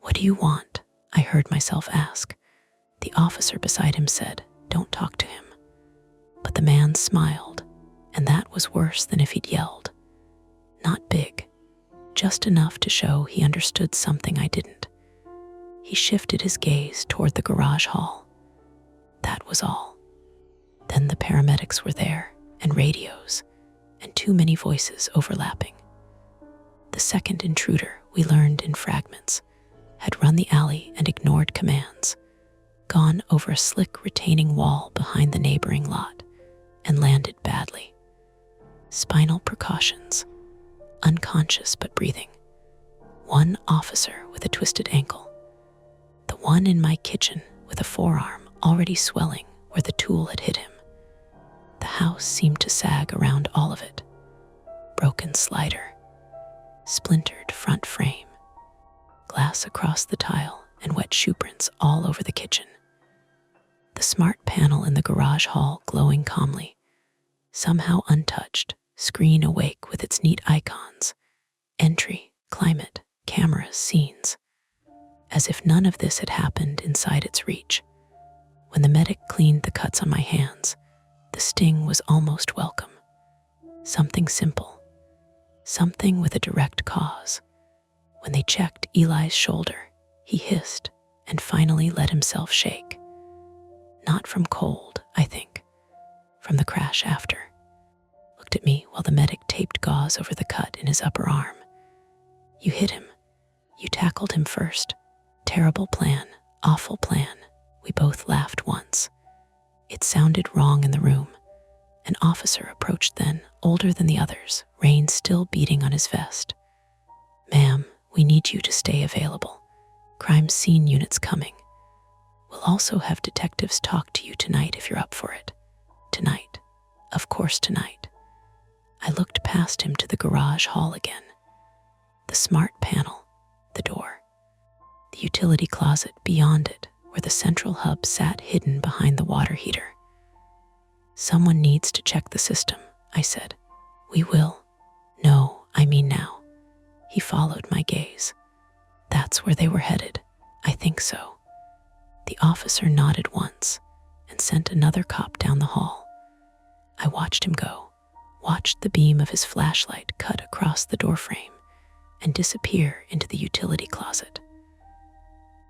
"What do you want?" I heard myself ask. The officer beside him said, "Don't talk to him." But the man smiled, and that was worse than if he'd yelled. Not big, just enough to show he understood something I didn't. He shifted his gaze toward the garage hall. That was all. Then the paramedics were there, and radios, and too many voices overlapping. The second intruder, we learned in fragments, had run the alley and ignored commands, gone over a slick retaining wall behind the neighboring lot, and landed badly. Spinal precautions, unconscious but breathing. One officer with a twisted ankle. The one in my kitchen with a forearm already swelling where the tool had hit him. The house seemed to sag around all of it. Broken slider, splintered front frame, glass across the tile, and wet shoe prints all over the kitchen. The smart panel in the garage hall glowing calmly, somehow untouched, screen awake with its neat icons, entry, climate, cameras, scenes, as if none of this had happened inside its reach. When the medic cleaned the cuts on my hands, the sting was almost welcome. Something simple, something with a direct cause. When they checked Eli's shoulder, he hissed and finally let himself shake. Not from cold, I think, from the crash after. Looked at me while the medic taped gauze over the cut in his upper arm. "You hit him. You tackled him first. Terrible plan, awful plan." We both laughed once. It sounded wrong in the room. An officer approached then, older than the others, rain still beating on his vest. "Ma'am, we need you to stay available. Crime scene unit's coming. We'll also have detectives talk to you tonight if you're up for it." Tonight. Of course tonight. I looked past him to the garage hall again. The smart panel, the door. The utility closet beyond it, where the central hub sat hidden behind the water heater. "Someone needs to check the system," I said. "We will." "No, I mean now." He followed my gaze. "That's where they were headed." "I think so." The officer nodded once and sent another cop down the hall. I watched him go, watched the beam of his flashlight cut across the doorframe and disappear into the utility closet.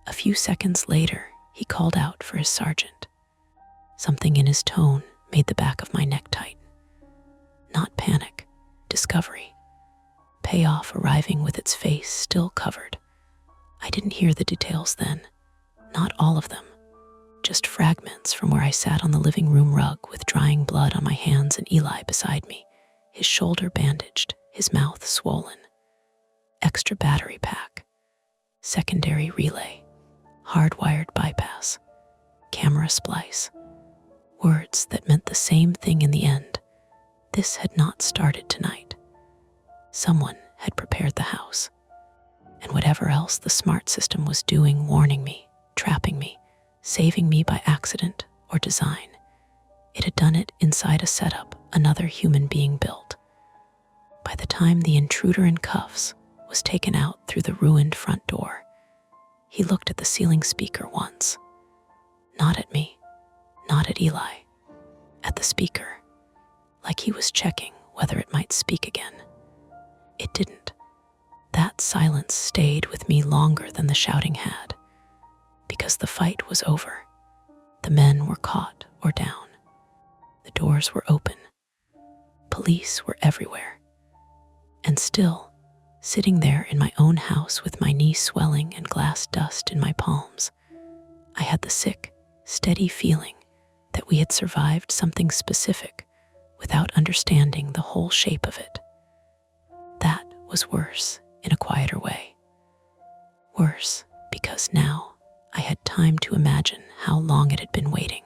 A few seconds later, he called out for his sergeant. Something in his tone made the back of my neck tighten. Not panic, discovery. Payoff arriving with its face still covered. I didn't hear the details then, not all of them, just fragments from where I sat on the living room rug with drying blood on my hands and Eli beside me, his shoulder bandaged, his mouth swollen. Extra battery pack, secondary relay, hardwired bypass, camera splice. Words that meant the same thing in the end. This had not started tonight. Someone had prepared the house. And whatever else the smart system was doing, warning me, trapping me, saving me by accident or design, it had done it inside a setup another human being built. By the time the intruder in cuffs was taken out through the ruined front door, he looked at the ceiling speaker once. Not at me, not at Eli, at the speaker, like he was checking whether it might speak again. It didn't. That silence stayed with me longer than the shouting had, because the fight was over. The men were caught or down. The doors were open. Police were everywhere. And still, sitting there in my own house with my knee swelling and glass dust in my palms, I had the sick, steady feeling that we had survived something specific without understanding the whole shape of it. That was worse in a quieter way. Worse because now I had time to imagine how long it had been waiting.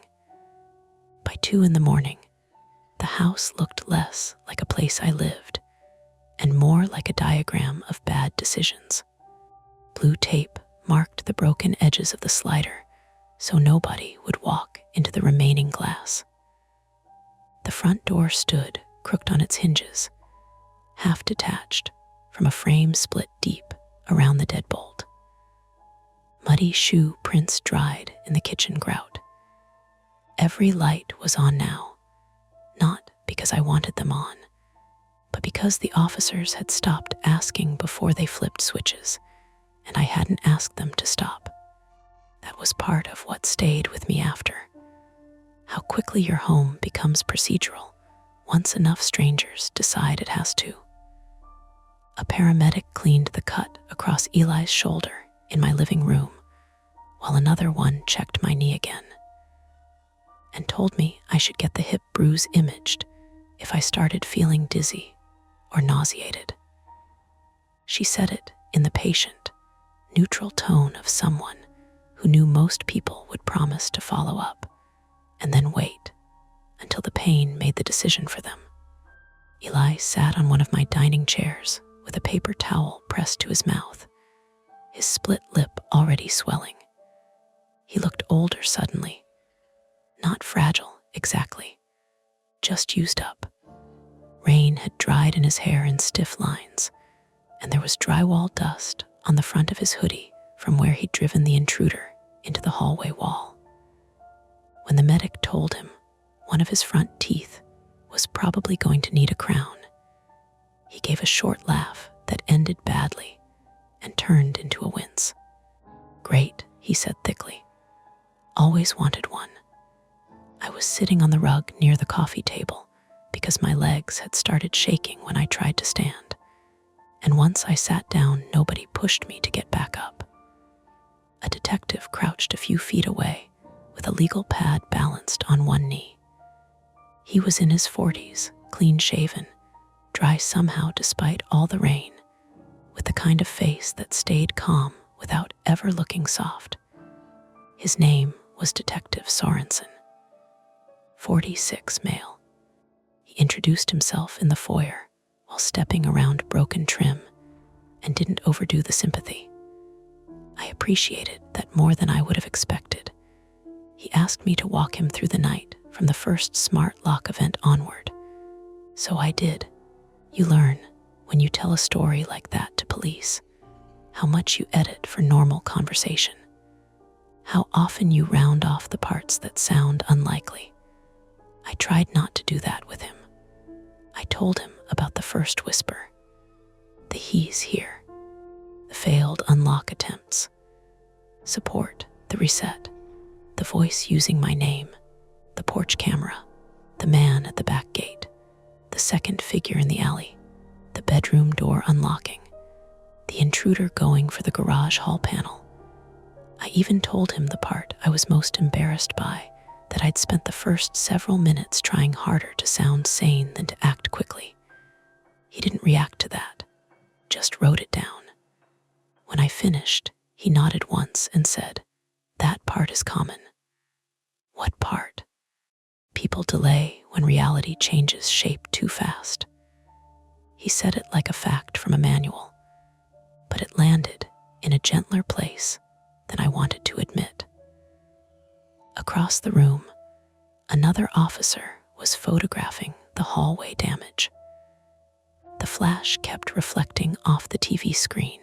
By 2 a.m, the house looked less like a place I lived and more like a diagram of bad decisions. Blue tape marked the broken edges of the slider so nobody would walk into the remaining glass. The front door stood crooked on its hinges, half detached from a frame split deep around the deadbolt. Muddy shoe prints dried in the kitchen grout. Every light was on now, not because I wanted them on, but because the officers had stopped asking before they flipped switches, and I hadn't asked them to stop. That was part of what stayed with me after. How quickly your home becomes procedural once enough strangers decide it has to. A paramedic cleaned the cut across Eli's shoulder in my living room, while another one checked my knee again and told me I should get the hip bruise imaged if I started feeling dizzy or nauseated. She said it in the patient, neutral tone of someone who knew most people would promise to follow up and then wait until the pain made the decision for them. Eli sat on one of my dining chairs with a paper towel pressed to his mouth, his split lip already swelling. He looked older suddenly. Not fragile, exactly. Just used up. Rain had dried in his hair in stiff lines, and there was drywall dust on the front of his hoodie from where he'd driven the intruder into the hallway wall. When the medic told him one of his front teeth was probably going to need a crown, he gave a short laugh that ended badly and turned into a wince. "Great," he said thickly. "Always wanted one." I was sitting on the rug near the coffee table because my legs had started shaking when I tried to stand, and once I sat down, nobody pushed me to get back up. A detective crouched a few feet away with a legal pad balanced on one knee. He was in his 40s, clean-shaven, dry somehow despite all the rain, with the kind of face that stayed calm without ever looking soft. His name was Detective Sorensen. 46 male. He introduced himself in the foyer while stepping around broken trim and didn't overdo the sympathy. I appreciated that more than I would have expected. He asked me to walk him through the night from the first smart lock event onward. So I did. You learn, when you tell a story like that to police, how much you edit for normal conversation, how often you round off the parts that sound unlikely. I tried not to do that with him. I told him about the first whisper, the he's here, the failed unlock attempts, support, the reset, the voice using my name, the porch camera, the man at the back gate, the second figure in the alley, the bedroom door unlocking, the intruder going for the garage hall panel. I even told him the part I was most embarrassed by, that I'd spent the first several minutes trying harder to sound sane than to act quickly. He didn't react to that, just wrote it down. When I finished, he nodded once and said, "That part is common." What part? People delay when reality changes shape too fast. He said it like a fact from a manual, but it landed in a gentler place than I wanted to admit. Across the room, another officer was photographing the hallway damage. The flash kept reflecting off the TV screen,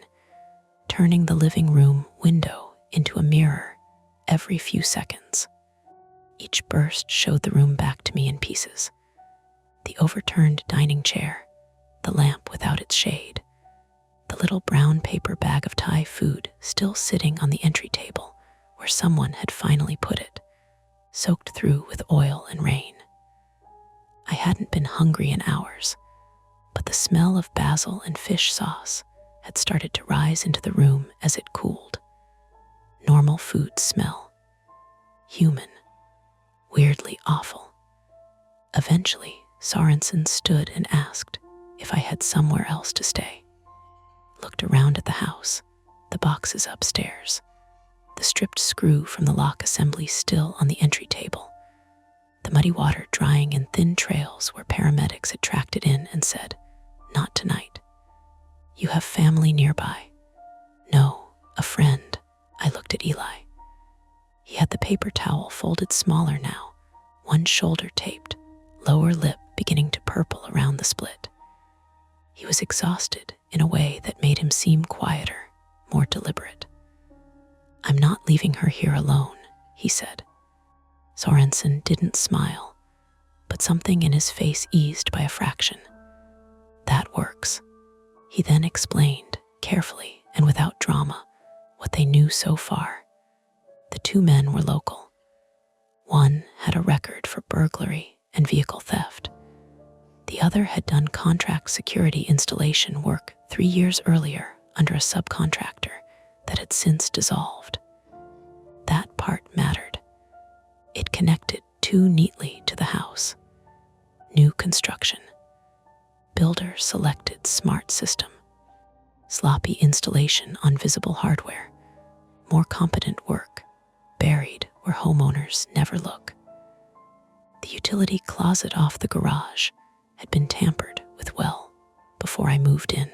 turning the living room window into a mirror every few seconds. Each burst showed the room back to me in pieces. The overturned dining chair, the lamp without its shade, the little brown paper bag of Thai food still sitting on the entry table where someone had finally put it, soaked through with oil and rain. I hadn't been hungry in hours, but the smell of basil and fish sauce had started to rise into the room as it cooled. Normal food smell. Human. Weirdly awful. Eventually, Sorensen stood and asked if I had somewhere else to stay. Looked around at the house, the boxes upstairs, the stripped screw from the lock assembly still on the entry table, the muddy water drying in thin trails where paramedics had tracked it in and said, "Not tonight. You have family nearby." "No, a friend." I looked at Eli. He had the paper towel folded smaller now, one shoulder taped, lower lip beginning to purple around the split. He was exhausted in a way that made him seem quieter, more deliberate. I'm not leaving her here alone, he said. Sorensen didn't smile, but something in his face eased by a fraction. That works. He then explained, carefully and without drama, what they knew so far. The two men were local. One had a record for burglary and vehicle theft. The other had done contract security installation work 3 years earlier under a subcontractor that had since dissolved. That part mattered. It connected too neatly to the house. New construction. Builder selected smart system. Sloppy installation on visible hardware. More competent work, buried where homeowners never look. The utility closet off the garage had been tampered with well before I moved in.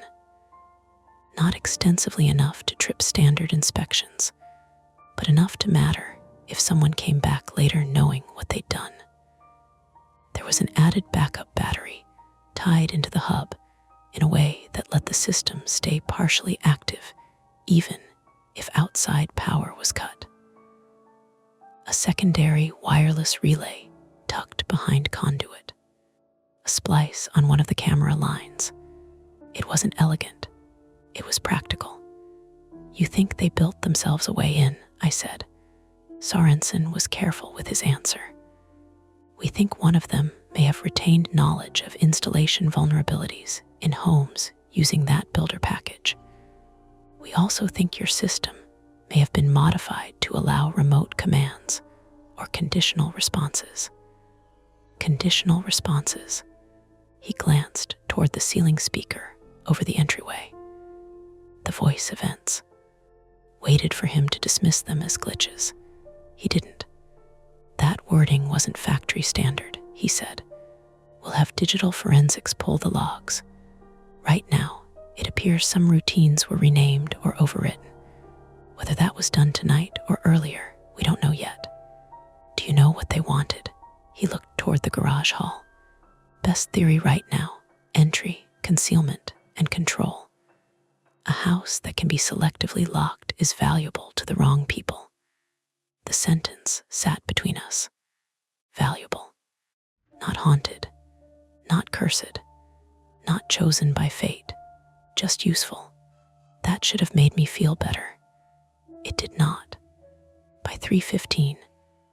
Not extensively enough to trip standard inspections, but enough to matter if someone came back later knowing what they'd done. There was an added backup battery tied into the hub in a way that let the system stay partially active even if outside power was cut. A secondary wireless relay tucked behind conduit. A splice on one of the camera lines. It wasn't elegant. It was practical. You think they built themselves a way in, I said. Sorensen was careful with his answer. We think one of them may have retained knowledge of installation vulnerabilities in homes using that builder package. We also think your system may have been modified to allow remote commands or conditional responses. Conditional responses. He glanced toward the ceiling speaker over the entryway. The voice events. Waited for him to dismiss them as glitches. He didn't. That wording wasn't factory standard, he said. We'll have digital forensics pull the logs. Right now, it appears some routines were renamed or overwritten. Whether that was done tonight or earlier, we don't know yet. Do you know what they wanted? He looked toward the garage hall. Best theory right now: entry, concealment, and control. A house that can be selectively locked is valuable to the wrong people. The sentence sat between us. Valuable. Not haunted. Not cursed. Not chosen by fate. Just useful. That should have made me feel better. It did not. By 3:15,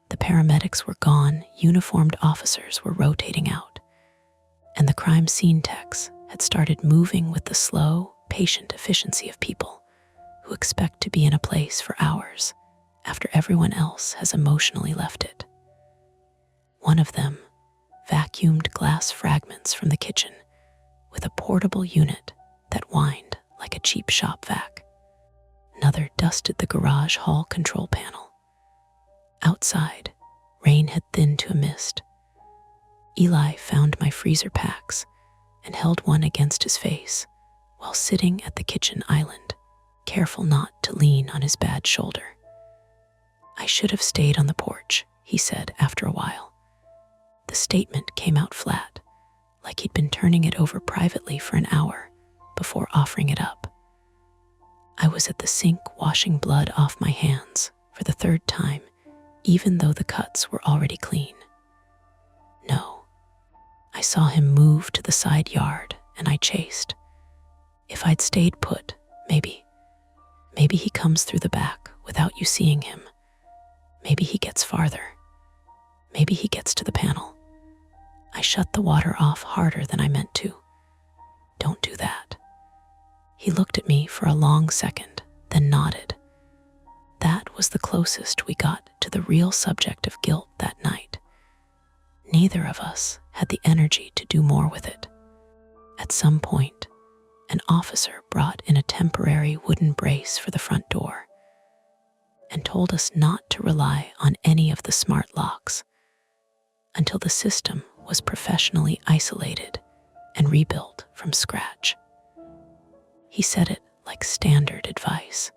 the paramedics were gone, uniformed officers were rotating out, and the crime scene techs had started moving with the slow, patient efficiency of people who expect to be in a place for hours after everyone else has emotionally left it. One of them vacuumed glass fragments from the kitchen with a portable unit that whined like a cheap shop vac. Another dusted the garage hall control panel. Outside, rain had thinned to a mist. Eli found my freezer packs and held one against his face while sitting at the kitchen island, careful not to lean on his bad shoulder. I should have stayed on the porch, he said after a while. The statement came out flat, like he'd been turning it over privately for an hour before offering it up. I was at the sink washing blood off my hands for the third time, even though the cuts were already clean. No. I saw him move to the side yard and I chased. If I'd stayed put, maybe he comes through the back without you seeing him. Maybe he gets farther. Maybe he gets to the panel. I shut the water off harder than I meant to. Don't do that. He looked at me for a long second, then nodded. That was the closest we got to the real subject of guilt that night. Neither of us had the energy to do more with it. At some point, an officer brought in a temporary wooden brace for the front door and told us not to rely on any of the smart locks until the system was professionally isolated and rebuilt from scratch. He said it like standard advice,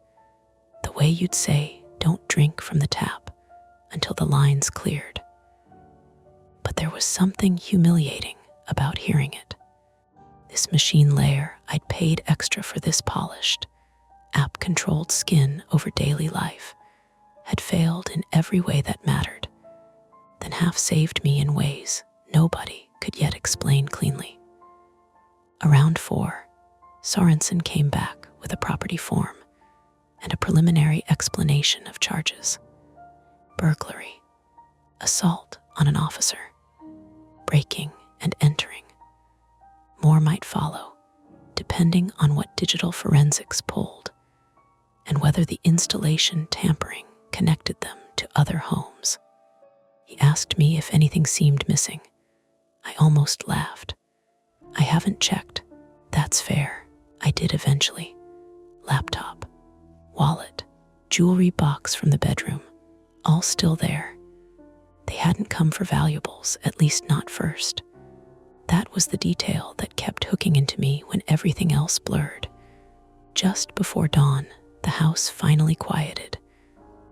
the way you'd say, don't drink from the tap until the line's cleared. But there was something humiliating about hearing it. This machine layer, I'd paid extra for this polished, app-controlled skin over daily life, had failed in every way that mattered, then half saved me in ways nobody could yet explain cleanly. Around 4, Sorensen came back with a property form and a preliminary explanation of charges: burglary, assault on an officer, breaking and entering. More might follow, depending on what digital forensics pulled and whether the installation tampering connected them to other homes. He asked me if anything seemed missing. I almost laughed. I haven't checked. That's fair. I did eventually. Laptop, wallet, jewelry box from the bedroom, all still there. They hadn't come for valuables, at least not first. That was the detail that kept hooking into me when everything else blurred. Just before dawn, the house finally quieted.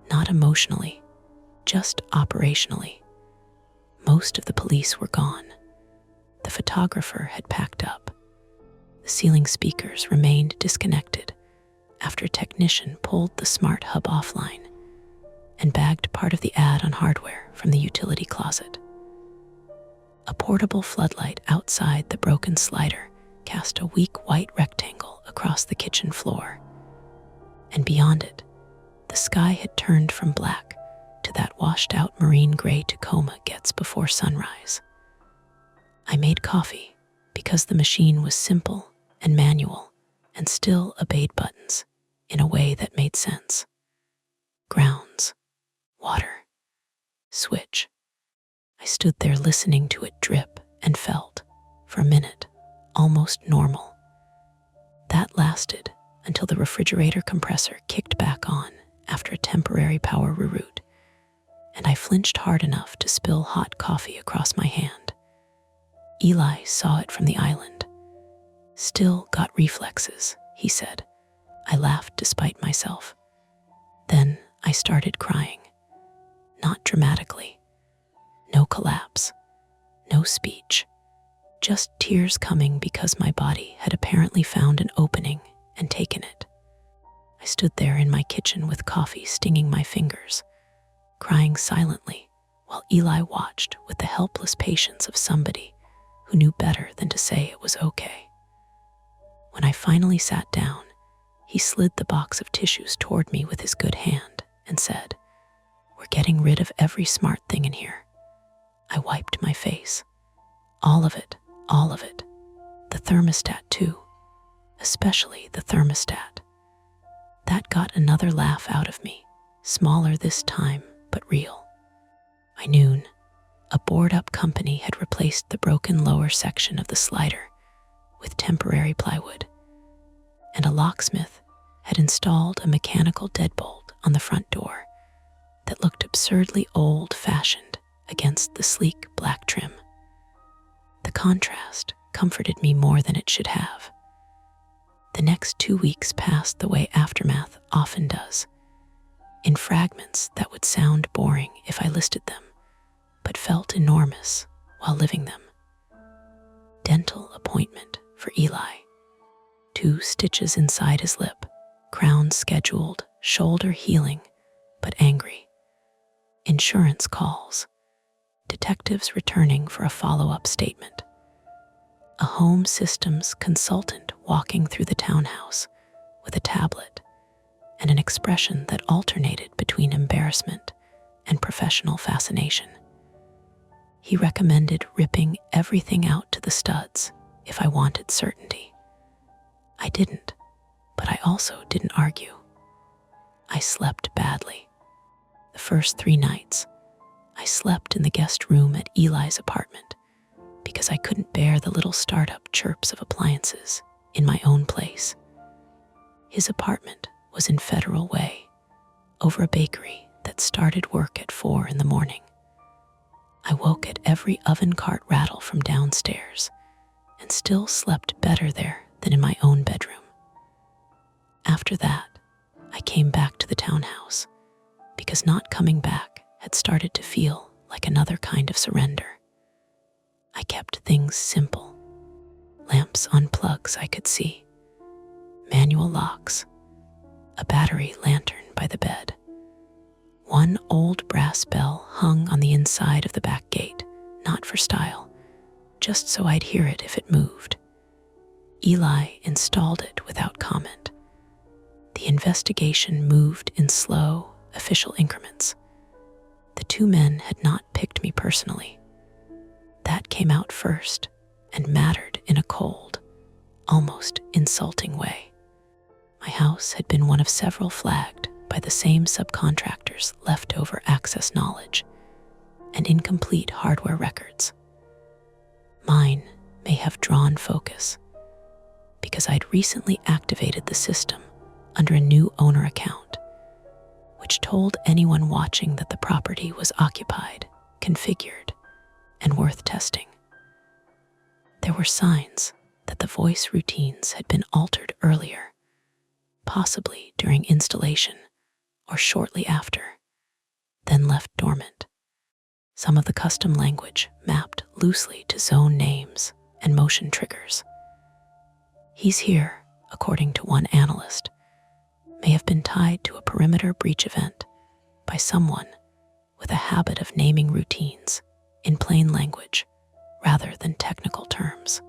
Not emotionally, just operationally. Most of the police were gone. The photographer had packed up. The ceiling speakers remained disconnected after a technician pulled the smart hub offline and bagged part of the ad on hardware from the utility closet. A portable floodlight outside the broken slider cast a weak white rectangle across the kitchen floor. And beyond it, the sky had turned from black to that washed-out marine gray Tacoma gets before sunrise. I made coffee because the machine was simple and manual and still obeyed buttons in a way that made sense. Grounds, water, switch. I stood there listening to it drip and felt, for a minute, almost normal. That lasted until the refrigerator compressor kicked back on after a temporary power reroute, and I flinched hard enough to spill hot coffee across my hand. Eli saw it from the island. "Still got reflexes," he said. I laughed despite myself. Then I started crying. Not dramatically. No collapse. No speech. Just tears coming because my body had apparently found an opening and taken it. I stood there in my kitchen with coffee stinging my fingers, crying silently while Eli watched with the helpless patience of somebody who knew better than to say it was okay. When I finally sat down, he slid the box of tissues toward me with his good hand and said, "We're getting rid of every smart thing in here." I wiped my face. All of it, all of it. The thermostat too, especially the thermostat. That got another laugh out of me, smaller this time, but real. By noon, a board-up company had replaced the broken lower section of the slider with temporary plywood, and a locksmith had installed a mechanical deadbolt on the front door that looked absurdly old-fashioned against the sleek black trim. The contrast comforted me more than it should have. The next 2 weeks passed the way aftermath often does, in fragments that would sound boring if I listed them, but felt enormous while living them. Dental appointment for Eli. 2 stitches inside his lip, crown scheduled, shoulder healing, but angry. Insurance calls. Detectives returning for a follow-up statement. A home systems consultant walking through the townhouse with a tablet and an expression that alternated between embarrassment and professional fascination. He recommended ripping everything out to the studs if I wanted certainty. I didn't, but I also didn't argue. I slept badly. The first 3 nights, I slept in the guest room at Eli's apartment because I couldn't bear the little startup chirps of appliances in my own place. His apartment was in Federal Way, over a bakery that started work at 4 in the morning. I woke at every oven cart rattle from downstairs and still slept better there than in my own bedroom. After that, I came back to the townhouse because not coming back had started to feel like another kind of surrender. I kept things simple. Lamps on plugs I could see, manual locks, a battery lantern by the bed. One old brass bell hung on the inside of the back gate, not for style, just so I'd hear it if it moved. Eli installed it without comment. The investigation moved in slow, official increments. The two men had not picked me personally. That came out first and mattered in a cold, almost insulting way. My house had been one of several flagged by the same subcontractors' leftover access knowledge and incomplete hardware records. Mine may have drawn focus because I'd recently activated the system under a new owner account, which told anyone watching that the property was occupied, configured, and worth testing. There were signs that the voice routines had been altered earlier, possibly during installation or shortly after, then left dormant. Some of the custom language mapped loosely to zone names and motion triggers. "He's here," according to one analyst, may have been tied to a perimeter breach event by someone with a habit of naming routines in plain language rather than technical terms.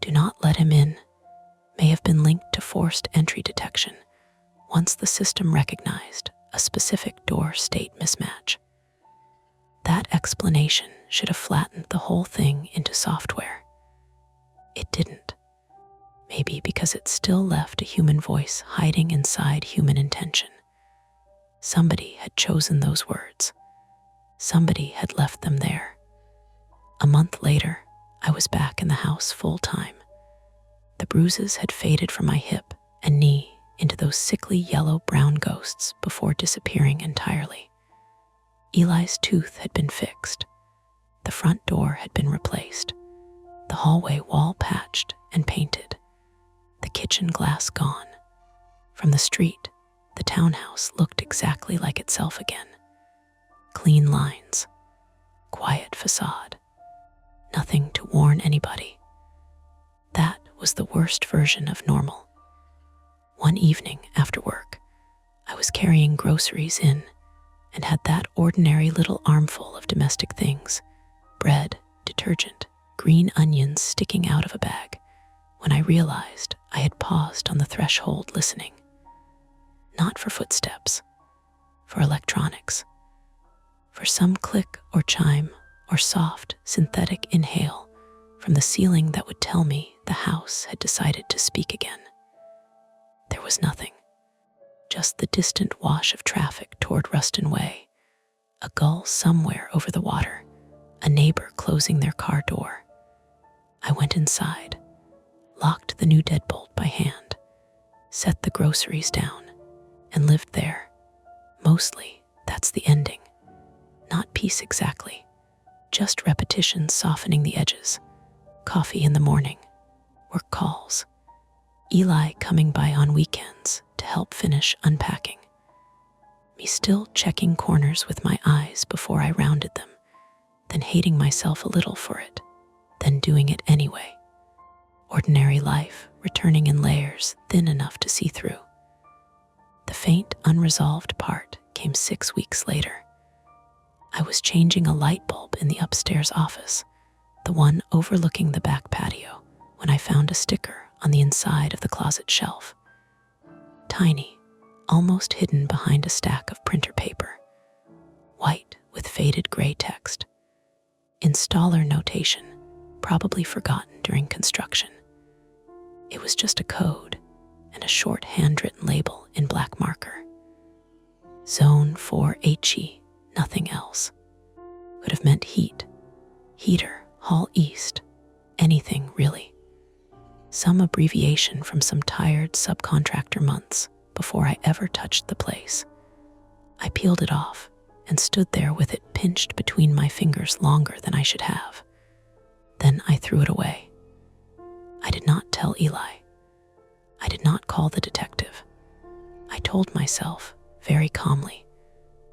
"Do not let him in" may have been linked to forced entry detection once the system recognized a specific door state mismatch. That explanation should have flattened the whole thing into software. It didn't. Maybe because it still left a human voice hiding inside human intention. Somebody had chosen those words. Somebody had left them there. A month later, I was back in the house full time. The bruises had faded from my hip and knee into those sickly yellow-brown ghosts before disappearing entirely. Eli's tooth had been fixed. The front door had been replaced. The hallway wall patched and painted. The kitchen glass gone. From the street, the townhouse looked exactly like itself again. Clean lines, quiet facade, nothing to warn anybody. That was the worst version of normal. One evening after work, I was carrying groceries in and had that ordinary little armful of domestic things, bread, detergent, green onions sticking out of a bag, when I realized I had paused on the threshold listening. Not for footsteps, for electronics, for some click or chime or soft synthetic inhale from the ceiling that would tell me the house had decided to speak again. There was nothing, just the distant wash of traffic toward Ruston Way, a gull somewhere over the water, a neighbor closing their car door. I went inside, locked the new deadbolt by hand, set the groceries down, and lived there. Mostly, that's the ending. Not peace exactly, just repetition softening the edges. Coffee in the morning, work calls, Eli coming by on weekends to help finish unpacking, me still checking corners with my eyes before I rounded them, then hating myself a little for it, then doing it anyway. Ordinary life returning in layers thin enough to see through. The faint, unresolved part came 6 weeks later. I was changing a light bulb in the upstairs office, the one overlooking the back patio, when I found a sticker on the inside of the closet shelf. Tiny, almost hidden behind a stack of printer paper. White with faded gray text. Installer notation, probably forgotten during construction. It was just a code and a short handwritten label in black marker. Zone 4HE, nothing else. Could have meant heat, heater, hall east, anything really. Some abbreviation from some tired subcontractor months before I ever touched the place. I peeled it off and stood there with it pinched between my fingers longer than I should have. Then I threw it away. I did not tell Eli. I did not call the detective. I told myself, very calmly,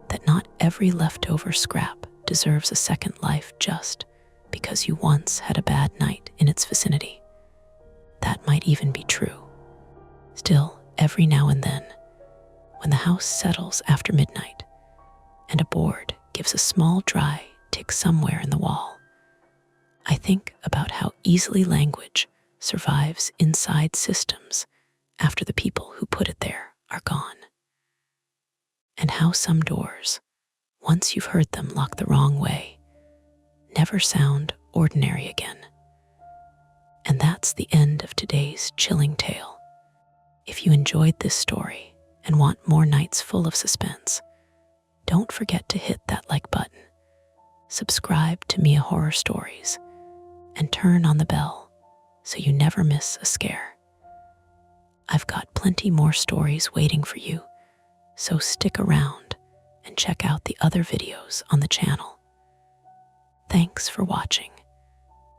that not every leftover scrap deserves a second life just because you once had a bad night in its vicinity. That might even be true. Still, every now and then, when the house settles after midnight, and a board gives a small dry tick somewhere in the wall. I think about how easily language survives inside systems after the people who put it there are gone. And how some doors, once you've heard them lock the wrong way, never sound ordinary again. And that's the end of today's chilling tale. If you enjoyed this story and want more nights full of suspense, don't forget to hit that like button, subscribe to Mia Horror Stories, and turn on the bell so you never miss a scare. I've got plenty more stories waiting for you, so stick around and check out the other videos on the channel. Thanks for watching,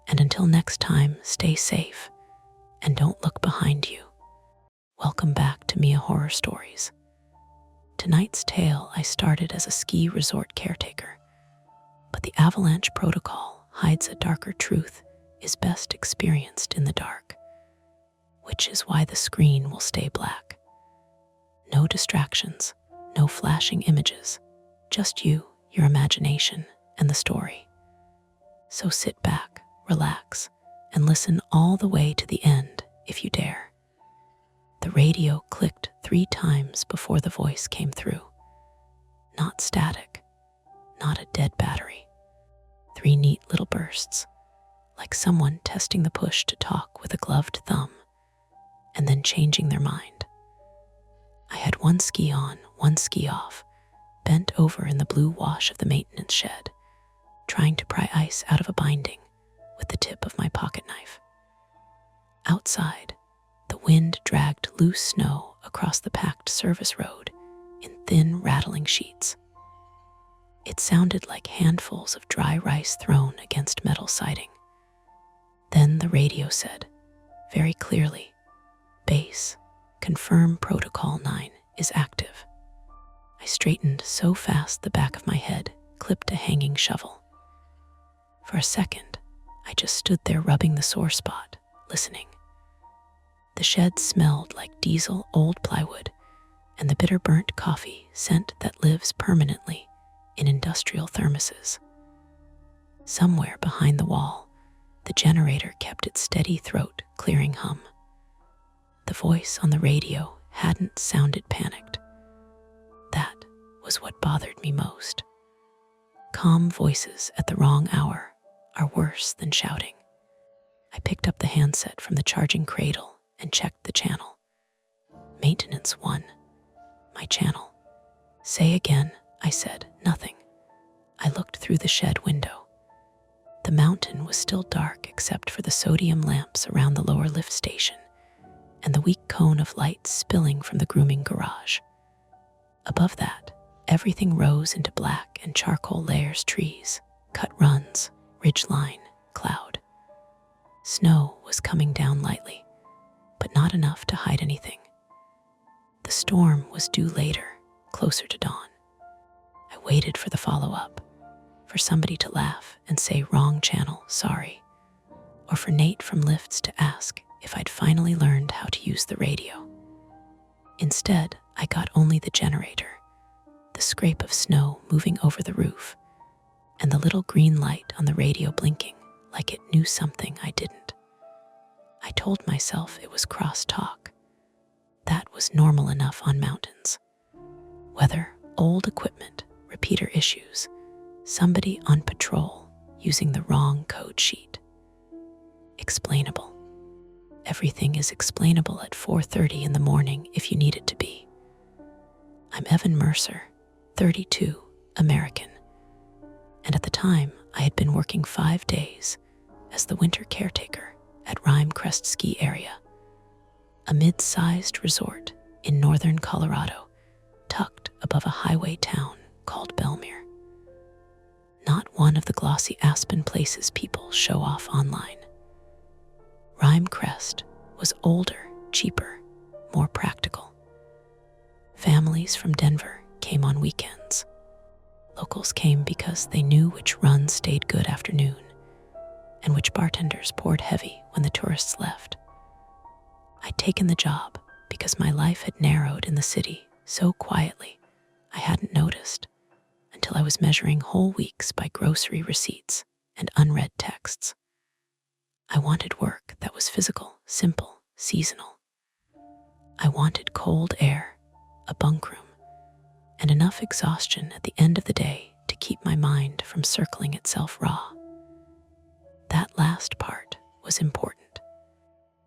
and until next time, stay safe and don't look behind you. Welcome back to Mia Horror Stories. Tonight's tale I started as a ski resort caretaker, but the avalanche protocol hides a darker truth is best experienced in the dark, which is why the screen will stay black. No distractions, no flashing images, just you, your imagination, and the story. So sit back, relax, and listen all the way to the end if you dare. The radio clicked 3 times before the voice came through. Not static, not a dead battery. 3 neat little bursts, like someone testing the push to talk with a gloved thumb, and then changing their mind. I had 1 ski on, 1 ski off, bent over in the blue wash of the maintenance shed, trying to pry ice out of a binding with the tip of my pocket knife. Outside, the wind dragged loose snow across the packed service road in thin, rattling sheets. It sounded like handfuls of dry rice thrown against metal siding. Then the radio said, very clearly, "Base, confirm Protocol 9 is active." I straightened so fast the back of my head clipped a hanging shovel. For a second, I just stood there rubbing the sore spot, listening. The shed smelled like diesel old plywood and the bitter burnt coffee scent that lives permanently in industrial thermoses. Somewhere behind the wall, the generator kept its steady throat clearing hum. The voice on the radio hadn't sounded panicked. That was what bothered me most. Calm voices at the wrong hour are worse than shouting. I picked up the handset from the charging cradle and checked the channel. Maintenance 1, my channel. Say again, I said. Nothing. I looked through the shed window. The mountain was still dark except for the sodium lamps around the lower lift station and the weak cone of light spilling from the grooming garage. Above that, everything rose into black and charcoal layers: trees, cut runs, ridgeline, cloud. Snow was coming down lightly, but not enough to hide anything. The storm was due later, closer to dawn. I waited for the follow-up, for somebody to laugh and say wrong channel, sorry, or for Nate from Lifts to ask if I'd finally learned how to use the radio. Instead, I got only the generator, the scrape of snow moving over the roof, and the little green light on the radio blinking like it knew something I didn't. I told myself it was cross-talk. That was normal enough on mountains. Weather, old equipment, repeater issues, somebody on patrol using the wrong code sheet. Explainable. Everything is explainable at 4:30 in the morning if you need it to be. I'm Evan Mercer, 32, American, and at the time I had been working 5 days as the winter caretaker at Rime Crest Ski Area, a mid-sized resort in northern Colorado, tucked above a highway town called Belmere. Not one of the glossy aspen places people show off online. Rime Crest was older, cheaper, more practical. Families from Denver came on weekends. Locals came because they knew which runs stayed good after noon and which bartenders poured heavy when the tourists left. I'd taken the job because my life had narrowed in the city so quietly I hadn't noticed till I was measuring whole weeks by grocery receipts and unread texts. I wanted work that was physical, simple, seasonal. I wanted cold air, a bunk room, and enough exhaustion at the end of the day to keep my mind from circling itself raw. That last part was important.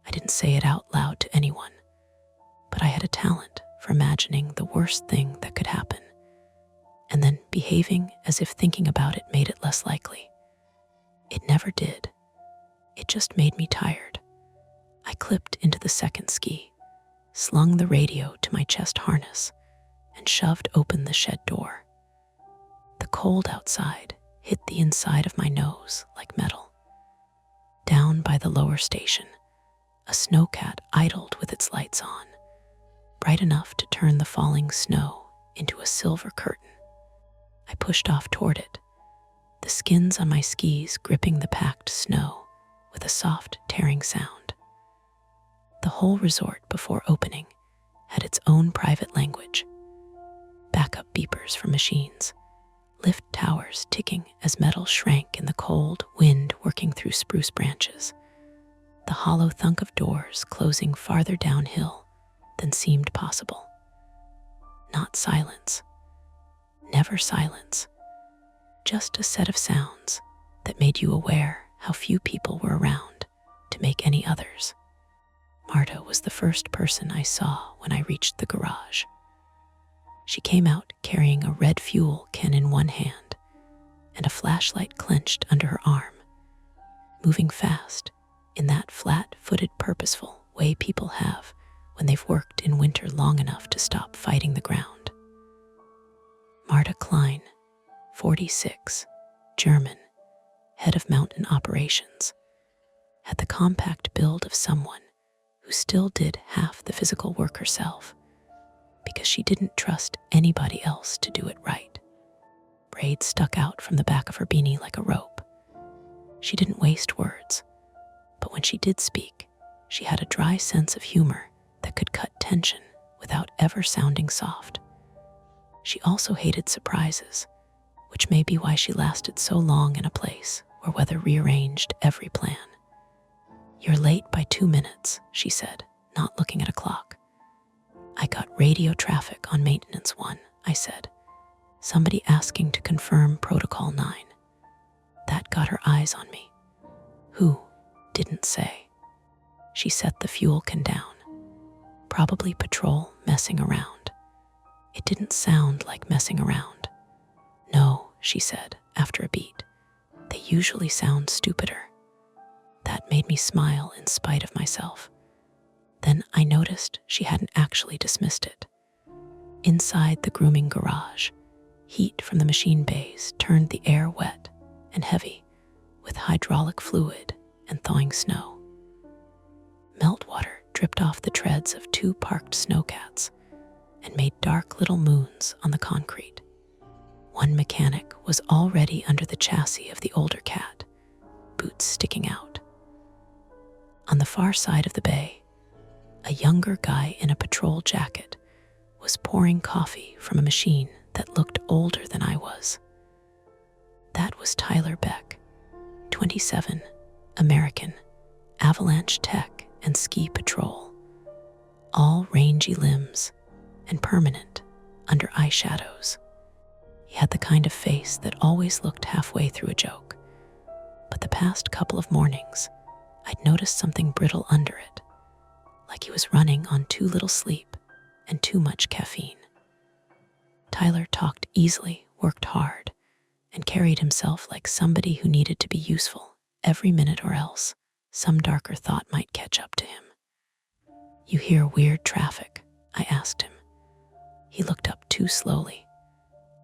I didn't say it out loud to anyone, but I had a talent for imagining the worst thing that could happen, and then behaving as if thinking about it made it less likely. It never did. It just made me tired. I clipped into the second ski, slung the radio to my chest harness, and shoved open the shed door. The cold outside hit the inside of my nose like metal. Down by the lower station, a snowcat idled with its lights on, bright enough to turn the falling snow into a silver curtain. I pushed off toward it, the skins on my skis gripping the packed snow with a soft, tearing sound. The whole resort before opening had its own private language. Backup beepers from machines, lift towers ticking as metal shrank in the cold wind working through spruce branches, the hollow thunk of doors closing farther downhill than seemed possible. Not silence. Never silence. Just a set of sounds that made you aware how few people were around to make any others. Marta was the first person I saw when I reached the garage. She came out carrying a red fuel can in one hand and a flashlight clenched under her arm, moving fast in that flat-footed, purposeful way people have when they've worked in winter long enough to stop fighting the ground. Marta Klein, 46, German, head of mountain operations, had the compact build of someone who still did half the physical work herself because she didn't trust anybody else to do it right. Braids stuck out from the back of her beanie like a rope. She didn't waste words, but when she did speak, she had a dry sense of humor that could cut tension without ever sounding soft. She also hated surprises, which may be why she lasted so long in a place where weather rearranged every plan. "You're late by 2 minutes," she said, not looking at a clock. "I got radio traffic on maintenance 1, I said. "Somebody asking to confirm protocol 9. That got her eyes on me. "Who?" "Didn't say." She set the fuel can down. "Probably patrol messing around." It didn't sound like messing around. "No," she said after a beat. "They usually sound stupider." That made me smile in spite of myself. Then I noticed she hadn't actually dismissed it. Inside the grooming garage, heat from the machine bays turned the air wet and heavy with hydraulic fluid and thawing snow. Meltwater dripped off the treads of 2 parked snowcats and made dark little moons on the concrete. One mechanic was already under the chassis of the older cat, boots sticking out. On the far side of the bay, a younger guy in a patrol jacket was pouring coffee from a machine that looked older than I was. That was Tyler Beck, 27, American, avalanche tech and ski patrol, all rangy limbs and permanent under eyeshadows. He had the kind of face that always looked halfway through a joke, but the past couple of mornings, I'd noticed something brittle under it, like he was running on too little sleep and too much caffeine. Tyler talked easily, worked hard, and carried himself like somebody who needed to be useful every minute or else some darker thought might catch up to him. "You hear weird traffic?" I asked him. He looked up too slowly.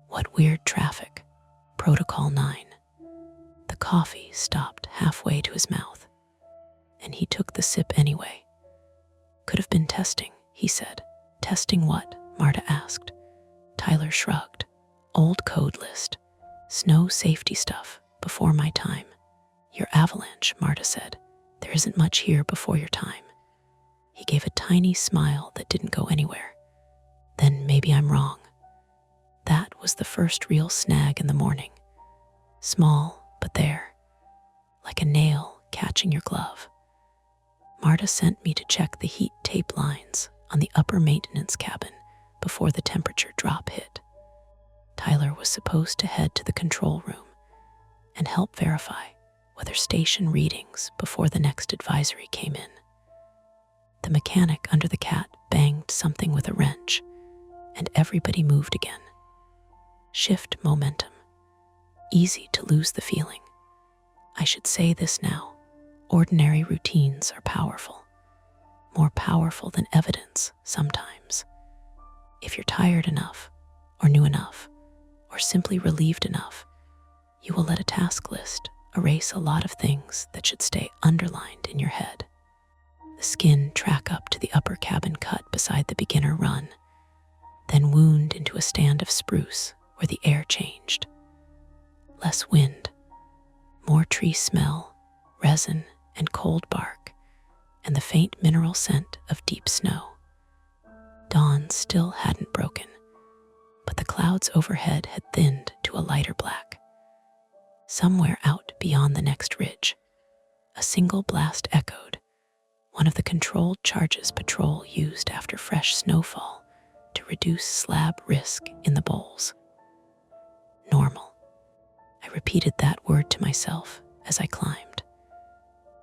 "What weird traffic?" "Protocol 9. The coffee stopped halfway to his mouth, and he took the sip anyway. "Could have been testing," he said. "Testing what?" Marta asked. Tyler shrugged. "Old code list. Snow safety stuff before my time." "Your avalanche," Marta said. "There isn't much here before your time." He gave a tiny smile that didn't go anywhere. "Then maybe I'm wrong." That was the first real snag in the morning. Small, but there, like a nail catching your glove. Marta sent me to check the heat tape lines on the upper maintenance cabin before the temperature drop hit. Tyler was supposed to head to the control room and help verify weather station readings before the next advisory came in. The mechanic under the cat banged something with a wrench, and everybody moved again. Shift momentum. Easy to lose the feeling. I should say this now. Ordinary routines are powerful. More powerful than evidence sometimes. If you're tired enough, or new enough, or simply relieved enough, you will let a task list erase a lot of things that should stay underlined in your head. The skin track up to the upper cabin cut beside the beginner run, then wound into a stand of spruce where the air changed. Less wind, more tree smell, resin and cold bark, and the faint mineral scent of deep snow. Dawn still hadn't broken, but the clouds overhead had thinned to a lighter black. Somewhere out beyond the next ridge, a single blast echoed, one of the controlled charges patrol used after fresh snowfall to reduce slab risk in the bowls. Normal. I repeated that word to myself as I climbed.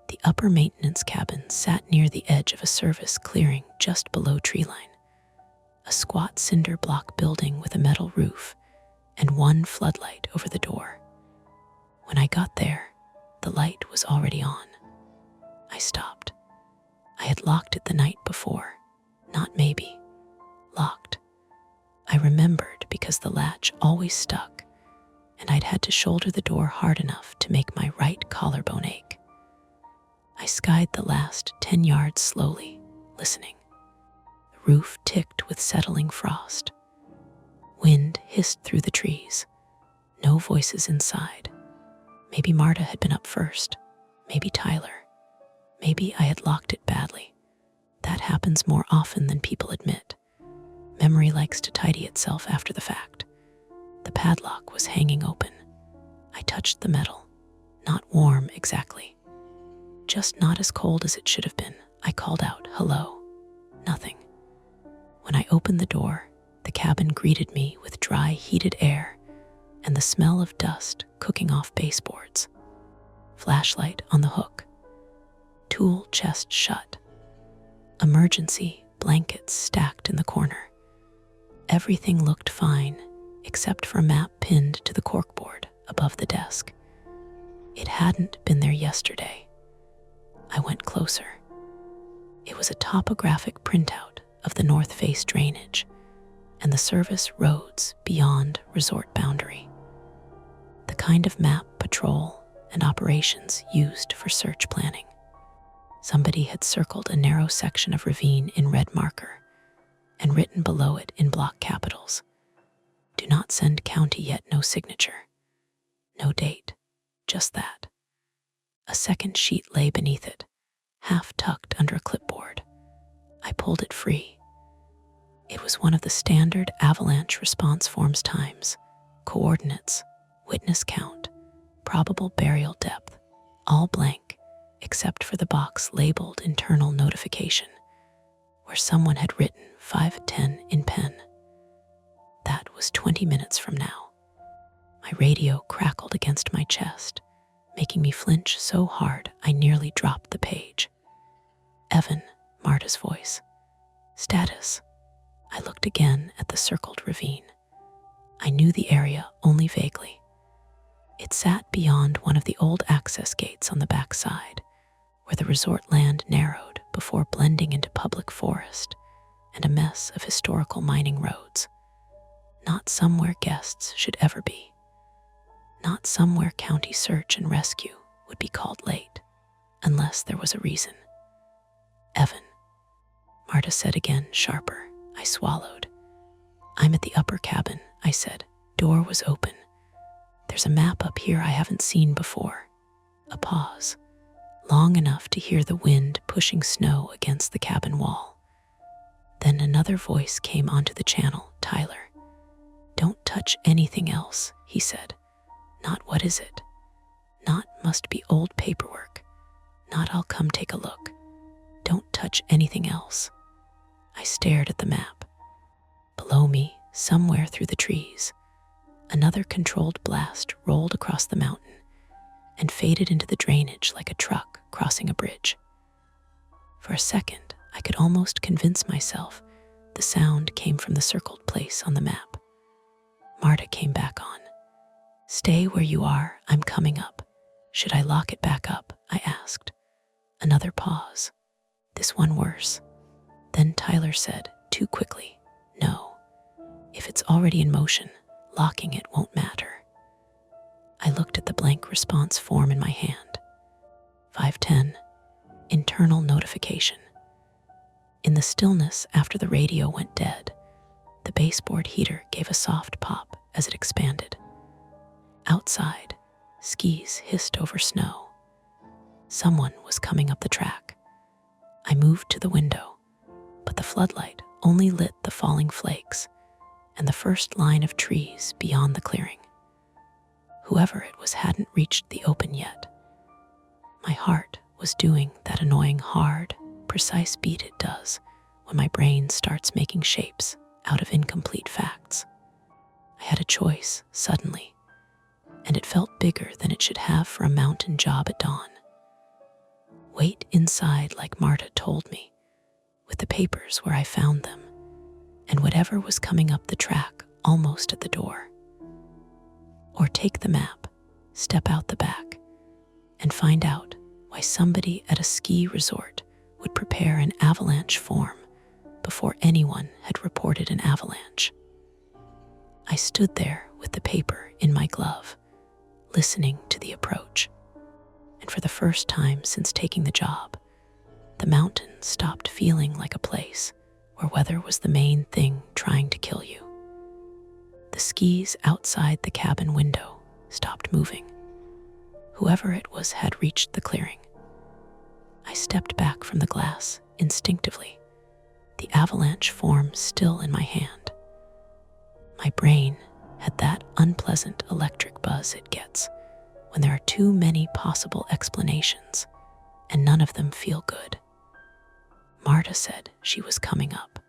The upper maintenance cabin sat near the edge of a service clearing just below treeline, a squat cinder block building with a metal roof and one floodlight over the door. When I got there, the light was already on. I stopped. I had locked it the night before, not maybe, locked. I remembered because the latch always stuck, and I'd had to shoulder the door hard enough to make my right collarbone ache. I skied the last 10 yards slowly, listening. The roof ticked with settling frost. Wind hissed through the trees. No voices inside. Maybe Marta had been up first. Maybe Tyler. Maybe I had locked it badly. That happens more often than people admit. Memory likes to tidy itself after the fact. The padlock was hanging open. I touched the metal. Not warm exactly. Just not as cold as it should have been. I called out, "Hello." Nothing. When I opened the door, the cabin greeted me with dry, heated air and the smell of dust cooking off baseboards. Flashlight on the hook. Tool chest shut. Emergency blankets stacked in the corner. Everything looked fine except for a map pinned to the corkboard above the desk. It hadn't been there yesterday. I went closer. It was a topographic printout of the North Face drainage and the service roads beyond resort boundary. The kind of map patrol and operations used for search planning. Somebody had circled a narrow section of ravine in red marker and written below it in block capitals, "Do not send county yet, no signature." No date, just that. A second sheet lay beneath it, half tucked under a clipboard. I pulled it free. It was one of the standard avalanche response forms times, coordinates, witness count, probable burial depth, all blank except for the box labeled internal notification, where someone had written 5:10 in pen. That was 20 minutes from now. My radio crackled against my chest, making me flinch so hard I nearly dropped the page. "Evan," Marta's voice. "Status." I looked again at the circled ravine. I knew the area only vaguely. It sat beyond one of the old access gates on the back side, where the resort land narrowed before blending into public forest and a mess of historical mining roads. Not somewhere guests should ever be. Not somewhere county search and rescue would be called late, unless there was a reason. "Evan," Marta said again, sharper. I swallowed. "I'm at the upper cabin," I said. Door was open. "There's a map up here I haven't seen before." A pause, long enough to hear the wind pushing snow against the cabin wall. Then another voice came onto the channel. "Tyler, don't touch anything else, he said. Not what is it? Not must be old paperwork. Not I'll come take a look. Don't touch anything else. I stared at the map. Below me, somewhere through the trees, another controlled blast rolled across the mountain and faded into the drainage like a truck crossing a bridge. For a second, I could almost convince myself the sound came from the circled place on the map. Marta came back on. Stay where you are, I'm coming up. Should I lock it back up? I asked. Another pause. This one worse. Then Tyler said, too quickly, no. If it's already in motion, locking it won't matter. I looked at the blank response form in my hand. 510, internal notification. In the stillness after the radio went dead, the baseboard heater gave a soft pop as it expanded. Outside, skis hissed over snow. Someone was coming up the track. I moved to the window, but the floodlight only lit the falling flakes and the first line of trees beyond the clearing. Whoever it was hadn't reached the open yet. My heart was doing that annoying hard, precise beat it does when my brain starts making shapes out of incomplete facts. I had a choice, suddenly, and it felt bigger than it should have for a mountain job at dawn. Wait inside like Marta told me, with the papers where I found them, and whatever was coming up the track almost at the door. Or take the map, step out the back, and find out why somebody at a ski resort would prepare an avalanche form before anyone had reported an avalanche. I stood there with the paper in my glove, listening to the approach. And for the first time since taking the job, the mountain stopped feeling like a place where weather was the main thing trying to kill you. The skis outside the cabin window stopped moving. Whoever it was had reached the clearing. I stepped back from the glass instinctively, the avalanche form still in my hand. My brain had that unpleasant electric buzz it gets when there are too many possible explanations and none of them feel good. Marta said she was coming up,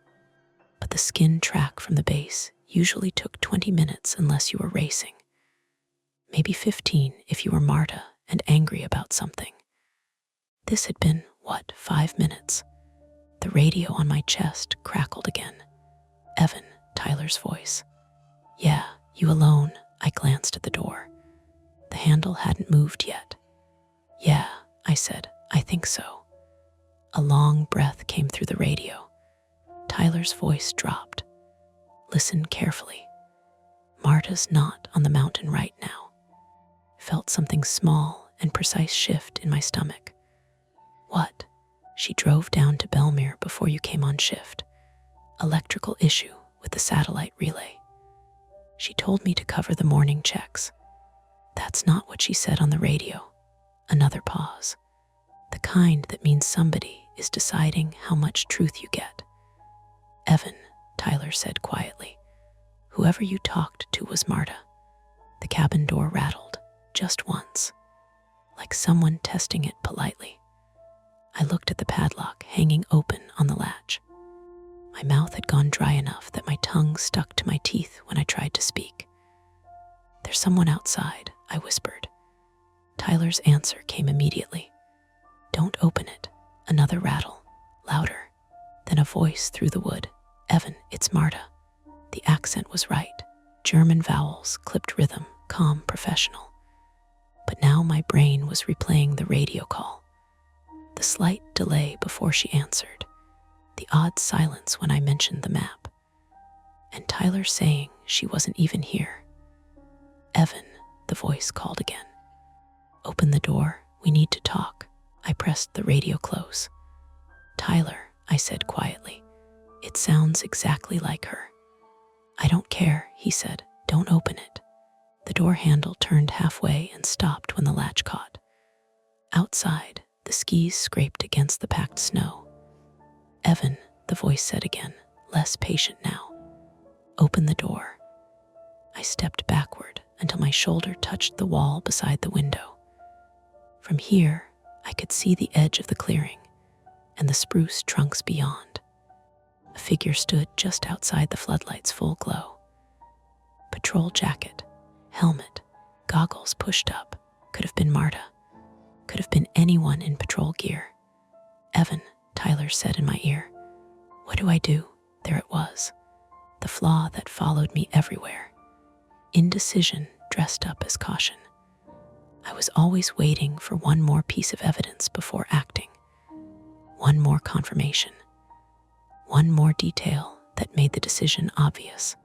but the skin track from the base usually took 20 minutes unless you were racing. Maybe 15 if you were Marta and angry about something. This had been, 5 minutes? The radio on my chest crackled again. Evan, Tyler's voice. Yeah, you alone? I glanced at the door. The handle hadn't moved yet. Yeah, I said, I think so. A long breath came through the radio. Tyler's voice dropped. Listen carefully. Marta's not on the mountain right now. Felt something small and precise shift in my stomach. What? She drove down to Belmere before you came on shift. Electrical issue with the satellite relay. She told me to cover the morning checks. That's not what she said on the radio. Another pause. The kind that means somebody is deciding how much truth you get. Evan, Tyler said quietly. Whoever you talked to was Marta. The cabin door rattled, just once, like someone testing it politely. I looked at the padlock hanging open on the latch. My mouth had gone dry enough that my tongue stuck to my teeth when I tried to speak. There's someone outside, I whispered. Tyler's answer came immediately. Don't open it. Another rattle, louder. Then a voice through the wood. Evan, it's Marta. The accent was right. German vowels, clipped rhythm, calm, professional. But now my brain was replaying the radio call. The slight delay before she answered. The odd silence when I mentioned the map. And Tyler saying she wasn't even here. Evan, the voice called again. Open the door, we need to talk. I pressed the radio close. Tyler, I said quietly. It sounds exactly like her. I don't care, he said. Don't open it. The door handle turned halfway and stopped when the latch caught. Outside, the skis scraped against the packed snow. Evan, the voice said again, less patient now. Open the door. I stepped backward until my shoulder touched the wall beside the window. From here, I could see the edge of the clearing and the spruce trunks beyond. A figure stood just outside the floodlight's full glow. Patrol jacket, helmet, goggles pushed up. Could have been Marta. Could have been anyone in patrol gear. "Evan," Tyler said in my ear. "What do I do?" There it was, the flaw that followed me everywhere. Indecision dressed up as caution. I was always waiting for one more piece of evidence before acting. One more confirmation. One more detail that made the decision obvious.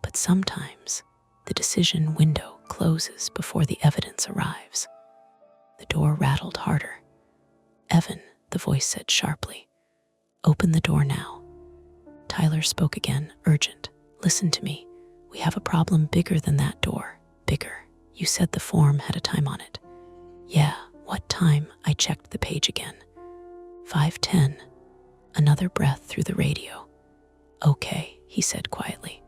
But sometimes, the decision window closes before the evidence arrives. The door rattled harder. "Evan," the voice said sharply. "Open the door now." Tyler spoke again, urgent. "Listen to me. We have a problem bigger than that door. Bigger. You said the form had a time on it." "Yeah, what time?" I checked the page again. 5:10. Another breath through the radio. "Okay," he said quietly.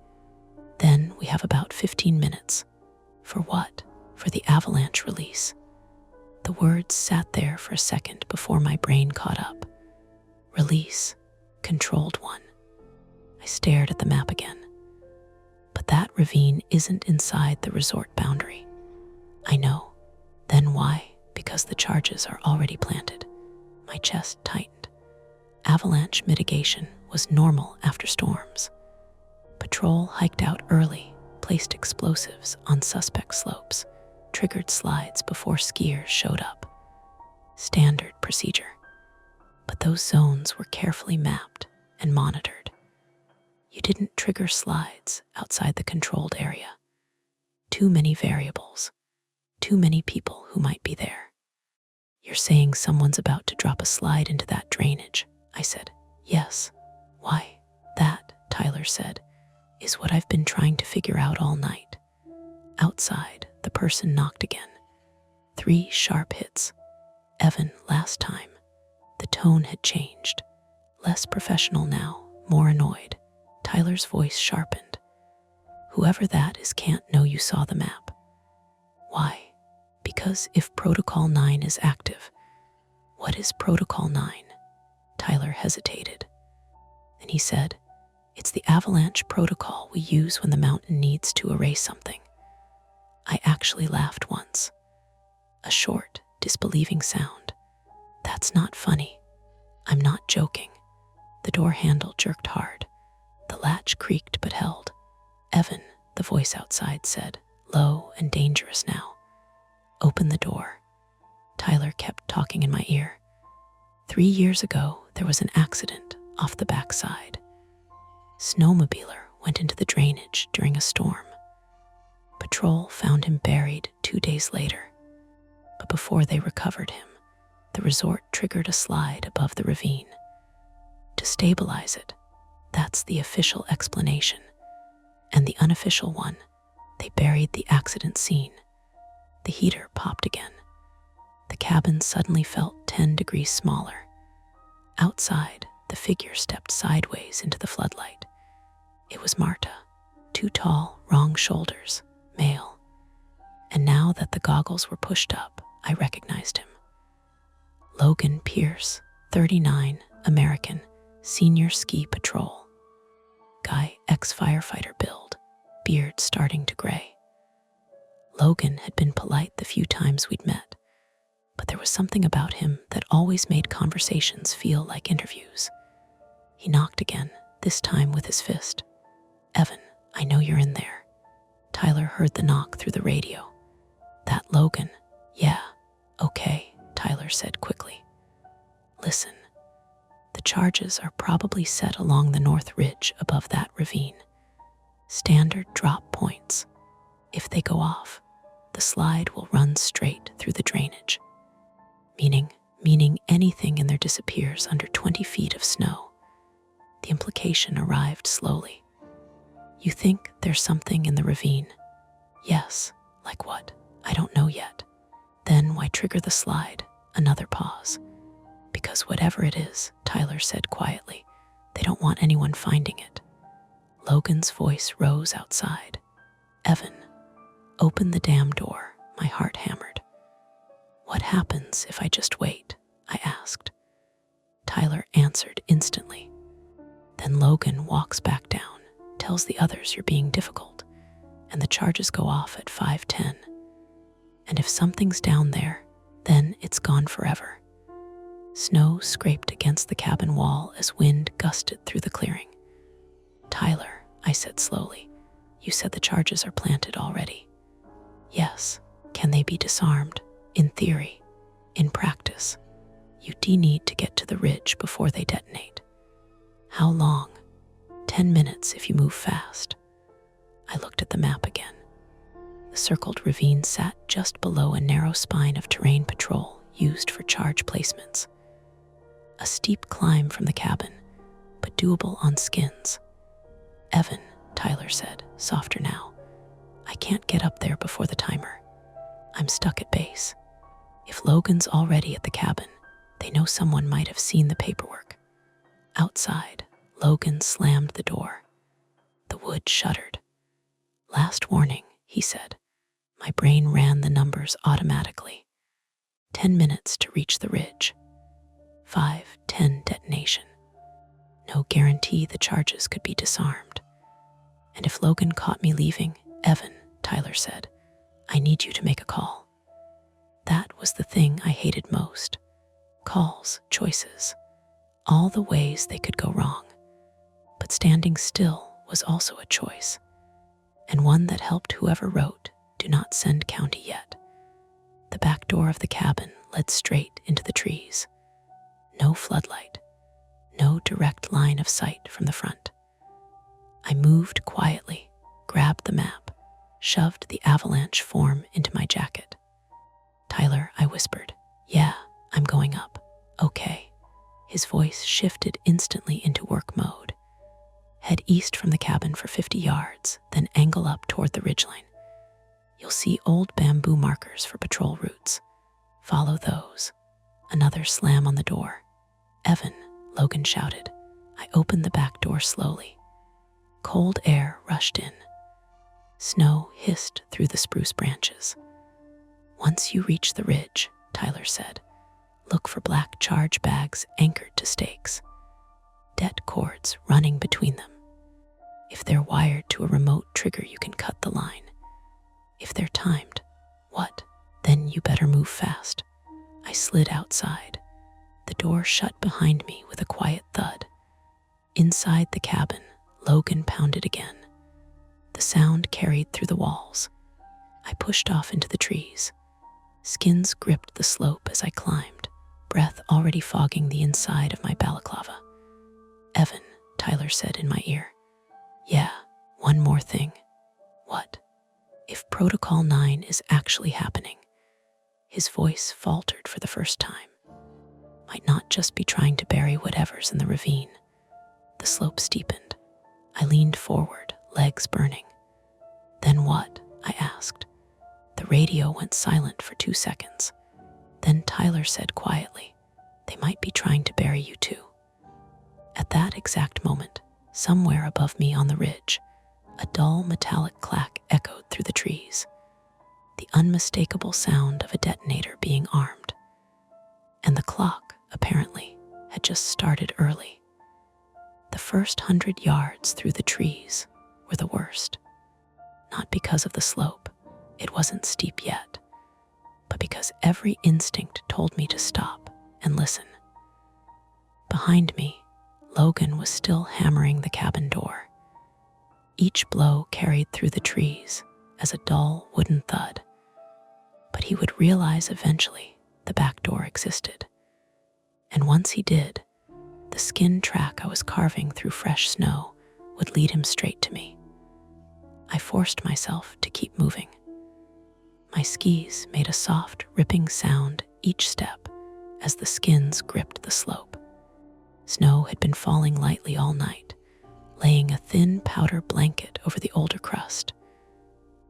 "Then we have about 15 minutes. For what?" "For the avalanche release." The words sat there for a second before my brain caught up. Release. Controlled one. I stared at the map again. But that ravine isn't inside the resort boundary. I know. Then why? Because the charges are already planted. My chest tightened. Avalanche mitigation was normal after storms. Patrol hiked out early, placed explosives on suspect slopes, triggered slides before skiers showed up. Standard procedure. But those zones were carefully mapped and monitored. You didn't trigger slides outside the controlled area. Too many variables. Too many people who might be there. "You're saying someone's about to drop a slide into that drainage," I said. "Yes." "Why?" "That," Tyler said, "is what I've been trying to figure out all night." Outside, the person knocked again. 3 sharp hits. "Evan, last time." The tone had changed. Less professional now, more annoyed. Tyler's voice sharpened. "Whoever that is can't know you saw the map." "Why?" "Because if Protocol 9 is active." "What is Protocol 9? Tyler hesitated. Then he said, "It's the avalanche protocol we use when the mountain needs to erase something." I actually laughed once. A short, disbelieving sound. "That's not funny." "I'm not joking." The door handle jerked hard. The latch creaked but held. "Evan," the voice outside said, low and dangerous now. "Open the door." Tyler kept talking in my ear. 3 years ago, there was an accident off the backside. Snowmobiler went into the drainage during a storm. Patrol found him buried 2 days later. But before they recovered him, the resort triggered a slide above the ravine. To stabilize it, that's the official explanation. And the unofficial one, they buried the accident scene. The heater popped again. The cabin suddenly felt 10 degrees smaller. Outside, the figure stepped sideways into the floodlight. It was Marta, too tall, wrong shoulders, male. And now that the goggles were pushed up, I recognized him. Logan Pierce, 39, American, senior ski patrol. Guy, ex-firefighter build, beard starting to gray. Logan had been polite the few times we'd met, but there was something about him that always made conversations feel like interviews. He knocked again, this time with his fist. "Evan, I know you're in there." Tyler heard the knock through the radio. "That Logan?" "Yeah, okay," Tyler said quickly. "Listen, the charges are probably set along the north ridge above that ravine. Standard drop points. If they go off, the slide will run straight through the drainage. Meaning anything in there disappears under 20 feet of snow." The implication arrived slowly. "You think there's something in the ravine?" "Yes." "Like what?" "I don't know yet." "Then why trigger the slide?" Another pause. "Because whatever it is," Tyler said quietly, "they don't want anyone finding it." Logan's voice rose outside. "Evan, open the damn door," my heart hammered. "What happens if I just wait?" I asked. Tyler answered instantly. "Then Logan walks back down, tells the others you're being difficult, and the charges go off at 5:10. And if something's down there, then it's gone forever." Snow scraped against the cabin wall as wind gusted through the clearing. "Tyler," I said slowly, "you said the charges are planted already." "Yes. Can they be disarmed? In theory. In practice, you need to get to the ridge before they detonate." "How long?" 10 minutes if you move fast." I looked at the map again. The circled ravine sat just below a narrow spine of terrain patrol used for charge placements. A steep climb from the cabin, but doable on skins. "Evan," Tyler said, softer now, "I can't get up there before the timer. I'm stuck at base. If Logan's already at the cabin, they know someone might have seen the paperwork." Outside, Logan slammed the door. The wood shuddered. "Last warning," he said. My brain ran the numbers automatically. 10 minutes to reach the ridge. 5:10 detonation. No guarantee the charges could be disarmed. "And if Logan caught me leaving, Evan," Tyler said, "I need you to make a call." That was the thing I hated most. Calls, choices, all the ways they could go wrong. But standing still was also a choice, and one that helped whoever wrote, "Do not send county yet." The back door of the cabin led straight into the trees. No floodlight, no direct line of sight from the front. I moved quietly, grabbed the map, shoved the avalanche form into my jacket. "Tyler," I whispered, "Yeah, I'm going up." "Okay." His voice shifted instantly into work mode. "Head east from the cabin for 50 yards, then angle up toward the ridgeline. You'll see old bamboo markers for patrol routes. Follow those." Another slam on the door. "Evan," Logan shouted. I opened the back door slowly. Cold air rushed in. Snow hissed through the spruce branches. "Once you reach the ridge," Tyler said, "look for black charge bags anchored to stakes. Det cords running between them. If they're wired to a remote trigger, you can cut the line. If they're timed, what? Then you better move fast." I slid outside. The door shut behind me with a quiet thud. Inside the cabin, Logan pounded again. The sound carried through the walls. I pushed off into the trees. Skins gripped the slope as I climbed, breath already fogging the inside of my balaclava. "Evan," Tyler said in my ear. "Yeah, one more thing." "What?" "If Protocol 9 is actually happening," his voice faltered for the first time, "might not just be trying to bury whatever's in the ravine." The slope steepened. I leaned forward, legs burning. "Then what?" I asked. The radio went silent for 2 seconds. Then Tyler said quietly, "They might be trying to bury you too." At that exact moment, somewhere above me on the ridge, a dull metallic clack echoed through the trees. The unmistakable sound of a detonator being armed. And the clock, apparently, had just started early. The first 100 yards through the trees were the worst. Not because of the slope, it wasn't steep yet, but because every instinct told me to stop and listen. Behind me, Logan was still hammering the cabin door. Each blow carried through the trees as a dull wooden thud. But he would realize eventually the back door existed. And once he did, the skin track I was carving through fresh snow would lead him straight to me. I forced myself to keep moving. My skis made a soft, ripping sound each step as the skins gripped the slope. Snow had been falling lightly all night, laying a thin powder blanket over the older crust.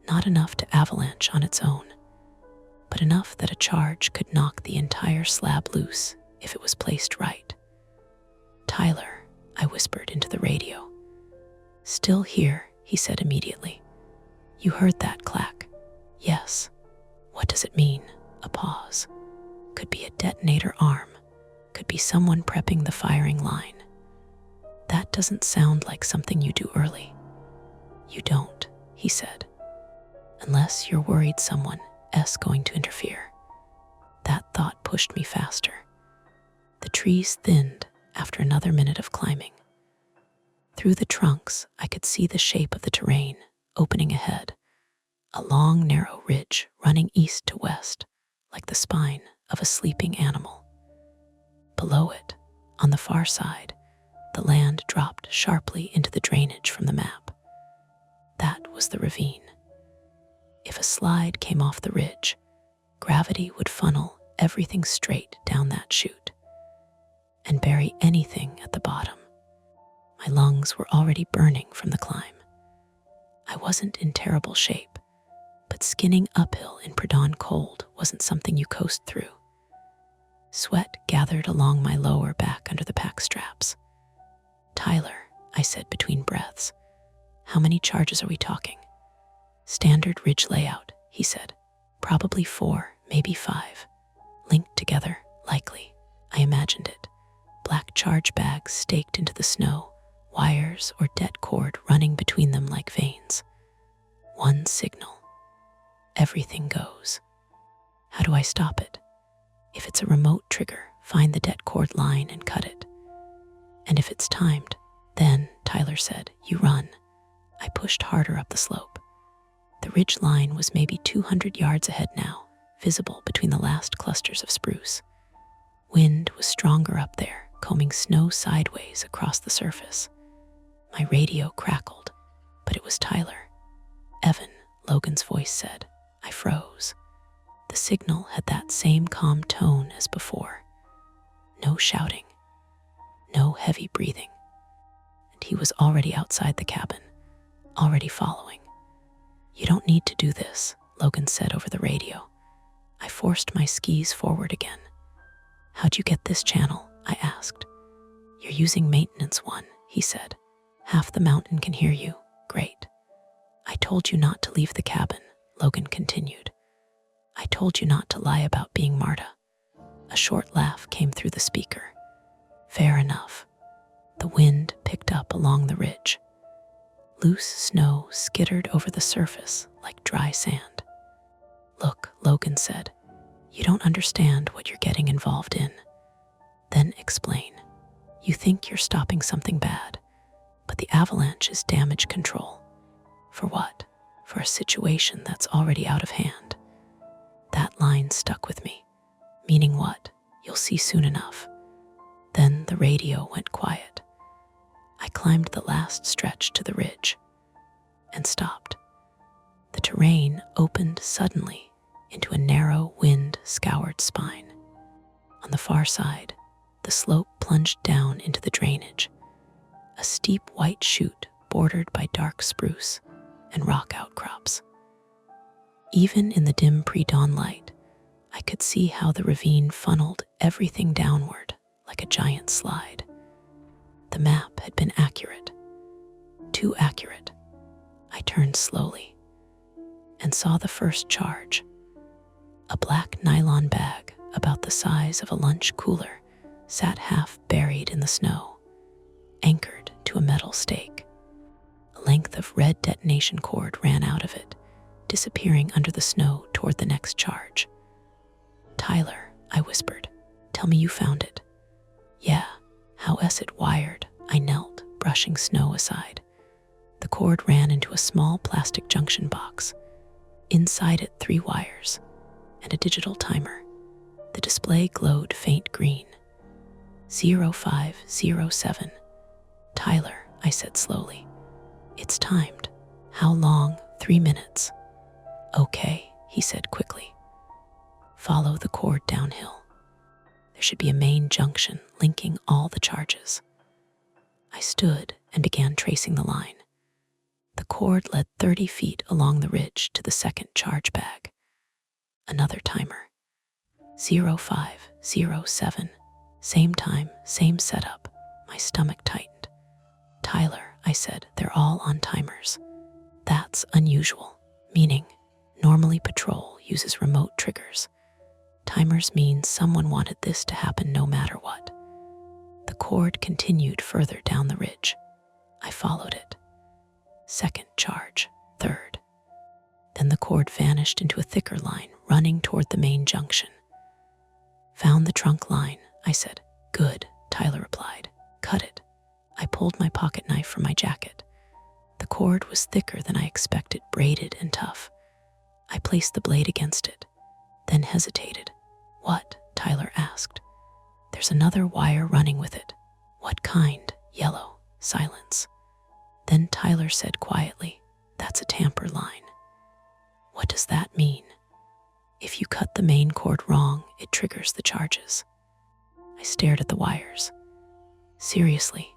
Not enough to avalanche on its own, but enough that a charge could knock the entire slab loose if it was placed right. "Tyler," I whispered into the radio. "Still here," he said immediately. You heard that clack? Yes. What does it mean? A pause. Could be a detonator arm. Could be someone prepping the firing line. That doesn't sound like something you do early. You don't, he said. Unless you're worried someone else going to interfere. That thought pushed me faster. The trees thinned after another minute of climbing. Through the trunks, I could see the shape of the terrain opening ahead, a long, narrow ridge running east to west, like the spine of a sleeping animal. Below it, on the far side, the land dropped sharply into the drainage from the map. That was the ravine. If a slide came off the ridge, gravity would funnel everything straight down that chute and bury anything at the bottom. My lungs were already burning from the climb. I wasn't in terrible shape, but skinning uphill in Pradon cold wasn't something you coast through. Sweat gathered along my lower back under the pack straps. Tyler, I said between breaths, how many charges are we talking? Standard ridge layout, he said. Probably 4, maybe 5. Linked together, likely. I imagined it. Black charge bags staked into the snow, wires or det cord running between them like veins. One signal. Everything goes. How do I stop it? If it's a remote trigger, find the det cord line and cut it. And if it's timed, then, Tyler said, you run. I pushed harder up the slope. The ridge line was maybe 200 yards ahead now, visible between the last clusters of spruce. Wind was stronger up there, combing snow sideways across the surface. My radio crackled, but it was Tyler. Evan, Logan's voice said. I froze. The signal had that same calm tone as before. No shouting. No heavy breathing. And he was already outside the cabin, already following. You don't need to do this, Logan said over the radio. I forced my skis forward again. How'd you get this channel? I asked. You're using maintenance 1, he said. Half the mountain can hear you. Great. I told you not to leave the cabin, Logan continued. I told you not to lie about being Marta. A short laugh came through the speaker. Fair enough. The wind picked up along the ridge. Loose snow skittered over the surface like dry sand. Look, Logan said, you don't understand what you're getting involved in. Then explain. You think you're stopping something bad, but the avalanche is damage control. For what? For a situation that's already out of hand. That line stuck with me. Meaning what? You'll see soon enough. Then the radio went quiet. I climbed the last stretch to the ridge and stopped. The terrain opened suddenly into a narrow, wind-scoured spine. On the far side, the slope plunged down into the drainage, a steep white chute bordered by dark spruce and rock outcrops. Even in the dim pre-dawn light, I could see how the ravine funneled everything downward like a giant slide. The map had been accurate. Too accurate. I turned slowly and saw the first charge. A black nylon bag about the size of a lunch cooler sat half buried in the snow, anchored to a metal stake. A length of red detonation cord ran out of it, disappearing under the snow toward the next charge. Tyler, I whispered, tell me you found it. Yeah, how is it wired? I knelt, brushing snow aside. The cord ran into a small plastic junction box. Inside it, 3 wires and a digital timer. The display glowed faint green. 0507. Tyler, I said slowly. It's timed. How long? 3 minutes. Okay, he said quickly. Follow the cord downhill. There should be a main junction linking all the charges. I stood and began tracing the line. The cord led 30 feet along the ridge to the second charge bag. Another timer. 0507. Same time, same setup. My stomach tightened. Tyler, I said, they're all on timers. That's unusual. meaning normally patrol uses remote triggers. Timers mean someone wanted this to happen no matter what. The cord continued further down the ridge. I followed it. Second charge, third. Then the cord vanished into a thicker line running toward the main junction. Found the trunk line, I said. Good, Tyler replied. Cut it. I pulled my pocket knife from my jacket. The cord was thicker than I expected, braided and tough. I placed the blade against it, then hesitated. What? Tyler asked. There's another wire running with it. What kind? Yellow. Silence. Then Tyler said quietly, That's a tamper line. What does that mean? If you cut the main cord wrong, it triggers the charges. I stared at the wires. Seriously,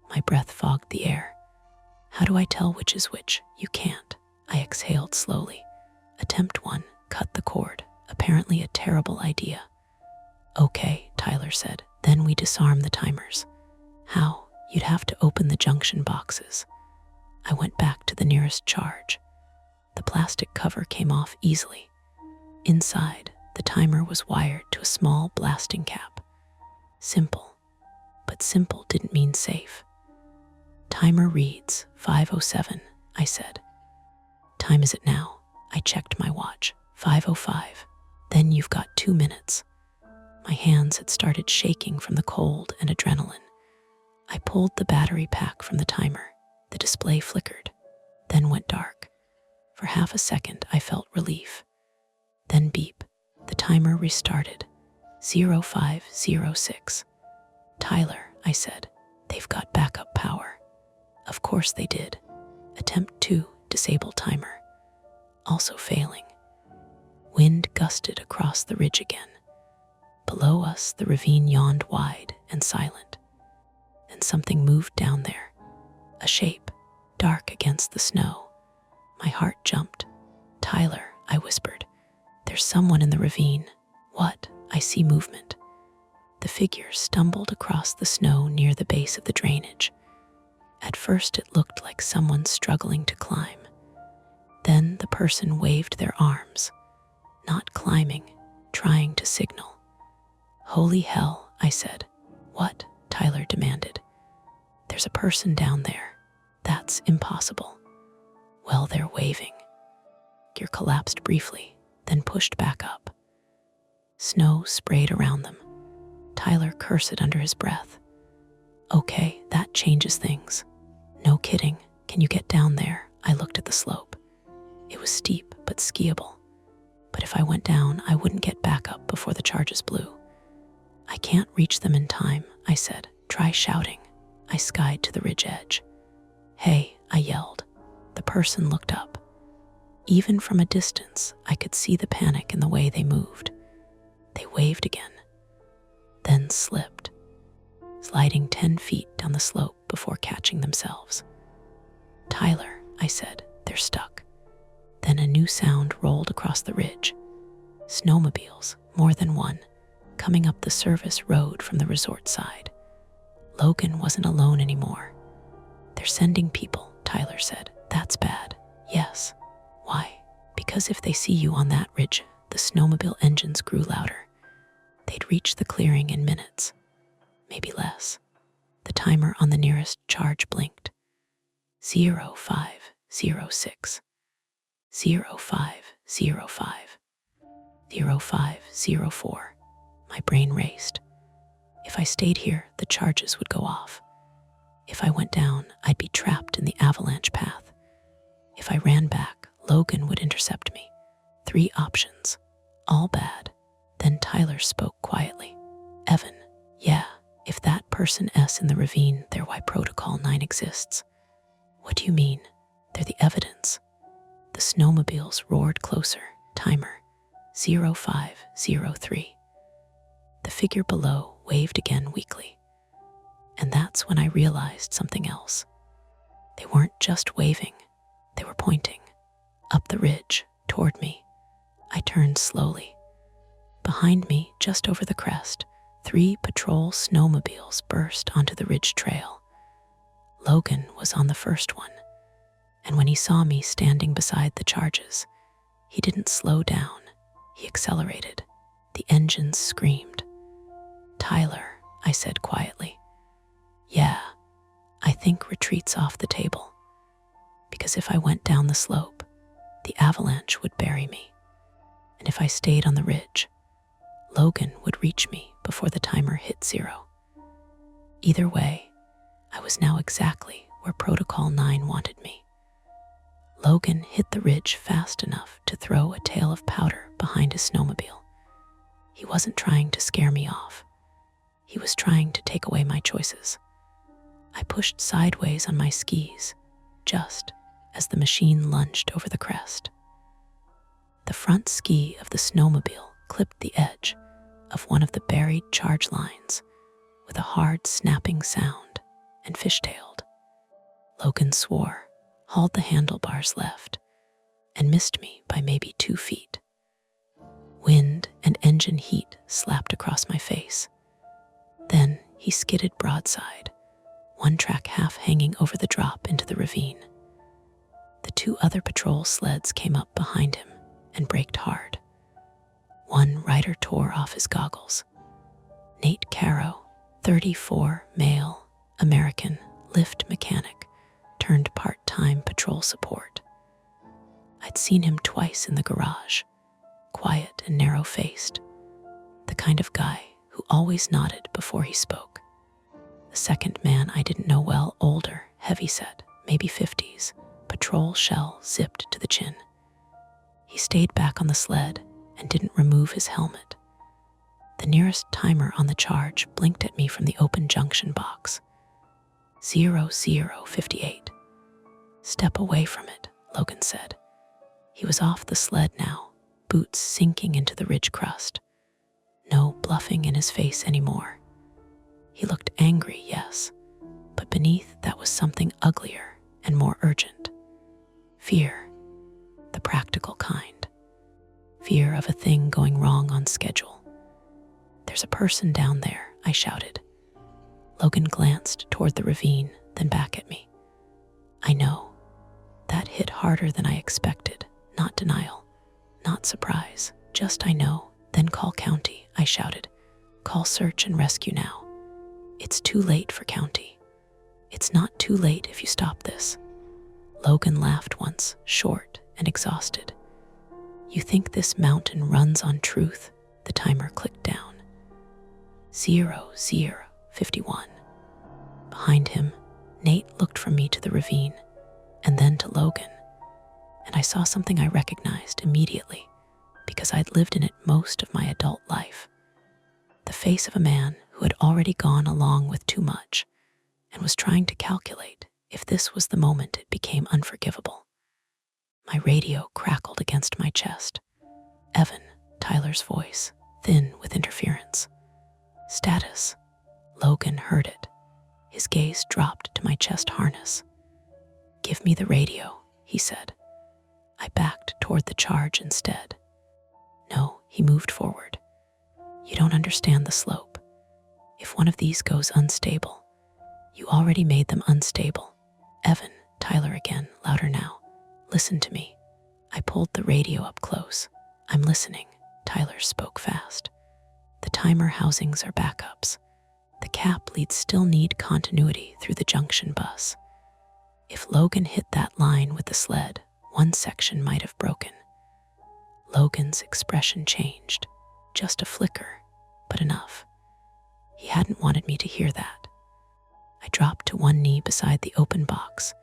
my breath fogged the air. How do I tell which is which? You can't. I exhaled slowly. Attempt 1, cut the cord. Apparently a terrible idea. Okay, Tyler said. Then we disarm the timers. How? You'd have to open the junction boxes. I went back to the nearest charge. The plastic cover came off easily. Inside, the timer was wired to a small blasting cap. Simple. But simple didn't mean safe. Timer reads 5:07, I said. Time is it now? I checked my watch. 5:05. Then you've got 2 minutes. My hands had started shaking from the cold and adrenaline. I pulled the battery pack from the timer. The display flickered, then went dark. For half a second, I felt relief. Then beep. The timer restarted. 05:06. Tyler, I said, they've got backup power. Of course they did. Attempt 2, disable timer. Also failing. Wind gusted across the ridge again. Below us, the ravine yawned wide and silent. Then something moved down there. A shape, dark against the snow. My heart jumped. Tyler, I whispered. There's someone in the ravine. What? I see movement. The figure stumbled across the snow near the base of the drainage. At first it looked like someone struggling to climb. Then the person waved their arms, not climbing, trying to signal. Holy hell, I said. What? Tyler demanded. There's a person down there. That's impossible. Well, they're waving. Gear collapsed briefly, then pushed back up. Snow sprayed around them. Tyler cursed under his breath. Okay, that changes things. No kidding. Can you get down there? I looked at the slope. It was steep, but skiable. But if I went down, I wouldn't get back up before the charges blew. I can't reach them in time, I said. Try shouting. I skied to the ridge edge. Hey, I yelled. The person looked up. Even from a distance, I could see the panic in the way they moved. They waved again, then slipped, sliding 10 feet down the slope before catching themselves. Tyler, I said, they're stuck. Then a new sound rolled across the ridge. Snowmobiles, more than one, coming up the service road from the resort side. Logan wasn't alone anymore. They're sending people, Tyler said. That's bad. Yes. Why? Because if they see you on that ridge, the snowmobile engines grew louder. They'd reach the clearing in minutes, maybe less. The timer on the nearest charge blinked. 05:06. 05:05. 05:04. My brain raced. If I stayed here, the charges would go off. If I went down, I'd be trapped in the avalanche path. If I ran back, Logan would intercept me. 3 options, all bad. Then Tyler spoke quietly. Evan, yeah, if that person S in the ravine, they're why Protocol 9 exists. What do you mean? They're the evidence. The snowmobiles roared closer. Timer, 05:03. The figure below waved again weakly. And that's when I realized something else. They weren't just waving, they were pointing. Up the ridge, toward me. I turned slowly. Behind me, just over the crest, 3 patrol snowmobiles burst onto the ridge trail. Logan was on the first one. And when he saw me standing beside the charges, he didn't slow down, he accelerated. The engines screamed. "Tyler," I said quietly. "Yeah, I think retreat's off the table. Because if I went down the slope, the avalanche would bury me. And if I stayed on the ridge, Logan would reach me before the timer hit 0. Either way, I was now exactly where Protocol 9 wanted me. Logan hit the ridge fast enough to throw a tail of powder behind his snowmobile. He wasn't trying to scare me off. He was trying to take away my choices. I pushed sideways on my skis, just as the machine lunged over the crest. The front ski of the snowmobile clipped the edge of one of the buried charge lines with a hard snapping sound and fishtailed. Logan swore, hauled the handlebars left, and missed me by maybe 2 feet. Wind and engine heat slapped across my face. Then he skidded broadside, one track half hanging over the drop into the ravine. The 2 other patrol sleds came up behind him and braked hard. One rider tore off his goggles. Nate Caro, 34, male, American, lift mechanic, turned part-time patrol support. I'd seen him twice in the garage, quiet and narrow-faced, the kind of guy who always nodded before he spoke. The second man I didn't know well, older, heavyset, maybe 50s, patrol shell zipped to the chin. He stayed back on the sled and didn't remove his helmet. The nearest timer on the charge blinked at me from the open junction box. 0058. "Step away from it," Logan said. He was off the sled now, boots sinking into the ridge crust. No bluffing in his face anymore. He looked angry, yes, but beneath that was something uglier and more urgent. Fear, the practical kind. Fear of a thing going wrong on schedule. "There's a person down there," I shouted. Logan glanced toward the ravine, then back at me. "I know." That hit harder than I expected, not denial, not surprise, just "I know." "Then call county," I shouted. "Call search and rescue now. It's too late for county. It's not too late if you stop this." Logan laughed once, short and exhausted. "You think this mountain runs on truth?" The timer clicked down. 0051. Behind him, Nate looked from me to the ravine, and then to Logan, and I saw something I recognized immediately because I'd lived in it most of my adult life. The face of a man who had already gone along with too much and was trying to calculate if this was the moment it became unforgivable. My radio crackled against my chest. "Evan," Tyler's voice, thin with interference. "Status." Logan heard it. His gaze dropped to my chest harness. "Give me the radio," he said. I backed toward the charge instead. "No," he moved forward. "You don't understand the slope. If one of these goes unstable, you already made them unstable." "Evan," Tyler again, louder now. "Listen to me." I pulled the radio up close. "I'm listening." Tyler spoke fast. "The timer housings are backups. The cap leads still need continuity through the junction bus. If Logan hit that line with the sled, one section might have broken." Logan's expression changed. Just a flicker, but enough. He hadn't wanted me to hear that. I dropped to one knee beside the open box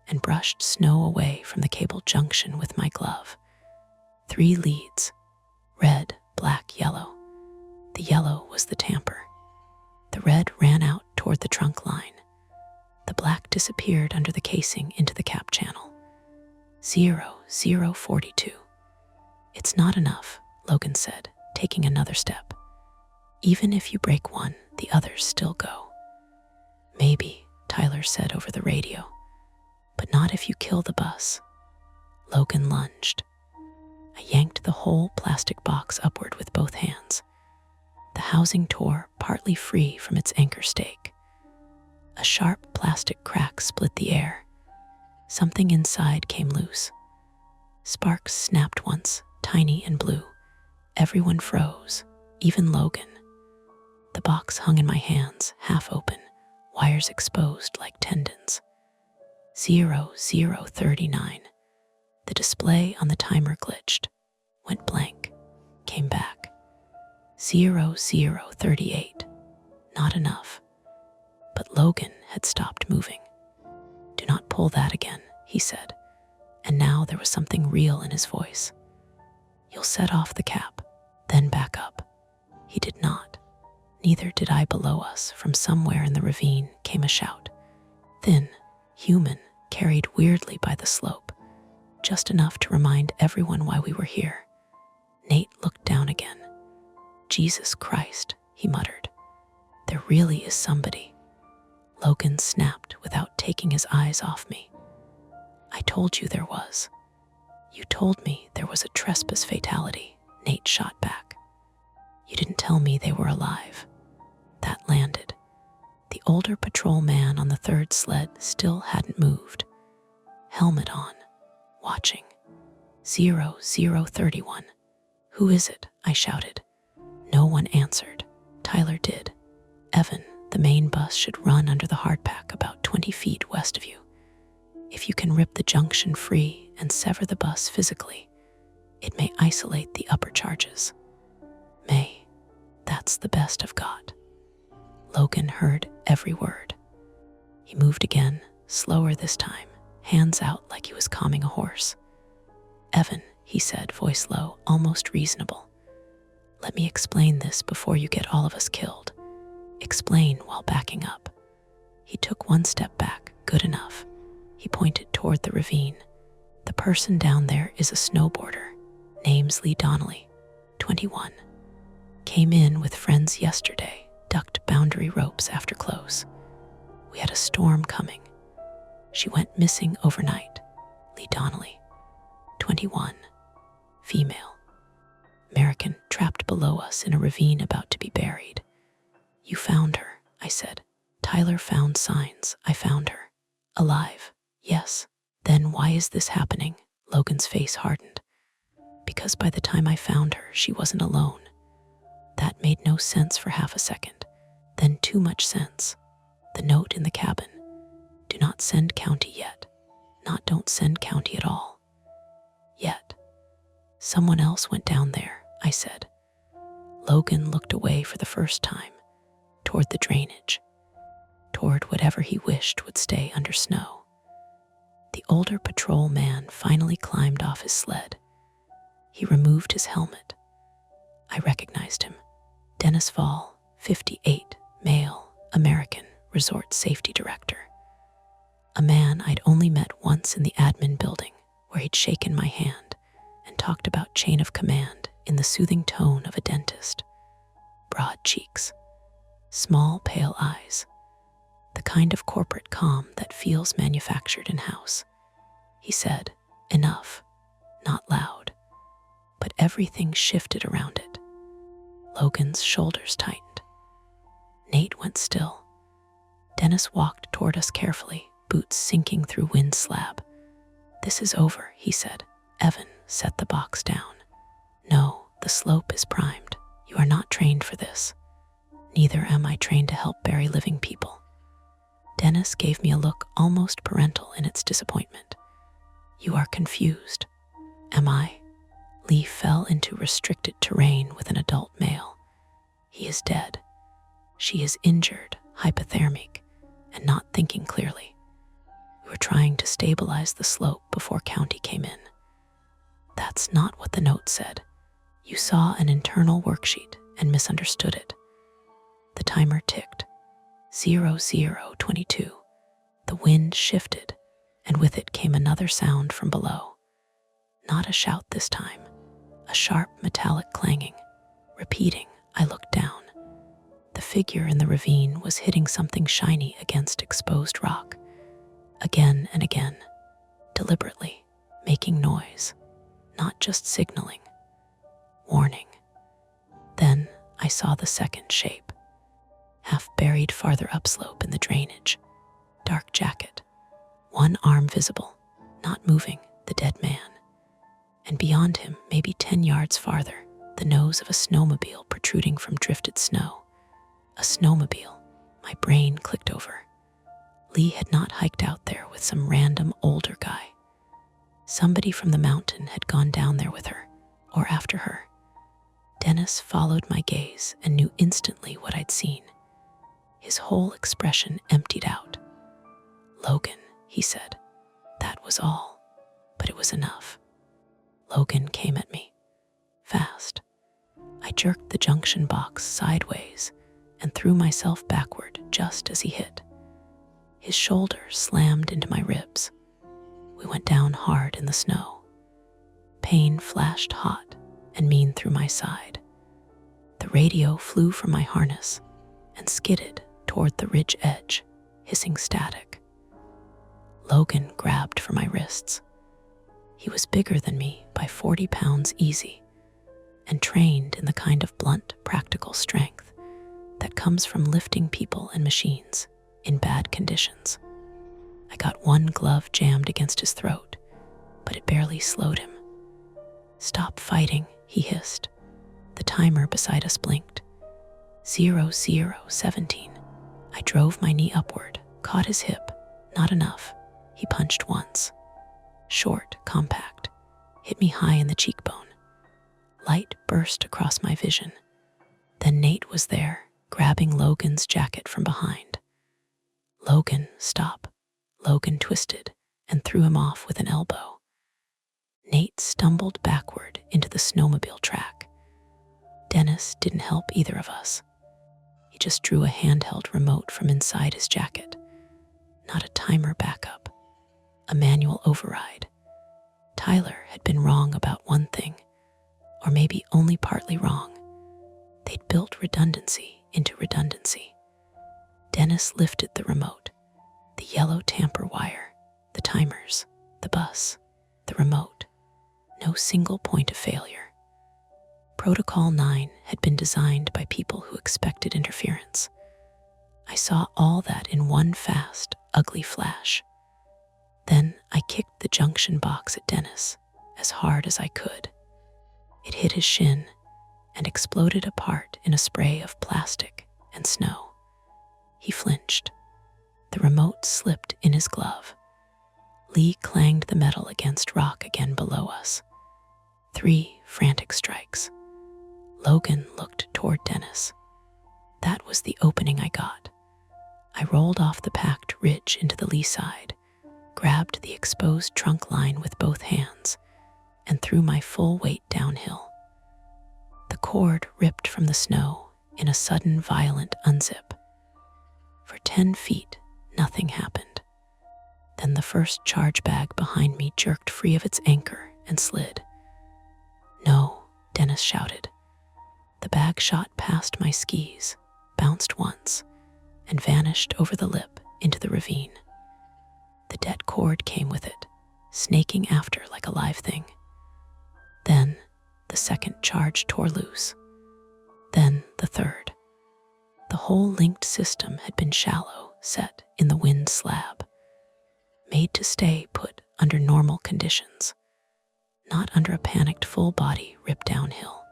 and brushed snow away from the cable junction with my glove. 3 leads, red, black, yellow. The yellow was the tamper. The red ran out toward the trunk line. The black disappeared under the casing into the cap channel. 0042. "It's not enough," Logan said, taking another step. "Even if you break one, the others still go." "Maybe," Tyler said over the radio, "but not if you kill the bus." Logan lunged. I yanked the whole plastic box upward with both hands. The housing tore partly free from its anchor stake. A sharp plastic crack split the air. Something inside came loose. Sparks snapped once, tiny and blue. Everyone froze, even Logan. The box hung in my hands, half open, wires exposed like tendons. 0039. The display on the timer glitched, went blank, came back. 0038. Not enough. But Logan had stopped moving. "Do not pull that again," he said, and now there was something real in his voice. "You'll set off the cap, then back up." He did not. Neither did I. Below us, from somewhere in the ravine, came a shout. Thin, human, carried weirdly by the slope, just enough to remind everyone why we were here. Nate looked down again. "Jesus Christ," he muttered. "There really is somebody." Logan snapped without taking his eyes off me. "I told you there was." "You told me there was a trespass fatality," Nate shot back. "You didn't tell me they were alive." That landed. The older patrol man on the third sled still hadn't moved. Helmet on, watching. 0031. "Who is it?" I shouted. No one answered. Tyler did. "Evan, the main bus should run under the hardpack about 20 feet west of you. If you can rip the junction free and sever the bus physically, it may isolate the upper charges." "May, that's the best I've got." Logan heard every word. He moved again, slower this time, hands out like he was calming a horse. "Evan," he said, voice low, almost reasonable. "Let me explain this before you get all of us killed. Explain while backing up." He took one step back, good enough. He pointed toward the ravine. "The person down there is a snowboarder. Name's Lee Donnelly, 21. Came in with friends yesterday, ducked boundary ropes after close. We had a storm coming. She went missing overnight. Lee Donnelly, 21. Female. American, trapped below us in a ravine about to be buried." "You found her," I said. "Tyler found signs. I found her. Alive." "Yes." "Then why is this happening?" Logan's face hardened. "Because by the time I found her, she wasn't alone." That made no sense for half a second. Then too much sense. The note in the cabin. "Do not send county yet." Not don't send county at all. Yet. "Someone else went down there," I said. Logan looked away for the first time, toward the drainage, toward whatever he wished would stay under snow. The older patrol man finally climbed off his sled. He removed his helmet. I recognized him. Dennis Vall, 58, male, American, resort safety director. A man I'd only met once in the admin building, where he'd shaken my hand and talked about chain of command in the soothing tone of a dentist. Broad cheeks, small pale eyes, the kind of corporate calm that feels manufactured in-house. He said, "Enough," not loud, but everything shifted around it. Logan's shoulders tightened. Nate went still. Dennis walked toward us carefully, boots sinking through wind slab. "This is over," he said. "Evan, set the box down." "No, the slope is primed. You are not trained for this." "Neither am I trained to help bury living people." Dennis gave me a look almost parental in its disappointment. "You are confused." "Am I?" Lee fell into restricted terrain with an adult male. He is dead. She is injured, hypothermic, and not thinking clearly. We were trying to stabilize the slope before county came in. That's not what the note said. You saw an internal worksheet and misunderstood it. The timer ticked. 0022. The wind shifted, and with it came another sound from below. Not a shout this time, a sharp metallic clanging. Repeating, I looked down. The figure in the ravine was hitting something shiny against exposed rock. Again and again, deliberately, making noise, not just signaling. Warning. Then I saw the second shape, half buried farther upslope in the drainage. Dark jacket, one arm visible, not moving, the dead man. And beyond him, maybe 10 yards farther, the nose of a snowmobile protruding from drifted snow. A snowmobile. My brain clicked over. Lee had not hiked out there with some random older guy. Somebody from the mountain had gone down there with her, or after her. Dennis followed my gaze and knew instantly what I'd seen. His whole expression emptied out. "Logan," he said. That was all, but it was enough. Logan came at me, fast. I jerked the junction box sideways and threw myself backward just as he hit. His shoulder slammed into my ribs. We went down hard in the snow. Pain flashed hot and mean through my side. The radio flew from my harness and skidded toward the ridge edge, hissing static. Logan grabbed for my wrists. He was bigger than me by 40 pounds easy, and trained in the kind of blunt, practical strength that comes from lifting people and machines in bad conditions. I got one glove jammed against his throat, but it barely slowed him. "Stop fighting," he hissed. The timer beside us blinked. 00:17. I drove my knee upward, caught his hip. Not enough. He punched once. Short, compact. Hit me high in the cheekbone. Light burst across my vision. Then Nate was there, grabbing Logan's jacket from behind. "Logan, stop." Logan twisted and threw him off with an elbow. Nate stumbled backward into the snowmobile track. Dennis didn't help either of us. He just drew a handheld remote from inside his jacket. Not a timer backup, a manual override. Tyler had been wrong about one thing, or maybe only partly wrong. They'd built redundancy into redundancy. Dennis lifted the remote, the yellow tamper wire, the timers, the bus, the remote. No single point of failure. Protocol 9 had been designed by people who expected interference. I saw all that in one fast, ugly flash. Then I kicked the junction box at Dennis as hard as I could. It hit his shin and exploded apart in a spray of plastic and snow. He flinched. The remote slipped in his glove. Lee clanged the metal against rock again below us. 3 frantic strikes. Logan looked toward Dennis. That was the opening I got. I rolled off the packed ridge into the lee side, grabbed the exposed trunk line with both hands, and threw my full weight downhill. The cord ripped from the snow in a sudden violent unzip. For 10 feet, nothing happened. Then the first charge bag behind me jerked free of its anchor and slid. "No," Dennis shouted. The bag shot past my skis, bounced once, and vanished over the lip into the ravine. The dead cord came with it, snaking after like a live thing. Then the second charge tore loose. Then the third. The whole linked system had been shallow, set in the wind slab, made to stay put under normal conditions, not under a panicked full body rip downhill.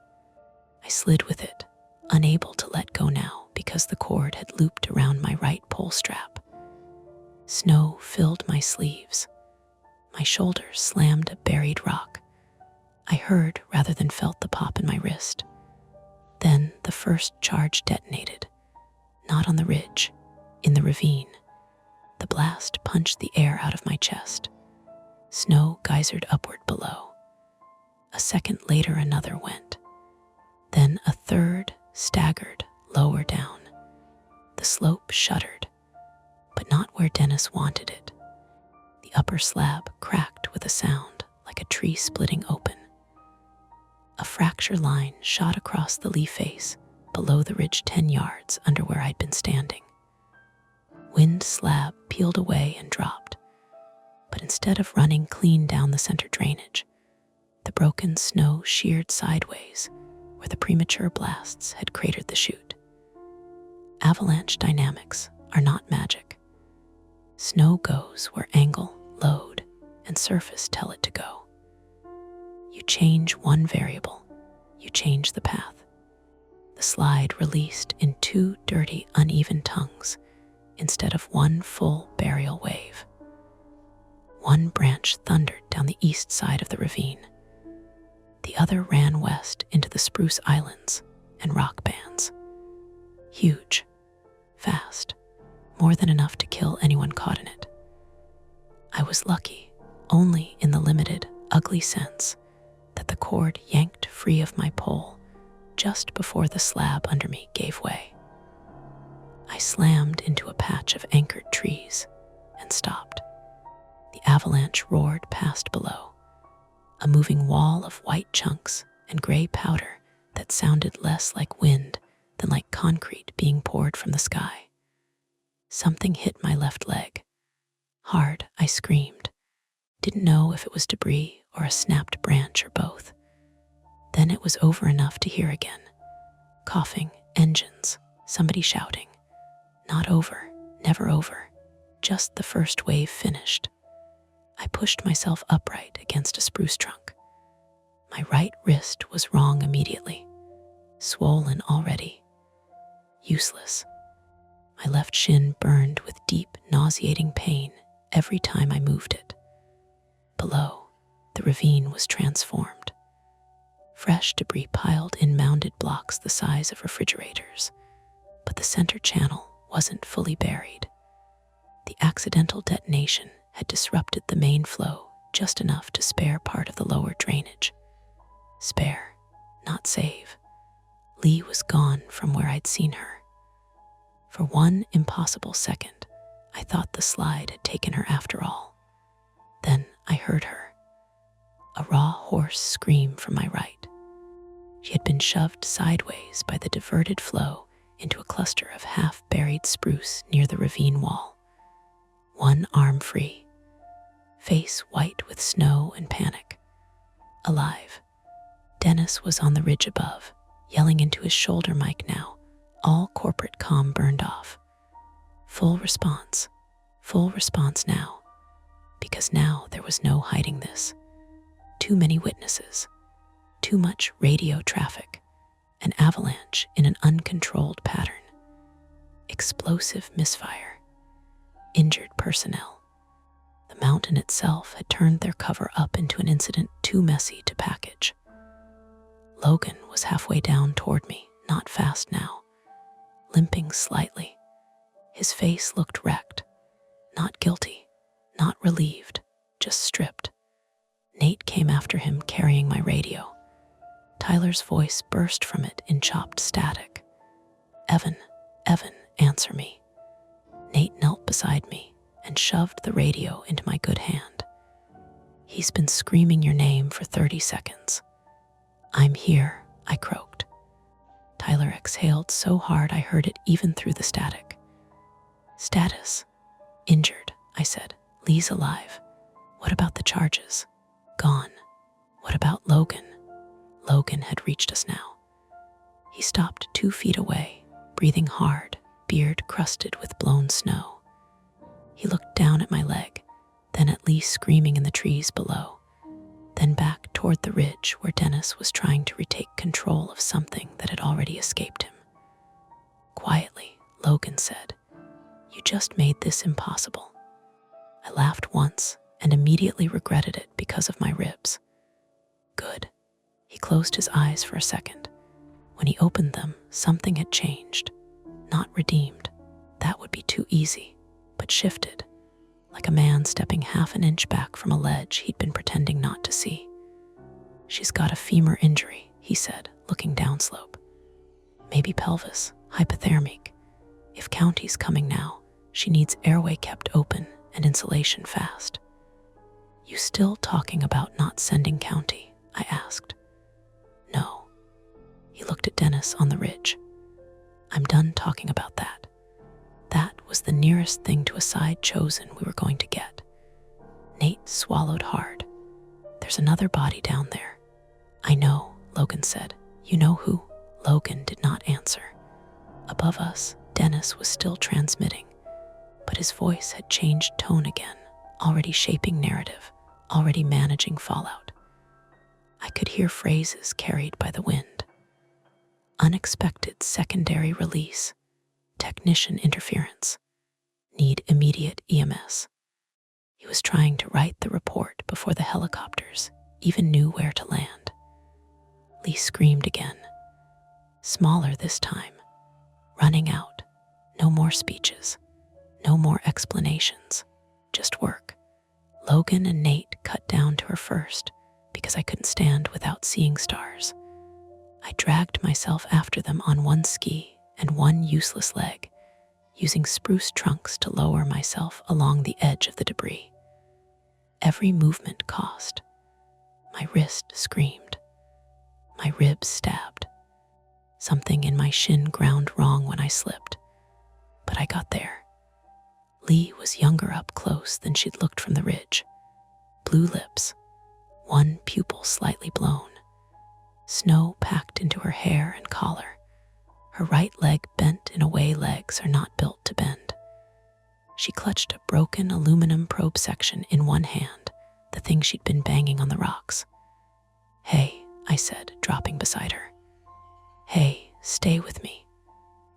I slid with it, unable to let go now because the cord had looped around my right pole strap. Snow filled my sleeves. My shoulders slammed a buried rock. I heard rather than felt the pop in my wrist. Then the first charge detonated, not on the ridge, in the ravine. The blast punched the air out of my chest. Snow geysered upward below. A second later another went. Then a third staggered lower down. The slope shuddered, but not where Dennis wanted it. The upper slab cracked with a sound like a tree splitting open. A fracture line shot across the lee face below the ridge 10 yards under where I'd been standing. Wind slab peeled away and dropped, but instead of running clean down the center drainage, the broken snow sheared sideways where the premature blasts had cratered the chute. Avalanche dynamics are not magic. Snow goes where angle, load, and surface tell it to go. You change one variable, you change the path. The slide released in two dirty, uneven tongues instead of one full burial wave. One branch thundered down the east side of the ravine. The other ran west into the spruce islands and rock bands. Huge, fast, more than enough to kill anyone caught in it. I was lucky only in the limited, ugly sense that the cord yanked free of my pole just before the slab under me gave way. I slammed into a patch of anchored trees and stopped. The avalanche roared past below, a moving wall of white chunks and gray powder that sounded less like wind than like concrete being poured from the sky. Something hit my left leg. Hard, I screamed. Didn't know if it was debris or a snapped branch or both. Then it was over enough to hear again. Coughing, engines, somebody shouting. Not over, never over. Just the first wave finished. I pushed myself upright against a spruce trunk. My right wrist was wrong immediately, swollen already. Useless. My left shin burned with deep, nauseating pain every time I moved it. Below, the ravine was transformed. Fresh debris piled in mounded blocks the size of refrigerators, but the center channel wasn't fully buried. The accidental detonation had disrupted the main flow just enough to spare part of the lower drainage. Spare, not save. Lee was gone from where I'd seen her. For one impossible second, I thought the slide had taken her after all. Then I heard her. A raw, hoarse scream from my right. She had been shoved sideways by the diverted flow into a cluster of half-buried spruce near the ravine wall. One arm free, face white with snow and panic. Alive. Dennis was on the ridge above, yelling into his shoulder mic now, all corporate comm burned off. Full response now, because now there was no hiding this. Too many witnesses, too much radio traffic, an avalanche in an uncontrolled pattern. Explosive misfire, injured personnel. The mountain itself had turned their cover up into an incident too messy to package. Logan was halfway down toward me, not fast now, limping slightly. His face looked wrecked, not guilty, not relieved, just stripped. Nate came after him carrying my radio. Tyler's voice burst from it in chopped static. Evan, answer me. Nate knelt beside me and shoved the radio into my good hand. He's been screaming your name for 30 seconds. I'm here, I croaked. Tyler exhaled so hard I heard it even through the static. Status. Injured, I said. Lee's alive. What about the charges? Gone. What about Logan? Logan had reached us now. He stopped 2 feet away, breathing hard, beard crusted with blown snow. He looked down at my leg, then at Lee screaming in the trees below, then back toward the ridge where Dennis was trying to retake control of something that had already escaped him. Quietly, Logan said, "You just made this impossible." I laughed once and immediately regretted it because of my ribs. Good. He closed his eyes for a second. When he opened them, something had changed. Not redeemed. That would be too easy, but shifted, like a man stepping half an inch back from a ledge he'd been pretending not to see. She's got a femur injury, he said, looking downslope. Maybe pelvis, hypothermic. If County's coming now, she needs airway kept open and insulation fast. You still talking about not sending County? I asked. No. He looked at Dennis on the ridge. I'm done talking about that. That was the nearest thing to a side chosen we were going to get. Nate swallowed hard. There's another body down there. I know, Logan said. You know who? Logan did not answer. Above us, Dennis was still transmitting, but his voice had changed tone again, already shaping narrative, already managing fallout. I could hear phrases carried by the wind. Unexpected secondary release, technician interference, need immediate EMS. He was trying to write the report before the helicopters even knew where to land. Lee screamed again, smaller this time, running out. No more speeches, no more explanations, just work. Logan and Nate cut down to her first because I couldn't stand without seeing stars. I dragged myself after them on one ski and one useless leg, using spruce trunks to lower myself along the edge of the debris. Every movement cost. My wrist screamed. My ribs stabbed. Something in my shin ground wrong when I slipped. But I got there. Lee was younger up close than she'd looked from the ridge. Blue lips, one pupil slightly blown. Snow packed into her hair and collar. Her right leg bent in a way legs are not built to bend. She clutched a broken aluminum probe section in one hand, the thing she'd been banging on the rocks. "Hey," I said, dropping beside her. "Hey, stay with me."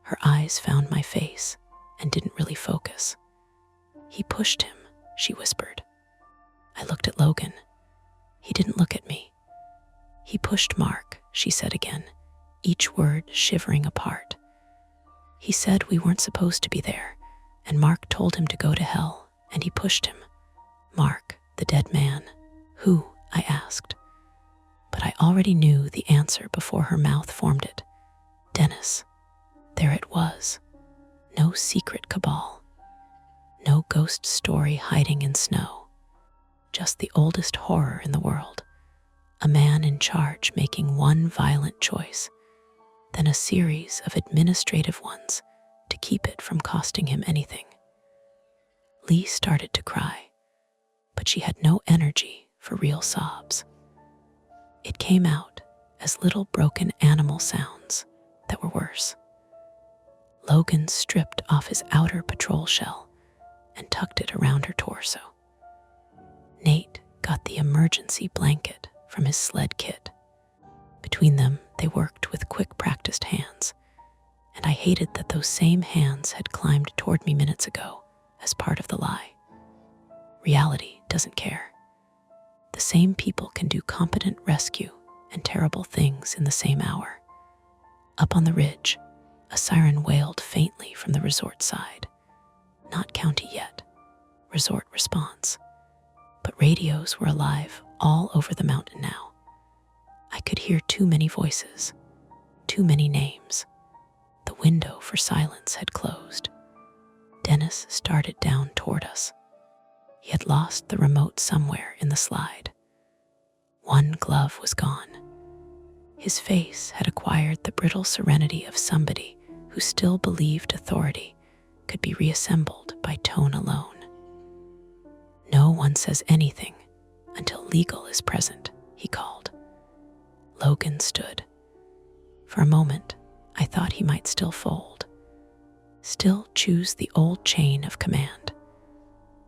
Her eyes found my face and didn't really focus. "He pushed him," she whispered. I looked at Logan. He didn't look at me. "He pushed Mark," she said again, each word shivering apart. "He said we weren't supposed to be there, and Mark told him to go to hell, and he pushed him." "Mark, the dead man. Who?" I asked. But I already knew the answer before her mouth formed it. Dennis. There it was. No secret cabal. No ghost story hiding in snow. Just the oldest horror in the world. A man in charge making one violent choice, then a series of administrative ones to keep it from costing him anything. Lee started to cry, but she had no energy for real sobs. It came out as little broken animal sounds that were worse. Logan stripped off his outer patrol shell and tucked it around her torso. Nate got the emergency blanket from his sled kit. Between them, they worked with quick practiced hands, and I hated that those same hands had climbed toward me minutes ago as part of the lie. Reality doesn't care. The same people can do competent rescue and terrible things in the same hour. Up on the ridge, a siren wailed faintly from the resort side. Not county yet. Resort response. But radios were alive all over the mountain now. I could hear too many voices, too many names. The window for silence had closed. Dennis started down toward us. He had lost the remote somewhere in the slide. One glove was gone. His face had acquired the brittle serenity of somebody who still believed authority could be reassembled by tone alone. "No one says anything until legal is present," he called. Logan stood. For a moment, I thought he might still fold. Still choose the old chain of command.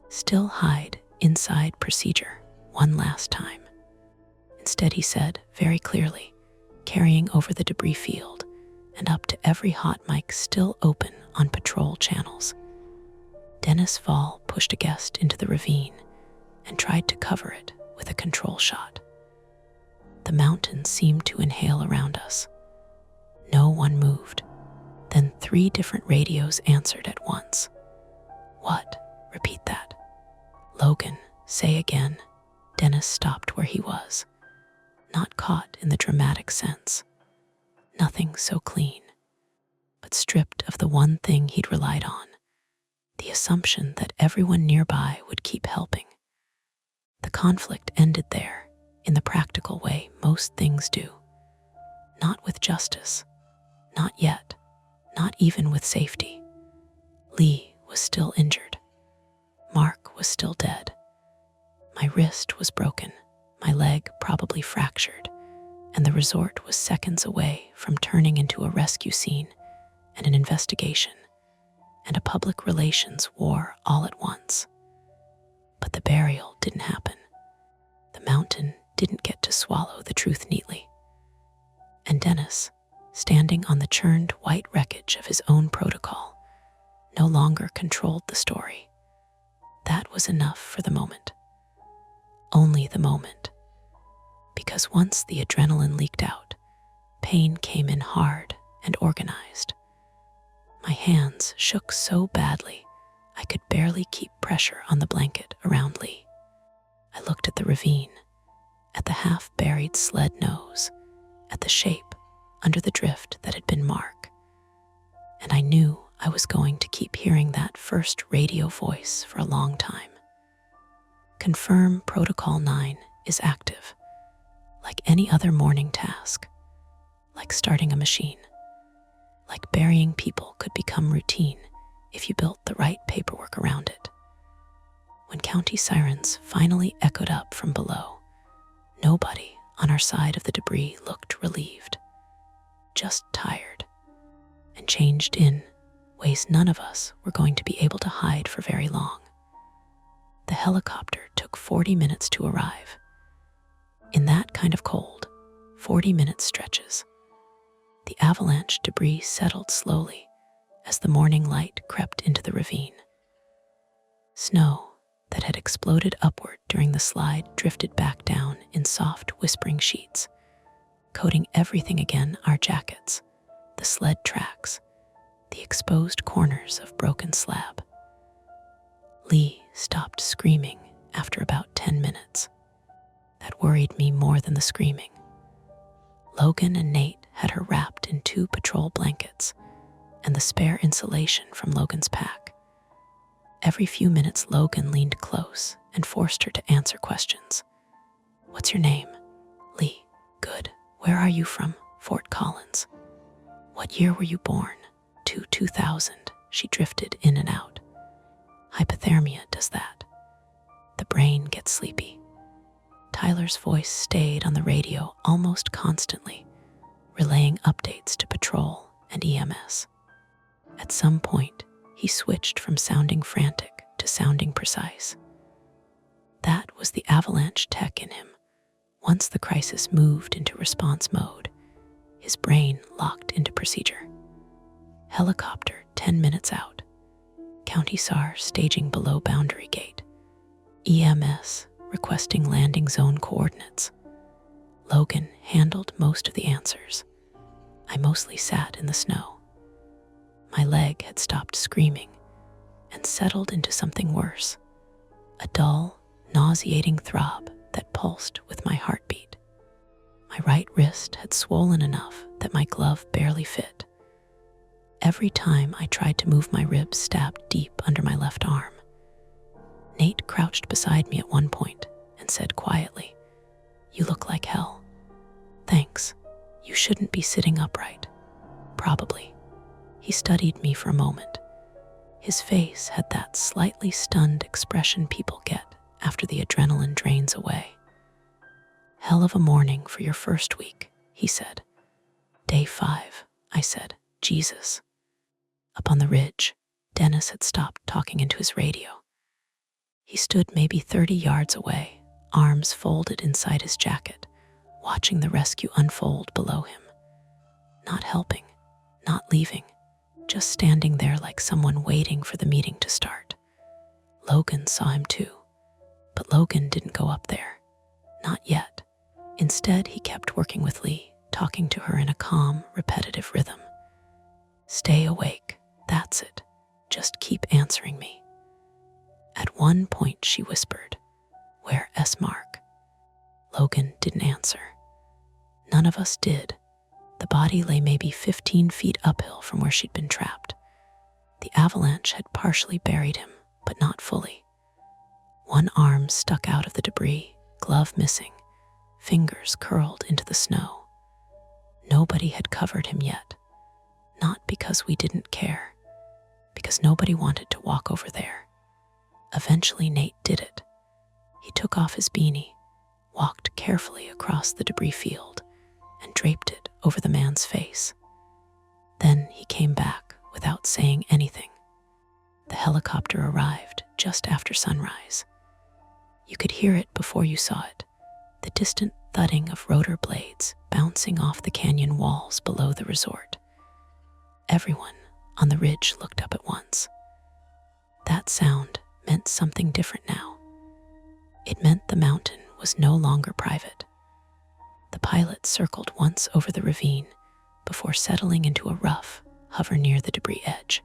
Still hide inside procedure one last time. Instead, he said very clearly, carrying over the debris field and up to every hot mic still open on patrol channels. Dennis Fall pushed a guest into the ravine and tried to cover it with a control shot. The mountain seemed to inhale around us. No one moved. Then 3 different radios answered at once. "What? Repeat that." "Logan, say again." Dennis stopped where he was, not caught in the dramatic sense. Nothing so clean, but stripped of the one thing he'd relied on, the assumption that everyone nearby would keep helping. The conflict ended there, in the practical way most things do. Not with justice, not yet, not even with safety. Lee was still injured. Mark was still dead. My wrist was broken, my leg probably fractured, and the resort was seconds away from turning into a rescue scene and an investigation and a public relations war all at once. But the burial didn't happen. didn't get to swallow the truth neatly. And Dennis, standing on the churned white wreckage of his own protocol, no longer controlled the story. That was enough for the moment. Only the moment. Because once the adrenaline leaked out, pain came in hard and organized. My hands shook so badly I could barely keep pressure on the blanket around Lee. I looked at the ravine, at the half-buried sled nose, at the shape under the drift that had been Mark. And I knew I was going to keep hearing that first radio voice for a long time. Confirm Protocol 9 is active, like any other morning task, like starting a machine, like burying people could become routine if you built the right paperwork around it. When county sirens finally echoed up from below, nobody on our side of the debris looked relieved, just tired, and changed in ways none of us were going to be able to hide for very long. The helicopter took 40 minutes to arrive. In that kind of cold, 40-minute stretches, the avalanche debris settled slowly as the morning light crept into the ravine. Snow that had exploded upward during the slide drifted back down in soft, whispering sheets, coating everything again: our jackets, the sled tracks, the exposed corners of broken slab. Lee stopped screaming after about 10 minutes. That worried me more than the screaming. Logan and Nate had her wrapped in 2 patrol blankets and the spare insulation from Logan's pack. Every few minutes, Logan leaned close and forced her to answer questions. "What's your name?" "Lee." "Good. Where are you from?" "Fort Collins." "What year were you born?" 2000. She drifted in and out. Hypothermia does that. The brain gets sleepy. Tyler's voice stayed on the radio almost constantly, relaying updates to patrol and EMS. At some point, he switched from sounding frantic to sounding precise. That was the avalanche tech in him. Once the crisis moved into response mode, his brain locked into procedure. Helicopter 10 minutes out. County SAR staging below boundary gate. EMS requesting landing zone coordinates. Logan handled most of the answers. I mostly sat in the snow. My leg had stopped screaming and settled into something worse, a dull, nauseating throb that pulsed with my heartbeat. My right wrist had swollen enough that my glove barely fit. Every time I tried to move, my ribs stabbed deep under my left arm. Nate crouched beside me at one point and said quietly, "You look like hell." "Thanks. You shouldn't be sitting upright." "Probably." He studied me for a moment. His face had that slightly stunned expression people get after the adrenaline drains away. "Hell of a morning for your first week," he said. "Day 5, I said. "Jesus." Up on the ridge, Dennis had stopped talking into his radio. He stood maybe 30 yards away, arms folded inside his jacket, watching the rescue unfold below him. Not helping, not leaving, just standing there like someone waiting for the meeting to start. Logan saw him too, but Logan didn't go up there. Not yet. Instead, he kept working with Lee, talking to her in a calm, repetitive rhythm. "Stay awake. That's it. Just keep answering me." At one point, she whispered, "Where S. Mark?" Logan didn't answer. None of us did. The body lay maybe 15 feet uphill from where she'd been trapped. The avalanche had partially buried him, but not fully. One arm stuck out of the debris, glove missing, fingers curled into the snow. Nobody had covered him yet. Not because we didn't care, because nobody wanted to walk over there. Eventually, Nate did it. He took off his beanie, walked carefully across the debris field, and draped it over the man's face. Then he came back without saying anything. The helicopter arrived just after sunrise. You could hear it before you saw it, the distant thudding of rotor blades bouncing off the canyon walls below the resort. Everyone on the ridge looked up at once. That sound meant something different now. It meant the mountain was no longer private. The pilot circled once over the ravine before settling into a rough hover near the debris edge.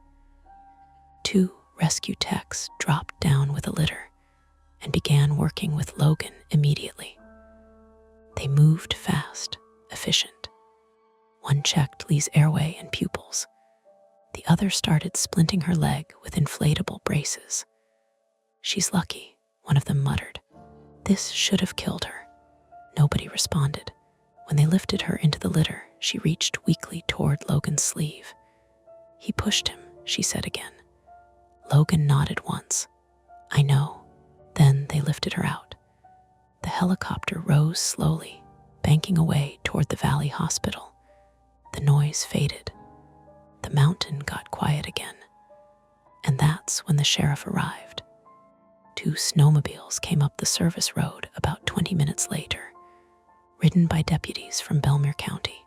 2 rescue techs dropped down with a litter and began working with Logan immediately. They moved fast, efficient. One checked Lee's airway and pupils. The other started splinting her leg with inflatable braces. "She's lucky," one of them muttered. "This should have killed her." Nobody responded. When they lifted her into the litter, she reached weakly toward Logan's sleeve. "He pushed him," she said again. Logan nodded once. "I know." Then they lifted her out. The helicopter rose slowly, banking away toward the Valley Hospital. The noise faded. The mountain got quiet again. And that's when the sheriff arrived. 2 snowmobiles came up the service road about 20 minutes later, ridden by deputies from Belmere County.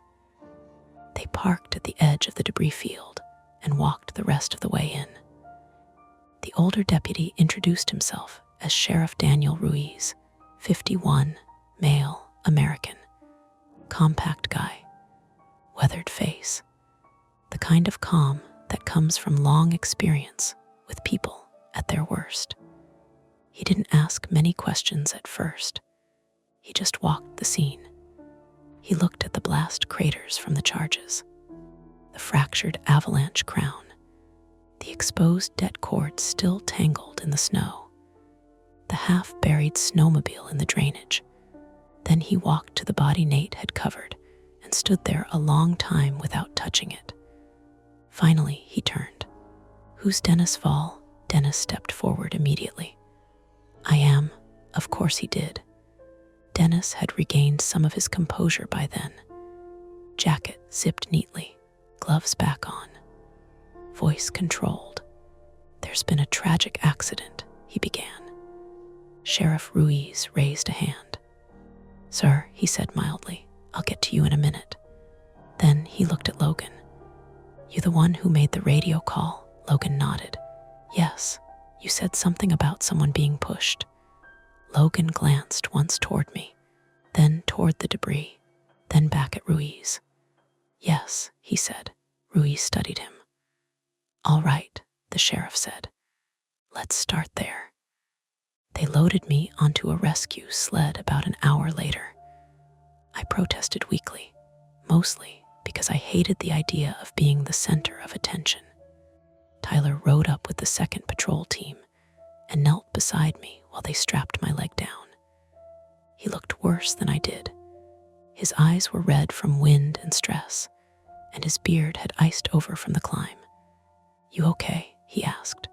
They parked at the edge of the debris field and walked the rest of the way in. The older deputy introduced himself as Sheriff Daniel Ruiz, 51, male, American. Compact guy, weathered face, the kind of calm that comes from long experience with people at their worst. He didn't ask many questions at first. He just walked the scene. He looked at the blast craters from the charges, the fractured avalanche crown, the exposed det cords still tangled in the snow, the half-buried snowmobile in the drainage. Then he walked to the body Nate had covered and stood there a long time without touching it. Finally, he turned. "Who's Dennis Vall?" Dennis stepped forward immediately. "I am." Of course he did. Dennis had regained some of his composure by then. Jacket zipped neatly, gloves back on, voice controlled. "There's been a tragic accident," he began. Sheriff Ruiz raised a hand. "Sir," he said mildly, "I'll get to you in a minute." Then he looked at Logan. "You the one who made the radio call?" Logan nodded. "Yes, you said something about someone being pushed." Logan glanced once toward me, then toward the debris, then back at Ruiz. "Yes," he said. Ruiz studied him. "All right," the sheriff said. "Let's start there." They loaded me onto a rescue sled about an hour later. I protested weakly, mostly because I hated the idea of being the center of attention. Tyler rode up with the 2nd patrol team and knelt beside me while they strapped my leg down. He looked worse than I did. His eyes were red from wind and stress, and his beard had iced over from the climb. "You okay?" he asked.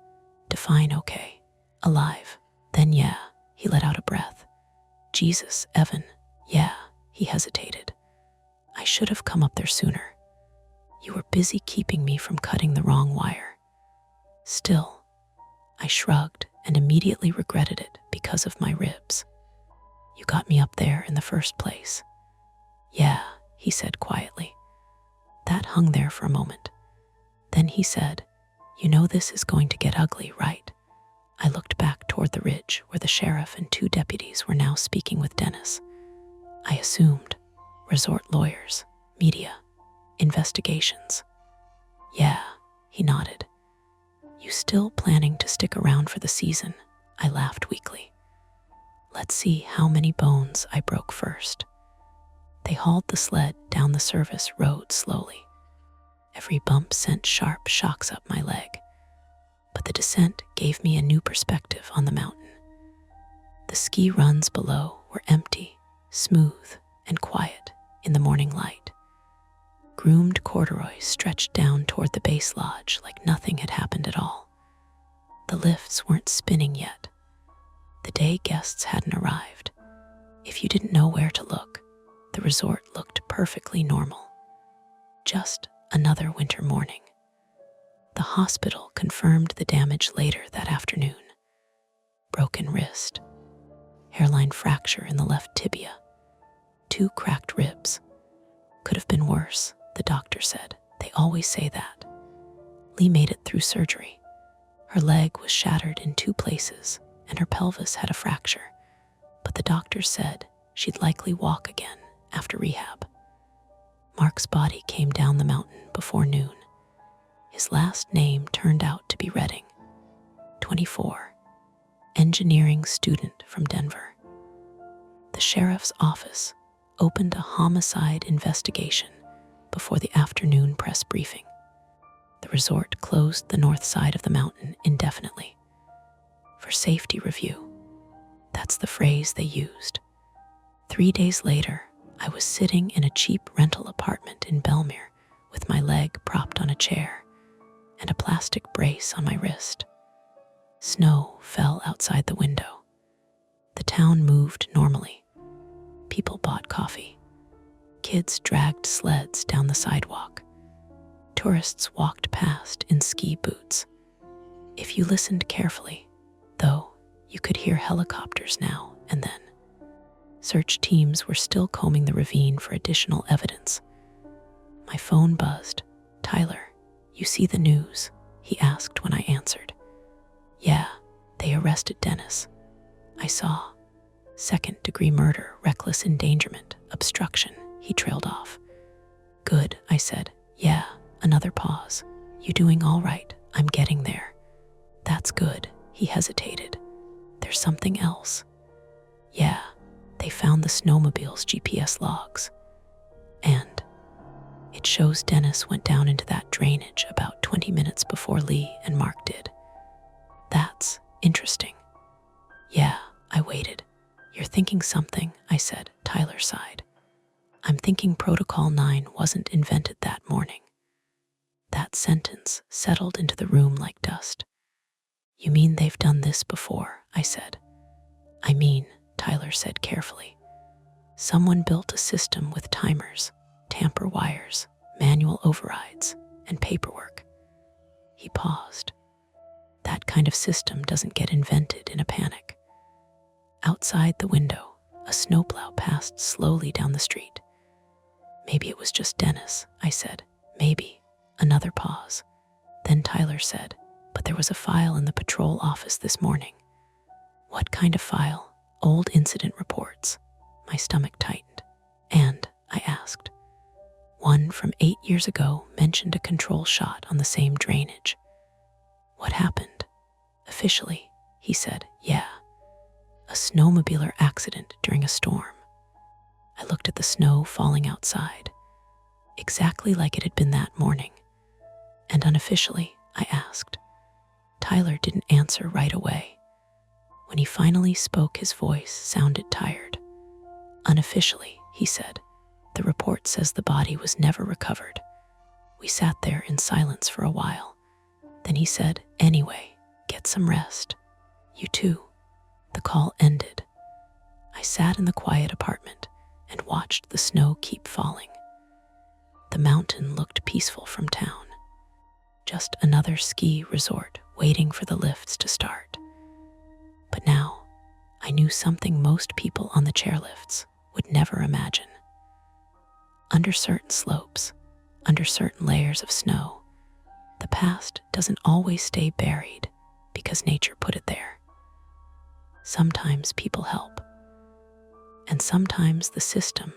"Define okay." "Alive." "Then yeah." He let out a breath. "Jesus, Evan." "Yeah." He hesitated. "I should have come up there sooner. You were busy keeping me from cutting the wrong wire." Still, I shrugged and immediately regretted it because of my ribs. "You got me up there in the first place." "Yeah," he said quietly. That hung there for a moment. Then he said, "You know this is going to get ugly, right?" I looked back toward the ridge where the sheriff and 2 deputies were now speaking with Dennis. I assumed resort lawyers, media, investigations. "Yeah," he nodded. "You still planning to stick around for the season?" I laughed weakly. "Let's see how many bones I broke first." They hauled the sled down the service road slowly. Every bump sent sharp shocks up my leg, but the descent gave me a new perspective on the mountain. The ski runs below were empty, smooth, and quiet in the morning light. Groomed corduroys stretched down toward the base lodge like nothing had happened at all. The lifts weren't spinning yet. The day guests hadn't arrived. If you didn't know where to look, the resort looked perfectly normal. Just another winter morning. The hospital confirmed the damage later that afternoon. Broken wrist, hairline fracture in the left tibia, 2 cracked ribs. Could have been worse, the doctor said. They always say that. Lee made it through surgery. Her leg was shattered in 2 places, and her pelvis had a fracture. But the doctor said she'd likely walk again after rehab. Mark's body came down the mountain before noon. His last name turned out to be Redding, 24, engineering student from Denver. The sheriff's office opened a homicide investigation before the afternoon press briefing. The resort closed the north side of the mountain indefinitely for safety review. That's the phrase they used. 3 days later, I was sitting in a cheap rental apartment in Belmere with my leg propped on a chair and a plastic brace on my wrist. Snow fell outside the window. The town moved normally. People bought coffee. Kids dragged sleds down the sidewalk. Tourists walked past in ski boots. If you listened carefully, though, you could hear helicopters now and then. Search teams were still combing the ravine for additional evidence. My phone buzzed. "Tyler, you see the news?" he asked when I answered. "Yeah, they arrested Dennis." I saw. 2nd-degree murder, reckless endangerment, obstruction, he trailed off. "Good," I said. "Yeah." Another pause. "You doing all right?" "I'm getting there." "That's good." He hesitated. "There's something else." "Yeah, they found the snowmobile's GPS logs. And it shows Dennis went down into that drainage about 20 minutes before Lee and Mark did." "That's interesting." "Yeah," I waited. "You're thinking something," I said. Tyler sighed. "I'm thinking Protocol 9 wasn't invented that morning." That sentence settled into the room like dust. "You mean they've done this before?" I said. "I mean," Tyler said carefully, "someone built a system with timers, tamper wires, manual overrides, and paperwork." He paused. "That kind of system doesn't get invented in a panic." Outside the window, a snowplow passed slowly down the street. "Maybe it was just Dennis," I said. "Maybe." Another pause. Then Tyler said, "But there was a file in the patrol office this morning." "What kind of file?" "Old incident reports." My stomach tightened. "And?" I asked. "One from 8 years ago mentioned a control shot on the same drainage." "What happened?" "Officially," he said, "yeah. A snowmobiler accident during a storm." I looked at the snow falling outside, exactly like it had been that morning. "And unofficially?" I asked. Tyler didn't answer right away. When he finally spoke, his voice sounded tired. "Unofficially," he said, "the report says the body was never recovered." We sat there in silence for a while. Then he said, "Anyway, get some rest. You too." The call ended. I sat in the quiet apartment and watched the snow keep falling. The mountain looked peaceful from town. Just another ski resort waiting for the lifts to start. But now, I knew something most people on the chairlifts would never imagine. Under certain slopes, under certain layers of snow, the past doesn't always stay buried because nature put it there. Sometimes people help, and sometimes the system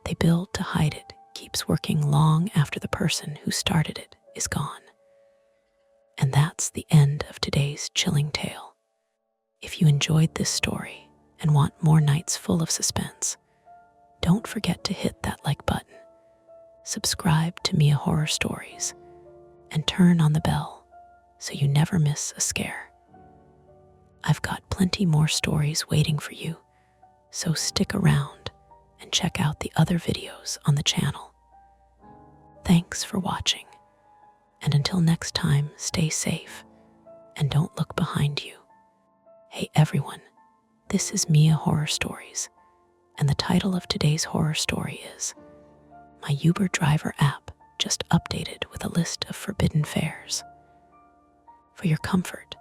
they build to hide it keeps working long after the person who started it is gone. And that's the end of today's chilling tale. If you enjoyed this story and want more nights full of suspense, don't forget to hit that like button, subscribe to Mia Horror Stories, and turn on the bell so you never miss a scare. I've got plenty more stories waiting for you, so stick around and check out the other videos on the channel. Thanks for watching, and until next time, stay safe and don't look behind you. Hey everyone, this is Mia Horror Stories, and the title of today's horror story is My Uber Driver app just updated with a list of forbidden fares. For your comfort,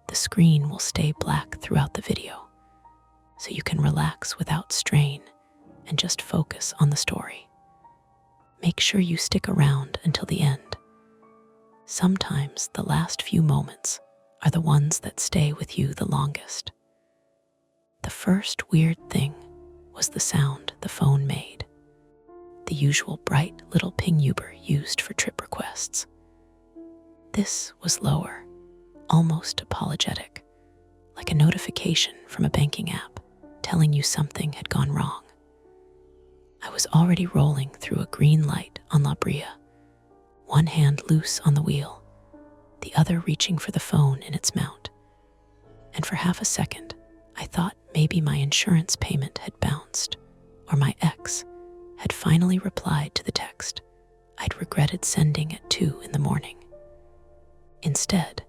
the screen will stay black throughout the video, so you can relax without strain and just focus on the story. Make sure you stick around until the end. Sometimes the last few moments are the ones that stay with you the longest. The first weird thing was the sound the phone made, the usual bright little ping-uber used for trip requests. This was lower, almost apologetic, like a notification from a banking app telling you something had gone wrong. I was already rolling through a green light on La Brea, one hand loose on the wheel, the other reaching for the phone in its mount. And for half a second, I thought maybe my insurance payment had bounced, or my ex had finally replied to the text I'd regretted sending at 2 in the morning. Instead,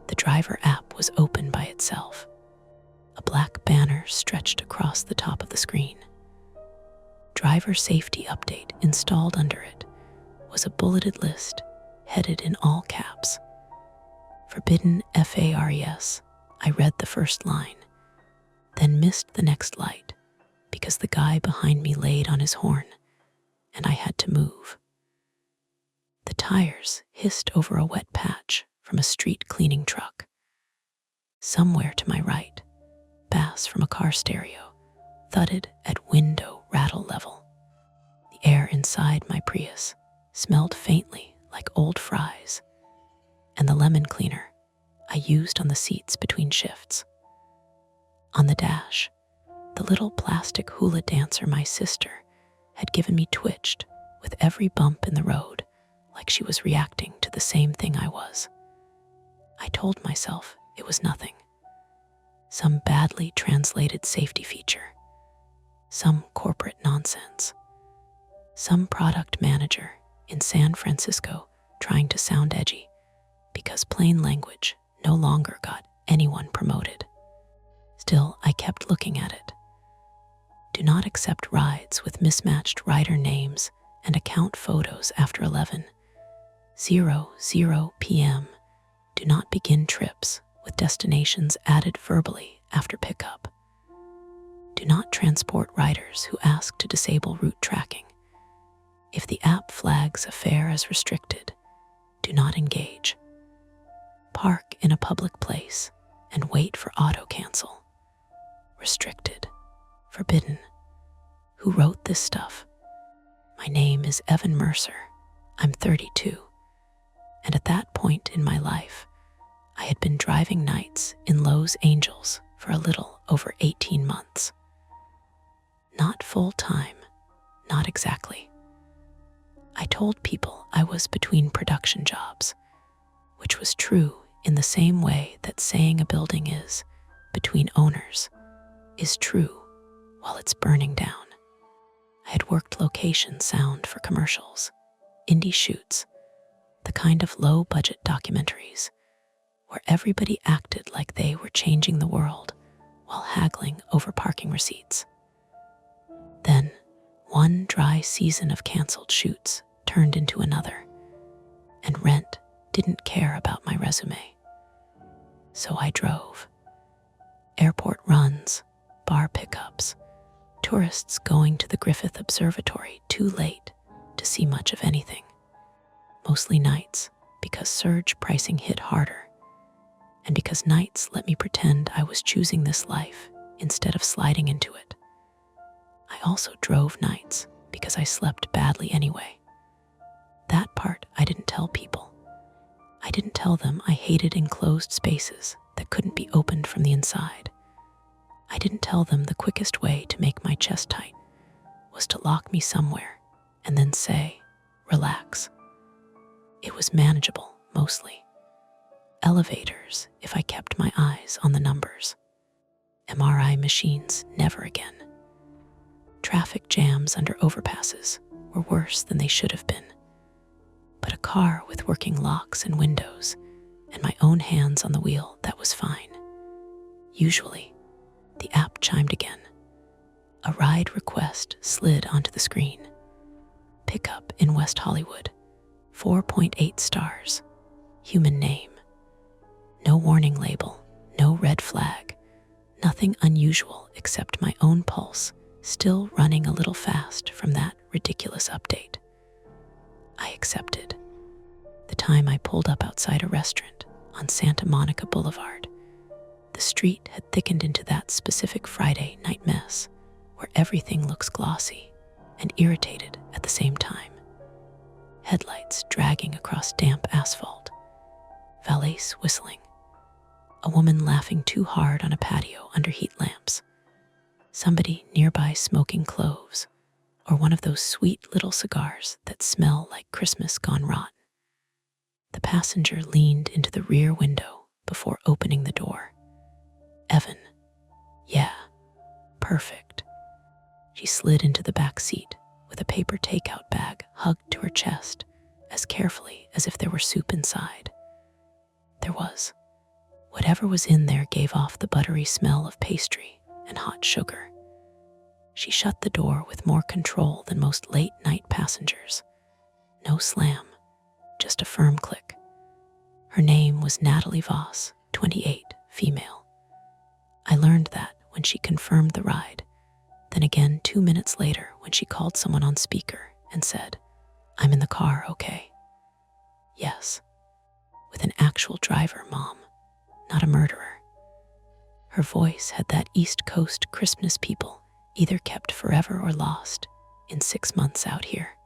the driver app was open by itself. A black banner stretched across the top of the screen. Driver safety update installed under it was a bulleted list headed in all caps. Forbidden FARES. I read the first line, then missed the next light because the guy behind me laid on his horn and I had to move. The tires hissed over a wet patch from a street cleaning truck. Somewhere to my right, bass from a car stereo thudded at window rattle level. The air inside my Prius smelled faintly like old fries, and the lemon cleaner I used on the seats between shifts. On the dash, the little plastic hula dancer my sister had given me twitched with every bump in the road, like she was reacting to the same thing I was. I told myself it was nothing. Some badly translated safety feature. Some corporate nonsense. Some product manager in San Francisco trying to sound edgy because plain language no longer got anyone promoted. Still, I kept looking at it. Do not accept rides with mismatched rider names and account photos after 11:00 p.m. Do not begin trips with destinations added verbally after pickup. Do not transport riders who ask to disable route tracking. If the app flags a fare as restricted, do not engage. Park in a public place and wait for auto cancel. Restricted. Forbidden. Who wrote this stuff? My name is Evan Mercer. I'm 32. And at that point in my life, I had been driving nights in Los Angeles for a little over 18 months. Not full time, not exactly. I told people I was between production jobs, which was true in the same way that saying a building is between owners is true while it's burning down. I had worked location sound for commercials, indie shoots, the kind of low-budget documentaries where everybody acted like they were changing the world while haggling over parking receipts. Then, one dry season of canceled shoots turned into another, and rent didn't care about my resume. So I drove. Airport runs, bar pickups, tourists going to the Griffith Observatory too late to see much of anything. Mostly nights, because surge pricing hit harder, and because nights let me pretend I was choosing this life instead of sliding into it. I also drove nights because I slept badly anyway. That part I didn't tell people. I didn't tell them I hated enclosed spaces that couldn't be opened from the inside. I didn't tell them the quickest way to make my chest tight was to lock me somewhere and then say, relax. It was manageable, mostly. Elevators, if I kept my eyes on the numbers. MRI machines, never again. Traffic jams under overpasses were worse than they should have been. But a car with working locks and windows and my own hands on the wheel, that was fine. Usually, the app chimed again. A ride request slid onto the screen. Pickup in West Hollywood, 4.8 stars. Human name. No warning label, no red flag, nothing unusual except my own pulse still running a little fast from that ridiculous update. I accepted. The time I pulled up outside a restaurant on Santa Monica Boulevard, the street had thickened into that specific Friday night mess where everything looks glossy and irritated at the same time. Headlights dragging across damp asphalt, valets whistling, a woman laughing too hard on a patio under heat lamps, somebody nearby smoking cloves, or one of those sweet little cigars that smell like Christmas gone rotten. The passenger leaned into the rear window before opening the door. Evan. Yeah, perfect. She slid into the back seat with a paper takeout bag hugged to her chest as carefully as if there were soup inside. There was. Whatever was in there gave off the buttery smell of pastry and hot sugar. She shut the door with more control than most late-night passengers. No slam, just a firm click. Her name was Natalie Voss, 28, female. I learned that when she confirmed the ride, then again 2 minutes later when she called someone on speaker and said, "I'm in the car, okay?" Yes, with an actual driver, Mom, not a murderer. Her voice had that East Coast crispness people either kept forever or lost in 6 months out here.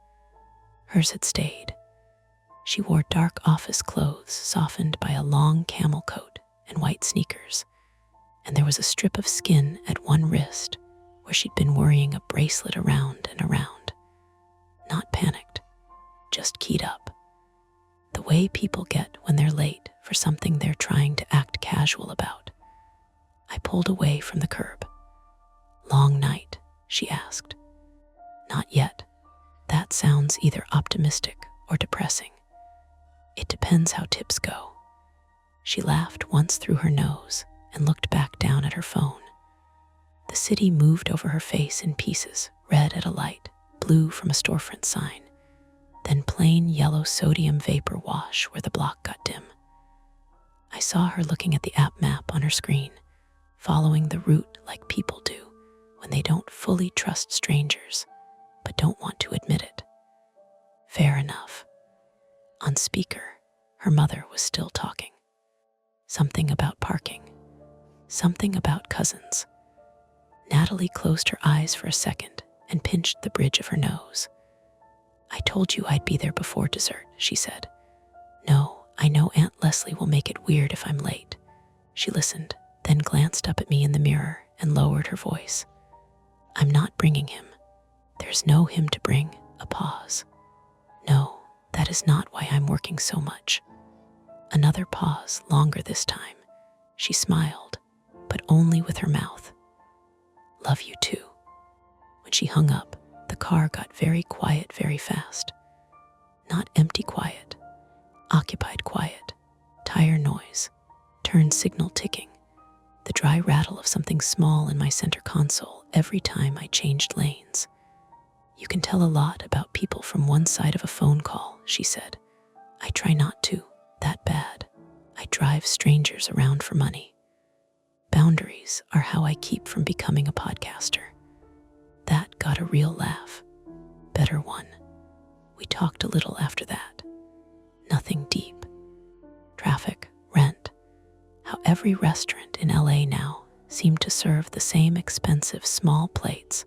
Hers had stayed. She wore dark office clothes softened by a long camel coat and white sneakers, and there was a strip of skin at one wrist where she'd been worrying a bracelet around and around. Not panicked, just keyed up. The way people get when they're late for something they're trying to act casual about. I pulled away from the curb. "Long night?" she asked. "Not yet. That sounds either optimistic or depressing. It depends how tips go." She laughed once through her nose and looked back down at her phone. The city moved over her face in pieces, red at a light, blue from a storefront sign, then plain yellow sodium vapor wash where the block got dim. I saw her looking at the app map on her screen, following the route like people do when they don't fully trust strangers, but don't want to admit it. Fair enough. On speaker, her mother was still talking. Something about parking. Something about cousins. Natalie closed her eyes for a second and pinched the bridge of her nose. "I told you I'd be there before dessert," she said. "No, I know Aunt Leslie will make it weird if I'm late." She listened, then glanced up at me in the mirror and lowered her voice. "I'm not bringing him. There's no him to bring." A pause. "No, that is not why I'm working so much." Another pause, longer this time. She smiled, but only with her mouth. "Love you too." When she hung up, the car got very quiet very fast. Not empty quiet, occupied quiet, tire noise, turn signal ticking, the dry rattle of something small in my center console every time I changed lanes. "You can tell a lot about people from one side of a phone call," she said. "I try not to, that bad. I drive strangers around for money. Boundaries are how I keep from becoming a podcaster." That got a real laugh. Better one. We talked a little after that. Nothing deep. Traffic, rent, how every restaurant in LA now seemed to serve the same expensive small plates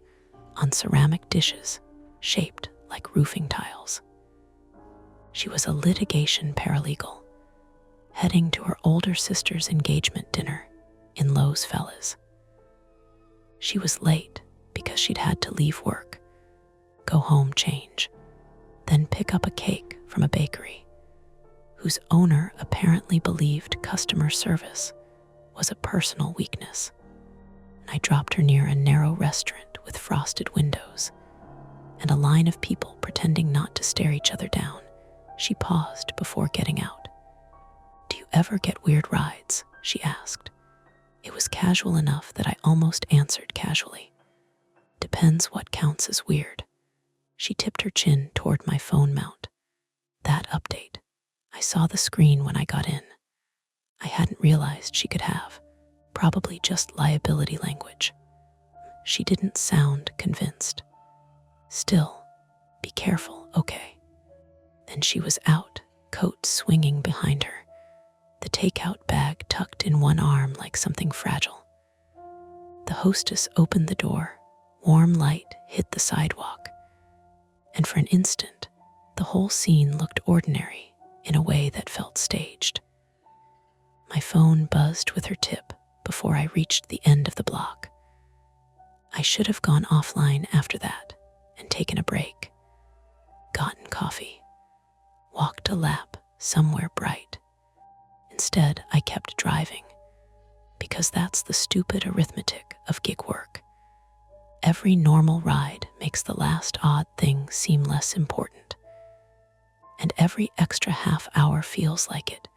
on ceramic dishes shaped like roofing tiles. She was a litigation paralegal, heading to her older sister's engagement dinner in Los Feliz. She was late because she'd had to leave work, go home, change, then pick up a cake from a bakery whose owner apparently believed customer service was a personal weakness. And I dropped her near a narrow restaurant with frosted windows and a line of people pretending not to stare each other down. She paused before getting out. "Do you ever get weird rides?" she asked. It was casual enough that I almost answered casually. "Depends what counts as weird." She tipped her chin toward my phone mount. That update. I saw the screen when I got in. I hadn't realized she could have. Probably just liability language. she didn't sound convinced. Still, be careful, okay? Then she was out, coat swinging behind her, the takeout bag tucked in one arm like something fragile. The hostess opened the door, warm light hit the sidewalk, and for an instant, the whole scene looked ordinary in a way that felt staged. My phone buzzed with her tip before I reached the end of the block. I should have gone offline after that and taken a break, gotten coffee, walked a lap somewhere bright. Instead, I kept driving, because that's the stupid arithmetic of gig work. Every normal ride makes the last odd thing seem less important, and every extra half hour feels like it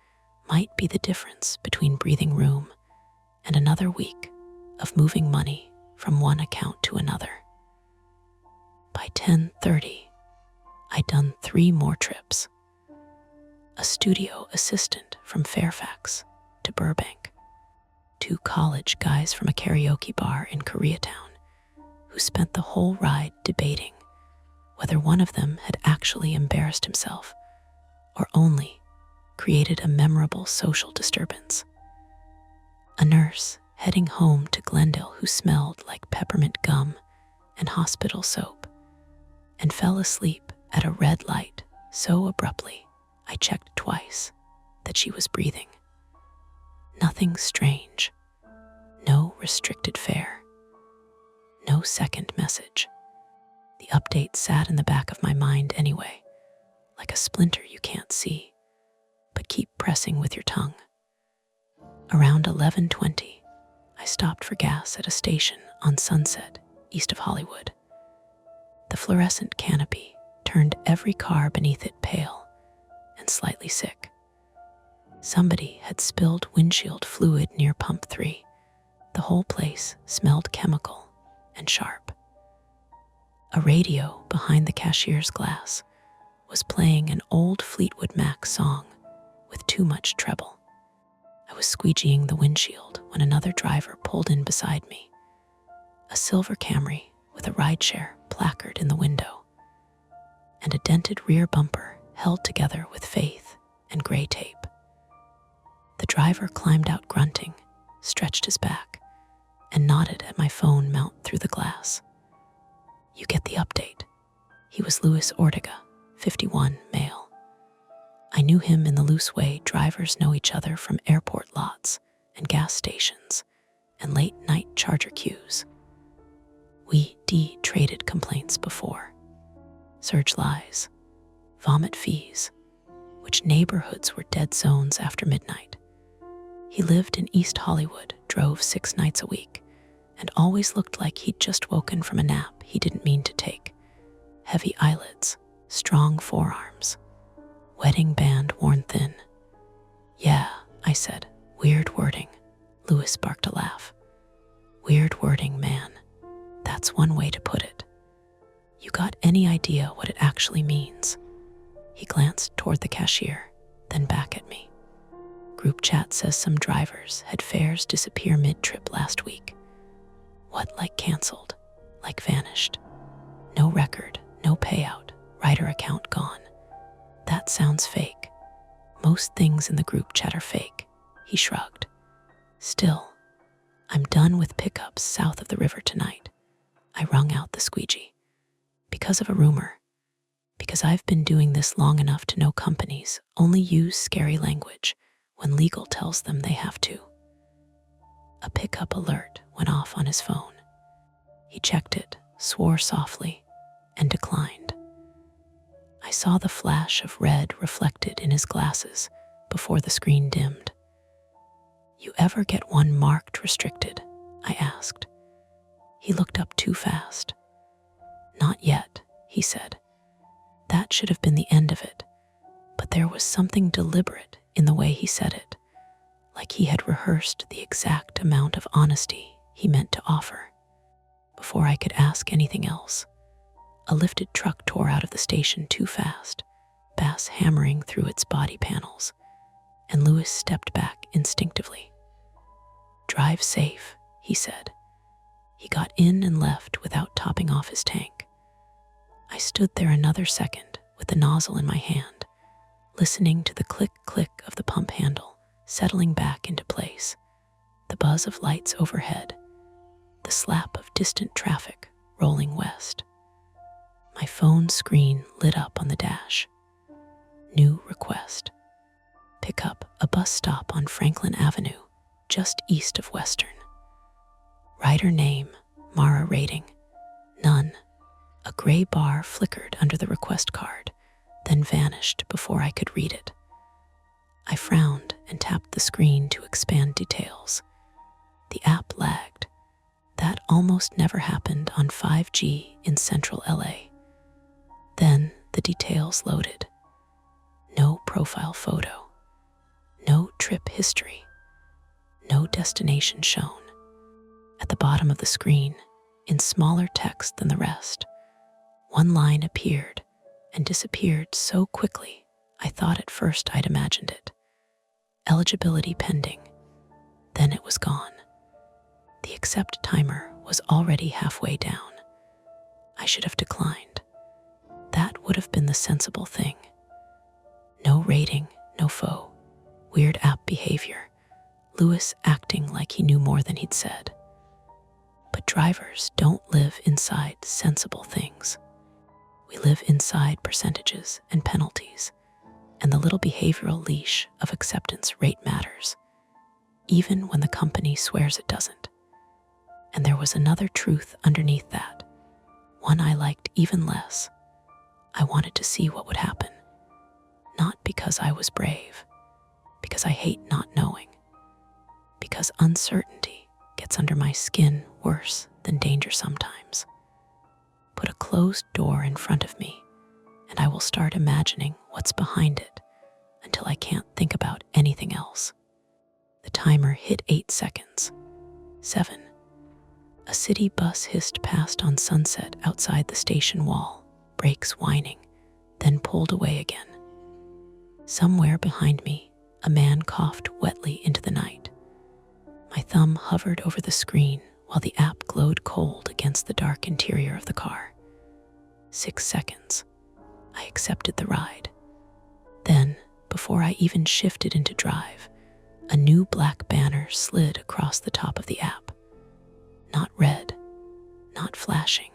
might be the difference between breathing room and another week of moving money from one account to another. By 10:30, I'd done 3 more trips. A studio assistant from Fairfax to Burbank, 2 college guys from a karaoke bar in Koreatown who spent the whole ride debating whether one of them had actually embarrassed himself or only created a memorable social disturbance. A nurse heading home to Glendale who smelled like peppermint gum and hospital soap and fell asleep at a red light so abruptly I checked twice that she was breathing. Nothing strange, no restricted fare, no second message. The update sat in the back of my mind anyway, like a splinter you can't see, but keep pressing with your tongue. Around 11:20, I stopped for gas at a station on Sunset, east of Hollywood. The fluorescent canopy turned every car beneath it pale and slightly sick. Somebody had spilled windshield fluid near pump 3. The whole place smelled chemical and sharp. A radio behind the cashier's glass was playing an old Fleetwood Mac song with too much treble. I was squeegeeing the windshield when another driver pulled in beside me, a silver Camry with a rideshare placard in the window, and a dented rear bumper held together with faith and gray tape. The driver climbed out grunting, stretched his back, and nodded at my phone mount through the glass. You get the update. He was Louis Ortega, 51, male. I knew him in the loose way drivers know each other from airport lots and gas stations and late-night charger queues. We traded complaints before. Surge lies, vomit fees, which neighborhoods were dead zones after midnight. He lived in East Hollywood, drove 6 nights a week, and always looked like he'd just woken from a nap he didn't mean to take. Heavy eyelids, strong forearms, wedding band worn thin. Yeah, I said, weird wording. Louis barked a laugh. Weird wording, man. That's one way to put it. You got any idea what it actually means? He glanced toward the cashier, then back at me. Group chat says some drivers had fares disappear mid-trip last week. What, like canceled? Like vanished? No record, no payout, rider account gone. That sounds fake. Most things in the group chat are fake, he shrugged. Still, I'm done with pickups south of the river tonight. I wrung out the squeegee. Because of a rumor. Because I've been doing this long enough to know companies only use scary language when legal tells them they have to. A pickup alert went off on his phone. He checked it, swore softly, and declined. I saw the flash of red reflected in his glasses before the screen dimmed. You ever get one marked restricted? I asked. He looked up too fast. Not yet, he said. That should have been the end of it, but there was something deliberate in the way he said it, like he had rehearsed the exact amount of honesty he meant to offer. Before I could ask anything else, a lifted truck tore out of the station too fast, bass hammering through its body panels, and Louis stepped back instinctively. Drive safe, he said. He got in and left without topping off his tank. I stood there another second with the nozzle in my hand, listening to the click-click of the pump handle settling back into place, the buzz of lights overhead, the slap of distant traffic rolling west. My phone screen lit up on the dash. New request. Pick up a bus stop on Franklin Avenue, just east of Western. Rider name, Mara rating, none. A gray bar flickered under the request card, then vanished before I could read it. I frowned and tapped the screen to expand details. The app lagged. That almost never happened on 5G in central LA. Then the details loaded. No profile photo. No trip history. No destination shown. At the bottom of the screen, in smaller text than the rest, one line appeared and disappeared so quickly I thought at first I'd imagined it. Eligibility pending. Then it was gone. The accept timer was already halfway down. I should have declined. That would have been the sensible thing. No rating, no foe. Weird app behavior. Lewis acting like he knew more than he'd said. But drivers don't live inside sensible things. We live inside percentages and penalties, and the little behavioral leash of acceptance rate matters, even when the company swears it doesn't. And there was another truth underneath that, one I liked even less. I wanted to see what would happen, not because I was brave, because I hate not knowing, because uncertainty gets under my skin worse than danger sometimes. Put a closed door in front of me, and I will start imagining what's behind it until I can't think about anything else. The timer hit 8 seconds. 7. A city bus hissed past on Sunset outside the station wall, brakes whining, then pulled away again. Somewhere behind me, a man coughed wetly into the night. My thumb hovered over the screen while the app glowed cold against the dark interior of the car. 6 seconds. I accepted the ride. Then, before I even shifted into drive, a new black banner slid across the top of the app. Not red, not flashing,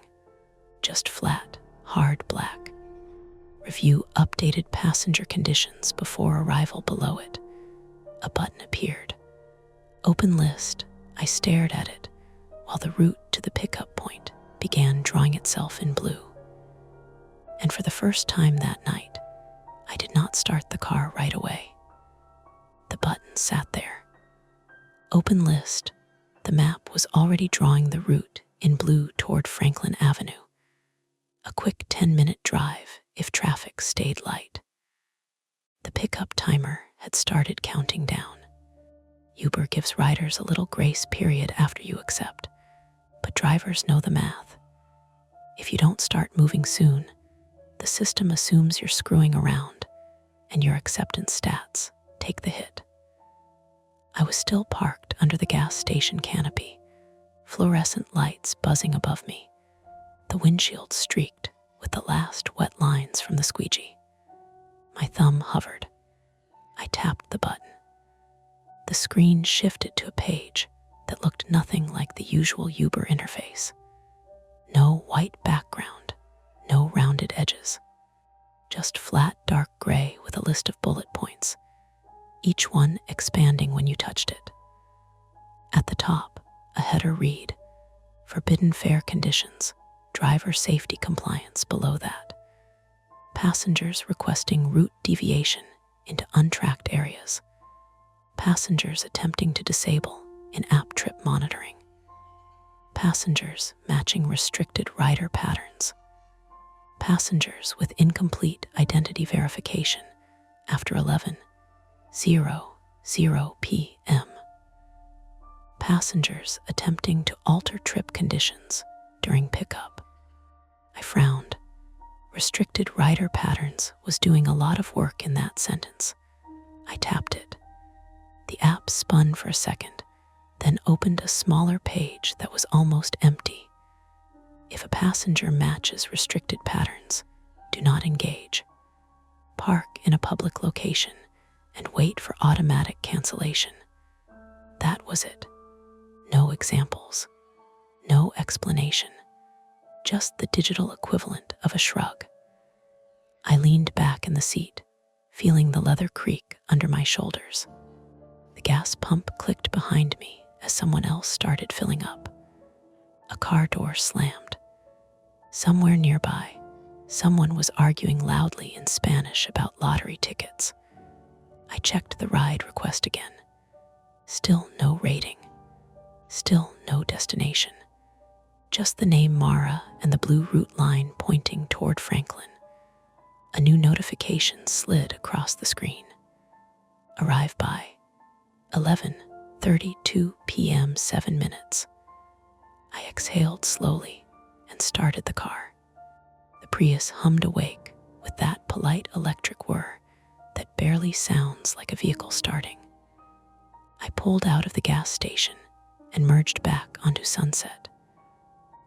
just flat, hard black. Review updated passenger conditions before arrival below it. A button appeared. Open list. I stared at it while the route to the pickup point began drawing itself in blue. And for the first time that night, I did not start the car right away. The button sat there. Open list. The map was already drawing the route in blue toward Franklin Avenue. A quick 10-minute drive if traffic stayed light. The pickup timer had started counting down. Uber gives riders a little grace period after you accept, but drivers know the math. If you don't start moving soon, the system assumes you're screwing around, and your acceptance stats take the hit. I was still parked under the gas station canopy, fluorescent lights buzzing above me, the windshield streaked with the last wet lines from the squeegee. My thumb hovered. I tapped the button. The screen shifted to a page that looked nothing like the usual Uber interface. No white background, no rounded edges. Just flat dark gray with a list of bullet points, each one expanding when you touched it. At the top, a header read, Forbidden Fare Conditions, Driver Safety Compliance below that. Passengers requesting route deviation into untracked areas. Passengers attempting to disable in-app trip monitoring. Passengers matching restricted rider patterns. Passengers with incomplete identity verification after 11:00 p.m. Passengers attempting to alter trip conditions during pickup. I frowned. Restricted rider patterns was doing a lot of work in that sentence. I tapped it. The app spun for a second, then opened a smaller page that was almost empty. If a passenger matches restricted patterns, do not engage. Park in a public location and wait for automatic cancellation. That was it. No examples. No explanation. Just the digital equivalent of a shrug. I leaned back in the seat, feeling the leather creak under my shoulders. The gas pump clicked behind me as someone else started filling up. A car door slammed. Somewhere nearby, someone was arguing loudly in Spanish about lottery tickets. I checked the ride request again. Still no rating. Still no destination. Just the name Mara and the blue route line pointing toward Franklin. A new notification slid across the screen. Arrive by 11:32 p.m. 7 minutes. I exhaled slowly and started the car. The Prius hummed awake with that polite electric whir that barely sounds like a vehicle starting. I pulled out of the gas station and merged back onto Sunset.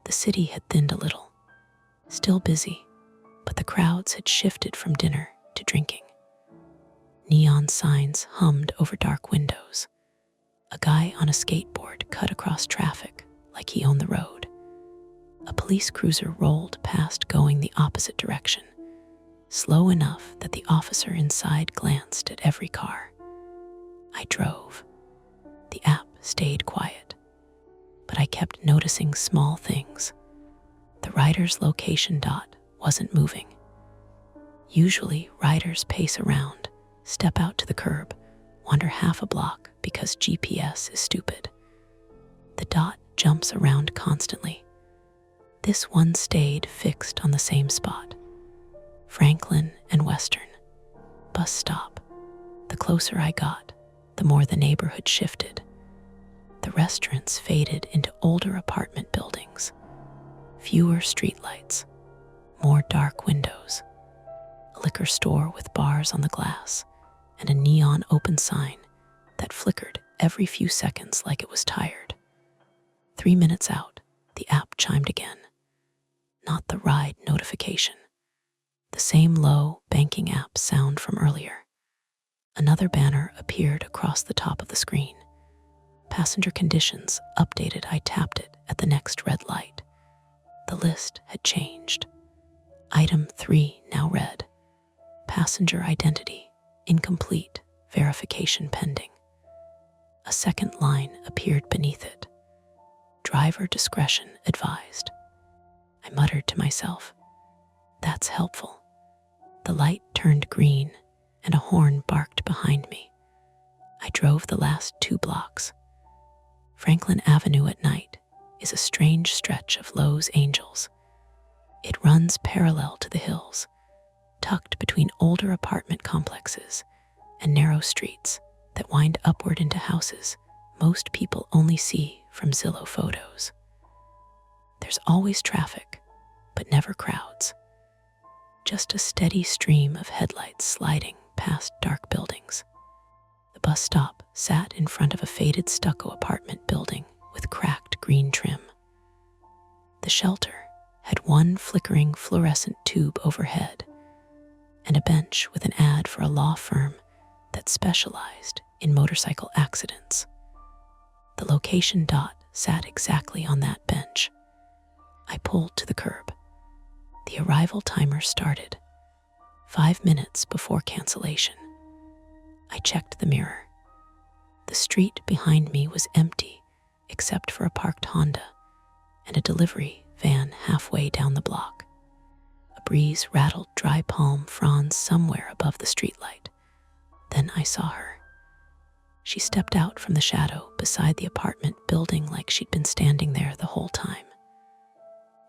The city had thinned a little, still busy, but the crowds had shifted from dinner to drinking. Neon signs hummed over dark windows. A guy on a skateboard cut across traffic like he owned the road. A police cruiser rolled past going the opposite direction, slow enough that the officer inside glanced at every car. I drove. The app stayed quiet, but I kept noticing small things. The rider's location dot wasn't moving. Usually, riders pace around, step out to the curb, wander half a block because GPS is stupid. The dot jumps around constantly. This one stayed fixed on the same spot. Franklin and Western. Bus stop. The closer I got, the more the neighborhood shifted. The restaurants faded into older apartment buildings. Fewer streetlights. More dark windows. A liquor store with bars on the glass and a neon open sign that flickered every few seconds like it was tired. 3 minutes out, the app chimed again. Not the ride notification. The same low banking app sound from earlier. Another banner appeared across the top of the screen. Passenger conditions updated. I tapped it at the next red light. The list had changed. Item 3 now read, passenger identity, incomplete, verification pending. A second line appeared beneath it. Driver discretion advised. I muttered to myself, that's helpful. The light turned green and a horn barked behind me. I drove the last 2 blocks. Franklin Avenue at night is a strange stretch of Lowe's Angels. It runs parallel to the hills, tucked between older apartment complexes and narrow streets that wind upward into houses most people only see from Zillow photos. There's always traffic, but never crowds. Just a steady stream of headlights sliding past dark buildings. The bus stop sat in front of a faded stucco apartment building with cracked green trim. The shelter had one flickering fluorescent tube overhead and a bench with an ad for a law firm that specialized in motorcycle accidents. The location dot sat exactly on that bench. I pulled to the curb. The arrival timer started, 5 minutes before cancellation. I checked the mirror. The street behind me was empty except for a parked Honda and a delivery van halfway down the block. A breeze rattled dry palm fronds somewhere above the streetlight. Then I saw her. She stepped out from the shadow beside the apartment building like she'd been standing there the whole time.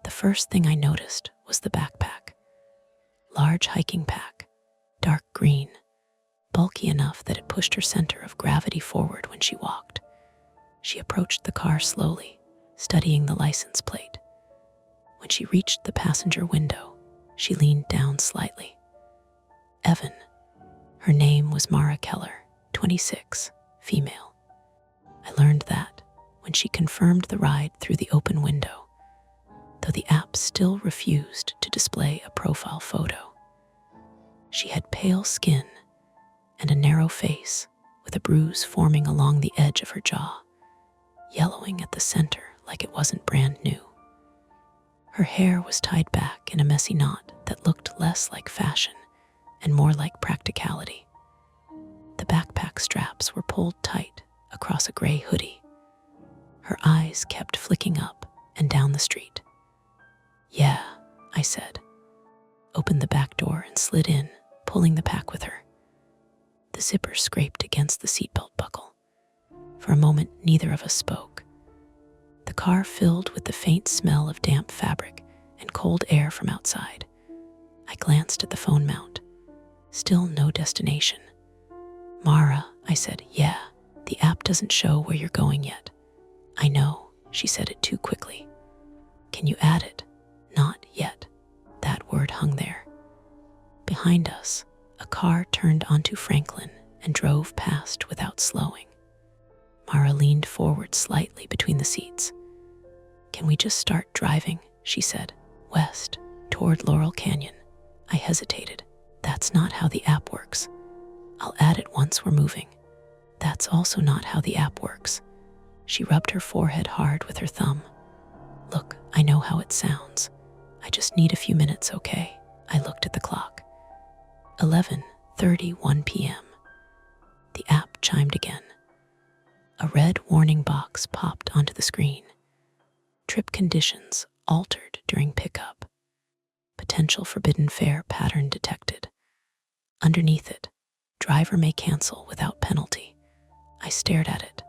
The first thing I noticed was the backpack. Large hiking pack, dark green, bulky enough that it pushed her center of gravity forward when she walked. She approached the car slowly, studying the license plate. When she reached the passenger window, she leaned down slightly. Evan. Her name was Mara Keller, 26, female. I learned that when she confirmed the ride through the open window, though the app still refused to display a profile photo. She had pale skin and a narrow face with a bruise forming along the edge of her jaw, yellowing at the center like it wasn't brand new. Her hair was tied back in a messy knot that looked less like fashion and more like practicality. The backpack straps were pulled tight across a gray hoodie. Her eyes kept flicking up and down the street. "Yeah," I said, opened the back door and slid in, pulling the pack with her. The zipper scraped against the seatbelt buckle. For a moment, neither of us spoke. The car filled with the faint smell of damp fabric and cold air from outside. I glanced at the phone mount. Still no destination. "Mara," I said, "yeah, the app doesn't show where you're going yet." "I know," she said it too quickly. "Can you add it?" "Not yet." That word hung there. Behind us, a car turned onto Franklin and drove past without slowing. Mara leaned forward slightly between the seats. "Can we just start driving?" she said. "West, toward Laurel Canyon." I hesitated. "That's not how the app works." "I'll add it once we're moving." "That's also not how the app works." She rubbed her forehead hard with her thumb. "Look, I know how it sounds. I just need a few minutes, okay?" I looked at the clock. 11:31 p.m. The app chimed again. A red warning box popped onto the screen. Trip conditions altered during pickup. Potential forbidden fare pattern detected. Underneath it, driver may cancel without penalty. I stared at it.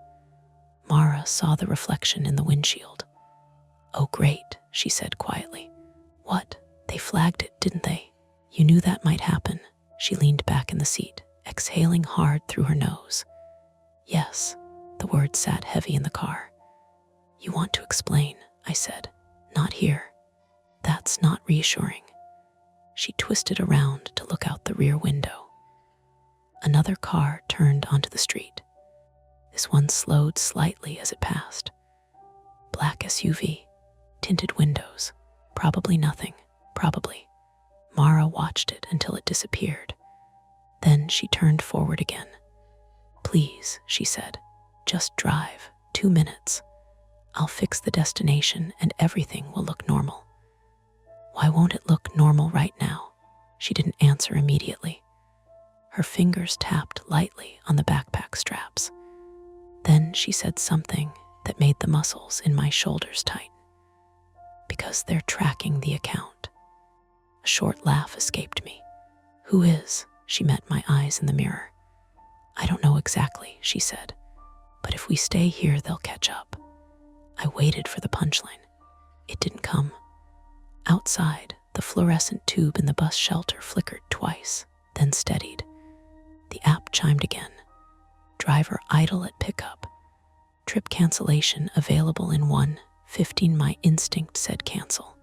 Mara saw the reflection in the windshield. "Oh, great," she said quietly. "What? They flagged it, didn't they?" "You knew that might happen." She leaned back in the seat, exhaling hard through her nose. "Yes," the words sat heavy in the car. "You want to explain," I said. "Not here." "That's not reassuring." She twisted around to look out the rear window. Another car turned onto the street. This one slowed slightly as it passed. Black SUV, tinted windows, probably nothing, probably. Mara watched it until it disappeared. Then she turned forward again. "Please," she said, "just drive, 2 minutes. I'll fix the destination and everything will look normal." "Why won't it look normal right now?" She didn't answer immediately. Her fingers tapped lightly on the backpack straps. Then she said something that made the muscles in my shoulders tighten. "Because they're tracking the account." A short laugh escaped me. "Who is?" She met my eyes in the mirror. "I don't know exactly," she said, "but if we stay here, they'll catch up." I waited for the punchline. It didn't come. Outside, the fluorescent tube in the bus shelter flickered twice, then steadied. The app chimed again. Driver idle at pickup. Trip cancellation available in 1:15. My instinct said cancel.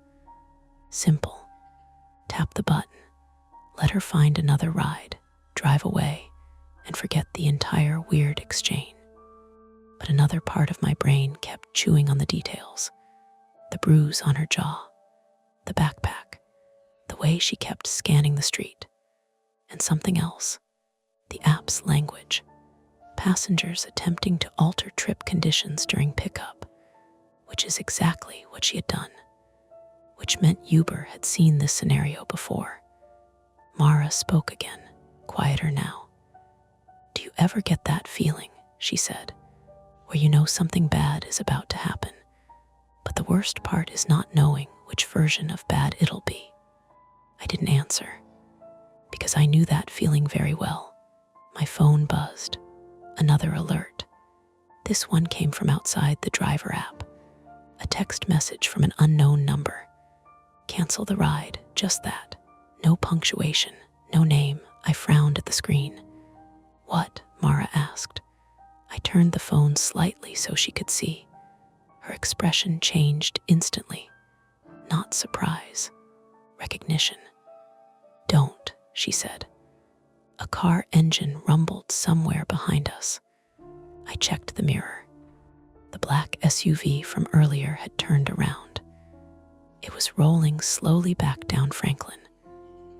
Simple. Tap the button. Let her find another ride, drive away, and forget the entire weird exchange. But another part of my brain kept chewing on the details. The bruise on her jaw, the backpack, the way she kept scanning the street, and something else, the app's language. Passengers attempting to alter trip conditions during pickup, which is exactly what she had done, which meant Uber had seen this scenario before. Mara spoke again, quieter now. "Do you ever get that feeling," she said, "where you know something bad is about to happen, but the worst part is not knowing which version of bad it'll be?" I didn't answer, because I knew that feeling very well. My phone buzzed. Another alert. This one came from outside the driver app. A text message from an unknown number. "Cancel the ride," just that. No punctuation, no name. I frowned at the screen. "What?" Mara asked. I turned the phone slightly so she could see. Her expression changed instantly. Not surprise, recognition. "Don't," she said. A car engine rumbled somewhere behind us. I checked the mirror. The black SUV from earlier had turned around. It was rolling slowly back down Franklin,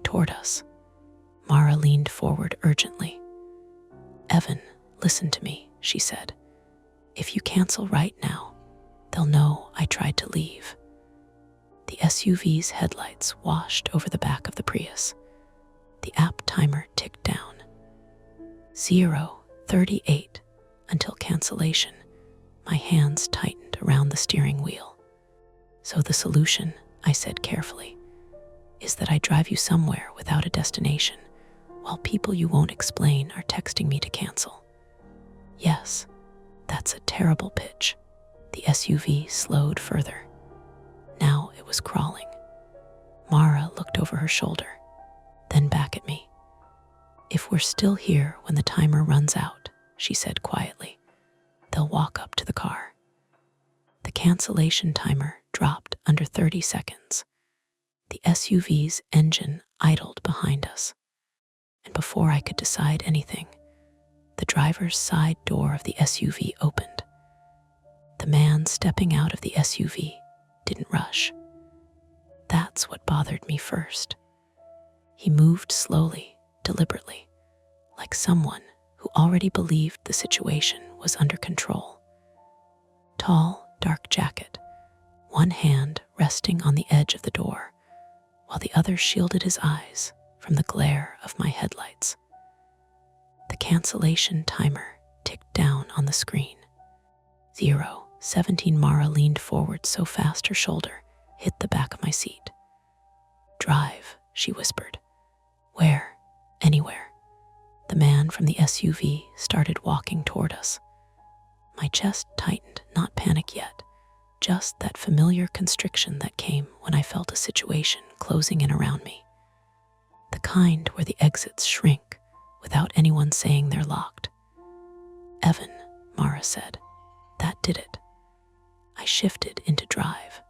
toward us. Mara leaned forward urgently. "Evan, listen to me," she said. "If you cancel right now, they'll know I tried to leave." The SUV's headlights washed over the back of the Prius. The app timer ticked down. 0:38 until cancellation. My hands tightened around the steering wheel. "So the solution," I said carefully, "is that I drive you somewhere without a destination, while people you won't explain are texting me to cancel." "Yes, that's a terrible pitch." The SUV slowed further. Now it was crawling. Mara looked over her shoulder, then back at me. "If we're still here when the timer runs out," she said quietly, "they'll walk up to the car." The cancellation timer dropped under 30 seconds. The SUV's engine idled behind us. And before I could decide anything, the driver's side door of the SUV opened. The man stepping out of the SUV didn't rush. That's what bothered me first. He moved slowly, deliberately, like someone who already believed the situation was under control. Tall, dark jacket, one hand resting on the edge of the door, while the other shielded his eyes from the glare of my headlights. The cancellation timer ticked down on the screen. 0:17. Mara leaned forward so fast her shoulder hit the back of my seat. "Drive," she whispered. "Where?" "Anywhere." The man from the SUV started walking toward us. My chest tightened, not panic yet, just that familiar constriction that came when I felt a situation closing in around me. The kind where the exits shrink without anyone saying they're locked. "Evan," Mara said. That did it. I shifted into drive.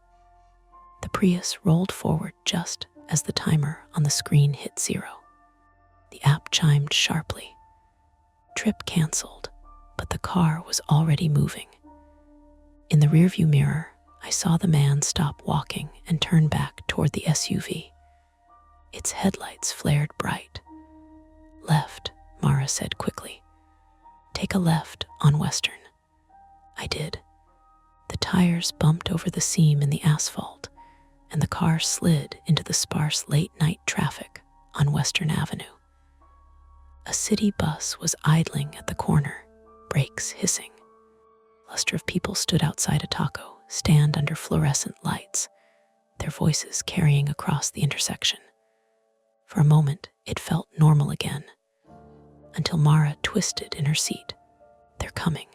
The Prius rolled forward just as the timer on the screen hit 0. The app chimed sharply. Trip canceled, but the car was already moving. In the rearview mirror, I saw the man stop walking and turn back toward the SUV. Its headlights flared bright. "Left," Mara said quickly. "Take a left on Western." I did. The tires bumped over the seam in the asphalt, and the car slid into the sparse late-night traffic on Western Avenue. A city bus was idling at the corner, brakes hissing. A cluster of people stood outside a taco stand under fluorescent lights, their voices carrying across the intersection. For a moment, it felt normal again, until Mara twisted in her seat. "They're coming."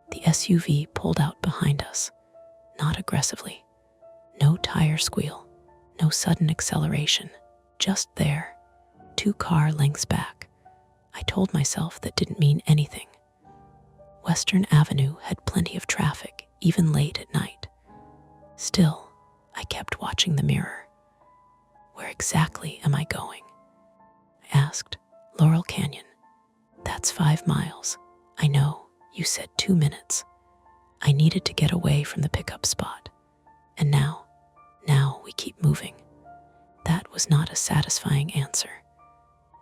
The SUV pulled out behind us, not aggressively. No tire squeal, no sudden acceleration, just there, 2 car lengths back. I told myself that didn't mean anything. Western Avenue had plenty of traffic, even late at night. Still, I kept watching the mirror. "Where exactly am I going?" I asked. "Laurel Canyon." "That's 5 miles. I know. You said 2 minutes." I needed to get away from the pickup spot. And now we keep moving. That was not a satisfying answer.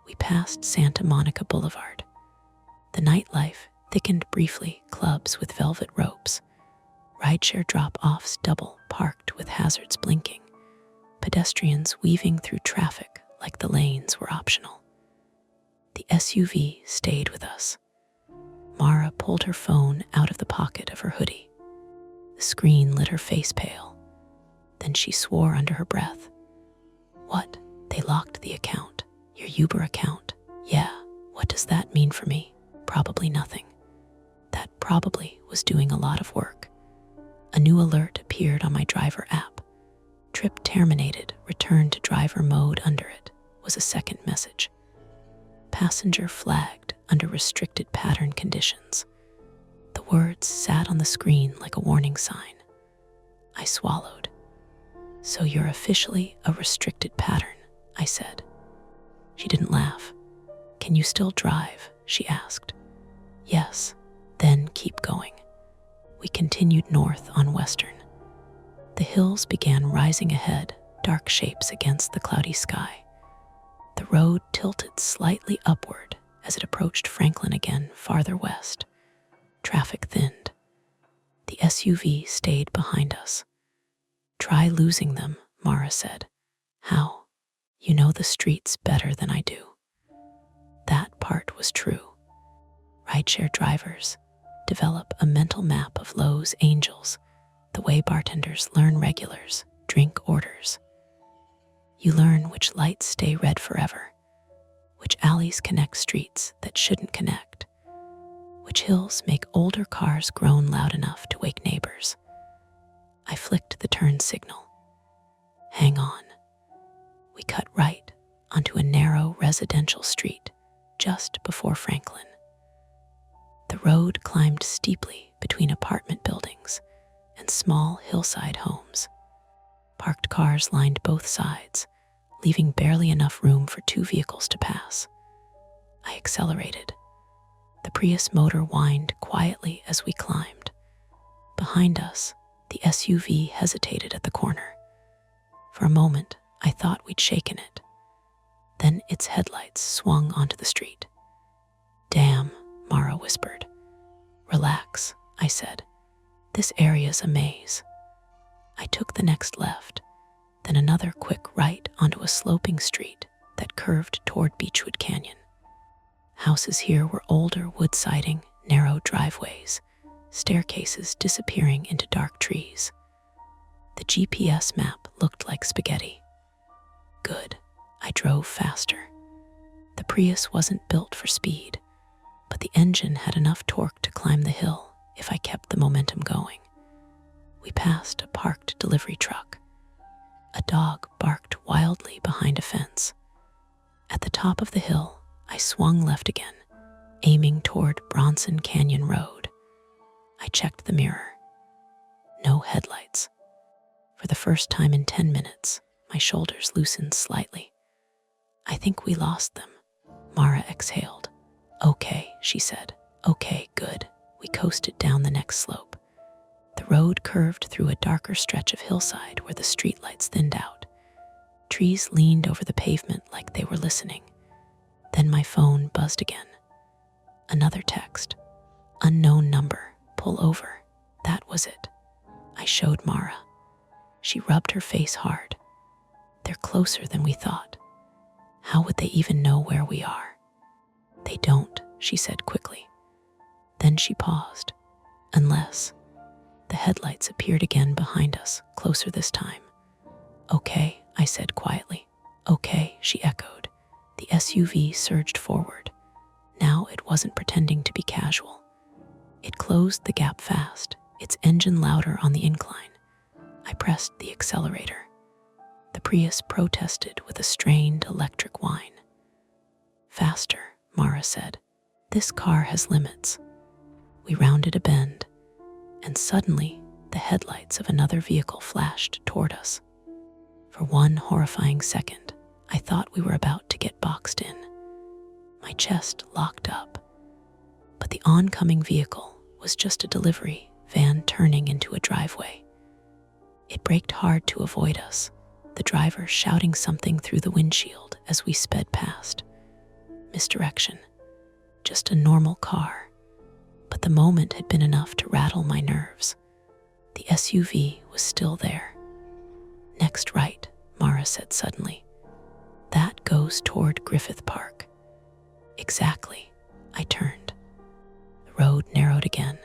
We passed Santa Monica Boulevard. The nightlife thickened briefly, clubs with velvet ropes, rideshare drop-offs double parked with hazards blinking, pedestrians weaving through traffic like the lanes were optional. The SUV stayed with us. Mara pulled her phone out of the pocket of her hoodie. The screen lit her face pale. Then she swore under her breath. "What? They locked the account. Your Uber account." "Yeah, what does that mean for me?" "Probably nothing." That probably was doing a lot of work. A new alert appeared on my driver app. "Trip terminated, return to driver mode." Under it was a second message. "Passenger flagged under restricted pattern conditions." The words sat on the screen like a warning sign. I swallowed. "So you're officially a restricted pattern," I said. She didn't laugh. "Can you still drive?" she asked. "Yes." "Then keep going." We continued north on Western. The hills began rising ahead, dark shapes against the cloudy sky. The road tilted slightly upward as it approached Franklin again farther west. Traffic thinned. The SUV stayed behind us. "Try losing them," Mara said. "How? You know the streets better than I do." That part was true. Rideshare drivers develop a mental map of Lowe's angels, the way bartenders learn regulars, drink orders. You learn which lights stay red forever, which alleys connect streets that shouldn't connect, which hills make older cars groan loud enough to wake neighbors. I flicked the turn signal. Hang on. We cut right onto a narrow residential street just before Franklin. The road climbed steeply between apartment buildings and small hillside homes. Parked cars lined both sides, leaving barely enough room for 2 vehicles to pass. I accelerated. The Prius motor whined quietly as we climbed. Behind us, the SUV hesitated at the corner. For a moment, I thought we'd shaken it. Then its headlights swung onto the street. "Damn," Mara whispered. "Relax," I said. "This area's a maze." I took the next left, then another quick right onto a sloping street that curved toward Beechwood Canyon. Houses here were older wood siding, narrow driveways, staircases disappearing into dark trees. The GPS map looked like spaghetti. Good, I drove faster. The Prius wasn't built for speed, but the engine had enough torque to climb the hill if I kept the momentum going. We passed a parked delivery truck. A dog barked wildly behind a fence. At the top of the hill, I swung left again, aiming toward Bronson Canyon Road. I checked the mirror. No headlights. For the first time in 10 minutes, my shoulders loosened slightly. "I think we lost them," Mara exhaled. "Okay," she said. "Okay, good." We coasted down the next slope. The road curved through a darker stretch of hillside where the streetlights thinned out. Trees leaned over the pavement like they were listening. Then my phone buzzed again. Another text. "Unknown number. Pull over." That was it. I showed Mara. She rubbed her face hard. "They're closer than we thought. How would they even know where we are?" "They don't," she said quickly. Then she paused. "Unless..." The headlights appeared again behind us, closer this time. "Okay," I said quietly. "Okay," she echoed. The SUV surged forward. Now it wasn't pretending to be casual. It closed the gap fast, its engine louder on the incline. I pressed the accelerator. The Prius protested with a strained electric whine. "Faster," Mara said. "This car has limits." We rounded a bend, and suddenly the headlights of another vehicle flashed toward us. For one horrifying second, I thought we were about to get boxed in. My chest locked up. But the oncoming vehicle was just a delivery van turning into a driveway. It braked hard to avoid us, the driver shouting something through the windshield as we sped past. Misdirection. Just a normal car. But the moment had been enough to rattle my nerves. The SUV was still there. "Next right," Mara said suddenly. "That goes toward Griffith Park." "Exactly." I turned. The road narrowed again,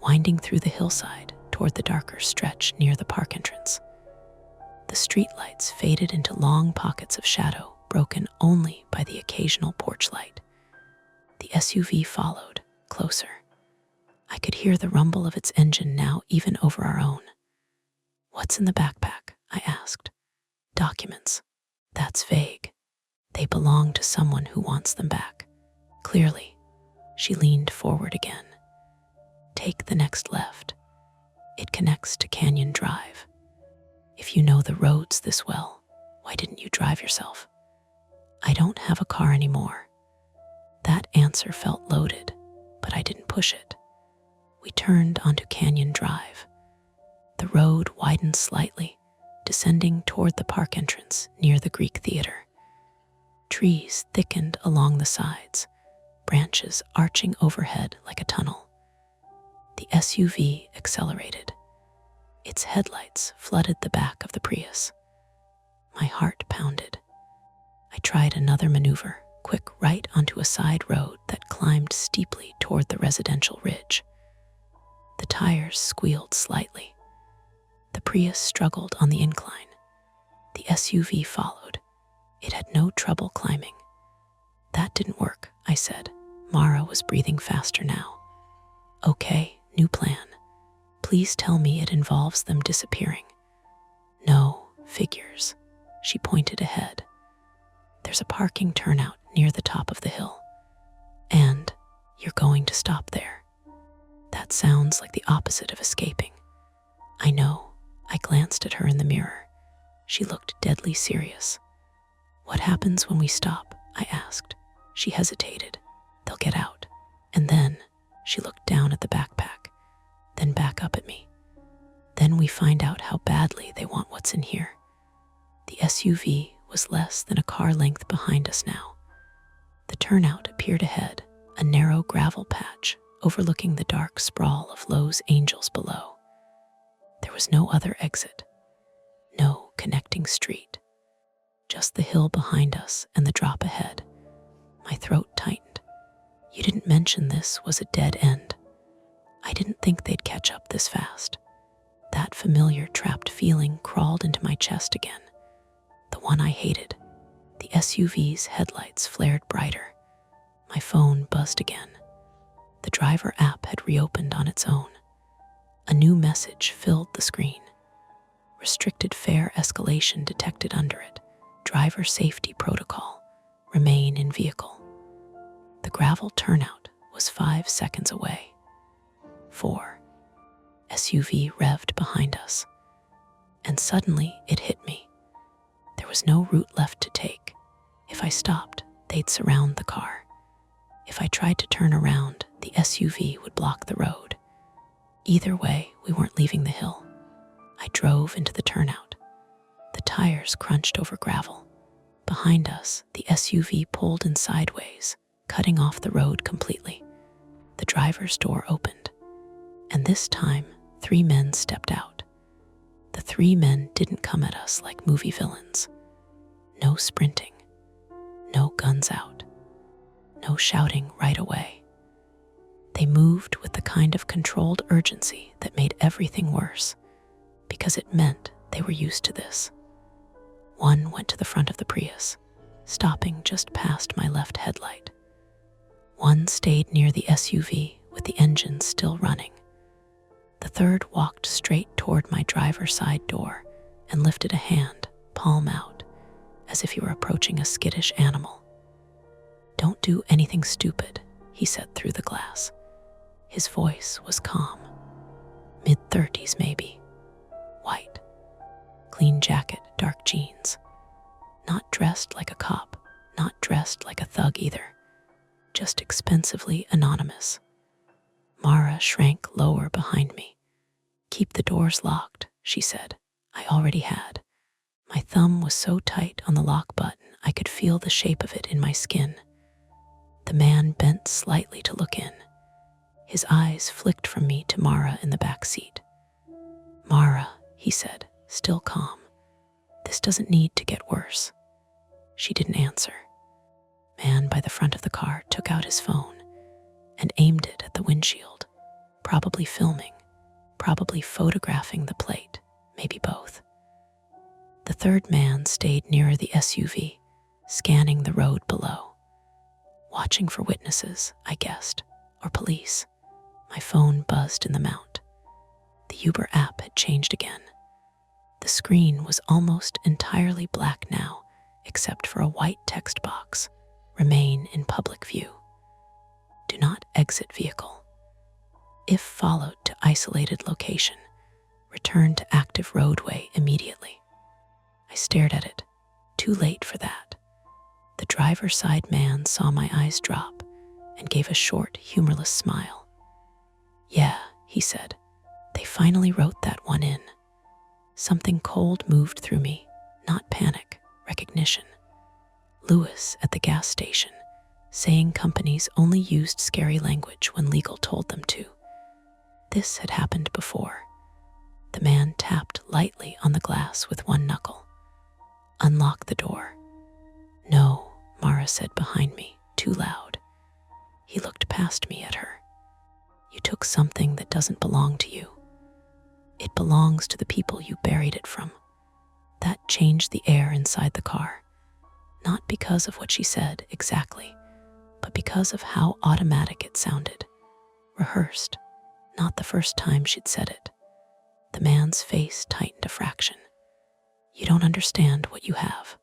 winding through the hillside toward the darker stretch near the park entrance. The streetlights faded into long pockets of shadow, broken only by the occasional porch light. The SUV followed, closer. I could hear the rumble of its engine now even over our own. "What's in the backpack?" I asked. "Documents." "That's vague. They belong to someone who wants them back." Clearly, she leaned forward again. "Take the next left. It connects to Canyon Drive. If you know the roads this well, why didn't you drive yourself?" "I don't have a car anymore." That answer felt loaded, but I didn't push it. We turned onto Canyon Drive. The road widened slightly, descending toward the park entrance near the Greek Theater. Trees thickened along the sides, branches arching overhead like a tunnel. The SUV accelerated. Its headlights flooded the back of the Prius. My heart pounded. I tried another maneuver, quick right onto a side road that climbed steeply toward the residential ridge. The tires squealed slightly. The Prius struggled on the incline. The SUV followed. It had no trouble climbing. That didn't work, I said. Mara was breathing faster now. Okay, new plan. Please tell me it involves them disappearing. No, figures. She pointed ahead. There's a parking turnout near the top of the hill. And you're going to stop there. That sounds like the opposite of escaping. I know. I glanced at her in the mirror. She looked deadly serious. What happens when we stop? I asked. She hesitated. They'll get out. And then she looked down at the backpack, then back up at me. Then we find out how badly they want what's in here. The SUV was less than a car length behind us now. The turnout appeared ahead, a narrow gravel patch overlooking the dark sprawl of Lowe's Angels below. There was no other exit, no connecting street, just the hill behind us and the drop ahead. My throat tightened. You didn't mention this was a dead end. I didn't think they'd catch up this fast. That familiar trapped feeling crawled into my chest again. The one I hated. The SUV's headlights flared brighter. My phone buzzed again. The driver app had reopened on its own. A new message filled the screen. Restricted fare escalation detected under it. Driver safety protocol. Remain in vehicle. The gravel turnout was 5 seconds away. 4. SUV revved behind us. And suddenly it hit me. There was no route left to take. If I stopped, they'd surround the car. If I tried to turn around, the SUV would block the road. Either way, we weren't leaving the hill. I drove into the turnout. The tires crunched over gravel. Behind us, the SUV pulled in sideways, cutting off the road completely. The driver's door opened. And this time, 3 men stepped out. The 3 men didn't come at us like movie villains. No sprinting. No guns out. No shouting right away. They moved with the kind of controlled urgency that made everything worse, because it meant they were used to this. One went to the front of the Prius, stopping just past my left headlight. One stayed near the SUV with the engine still running. The third walked straight toward my driver's side door and lifted a hand, palm out, as if he were approaching a skittish animal. "Don't do anything stupid," he said through the glass. His voice was calm. Mid-30s maybe. White. Clean jacket, dark jeans. Not dressed like a cop, not dressed like a thug either. Just expensively anonymous. Mara shrank lower behind me. "Keep the doors locked," she said. I already had. My thumb was so tight on the lock button I could feel the shape of it in my skin. The man bent slightly to look in. His eyes flicked from me to Mara in the back seat. "Mara," he said, still calm. "This doesn't need to get worse." She didn't answer. Man by the front of the car took out his phone and aimed it at the windshield, probably filming, probably photographing the plate, maybe both. The third man stayed nearer the SUV, scanning the road below. Watching for witnesses, I guessed, or police. My phone buzzed in the mount. The Uber app had changed again. The screen was almost entirely black now, except for a white text box. Remain in public view. Do not exit vehicle. If followed to isolated location, return to active roadway immediately. I stared at it. Too late for that. The driver's side man saw my eyes drop and gave a short, humorless smile. "Yeah, he said. They finally wrote that one in. Something cold moved through me, not panic, recognition. Lewis at the gas station, saying companies only used scary language when legal told them to. This had happened before. The man tapped lightly on the glass with one knuckle. Unlock the door. No, Mara said behind me, too loud. He looked past me at her. You took something that doesn't belong to you. It belongs to the people you buried it from. That changed the air inside the car. Not because of what she said exactly, but because of how automatic it sounded. Rehearsed, not the first time she'd said it. The man's face tightened a fraction. You don't understand what you have.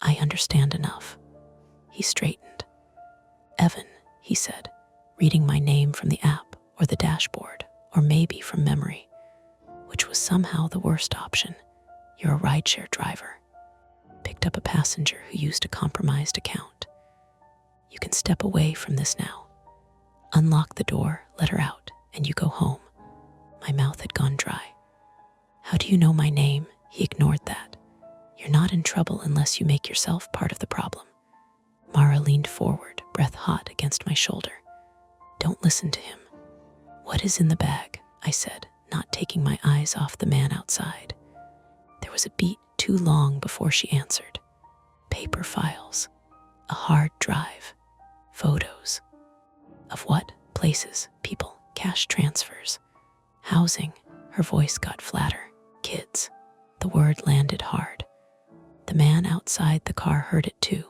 I understand enough. He straightened. Evan, he said, reading my name from the app or the dashboard, or maybe from memory, which was somehow the worst option. You're a rideshare driver. Picked up a passenger who used a compromised account. You can step away from this now. Unlock the door, let her out, and you go home. My mouth had gone dry. How do you know my name? He ignored that. You're not in trouble unless you make yourself part of the problem. Mara leaned forward, breath hot against my shoulder. Don't listen to him. What is in the bag? I said, not taking my eyes off the man outside. There was a beat too long before she answered. Paper files. A hard drive. Photos. Of what? Places, people, cash transfers. Housing. Her voice got flatter. Kids. The word landed hard. The man outside the car heard it too.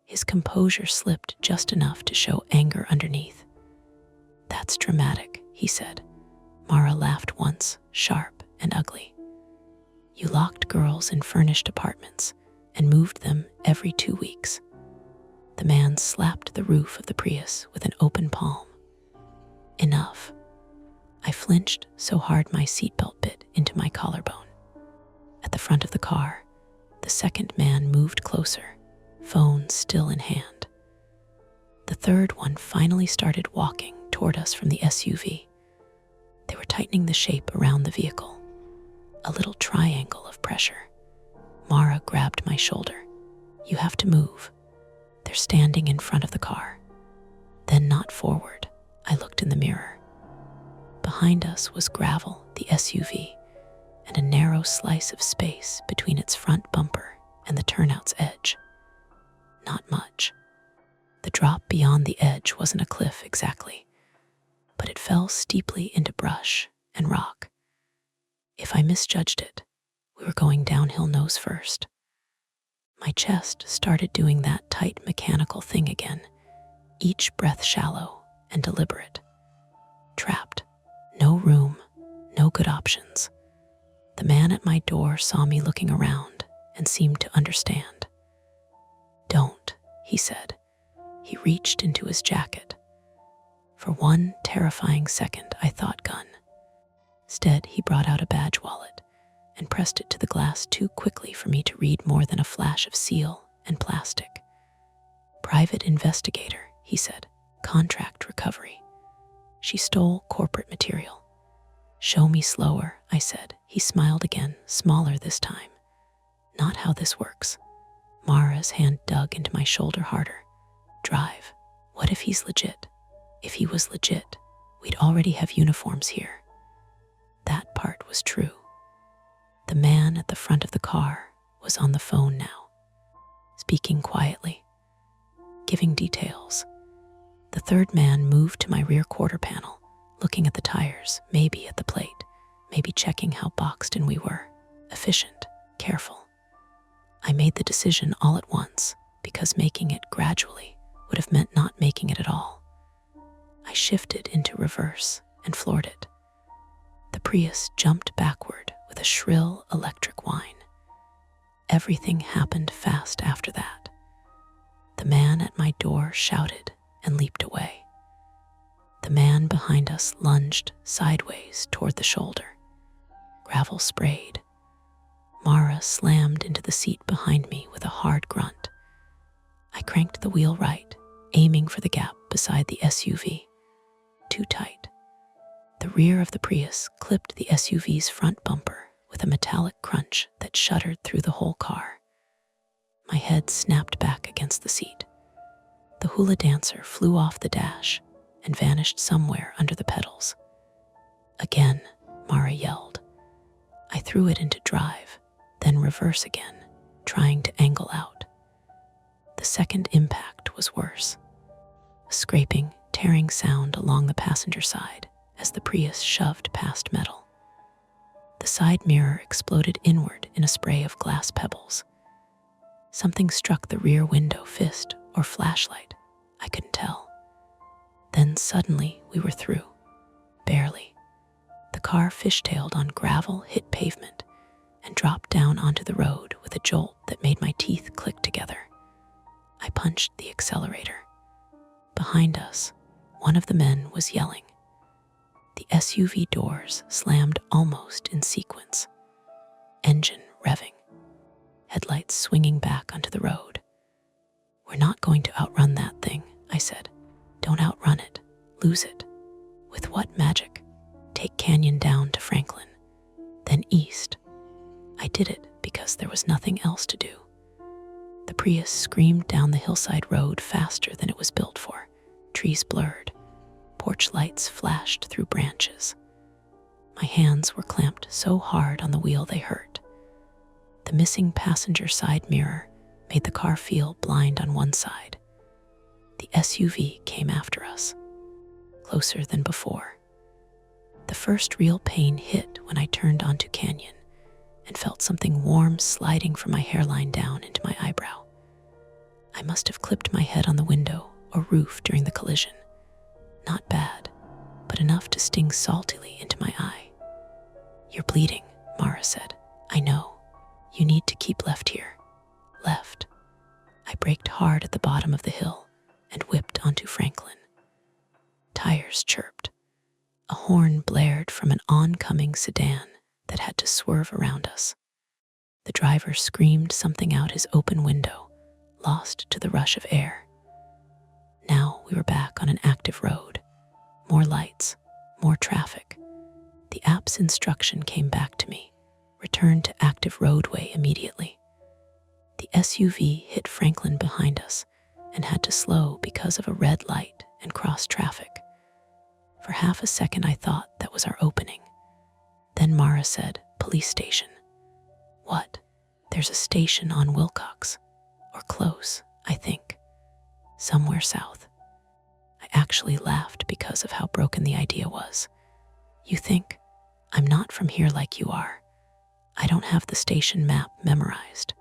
His composure slipped just enough to show anger underneath. That's dramatic, he said. Mara laughed once, sharp and ugly. You locked girls in furnished apartments and moved them every 2 weeks. The man slapped the roof of the Prius with an open palm. Enough. I flinched so hard my seatbelt bit into my collarbone. At the front of the car, the second man moved closer, phone still in hand. The third one finally started walking toward us from the SUV. They were tightening the shape around the vehicle. A little triangle of pressure. Mara grabbed my shoulder. You have to move. They're standing in front of the car. Then not forward. I looked in the mirror. Behind us was gravel, the SUV, and a narrow slice of space between its front bumper and the turnout's edge. Not much. The drop beyond the edge wasn't a cliff exactly, but it fell steeply into brush and rock. If I misjudged it, we were going downhill nose first. My chest started doing that tight mechanical thing again, each breath shallow and deliberate. Trapped. No room, no good options. The man at my door saw me looking around and seemed to understand. Don't, he said. He reached into his jacket. For one terrifying second, I thought gun. Instead, he brought out a badge wallet and pressed it to the glass too quickly for me to read more than a flash of seal and plastic. Private investigator, he said. Contract recovery. She stole corporate material. Show me slower, I said. He smiled again, smaller this time. Not how this works. Mara's hand dug into my shoulder harder. Drive. What if he's legit? If he was legit, we'd already have uniforms here. That part was true. The man at the front of the car was on the phone now, speaking quietly, giving details. The third man moved to my rear quarter panel, looking at the tires, maybe at the plate, maybe checking how boxed in we were. Efficient, careful. I made the decision all at once because making it gradually would have meant not making it at all. I shifted into reverse and floored it. The Prius jumped backward with a shrill electric whine. Everything happened fast after that. The man at my door shouted and leaped away. The man behind us lunged sideways toward the shoulder. Gravel sprayed. Mara slammed into the seat behind me with a hard grunt. I cranked the wheel right, aiming for the gap beside the SUV. Too tight. The rear of the Prius clipped the SUV's front bumper with a metallic crunch that shuddered through the whole car. My head snapped back against the seat. The hula dancer flew off the dash and vanished somewhere under the pedals. Again, Mara yelled. I threw it into drive, then reverse again, trying to angle out. The second impact was worse. A scraping, tearing sound along the passenger side as the Prius shoved past metal. The side mirror exploded inward in a spray of glass pebbles. Something struck the rear window fist or flashlight. I couldn't tell. Then suddenly we were through. Barely. The car fishtailed on gravel, hit pavement, and dropped down onto the road with a jolt that made my teeth click together. I punched the accelerator. Behind us, one of the men was yelling. The SUV doors slammed almost in sequence. Engine revving. Headlights swinging back onto the road. We're not going to outrun that thing, I said. Don't outrun it. Lose it. With what magic? Take Canyon down to Franklin, then east. I did it because there was nothing else to do. The Prius screamed down the hillside road faster than it was built for. Trees blurred. Porch lights flashed through branches. My hands were clamped so hard on the wheel they hurt. The missing passenger side mirror made the car feel blind on one side. The SUV came after us, closer than before. The first real pain hit when I turned onto Canyon and felt something warm sliding from my hairline down into my eyebrow. I must have clipped my head on the window or roof during the collision. Not bad, but enough to sting saltily into my eye. You're bleeding, Mara said. I know. You need to keep left here. Left. I braked hard at the bottom of the hill and whipped onto Franklin. Tires chirped. A horn blared from an oncoming sedan that had to swerve around us. The driver screamed something out his open window, lost to the rush of air. Now we were back on an active road. More lights, more traffic. The app's instruction came back to me. Return to active roadway immediately. The SUV hit Franklin behind us and had to slow because of a red light and cross traffic. For half a second I thought that was our opening. Then Mara said, police station. What? There's a station on Wilcox. Or close, I think. Somewhere south. I actually laughed because of how broken the idea was. You think? I'm not from here like you are. I don't have the station map memorized.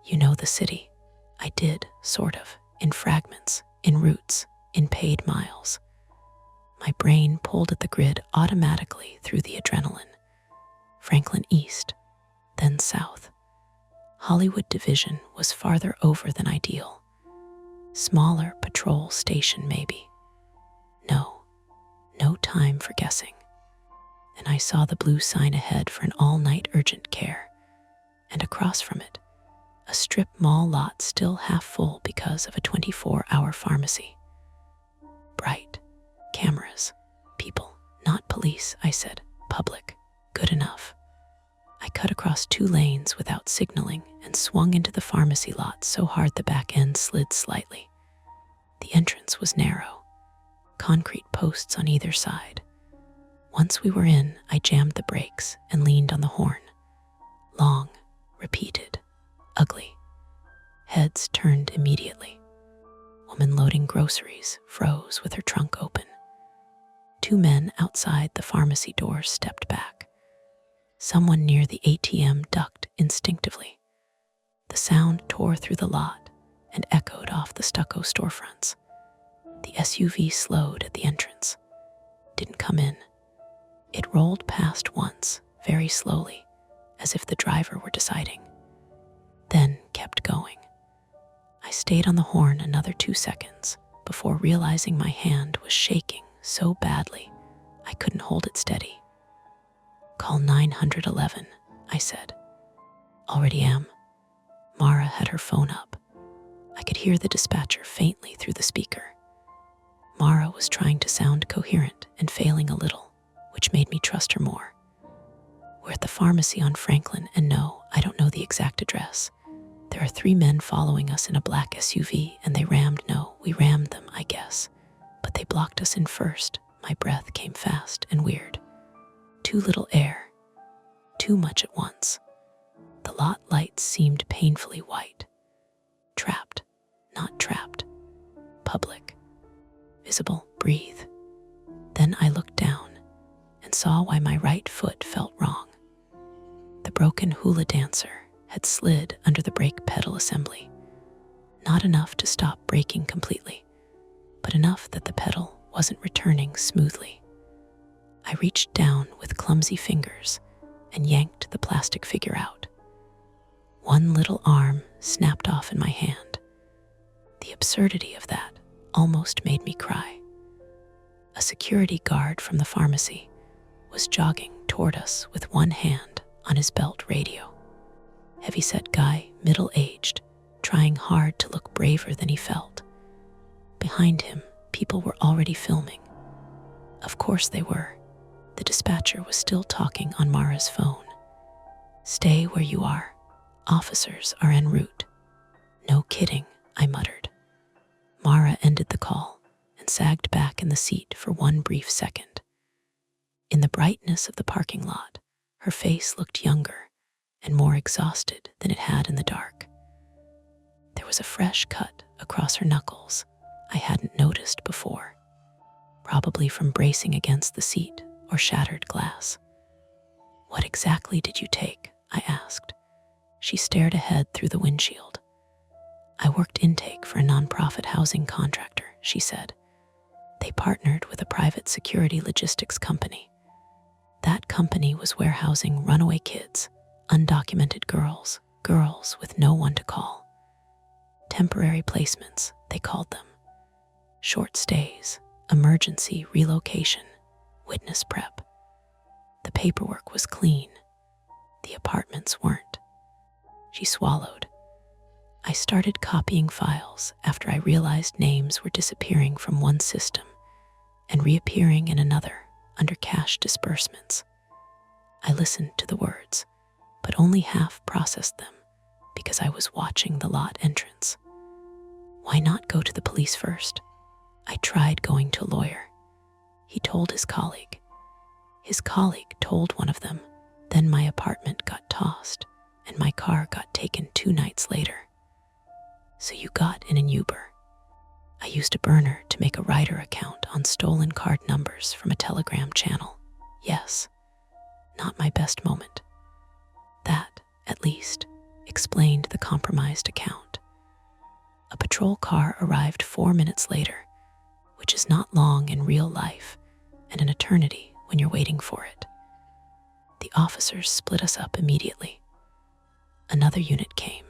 You know the city. I did, sort of, in fragments, in routes, in paid miles. My brain pulled at the grid automatically through the adrenaline. Franklin East, then South. Hollywood Division was farther over than ideal. Smaller patrol station maybe. No time for guessing. And I saw the blue sign ahead for an all-night urgent care. And across from it, a strip mall lot still half full because of a 24-hour pharmacy. Bright. Cameras. People. Not police, I said. Public. Good enough. I cut across 2 lanes without signaling and swung into the pharmacy lot so hard the back end slid slightly. The entrance was narrow. Concrete posts on either side. Once we were in, I jammed the brakes and leaned on the horn. Long, repeated, ugly. Heads turned immediately. Woman loading groceries froze with her trunk open. 2 men outside the pharmacy doors stepped back. Someone near the ATM ducked instinctively. The sound tore through the lot and echoed off the stucco storefronts. The SUV slowed at the entrance. Didn't come in. It rolled past once, very slowly, as if the driver were deciding. Then kept going. I stayed on the horn another 2 seconds before realizing my hand was shaking so badly I couldn't hold it steady. Call 911, I said. Already am. Mara had her phone up. I could hear the dispatcher faintly through the speaker. Mara was trying to sound coherent and failing a little. which made me trust her more. We're at the pharmacy on Franklin, and no, I don't know the exact address. There are 3 men following us in a black SUV, and we rammed them, I guess. But they blocked us in first. My breath came fast and weird. Too little air. Too much at once. The lot lights seemed painfully white. Trapped, not trapped. Public. Visible, breathe. Then I looked down and saw why my right foot felt wrong. The broken hula dancer had slid under the brake pedal assembly. Not enough to stop braking completely, but enough that the pedal wasn't returning smoothly. I reached down with clumsy fingers and yanked the plastic figure out. One little arm snapped off in my hand. The absurdity of that almost made me cry. A security guard from the pharmacy was jogging toward us with one hand on his belt radio. Heavyset guy, middle-aged, trying hard to look braver than he felt. Behind him, people were already filming. Of course they were. The dispatcher was still talking on Mara's phone. "Stay where you are. Officers are en route." "No kidding," I muttered. Mara ended the call and sagged back in the seat for one brief second. In the brightness of the parking lot, her face looked younger and more exhausted than it had in the dark. There was a fresh cut across her knuckles I hadn't noticed before, probably from bracing against the seat or shattered glass. "What exactly did you take?" I asked. She stared ahead through the windshield. "I worked intake for a nonprofit housing contractor," she said. "They partnered with a private security logistics company. That company was warehousing runaway kids, undocumented girls with no one to call. Temporary placements, they called them. Short stays, emergency relocation, witness prep. The paperwork was clean. The apartments weren't." She swallowed. I started copying files after I realized names were disappearing from one system and reappearing in another under cash disbursements. I listened to the words, but only half processed them because I was watching the lot entrance. Why not go to the police first? I tried going to a lawyer. He told his colleague. His colleague told one of them. Then my apartment got tossed and my car got taken 2 nights later. "So you got in an Uber." I used a burner to make a rider account on stolen card numbers from a Telegram channel. Yes, not my best moment. That, at least, explained the compromised account. A patrol car arrived 4 minutes later, which is not long in real life and an eternity when you're waiting for it. The officers split us up immediately. Another unit came.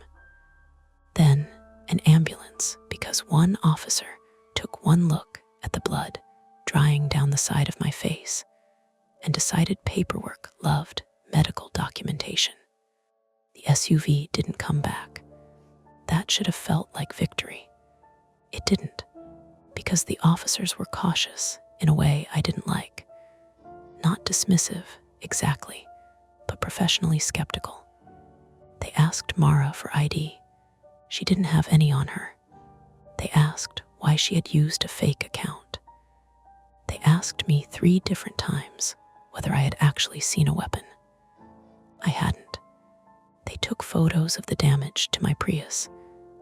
Then an ambulance, because one officer took one look at the blood drying down the side of my face and decided paperwork loved medical documentation. The SUV didn't come back. That should have felt like victory. It didn't, because the officers were cautious in a way I didn't like. Not dismissive, exactly, but professionally skeptical. They asked Mara for ID. She didn't have any on her. They asked why she had used a fake account. They asked me 3 different times whether I had actually seen a weapon. I hadn't. They took photos of the damage to my Prius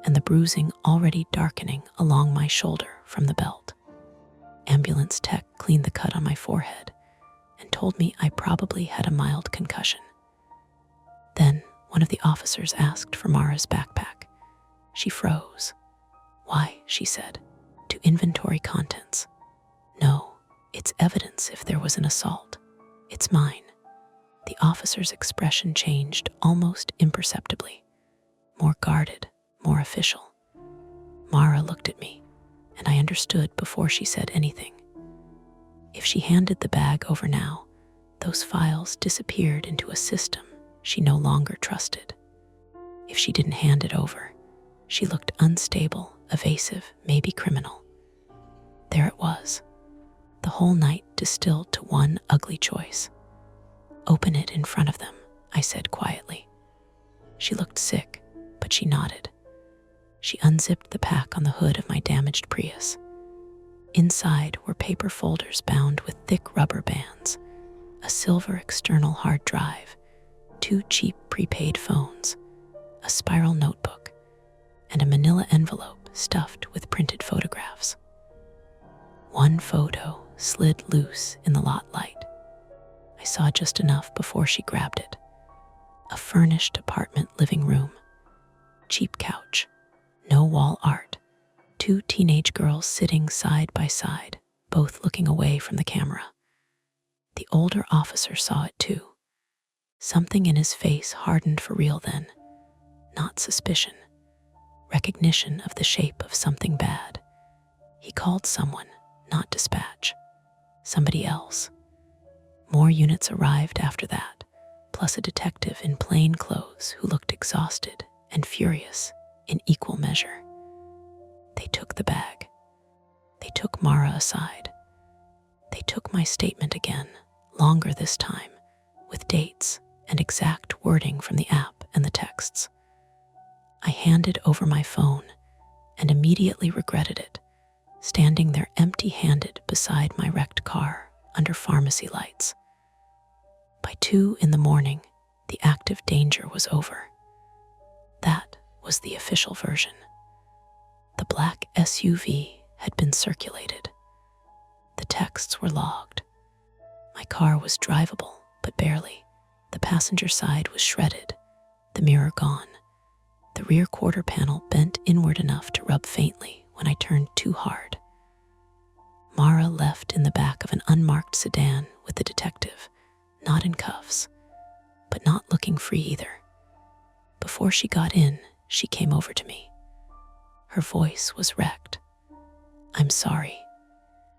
and the bruising already darkening along my shoulder from the belt. Ambulance tech cleaned the cut on my forehead and told me I probably had a mild concussion. Then one of the officers asked for Mara's backpack. She froze. "Why?" she said. "To inventory contents." "No, it's evidence if there was an assault. It's mine." The officer's expression changed almost imperceptibly. More guarded, more official. Mara looked at me, and I understood before she said anything. If she handed the bag over now, those files disappeared into a system she no longer trusted. If she didn't hand it over, she looked unstable, evasive, maybe criminal. There it was. The whole night distilled to one ugly choice. "Open it in front of them," I said quietly. She looked sick, but she nodded. She unzipped the pack on the hood of my damaged Prius. Inside were paper folders bound with thick rubber bands, a silver external hard drive, 2 cheap prepaid phones, a spiral notebook, and a manila envelope stuffed with printed photographs. One photo slid loose in the lot light. I saw just enough before she grabbed it. A furnished apartment living room, cheap couch, no wall art, 2 teenage girls sitting side by side, both looking away from the camera. The older officer saw it too. Something in his face hardened for real then. Not suspicion, recognition of the shape of something bad. He called someone, not dispatch. Somebody else. More units arrived after that, plus a detective in plain clothes who looked exhausted and furious in equal measure. They took the bag. They took Mara aside. They took my statement again, longer this time, with dates and exact wording from the app and the texts. I handed over my phone and immediately regretted it, standing there empty-handed beside my wrecked car under pharmacy lights. By 2 in the morning, the active danger was over. That was the official version. The black SUV had been circulated. The texts were logged. My car was drivable, but barely. The passenger side was shredded, the mirror gone. The rear quarter panel bent inward enough to rub faintly when I turned too hard. Mara left in the back of an unmarked sedan with the detective, not in cuffs, but not looking free either. Before she got in, she came over to me. Her voice was wrecked. "I'm sorry."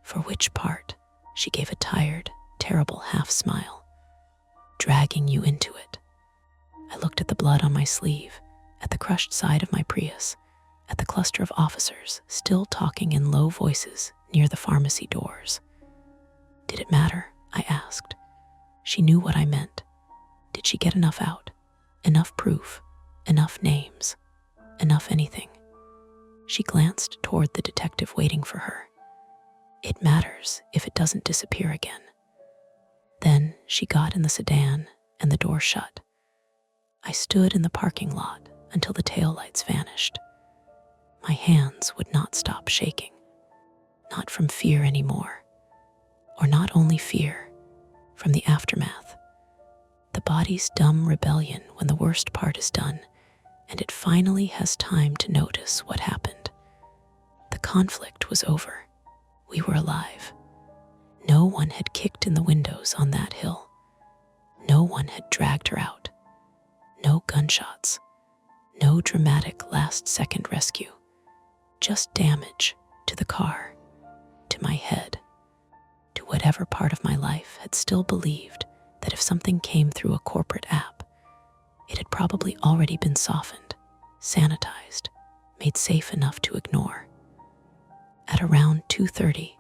"For which part?" She gave a tired, terrible half-smile. "Dragging you into it." I looked at the blood on my sleeve, at the crushed side of my Prius, at the cluster of officers still talking in low voices near the pharmacy doors. "Did it matter?" I asked. She knew what I meant. Did she get enough out? Enough proof? Enough names? Enough anything? She glanced toward the detective waiting for her. "It matters if it doesn't disappear again." Then she got in the sedan and the door shut. I stood in the parking lot until the taillights vanished. My hands would not stop shaking. Not from fear anymore. Or not only fear, from the aftermath. The body's dumb rebellion when the worst part is done, and it finally has time to notice what happened. The conflict was over. We were alive. No one had kicked in the windows on that hill. No one had dragged her out. No gunshots. No dramatic last-second rescue. Just damage to the car, to my head, to whatever part of my life had still believed that if something came through a corporate app, it had probably already been softened, sanitized, made safe enough to ignore. At around 2:30,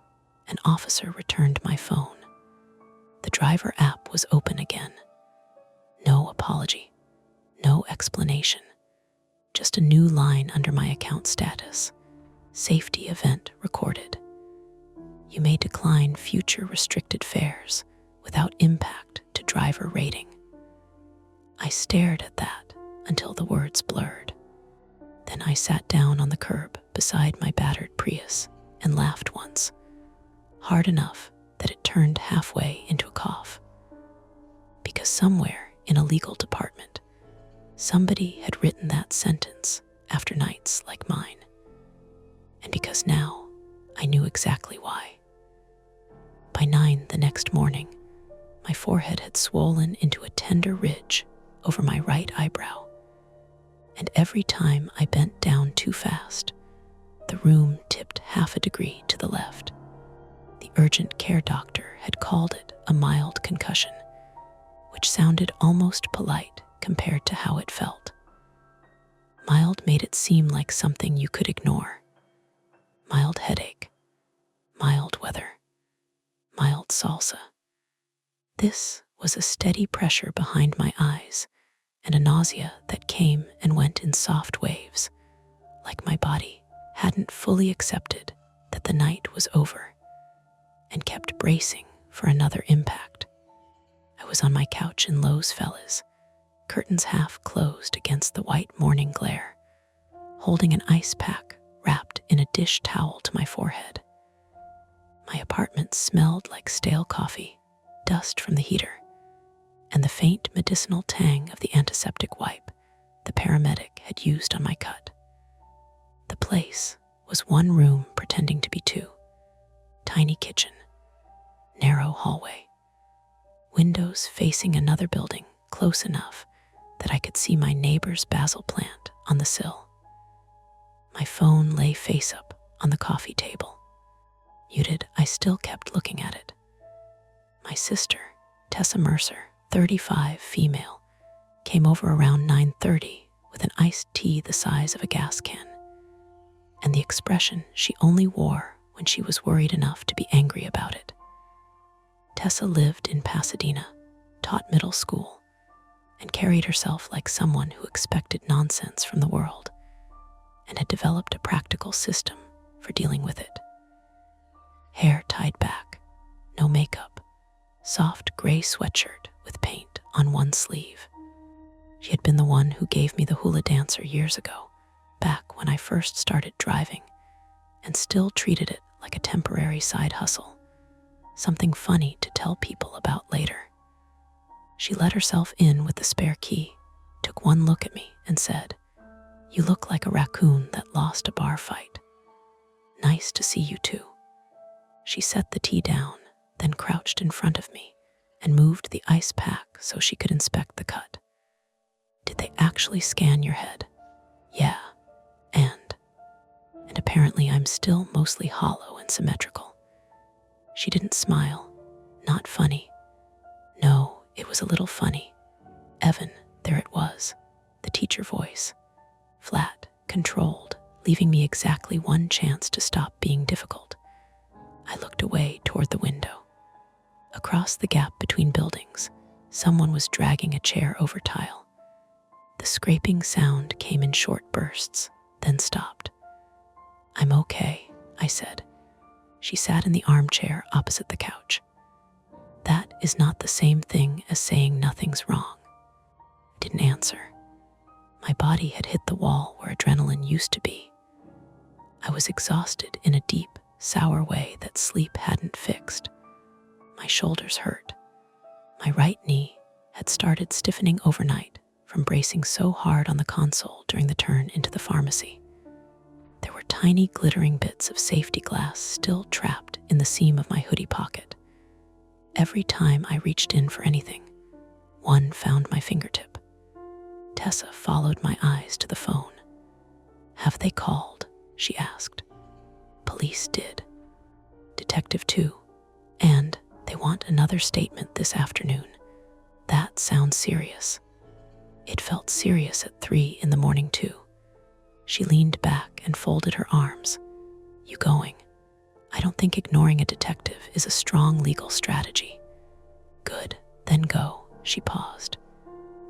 an officer returned my phone. The driver app was open again. No apology, no explanation, just a new line under my account status. Safety event recorded. You may decline future restricted fares without impact to driver rating. I stared at that until the words blurred. Then I sat down on the curb beside my battered Prius and laughed once, hard enough that it turned halfway into a cough. Because somewhere in a legal department, somebody had written that sentence after nights like mine. And because now I knew exactly why. By 9 the next morning, my forehead had swollen into a tender ridge over my right eyebrow. And every time I bent down too fast, the room tipped half a degree to the left. The urgent care doctor had called it a mild concussion, which sounded almost polite compared to how it felt. Mild made it seem like something you could ignore. Mild headache, mild weather. mild salsa. This was a steady pressure behind my eyes and a nausea that came and went in soft waves, like my body hadn't fully accepted that the night was over and kept bracing for another impact. I was on my couch in Lowe's Fellas, curtains half closed against the white morning glare, holding an ice pack wrapped in a dish towel to my forehead. My apartment smelled like stale coffee, dust from the heater, and the faint medicinal tang of the antiseptic wipe the paramedic had used on my cut. The place was one room pretending to be two. Tiny kitchen, narrow hallway, windows facing another building close enough that I could see my neighbor's basil plant on the sill. My phone lay face up on the coffee table. Muted, I still kept looking at it. My sister, Tessa Mercer, 35, female, came over around 9:30 with an iced tea the size of a gas can, and the expression she only wore when she was worried enough to be angry about it. Tessa lived in Pasadena, taught middle school, and carried herself like someone who expected nonsense from the world and had developed a practical system for dealing with it. Hair tied back, no makeup, soft gray sweatshirt with paint on one sleeve. She had been the one who gave me the hula dancer years ago, back when I first started driving, and still treated it like a temporary side hustle, something funny to tell people about later. She let herself in with the spare key, took one look at me, and said, "You look like a raccoon that lost a bar fight. Nice to see you too." She set the tea down, then crouched in front of me and moved the ice pack so she could inspect the cut. "Did they actually scan your head?" "Yeah, and apparently I'm still mostly hollow and symmetrical." She didn't smile, not funny. No, it was a little funny. Evan, there it was, the teacher voice, flat, controlled, leaving me exactly one chance to stop being difficult. I looked away toward the window. Across the gap between buildings, someone was dragging a chair over tile. The scraping sound came in short bursts, then stopped. "I'm okay," I said. She sat in the armchair opposite the couch. "That is not the same thing as saying nothing's wrong." I didn't answer. My body had hit the wall where adrenaline used to be. I was exhausted in a deep, sour way that sleep hadn't fixed. My shoulders hurt. My right knee had started stiffening overnight from bracing so hard on the console during the turn into the pharmacy. There were tiny glittering bits of safety glass still trapped in the seam of my hoodie pocket. Every time I reached in for anything, one found my fingertip. Tessa followed my eyes to the phone. "Have they called?" she asked. "Police did. Detective too. And they want another statement this afternoon. That sounds serious." It felt serious at 3 in the morning too. She leaned back and folded her arms. "You going?" "I don't think ignoring a detective is a strong legal strategy." "Good, then go." She paused.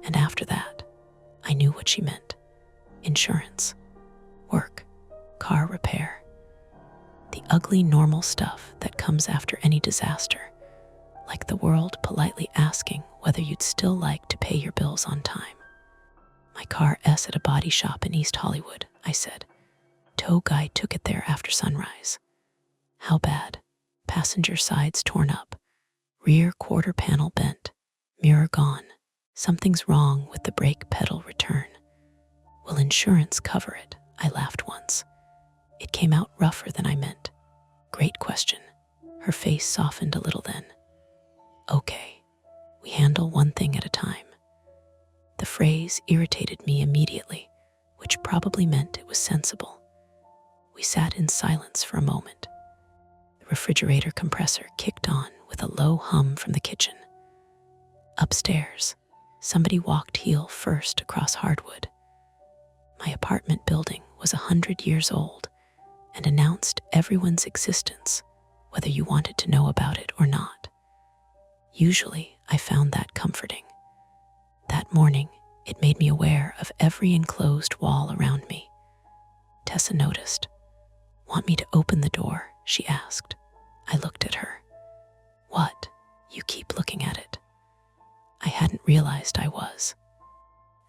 And after that, I knew what she meant. Insurance, work, car repair. The ugly normal stuff that comes after any disaster, like the world politely asking whether you'd still like to pay your bills on time. "My car's at a body shop in East Hollywood," I said. "Tow guy took it there after sunrise." "How bad?" "Passenger sides torn up, rear quarter panel bent, mirror gone. Something's wrong with the brake pedal return." "Will insurance cover it?" I laughed once. It came out rougher than I meant. "Great question." Her face softened a little then. "Okay, we handle one thing at a time." The phrase irritated me immediately, which probably meant it was sensible. We sat in silence for a moment. The refrigerator compressor kicked on with a low hum from the kitchen. Upstairs, somebody walked heel first across hardwood. My apartment building was 100 years old and announced everyone's existence whether you wanted to know about it or not. Usually, I found that comforting. That morning, it made me aware of every enclosed wall around me. Tessa noticed. "Want me to open the door?" she asked. I looked at her. "What? You keep looking at it." I hadn't realized I was.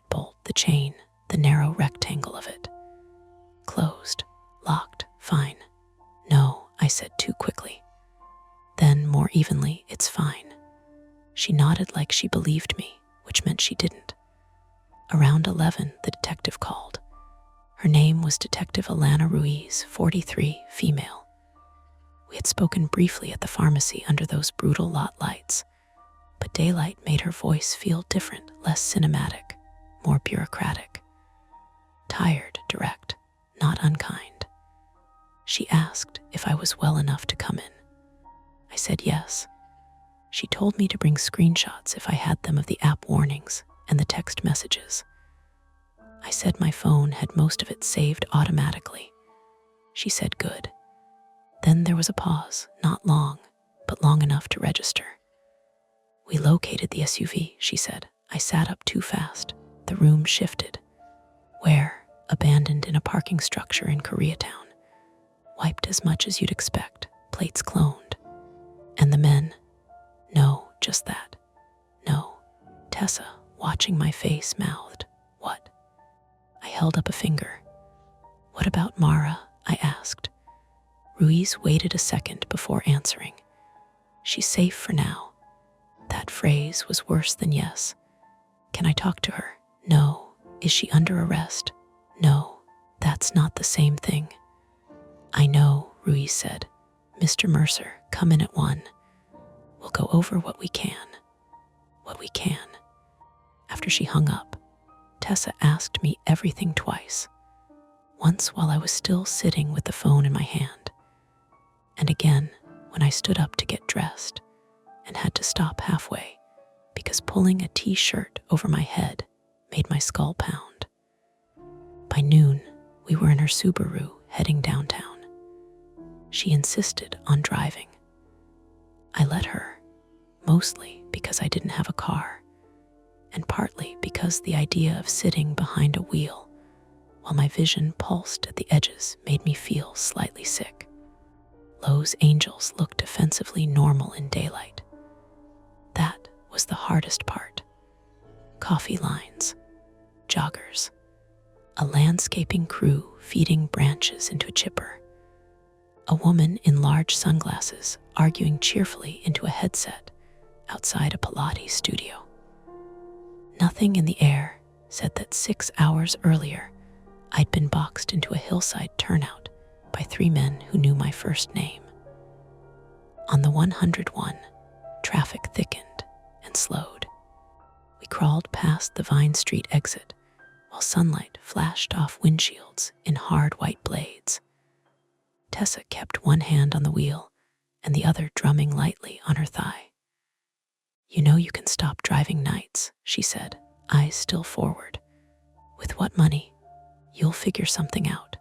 Bolt, the chain, the narrow rectangle of it. Closed, locked, fine. "No," I said too quickly. Then, more evenly, "It's fine." She nodded like she believed me, which meant she didn't. Around 11, the detective called. Her name was Detective Alana Ruiz, 43, female. We had spoken briefly at the pharmacy under those brutal lot lights, but daylight made her voice feel different, less cinematic, more bureaucratic. Tired, direct, not unkind. She asked if I was well enough to come in. I said yes. She told me to bring screenshots if I had them of the app warnings and the text messages. I said my phone had most of it saved automatically. She said good. Then there was a pause, not long, but long enough to register. "We located the SUV," she said. I sat up too fast. The room shifted. "Where?" "Abandoned in a parking structure in Koreatown. Wiped as much as you'd expect, plates cloned." "And the men?" "No, just that." "No." Tessa, watching my face, mouthed, "What?" I held up a finger. "What about Mara?" I asked. Ruiz waited a second before answering. "She's safe for now." That phrase was worse than yes. "Can I talk to her?" "No." "Is she under arrest?" "No." "That's not the same thing." "I know," Ruiz said. "Mr. Mercer, come in at 1. We'll go over what we can." What we can. After she hung up, Tessa asked me everything twice. Once while I was still sitting with the phone in my hand, and again when I stood up to get dressed and had to stop halfway because pulling a t-shirt over my head made my skull pound. By noon, we were in her Subaru heading downtown. She insisted on driving. I let her, mostly because I didn't have a car, and partly because the idea of sitting behind a wheel while my vision pulsed at the edges made me feel slightly sick. Lowe's Angels looked offensively normal in daylight. That was the hardest part. Coffee lines, joggers, a landscaping crew feeding branches into a chipper, a woman in large sunglasses arguing cheerfully into a headset outside a Pilates studio. Nothing in the air said that 6 hours earlier I'd been boxed into a hillside turnout by 3 men who knew my first name. On the 101, traffic thickened and slowed. We crawled past the Vine Street exit while sunlight flashed off windshields in hard white blades. Tessa kept one hand on the wheel and the other drumming lightly on her thigh. "You know you can stop driving nights," she said, eyes still forward. "With what money? You'll figure something out.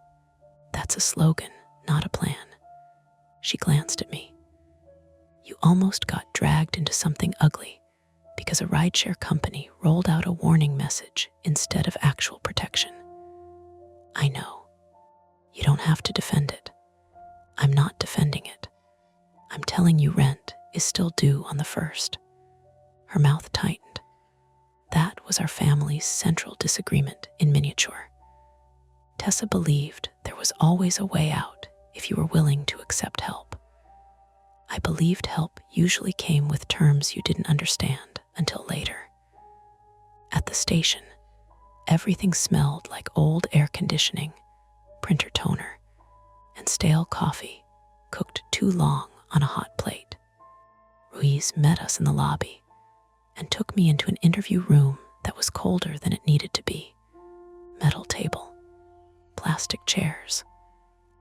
That's a slogan, not a plan." She glanced at me. "You almost got dragged into something ugly because a rideshare company rolled out a warning message instead of actual protection." "I know. You don't have to defend it. I'm not defending it. I'm telling you rent is still due on the 1st. Her mouth tightened. That was our family's central disagreement in miniature. Tessa believed there was always a way out if you were willing to accept help. I believed help usually came with terms you didn't understand until later. At the station, everything smelled like old air conditioning, printer toner, and stale coffee cooked too long on a hot plate. Ruiz met us in the lobby and took me into an interview room that was colder than it needed to be. Metal table, plastic chairs,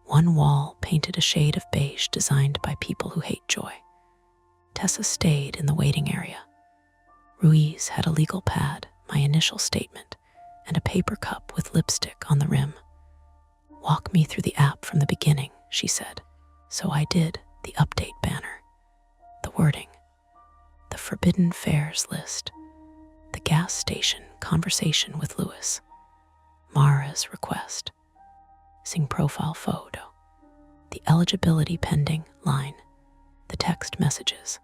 one wall painted a shade of beige designed by people who hate joy. Tessa stayed in the waiting area. Ruiz had a legal pad, my initial statement, and a paper cup with lipstick on the rim. "Walk me through the app from the beginning," she said. So I did, the update banner, the wording, the forbidden fares list, the gas station conversation with Lewis, Mara's request, missing profile photo, the eligibility pending line, the text messages,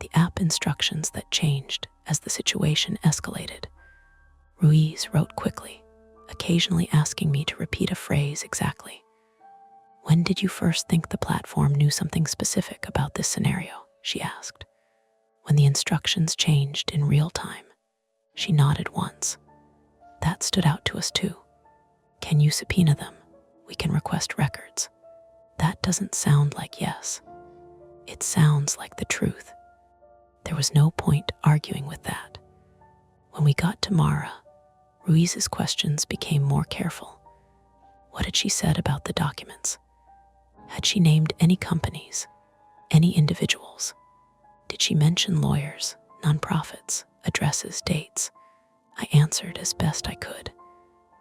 the app instructions that changed as the situation escalated. Ruiz wrote quickly, occasionally asking me to repeat a phrase exactly. "When did you first think the platform knew something specific about this scenario?" she asked. "When the instructions changed in real time." She nodded once. "That stood out to us too. Can you subpoena them? We can request records." "That doesn't sound like yes. It sounds like the truth." There was no point arguing with that. When we got to Mara, Ruiz's questions became more careful. What had she said about the documents? Had she named any companies, any individuals? Did she mention lawyers, nonprofits, addresses, dates? I answered as best I could.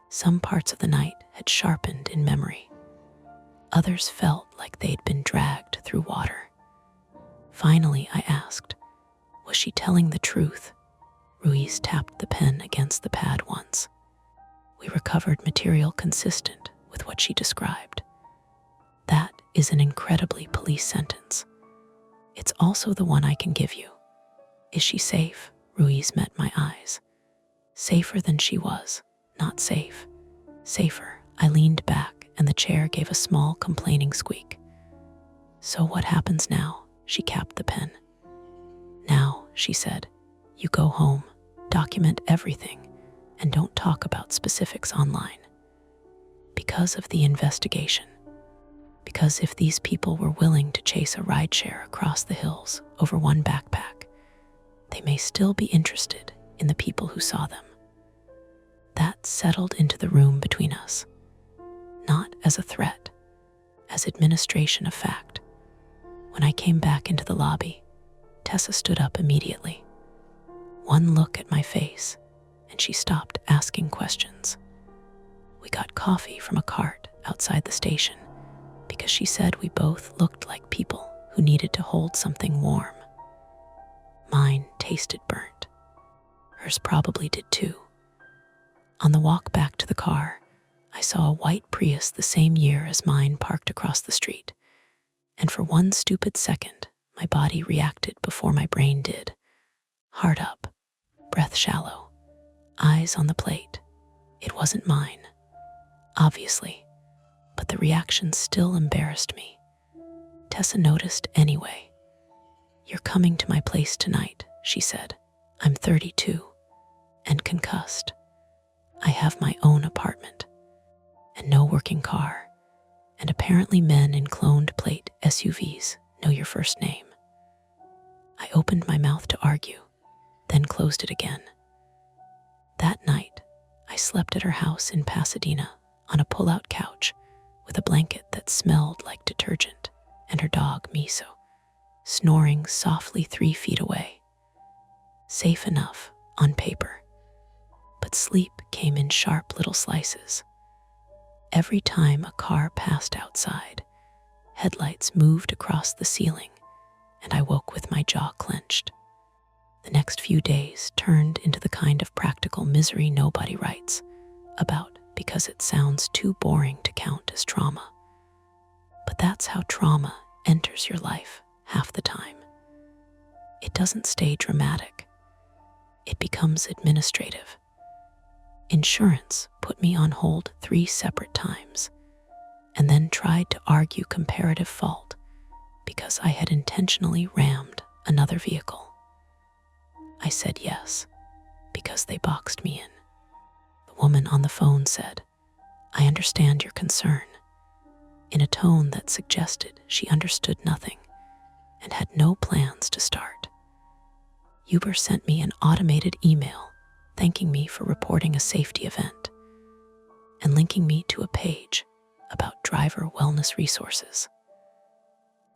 Some parts of the night had sharpened in memory. Others felt like they'd been dragged through water. Finally, I asked, was she telling the truth? Ruiz tapped the pen against the pad once. We recovered material consistent with what she described. That is an incredibly police sentence. It's also the one I can give you. Is she safe? Ruiz met my eyes. Safer than she was, not safe. Safer. I leaned back and the chair gave a small complaining squeak. So what happens now? She capped the pen. Now, she said, you go home, document everything, and don't talk about specifics online. Because of the investigation. Because if these people were willing to chase a rideshare across the hills over one backpack, they may still be interested in the people who saw them. That settled into the room between us, not as a threat, as administration of fact. When I came back into the lobby, Tessa stood up immediately. One look at my face, and she stopped asking questions. We got coffee from a cart outside the station because she said we both looked like people who needed to hold something warm. Mine tasted burnt. Hers probably did too. On the walk back to the car, I saw a white Prius the same year as mine parked across the street, and for one stupid second, my body reacted before my brain did. Heart up, breath shallow, eyes on the plate. It wasn't mine, obviously, but the reaction still embarrassed me. Tessa noticed anyway. You're coming to my place tonight, she said. I'm 32 and concussed. I have my own apartment and no working car, and apparently men in cloned plate SUVs know your first name. I opened my mouth to argue, then closed it again. That night, I slept at her house in Pasadena on a pull-out couch with a blanket that smelled like detergent and her dog, Miso, snoring softly 3 feet away. Safe enough on paper, but sleep came in sharp little slices. Every time a car passed outside, headlights moved across the ceiling, and I woke with my jaw clenched. The next few days turned into the kind of practical misery nobody writes about because it sounds too boring to count as trauma. But that's how trauma enters your life half the time. It doesn't stay dramatic. It becomes administrative. Insurance put me on hold 3 separate times, and then tried to argue comparative fault because I had intentionally rammed another vehicle. I said yes, because they boxed me in. The woman on the phone said, I understand your concern, in a tone that suggested she understood nothing and had no plans to start. Uber sent me an automated email thanking me for reporting a safety event and linking me to a page about driver wellness resources.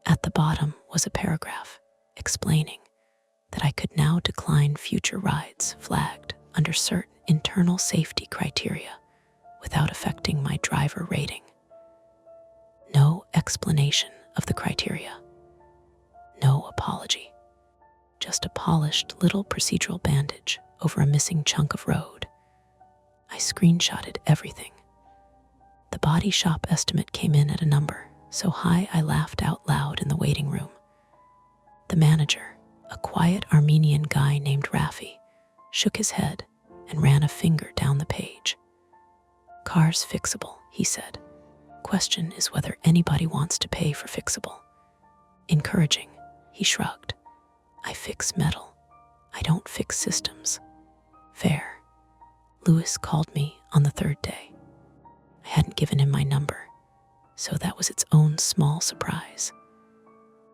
At the bottom was a paragraph explaining that I could now decline future rides flagged under certain internal safety criteria without affecting my driver rating. No explanation of the criteria, no apology. Just a polished little procedural bandage over a missing chunk of road. I screenshotted everything. The body shop estimate came in at a number so high I laughed out loud in the waiting room. The manager, a quiet Armenian guy named Rafi, shook his head and ran a finger down the page. "Car's fixable," he said. "Question is whether anybody wants to pay for fixable." Encouraging, he shrugged. "I fix metal. I don't fix systems." Fair. Lewis called me on the third day. I hadn't given him my number, so that was its own small surprise.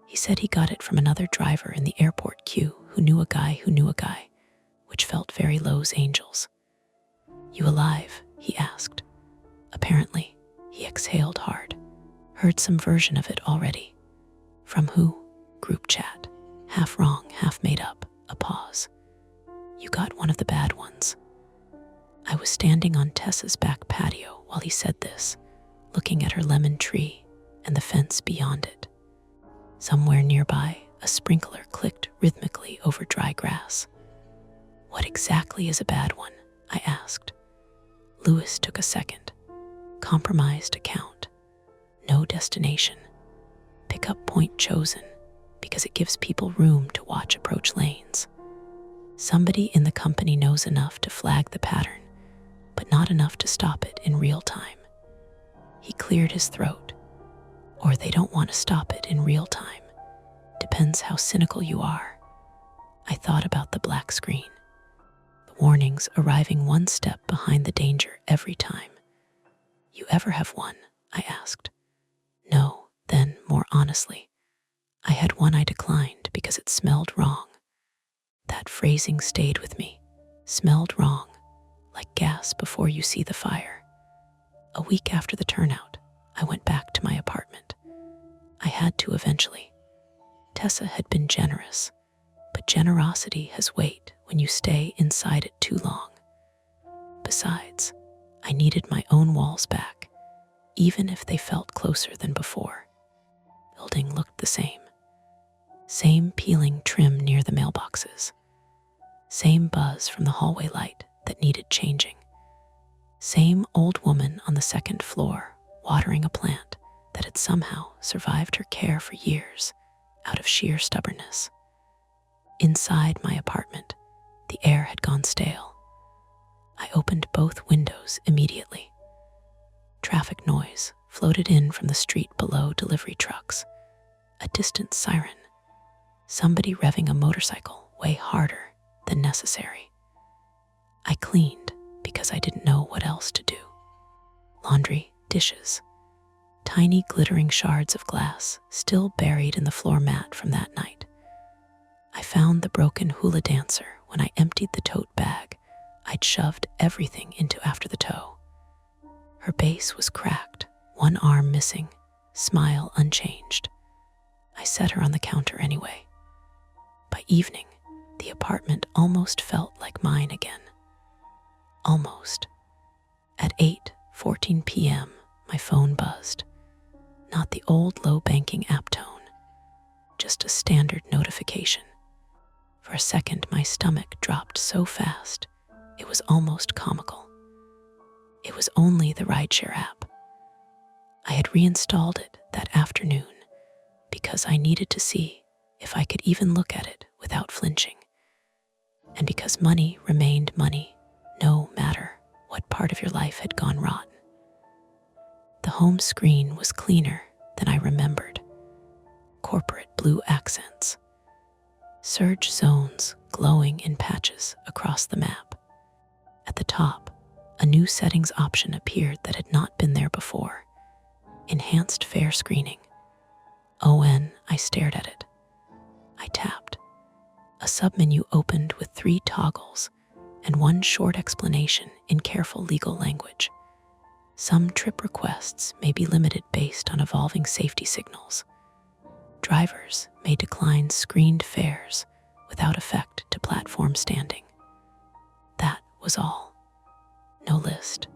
He said he got it from another driver in the airport queue who knew a guy who knew a guy, which felt very Lowe's Angels. "You alive?" he asked. Apparently, he exhaled hard. Heard some version of it already. From who? Group chat. Half wrong, half made up. A pause. "You got one of the bad ones." I was standing on Tessa's back patio while he said this, looking at her lemon tree and the fence beyond it. Somewhere nearby, a sprinkler clicked rhythmically over dry grass. "What exactly is a bad one?" I asked. Lewis took a second. "Compromised account. No destination. Pickup point chosen because it gives people room to watch approach lanes. Somebody in the company knows enough to flag the pattern, but not enough to stop it in real time." He cleared his throat. "Or they don't want to stop it in real time. Depends how cynical you are." I thought about the black screen. The warnings arriving one step behind the danger every time. "You ever have one?" I asked. "No." Then, more honestly, I had one I declined because it smelled wrong. That phrasing stayed with me. Smelled wrong, like gas before you see the fire. A week after the turnout, I went back to my apartment. I had to eventually. Tessa had been generous, but generosity has weight when you stay inside it too long. Besides, I needed my own walls back, even if they felt closer than before. Building looked the same. Same peeling trim near the mailboxes. Same buzz from the hallway light that needed changing. Same old woman on the second floor watering a plant that had somehow survived her care for years out of sheer stubbornness. Inside my apartment, the air had gone stale. I opened both windows immediately. Traffic noise floated in from the street below delivery trucks. A distant siren. Somebody revving a motorcycle way harder than necessary. I cleaned because I didn't know what else to do. Laundry, dishes. Tiny glittering shards of glass still buried in the floor mat from that night. I found the broken hula dancer when I emptied the tote bag I'd shoved everything into after the tow. Her base was cracked, one arm missing, smile unchanged. I set her on the counter anyway. By evening, the apartment almost felt like mine again. Almost. At 8:14 p.m., my phone buzzed. Not the old low banking app tone, just a standard notification. For a second, my stomach dropped so fast, it was almost comical. It was only the rideshare app. I had reinstalled it that afternoon because I needed to see if I could even look at it without flinching. And because money remained money, no matter what part of your life had gone rotten. The home screen was cleaner than I remembered. Corporate blue accents. Surge zones glowing in patches across the map. At the top, a new settings option appeared that had not been there before. Enhanced fare screening. I stared at it. I tapped. A submenu opened with 3 toggles and one short explanation in careful legal language. Some trip requests may be limited based on evolving safety signals. Drivers may decline screened fares without effect to platform standing. That was all. No list.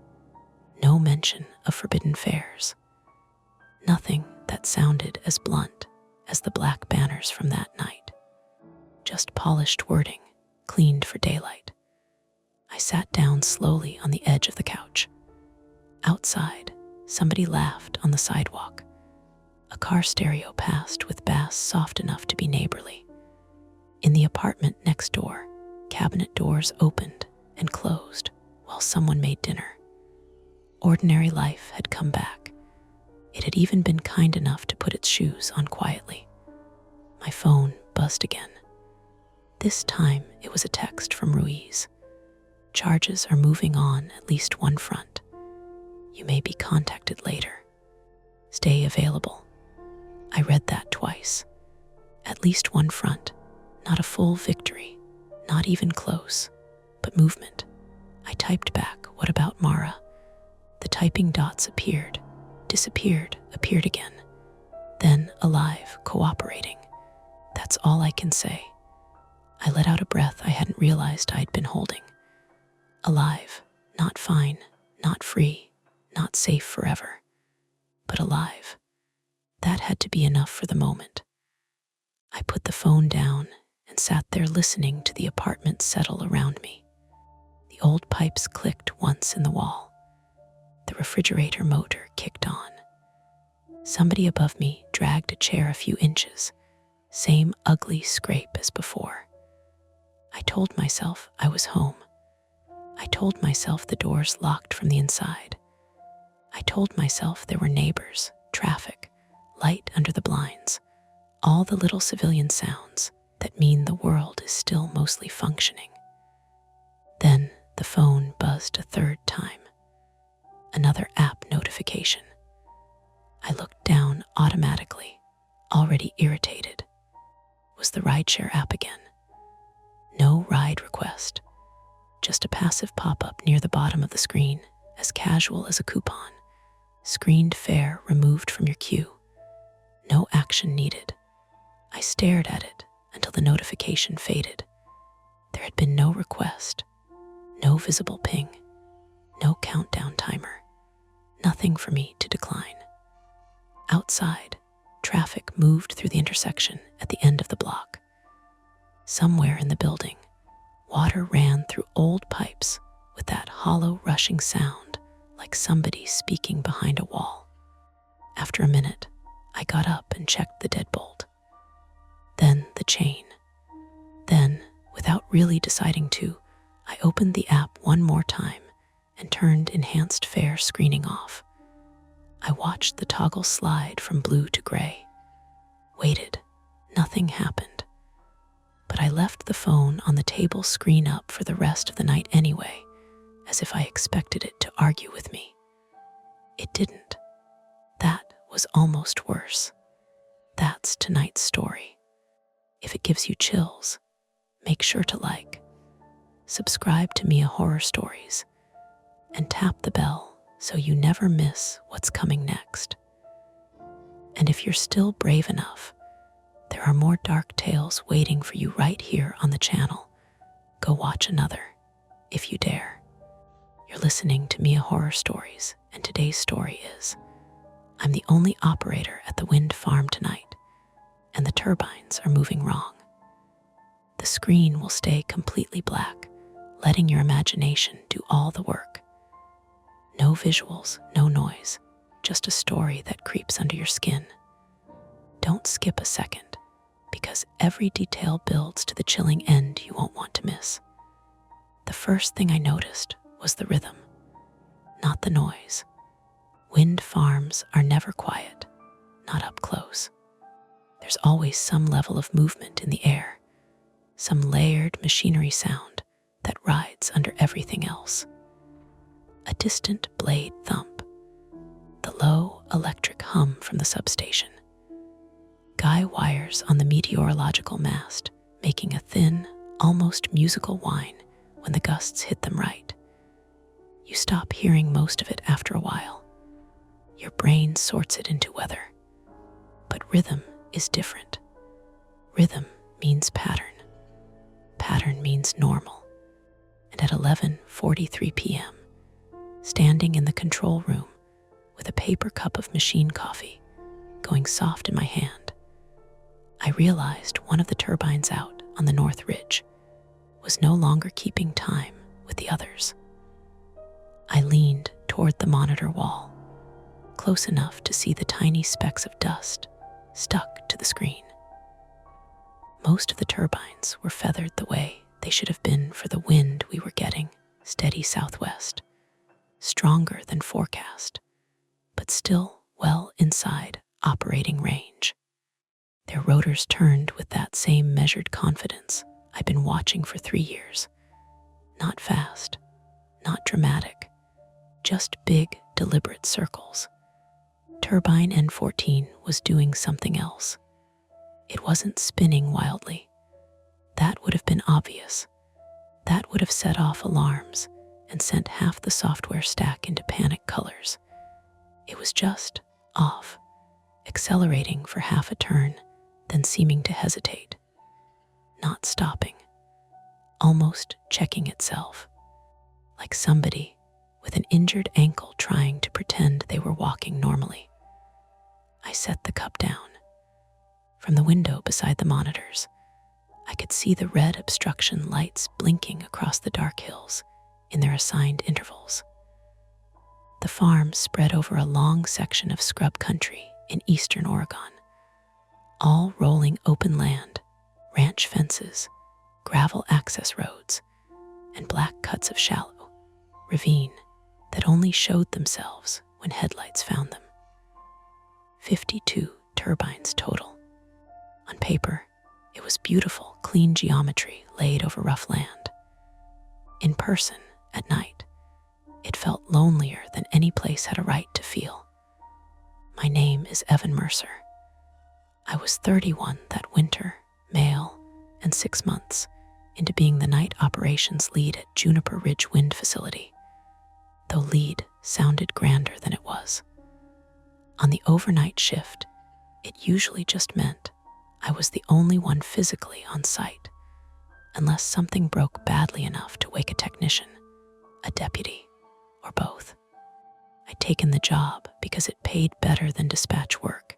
No mention of forbidden fares. Nothing that sounded as blunt as the black banners from that night. Just polished wording, cleaned for daylight. I sat down slowly on the edge of the couch. Outside, somebody laughed on the sidewalk. A car stereo passed with bass soft enough to be neighborly. In the apartment next door, cabinet doors opened and closed while someone made dinner. Ordinary life had come back. It had even been kind enough to put its shoes on quietly. My phone buzzed again. This time it was a text from Ruiz. Charges are moving on at least one front. You may be contacted later. Stay available. I read that twice. At least one front, not a full victory, not even close, but movement. I typed back, "What about Mara?" The typing dots appeared, disappeared, appeared again. Then alive, cooperating. That's all I can say. I let out a breath I hadn't realized I'd been holding. Alive, not fine, not free, not safe forever, but alive. That had to be enough for the moment. I put the phone down and sat there listening to the apartment settle around me. The old pipes clicked once in the wall. The refrigerator motor kicked on. Somebody above me dragged a chair a few inches, same ugly scrape as before. I told myself I was home. I told myself the doors locked from the inside. I told myself there were neighbors, traffic, light under the blinds, all the little civilian sounds that mean the world is still mostly functioning. Then the phone buzzed a third time. Another app notification. I looked down automatically, already irritated. It was the rideshare app again. No ride request, just a passive pop-up near the bottom of the screen, as casual as a coupon. Screened fare removed from your queue. No action needed. I stared at it until the notification faded. There had been no request, no visible ping, no countdown timer, nothing for me to decline. Outside, traffic moved through the intersection at the end of the block. Somewhere in the building, water ran through old pipes with that hollow, rushing sound like somebody speaking behind a wall. After a minute, I got up and checked the deadbolt. Then the chain. Then, without really deciding to, I opened the app one more time and turned enhanced fare screening off. I watched the toggle slide from blue to gray. Waited. Nothing happened. But I left the phone on the table screen up for the rest of the night anyway, as if I expected it to argue with me. It didn't. That was almost worse. That's tonight's story. If it gives you chills, make sure to like, subscribe to Mia Horror Stories, and tap the bell so you never miss what's coming next. And if you're still brave enough, there are more dark tales waiting for you right here on the channel. Go watch another, if you dare. You're listening to Mia Horror Stories, and today's story is, I'm the only operator at the wind farm tonight, and the turbines are moving wrong. The screen will stay completely black, letting your imagination do all the work. No visuals, no noise, just a story that creeps under your skin. Don't skip a second, because every detail builds to the chilling end you won't want to miss. The first thing I noticed was the rhythm, not the noise. Wind farms are never quiet, not up close. There's always some level of movement in the air, some layered machinery sound that rides under everything else. A distant blade thump, the low electric hum from the substation, guy wires on the meteorological mast making a thin, almost musical whine when the gusts hit them right. You stop hearing most of it after a while. Your brain sorts it into weather. But rhythm is different. Rhythm means pattern. Pattern means normal. And at 11:43 p.m., standing in the control room with a paper cup of machine coffee going soft in my hand, I realized one of the turbines out on the north ridge was no longer keeping time with the others. I leaned toward the monitor wall, close enough to see the tiny specks of dust stuck to the screen. Most of the turbines were feathered the way they should have been for the wind we were getting, steady southwest, stronger than forecast, but still well inside operating range. Their rotors turned with that same measured confidence I'd been watching for 3 years. Not fast, not dramatic, just big, deliberate circles. Turbine N14 was doing something else. It wasn't spinning wildly. That would have been obvious. That would have set off alarms and sent half the software stack into panic colors. It was just off, accelerating for half a turn, then seeming to hesitate. Not stopping. Almost checking itself. Like somebody with an injured ankle trying to pretend they were walking normally. I set the cup down. From the window beside the monitors, I could see the red obstruction lights blinking across the dark hills in their assigned intervals. The farm spread over a long section of scrub country in eastern Oregon, all rolling open land, ranch fences, gravel access roads, and black cuts of shallow ravine that only showed themselves when headlights found them. 52 turbines total. On paper, it was beautiful, clean geometry laid over rough land. In person, at night, it felt lonelier than any place had a right to feel. My name is Evan Mercer. I was 31 that winter, male, and 6 months into being the night operations lead at Juniper Ridge Wind Facility, though lead sounded grander than it was. On the overnight shift, it usually just meant I was the only one physically on site, unless something broke badly enough to wake a technician, a deputy, or both. I'd taken the job because it paid better than dispatch work,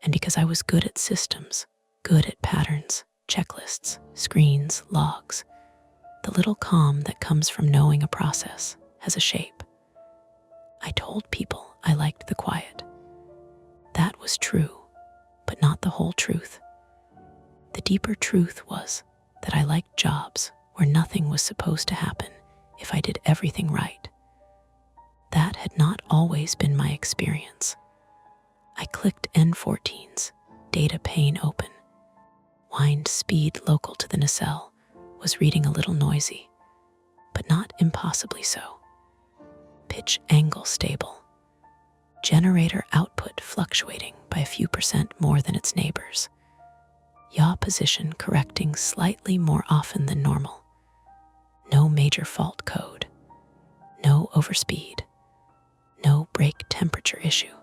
and because I was good at systems, good at patterns, checklists, screens, logs, the little calm that comes from knowing a process has a shape. I told people I liked the quiet. That was true, but not the whole truth. The deeper truth was that I liked jobs where nothing was supposed to happen if I did everything right. That had not always been my experience. I clicked N14's data pane open. Wind speed local to the nacelle was reading a little noisy, but not impossibly so. Pitch angle stable. Generator output fluctuating by a few percent more than its neighbors. Yaw position correcting slightly more often than normal. No major fault code. No overspeed. No brake temperature issue.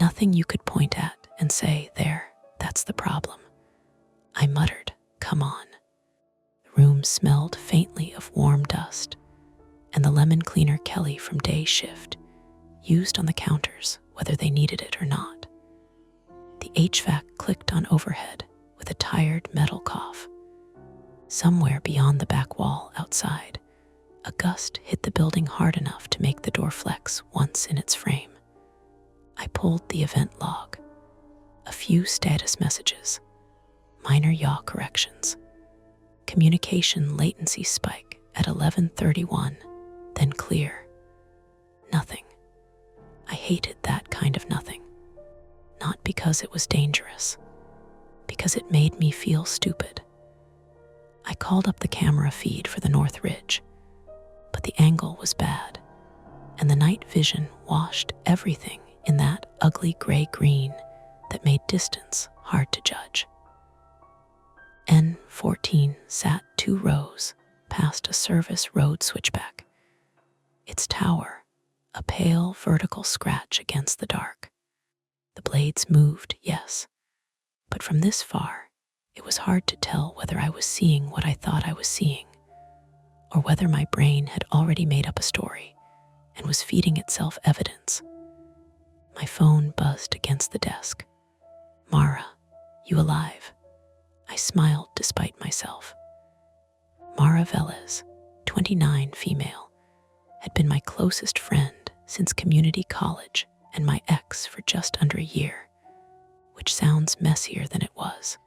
Nothing you could point at and say, there, that's the problem. I muttered, come on. The room smelled faintly of warm dust, and the lemon cleaner Kelly from day shift used on the counters whether they needed it or not. The HVAC clicked on overhead with a tired metal cough. Somewhere beyond the back wall outside, a gust hit the building hard enough to make the door flex once in its frame. I pulled the event log. A few status messages, minor yaw corrections, communication latency spike at 11:31, then clear. Nothing. I hated that kind of nothing. Not because it was dangerous, because it made me feel stupid. I called up the camera feed for the North Ridge, but the angle was bad, and the night vision washed everything in that ugly gray-green that made distance hard to judge. N14 sat 2 rows past a service road switchback. Its tower, a pale vertical scratch against the dark. The blades moved, yes, but from this far, it was hard to tell whether I was seeing what I thought I was seeing, or whether my brain had already made up a story and was feeding itself evidence. My phone buzzed against the desk. Mara, You alive?" I smiled despite myself. Mara Velez, 29, female, had been my closest friend since community college and my ex for just under a year, which sounds messier than it was.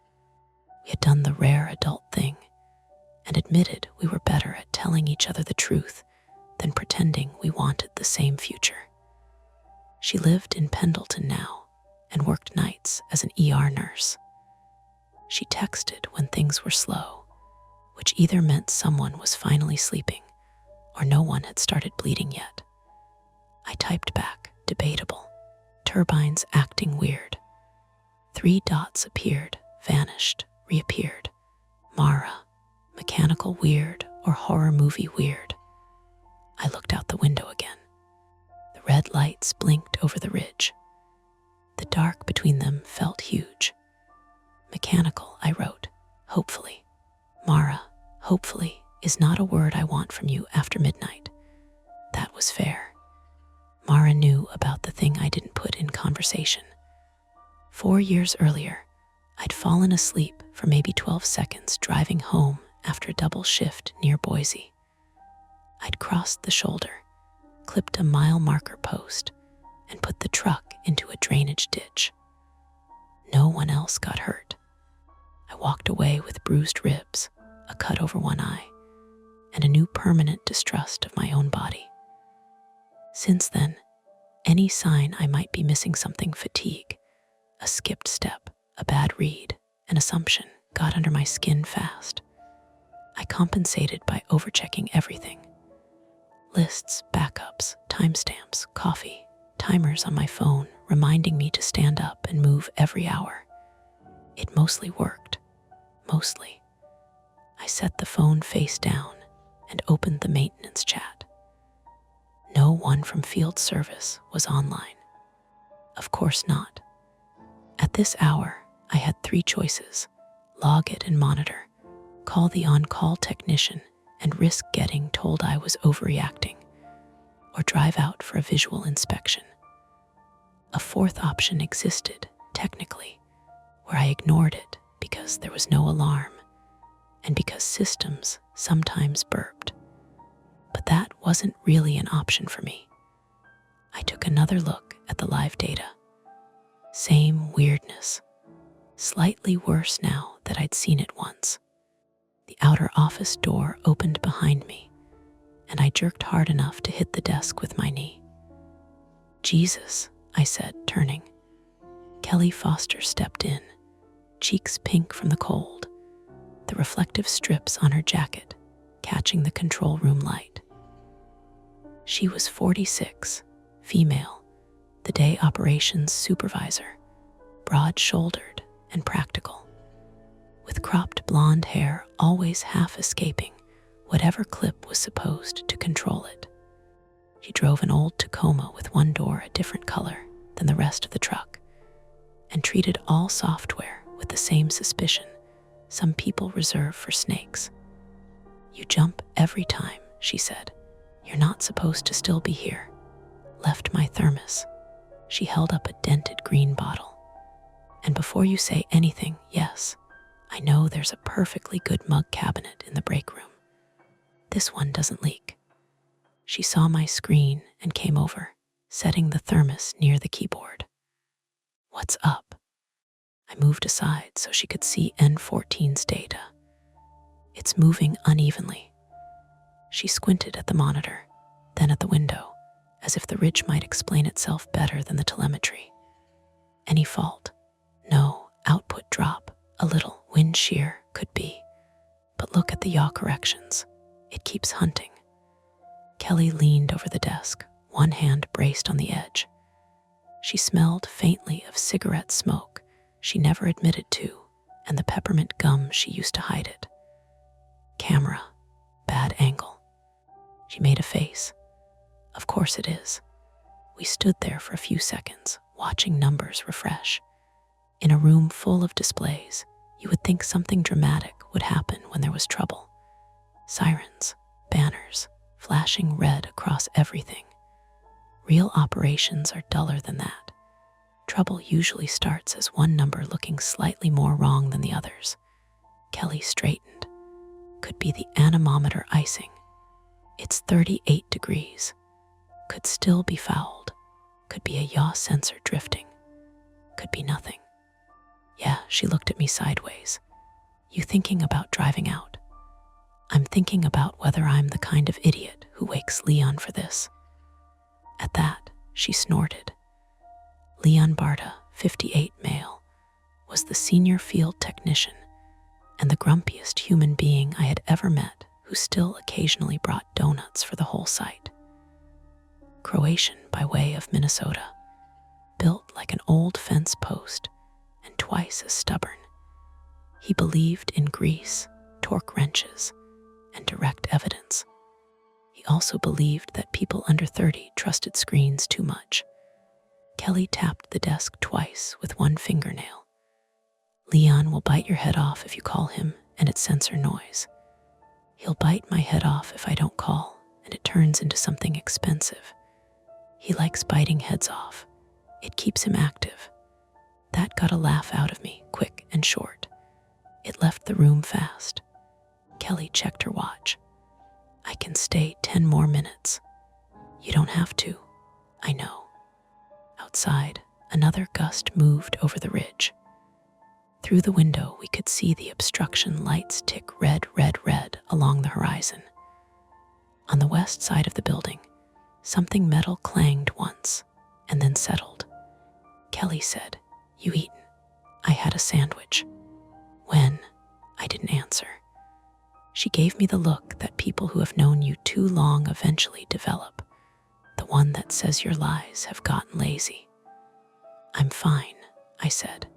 We had done the rare adult thing and admitted we were better at telling each other the truth than pretending we wanted the same future. She lived in Pendleton now and worked nights as an ER nurse. She texted when things were slow, which either meant someone was finally sleeping or no one had started bleeding yet. I typed back, debatable, turbines acting weird. 3 dots appeared, vanished, reappeared. Mara, mechanical weird or horror movie weird. I looked out the window again. The red lights blinked over the ridge. The dark between them felt huge. Mechanical, I wrote, hopefully. Mara, hopefully, is not a word I want from you after midnight. That was fair. Mara knew about the thing I didn't put in conversation. 4 years earlier, I'd fallen asleep for maybe 12 seconds driving home after a double shift near Boise. I'd crossed the shoulder, clipped a mile marker post, and put the truck into a drainage ditch. No one else got hurt. I walked away with bruised ribs, a cut over one eye, and a new permanent distrust of my own body. Since then, any sign I might be missing something, fatigue, a skipped step, a bad read, an assumption, got under my skin fast. I compensated by overchecking everything. Lists, backups, timestamps, coffee, timers on my phone reminding me to stand up and move every hour. It mostly worked. Mostly. I set the phone face down and opened the maintenance chat. No one from field service was online. Of course not. At this hour, I had 3 choices: log it and monitor, call the on-call technician and risk getting told I was overreacting, or drive out for a visual inspection. A 4th option existed, technically, where I ignored it because there was no alarm and because systems sometimes burped. But that wasn't really an option for me. I took another look at the live data. Same weirdness, slightly worse now that I'd seen it once. The outer office door opened behind me, and I jerked hard enough to hit the desk with my knee. "Jesus," I said, turning. Kelly Foster stepped in, cheeks pink from the cold, the reflective strips on her jacket catching the control room light. She was 46, female, the day operations supervisor, broad-shouldered and practical, with cropped blonde hair always half escaping whatever clip was supposed to control it. She drove an old Tacoma with one door a different color than the rest of the truck, and treated all software with the same suspicion some people reserve for snakes. "You jump every time," she said. "You're not supposed to still be here." Left my thermos. She held up a dented green bottle. "And before you say anything, yes, I know there's a perfectly good mug cabinet in the break room. This one doesn't leak." She saw my screen and came over, setting the thermos near the keyboard. "What's up?" I moved aside so she could see N14's data. "It's moving unevenly." She squinted at the monitor, then at the window, as if the ridge might explain itself better than the telemetry. "Any fault?" "No, output drop, a little, wind shear, could be. But look at the yaw corrections. It keeps hunting." Kelly leaned over the desk, one hand braced on the edge. She smelled faintly of cigarette smoke she never admitted to, and the peppermint gum she used to hide it. "Camera, bad angle." She made a face. "Of course it is." We stood there for a few seconds, watching numbers refresh. In a room full of displays, you would think something dramatic would happen when there was trouble. Sirens, banners, flashing red across everything. Real operations are duller than that. Trouble usually starts as one number looking slightly more wrong than the others. Kelly straightened. Could be the anemometer icing. It's 38 degrees. Could still be fouled. Could be a yaw sensor drifting. Could be nothing. Yeah, she looked at me sideways. You thinking about driving out? I'm thinking about whether I'm the kind of idiot who wakes Leon for this. At that, she snorted. Leon Barta, 58 male, was the senior field technician and the grumpiest human being I had ever met, who still occasionally brought donuts for the whole site. Croatian by way of Minnesota, built like an old fence post and twice as stubborn. He believed in grease, torque wrenches, and direct evidence. He also believed that people under 30 trusted screens too much. Kelly tapped the desk twice with one fingernail. Leon will bite your head off if you call him and it's sensor noise. He'll bite my head off if I don't call and it turns into something expensive. He likes biting heads off. It keeps him active. That got a laugh out of me, quick and short. It left the room fast. Kelly checked her watch. I can stay 10 more minutes. You don't have to. I know. Outside, another gust moved over the ridge. Through the window, we could see the obstruction lights tick red, red, red along the horizon. On the west side of the building, something metal clanged once and then settled. Kelly said, "You eaten?" I had a sandwich. When? I didn't answer. She gave me the look that people who have known you too long eventually develop, the one that says your lies have gotten lazy. I'm fine, I said.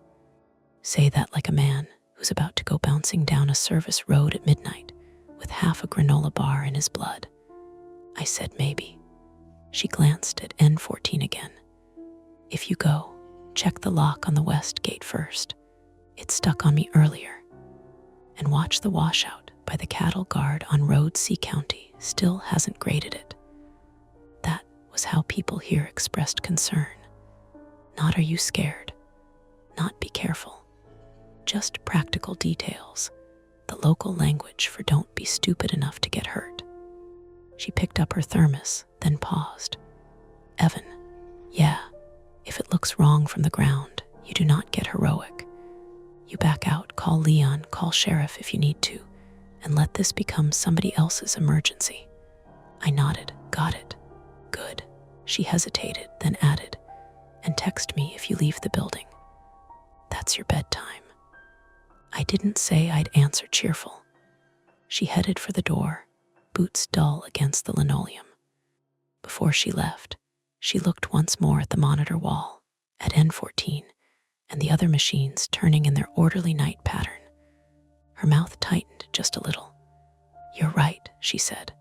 Say that like a man who's about to go bouncing down a service road at midnight with half a granola bar in his blood. I said maybe. She glanced at N14 again. If you go, check the lock on the west gate first. It stuck on me earlier. And watch the washout by the cattle guard on Road C County still hasn't graded it. That was how people here expressed concern. Not are you scared? Not be careful. Just practical details, the local language for don't be stupid enough to get hurt. She picked up her thermos, then paused. Evan, yeah, if it looks wrong from the ground, you do not get heroic. You back out, call Leon, call sheriff if you need to, and let this become somebody else's emergency. I nodded. Got it. Good. She hesitated, then added, and text me if you leave the building. That's your bedtime. I didn't say I'd answer cheerful. She headed for the door, boots dull against the linoleum. Before she left, she looked once more at the monitor wall, at N14, and the other machines turning in their orderly night pattern. Her mouth tightened just a little. You're right, she said.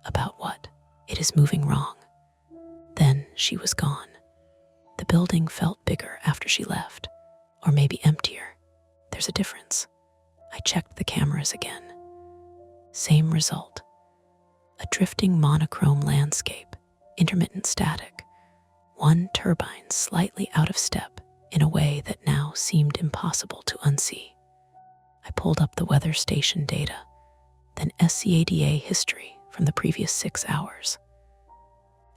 About what? It is moving wrong. Then she was gone. The building felt bigger after she left, or maybe emptier. There's a difference. I checked the cameras again. Same result. A drifting monochrome landscape, intermittent static, one turbine slightly out of step in a way that now seemed impossible to unsee. I pulled up the weather station data, then SCADA history from the previous 6 hours.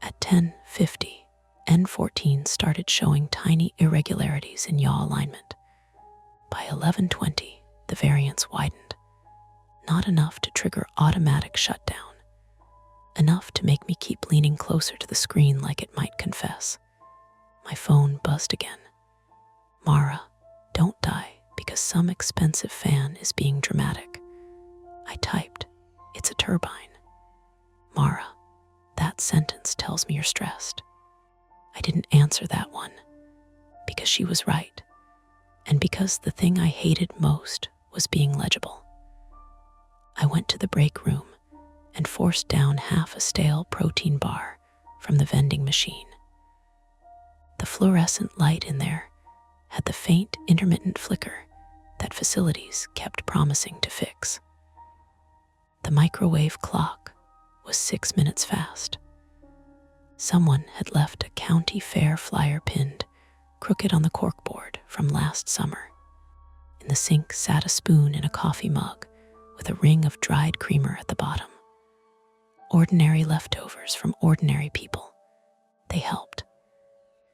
At 10:50, N14 started showing tiny irregularities in yaw alignment. By 11:20, the variance widened. Not enough to trigger automatic shutdown. Enough to make me keep leaning closer to the screen like it might confess. My phone buzzed again. Mara, don't die because some expensive fan is being dramatic. I typed, it's a turbine. Mara, that sentence tells me you're stressed. I didn't answer that one because she was right. And because the thing I hated most was being legible. I went to the break room and forced down half a stale protein bar from the vending machine. The fluorescent light in there had the faint, intermittent flicker that facilities kept promising to fix. The microwave clock was 6 minutes fast. Someone had left a county fair flyer pinned, crooked on the corkboard from last summer. In the sink sat a spoon in a coffee mug with a ring of dried creamer at the bottom. Ordinary leftovers from ordinary people. They helped.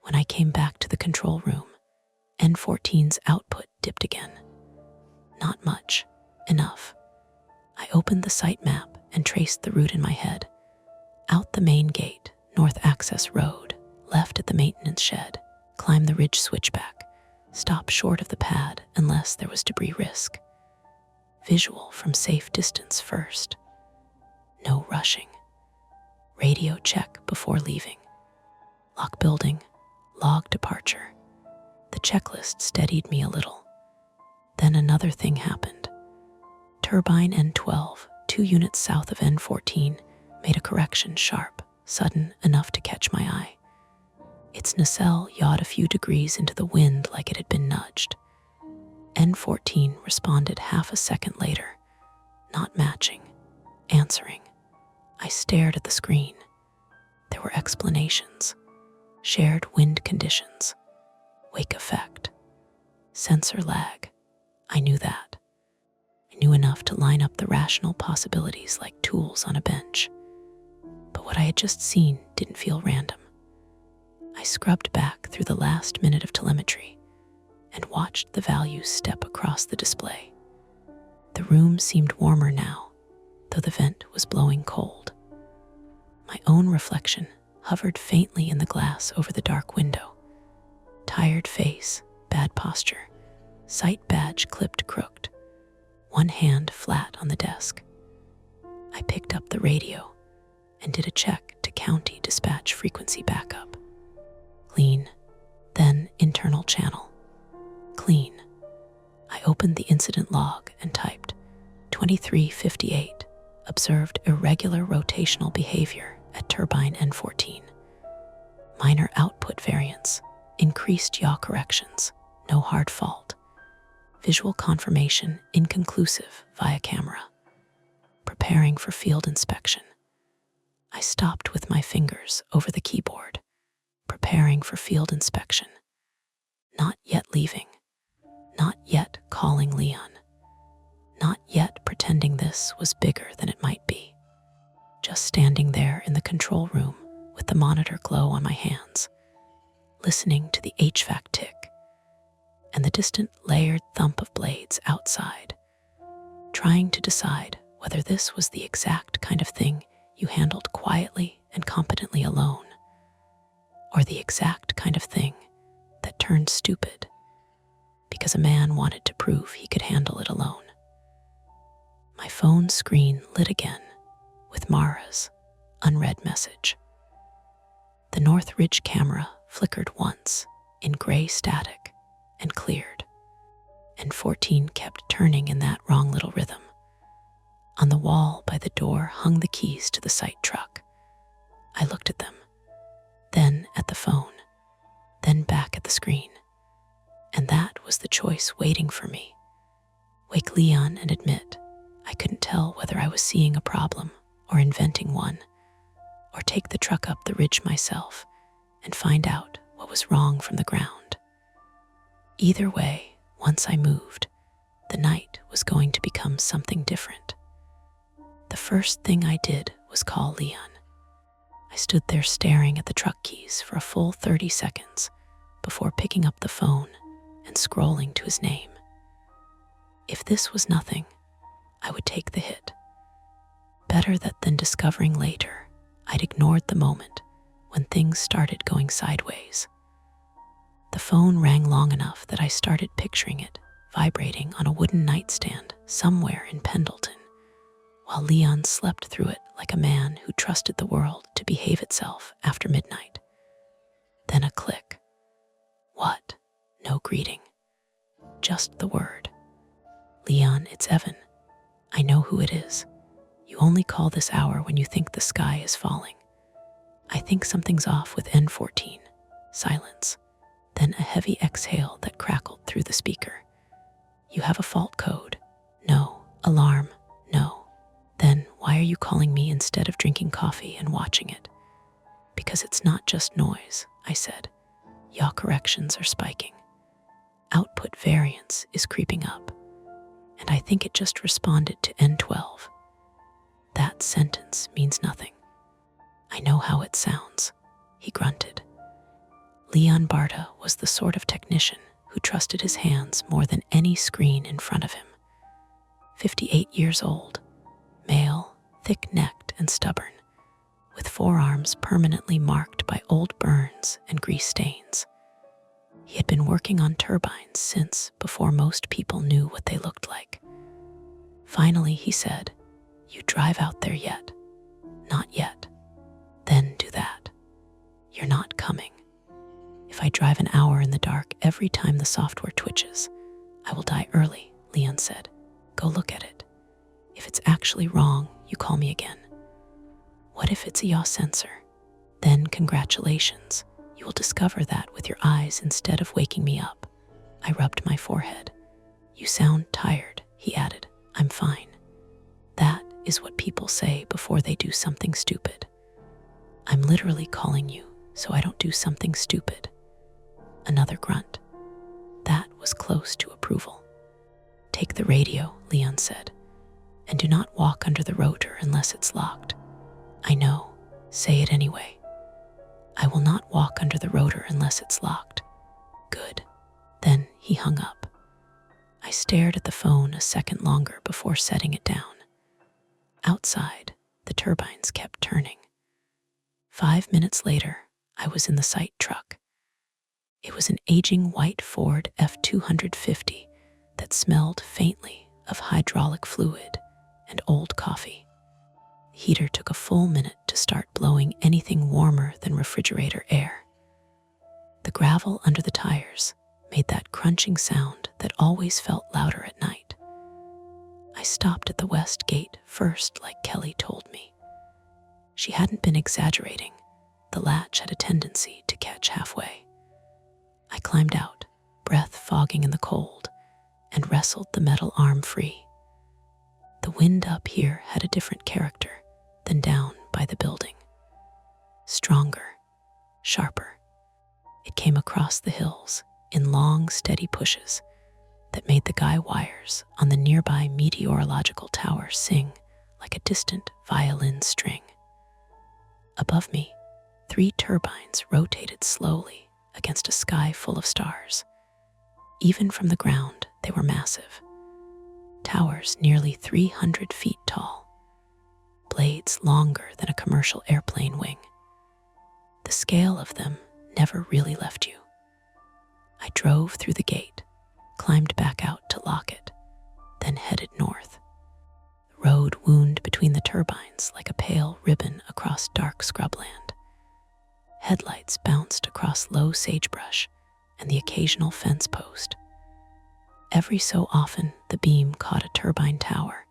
When I came back to the control room, N14's output dipped again. Not much. Enough. I opened the site map and traced the route in my head. Out the main gate, North Access Road, left at the maintenance shed, climb the ridge switchback, stop short of the pad unless there was debris risk. Visual from safe distance first. No rushing. Radio check before leaving. Lock building, log departure. The checklist steadied me a little. Then another thing happened. Turbine N12, 2 units south of N14, made a correction sharp, sudden enough to catch my eye. Its nacelle yawed a few degrees into the wind like it had been nudged. N14 responded half a second later, not matching, answering. I stared at the screen. There were explanations. Shared wind conditions. Wake effect. Sensor lag. I knew that. I knew enough to line up the rational possibilities like tools on a bench. But what I had just seen didn't feel random. I scrubbed back through the last minute of telemetry and watched the values step across the display. The room seemed warmer now, though the vent was blowing cold. My own reflection hovered faintly in the glass over the dark window. Tired face, bad posture, sight badge clipped crooked, one hand flat on the desk. I picked up the radio and did a check to county dispatch frequency backup. Clean, then internal channel. Clean. I opened the incident log and typed 2358, observed irregular rotational behavior at turbine N14. Minor output variance, increased yaw corrections, no hard fault. Visual confirmation inconclusive via camera. Preparing for field inspection. I stopped with my fingers over the keyboard, preparing for field inspection. Not yet leaving. Not yet calling Leon. Not yet pretending this was bigger than it might be. Just standing there in the control room with the monitor glow on my hands, listening to the HVAC tick and the distant layered thump of blades outside, trying to decide whether this was the exact kind of thing you handled quietly and competently alone, or the exact kind of thing that turned stupid because a man wanted to prove he could handle it alone. My phone screen lit again with Mara's unread message. The North Ridge camera flickered once in gray static and cleared, and 14 kept turning in that wrong little rhythm. On the wall by the door hung the keys to the site truck. I looked at them, then at the phone, then back at the screen. And that was the choice waiting for me. Wake Leon and admit I couldn't tell whether I was seeing a problem or inventing one, or take the truck up the ridge myself and find out what was wrong from the ground. Either way, once I moved, the night was going to become something different. The first thing I did was call Leon. I stood there staring at the truck keys for a full 30 seconds before picking up the phone and scrolling to his name. If this was nothing, I would take the hit. Better that than discovering later I'd ignored the moment when things started going sideways. The phone rang long enough that I started picturing it vibrating on a wooden nightstand somewhere in Pendleton, while Leon slept through it like a man who trusted the world to behave itself after midnight. Then a click. What? No greeting. Just the word. Leon, it's Evan. I know who it is. You only call this hour when you think the sky is falling. I think something's off with N14. Silence. Then a heavy exhale that crackled through the speaker. You have a fault code. No. Alarm. No. Then why are you calling me instead of drinking coffee and watching it? Because it's not just noise, I said. Yaw corrections are spiking. Output variance is creeping up. And I think it just responded to N12. That sentence means nothing. I know how it sounds, he grunted. Leon Barta was the sort of technician who trusted his hands more than any screen in front of him. 58 years old, male, thick-necked and stubborn, with forearms permanently marked by old burns and grease stains. He had been working on turbines since before most people knew what they looked like. Finally, he said, "You drive out there yet?" "Not yet." "Then do that. You're not coming. If I drive an hour in the dark every time the software twitches, I will die early," Leon said. "Go look at it. If it's actually wrong, you call me again." "What if it's a yaw sensor? Then congratulations. You will discover that with your eyes instead of waking me up." I rubbed my forehead. "You sound tired," he added. "I'm fine." That is what people say before they do something stupid. "I'm literally calling you so I don't do something stupid." Another grunt. That was close to approval. "Take the radio," Leon said, "and do not walk under the rotor unless it's locked." "I know. Say it anyway." "I will not walk under the rotor unless it's locked." "Good." Then he hung up. I stared at the phone a second longer before setting it down. Outside, the turbines kept turning. 5 minutes later, I was in the site truck. It was an aging white Ford F-250 that smelled faintly of hydraulic fluid and old coffee. The heater took a full minute to start blowing anything warmer than refrigerator air. The gravel under the tires made that crunching sound that always felt louder at night. I stopped at the west gate first, like Kelly told me. She hadn't been exaggerating. The latch had a tendency to catch halfway. I climbed out, breath fogging in the cold, and wrestled the metal arm free. The wind up here had a different character than down by the building. Stronger, sharper. It came across the hills in long, steady pushes that made the guy wires on the nearby meteorological tower sing like a distant violin string. Above me, 3 turbines rotated slowly against a sky full of stars. Even from the ground, they were massive. Towers nearly 300 feet tall, blades longer than a commercial airplane wing. The scale of them never really left you. I drove through the gate, climbed back out to lock it, then headed north. The road wound between the turbines like a pale ribbon across dark scrubland. Headlights bounced across low sagebrush and the occasional fence post. Every so often, the beam caught a turbine tower,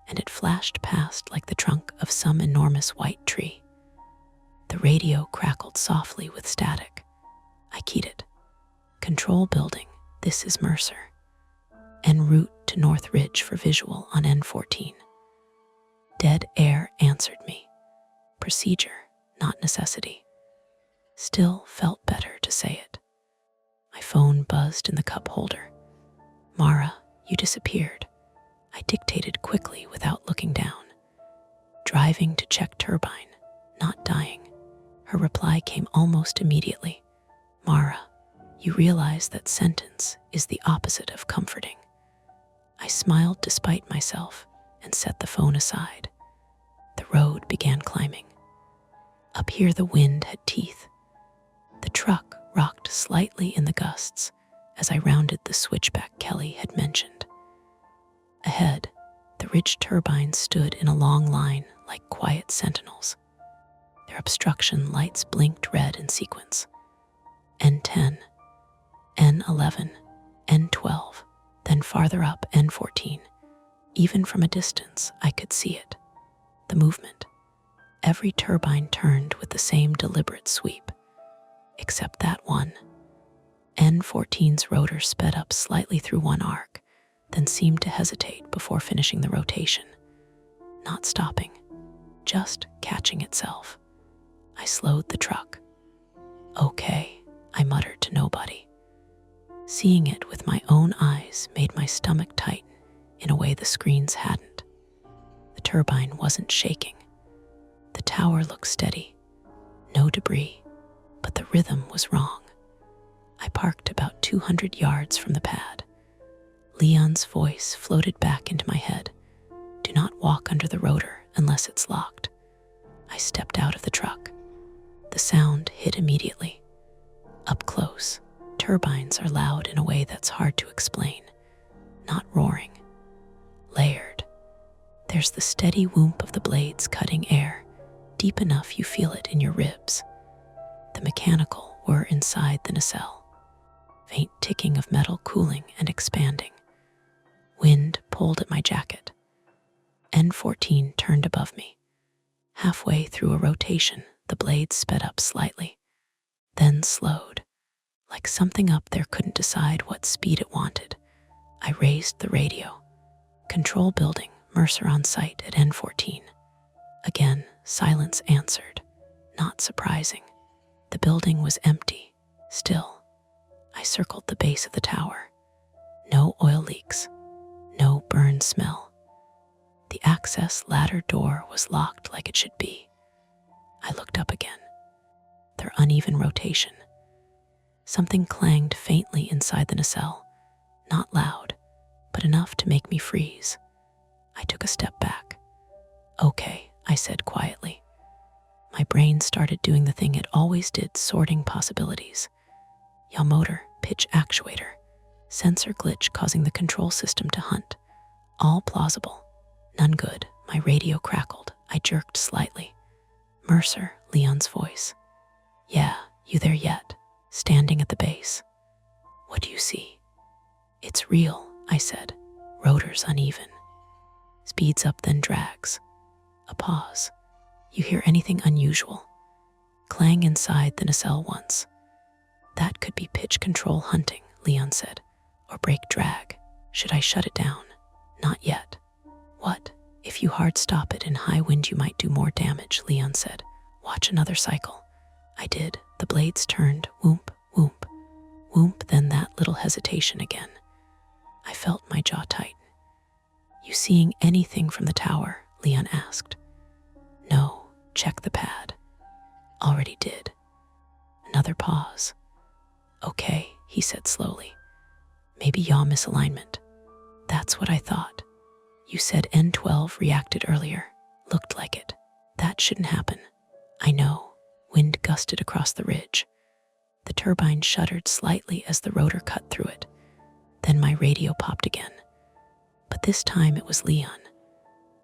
and it flashed past like the trunk of some enormous white tree. The radio crackled softly with static. I keyed it. "Control building, this is Mercer. En route to North Ridge for visual on N14. Dead air answered me. Procedure, not necessity. Still felt better to say it. My phone buzzed in the cup holder. "Mara, you disappeared." I dictated quickly without looking down. "Driving to check turbine, not dying." Her reply came almost immediately. "Mara, you realize that sentence is the opposite of comforting." I smiled despite myself and set the phone aside. The road began climbing. Up here the wind had teeth. The truck rocked slightly in the gusts as I rounded the switchback Kelly had mentioned. Ahead, the ridge turbines stood in a long line like quiet sentinels. Their obstruction lights blinked red in sequence. N10, N11, N12, then farther up N14. Even from a distance, I could see it. The movement. Every turbine turned with the same deliberate sweep. Except that one. N14's rotor sped up slightly through one arc, then seemed to hesitate before finishing the rotation. Not stopping, just catching itself. I slowed the truck. "Okay," I muttered to nobody. Seeing it with my own eyes made my stomach tighten in a way the screens hadn't. The turbine wasn't shaking. The tower looked steady. No debris, but the rhythm was wrong. I parked about 200 yards from the pad. Leon's voice floated back into my head. Do not walk under the rotor unless it's locked. I stepped out of the truck. The sound hit immediately. Up close, turbines are loud in a way that's hard to explain. Not roaring. Layered. There's the steady whoomp of the blades cutting air, deep enough you feel it in your ribs. The mechanical whir inside the nacelle. Faint ticking of metal cooling and expanding. Wind pulled at my jacket. N14 turned above me. Halfway through a rotation, the blades sped up slightly, then slowed. Like something up there couldn't decide what speed it wanted. I raised the radio. Control building, Mercer on site at N14. Again, silence answered. Not surprising. The building was empty, still. I circled the base of the tower. No oil leaks. No burn smell. The access ladder door was locked like it should be. I looked up again. Their uneven rotation. Something clanged faintly inside the nacelle. Not loud, but enough to make me freeze. I took a step back. Okay, I said quietly. My brain started doing the thing it always did, sorting possibilities. Yaw motor, pitch actuator, sensor glitch causing the control system to hunt. All plausible. None good. My radio crackled. I jerked slightly. Mercer, Leon's voice. Yeah, you there yet? Standing at the base. What do you see? It's real, I said. Rotors uneven. Speeds up then drags. A pause. You hear anything unusual? Clang inside the nacelle once. That could be pitch control hunting, Leon said. Or brake drag. Should I shut it down? Not yet. What? If you hard stop it in high wind you might do more damage, Leon said. Watch another cycle. I did. The blades turned. Whoomp, whoomp, whoomp, then that little hesitation again. I felt my jaw tighten. You seeing anything from the tower? Leon asked. No. Check the pad. Already did. Another pause. Okay, he said slowly. Maybe yaw misalignment. That's what I thought. You said N12 reacted earlier. Looked like it. That shouldn't happen. I know. Wind gusted across the ridge. The turbine shuddered slightly as the rotor cut through it. Then my radio popped again. But this time it was Leon.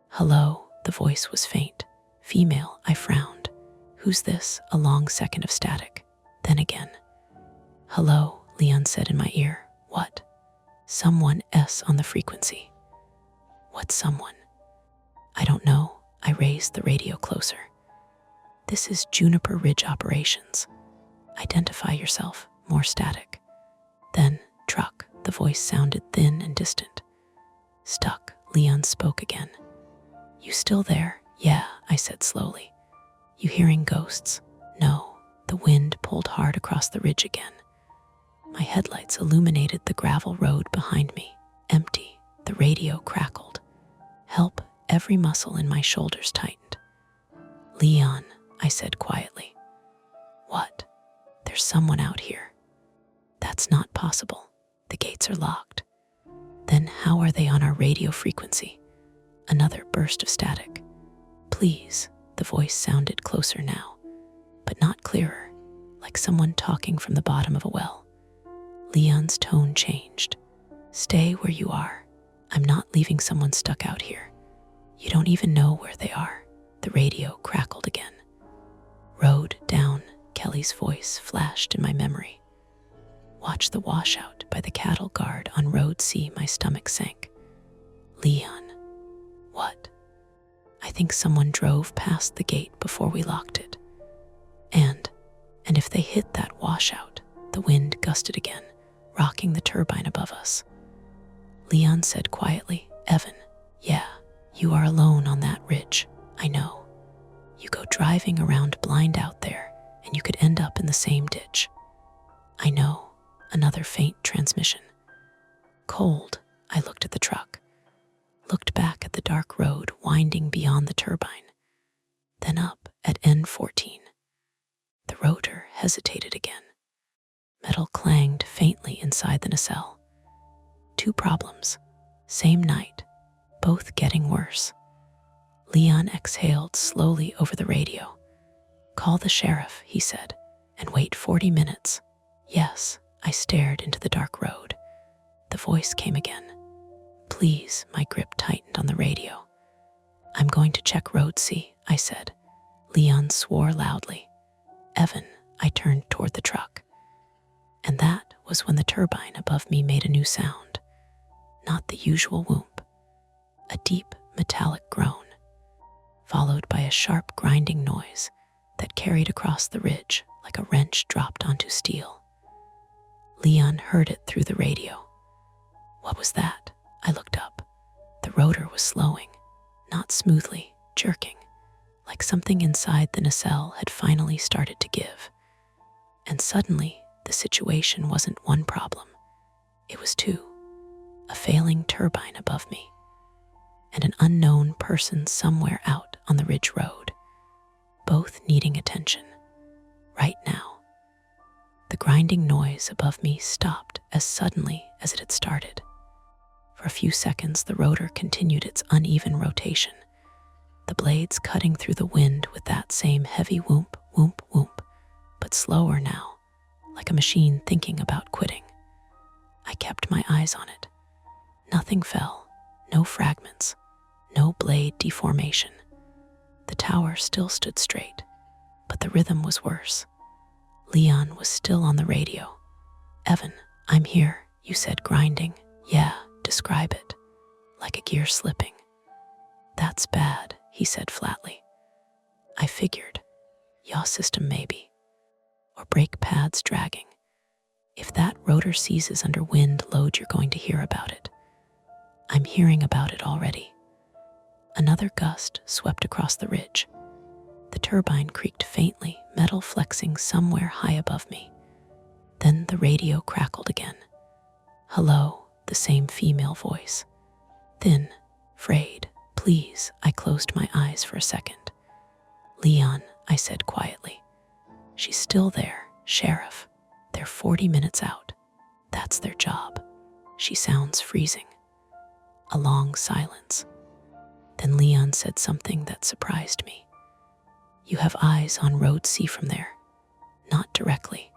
Hello, the voice was faint. Female, I frowned. Who's this? A long second of static. Then again. Hello, Leon said in my ear. What? Someone S on the frequency. What someone? I don't know. I raised the radio closer. This is Juniper Ridge Operations. Identify yourself. More static. Then, truck. The voice sounded thin and distant. Stuck. Leon spoke again. You still there? Yeah, I said slowly. You hearing ghosts? No. The wind pulled hard across the ridge again. My headlights illuminated the gravel road behind me. Empty. The radio crackled. Help. Every muscle in my shoulders tightened. Leon, I said quietly. What? There's someone out here. That's not possible. The gates are locked. Then how are they on our radio frequency? Another burst of static. Please, the voice sounded closer now, but not clearer, like someone talking from the bottom of a well. Leon's tone changed. Stay where you are. I'm not leaving someone stuck out here. You don't even know where they are. The radio crackled again. Road down, Kelly's voice flashed in my memory. Watch the washout by the cattle guard on Road C. My stomach sank. Leon. What? I think someone drove past the gate before we locked it. And if they hit that washout, the wind gusted again, rocking the turbine above us. Leon said quietly, Evan, yeah, you are alone on that ridge, I know. You go driving around blind out there, and you could end up in the same ditch. I know, another faint transmission. Cold, I looked at the truck, looked back at the dark road winding beyond the turbine, then up at N14. The rotor hesitated again. Metal clanged faintly inside the nacelle. 2 problems, same night, both getting worse. Leon exhaled slowly over the radio. "Call the sheriff," he said, "and wait 40 minutes. Yes, I stared into the dark road. The voice came again. "Please," my grip tightened on the radio. "I'm going to check road C," I said. Leon swore loudly. "Evan," I turned toward the truck. And that was when the turbine above me made a new sound. Not the usual whoomp. A deep, metallic groan, followed by a sharp grinding noise that carried across the ridge like a wrench dropped onto steel. Leon heard it through the radio. What was that? I looked up. The rotor was slowing, not smoothly, jerking, like something inside the nacelle had finally started to give. And suddenly, the situation wasn't one problem. It was 2. A failing turbine above me, and an unknown person somewhere out on the ridge road, both needing attention, right now. The grinding noise above me stopped as suddenly as it had started. For a few seconds, the rotor continued its uneven rotation, the blades cutting through the wind with that same heavy whoomp, whoomp, whoomp, but slower now, like a machine thinking about quitting. I kept my eyes on it. Nothing fell, no fragments, no blade deformation. The tower still stood straight, but the rhythm was worse. Leon was still on the radio. "Evan, I'm here," you said, grinding. "Yeah, describe it." "Like a gear slipping." "That's bad," he said flatly. I figured, yaw system maybe, or brake pads dragging. If that rotor seizes under wind load, you're going to hear about it. I'm hearing about it already. Another gust swept across the ridge. The turbine creaked faintly, metal flexing somewhere high above me. Then the radio crackled again. "Hello," the same female voice. Thin, frayed. "Please," I closed my eyes for a second. "Leon," I said quietly. "She's still there, Sheriff. They're 40 minutes out. That's their job." She sounds freezing. A long silence. Then Leon said something that surprised me. "You have eyes on Road C from there." "Not directly."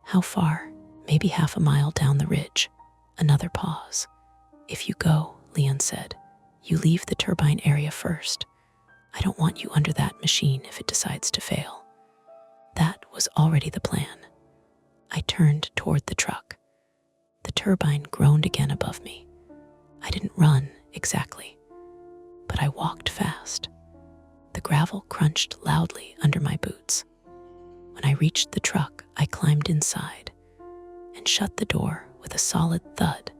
"How far?" "Maybe half a mile down the ridge." Another pause. "If you go," Leon said, "you leave the turbine area first. I don't want you under that machine if it decides to fail." That was already the plan. I turned toward the truck. The turbine groaned again above me. I didn't run, exactly, but I walked fast. The gravel crunched loudly under my boots. When I reached the truck, I climbed inside and shut the door with a solid thud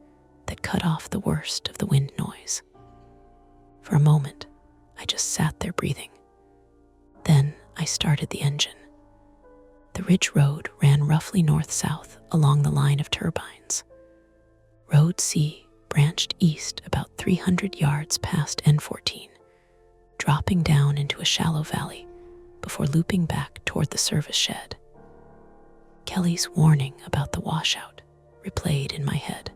that cut off the worst of the wind noise. For a moment, I just sat there breathing. Then I started the engine. The ridge road ran roughly north-south along the line of turbines. Road C branched east about 300 yards past N14, dropping down into a shallow valley before looping back toward the service shed. Kelly's warning about the washout replayed in my head.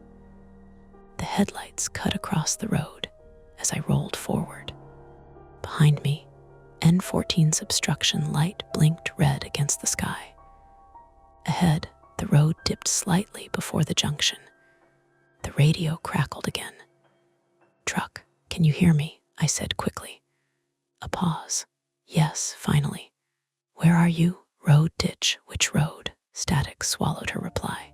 The headlights cut across the road as I rolled forward. Behind me, N14's obstruction light blinked red against the sky. Ahead, the road dipped slightly before the junction. The radio crackled again. "Truck, can you hear me?" I said quickly. A pause. "Yes, finally." "Where are you?" "Road ditch." "Which road?" Static swallowed her reply.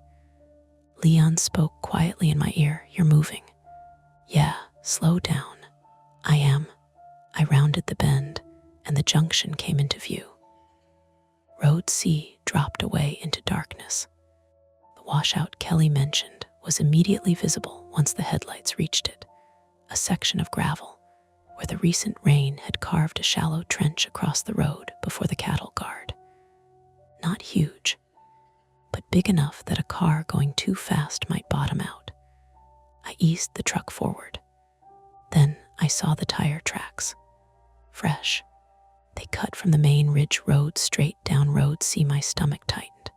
Leon spoke quietly in my ear. "You're moving." "Yeah, slow down." "I am." I rounded the bend, and the junction came into view. Road C dropped away into darkness. The washout Kelly mentioned was immediately visible once the headlights reached it, a section of gravel where the recent rain had carved a shallow trench across the road before the cattle guard. Not huge, but big enough that a car going too fast might bottom out. I eased the truck forward. Then I saw the tire tracks. Fresh. They cut from the main ridge road straight down Road C. My stomach tightened.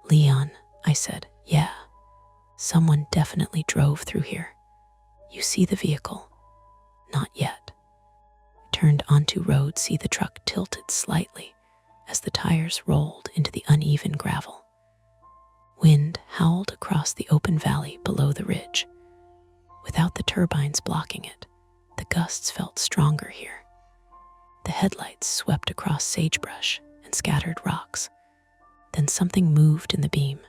"Leon," I said. "Yeah. Someone definitely drove through here. You see the vehicle?" "Not yet." Turned onto Road C. The truck tilted slightly as the tires rolled into the uneven gravel. Wind howled across the open valley below the ridge. Without the turbines blocking it, the gusts felt stronger here. The headlights swept across sagebrush and scattered rocks. Then something moved in the beam.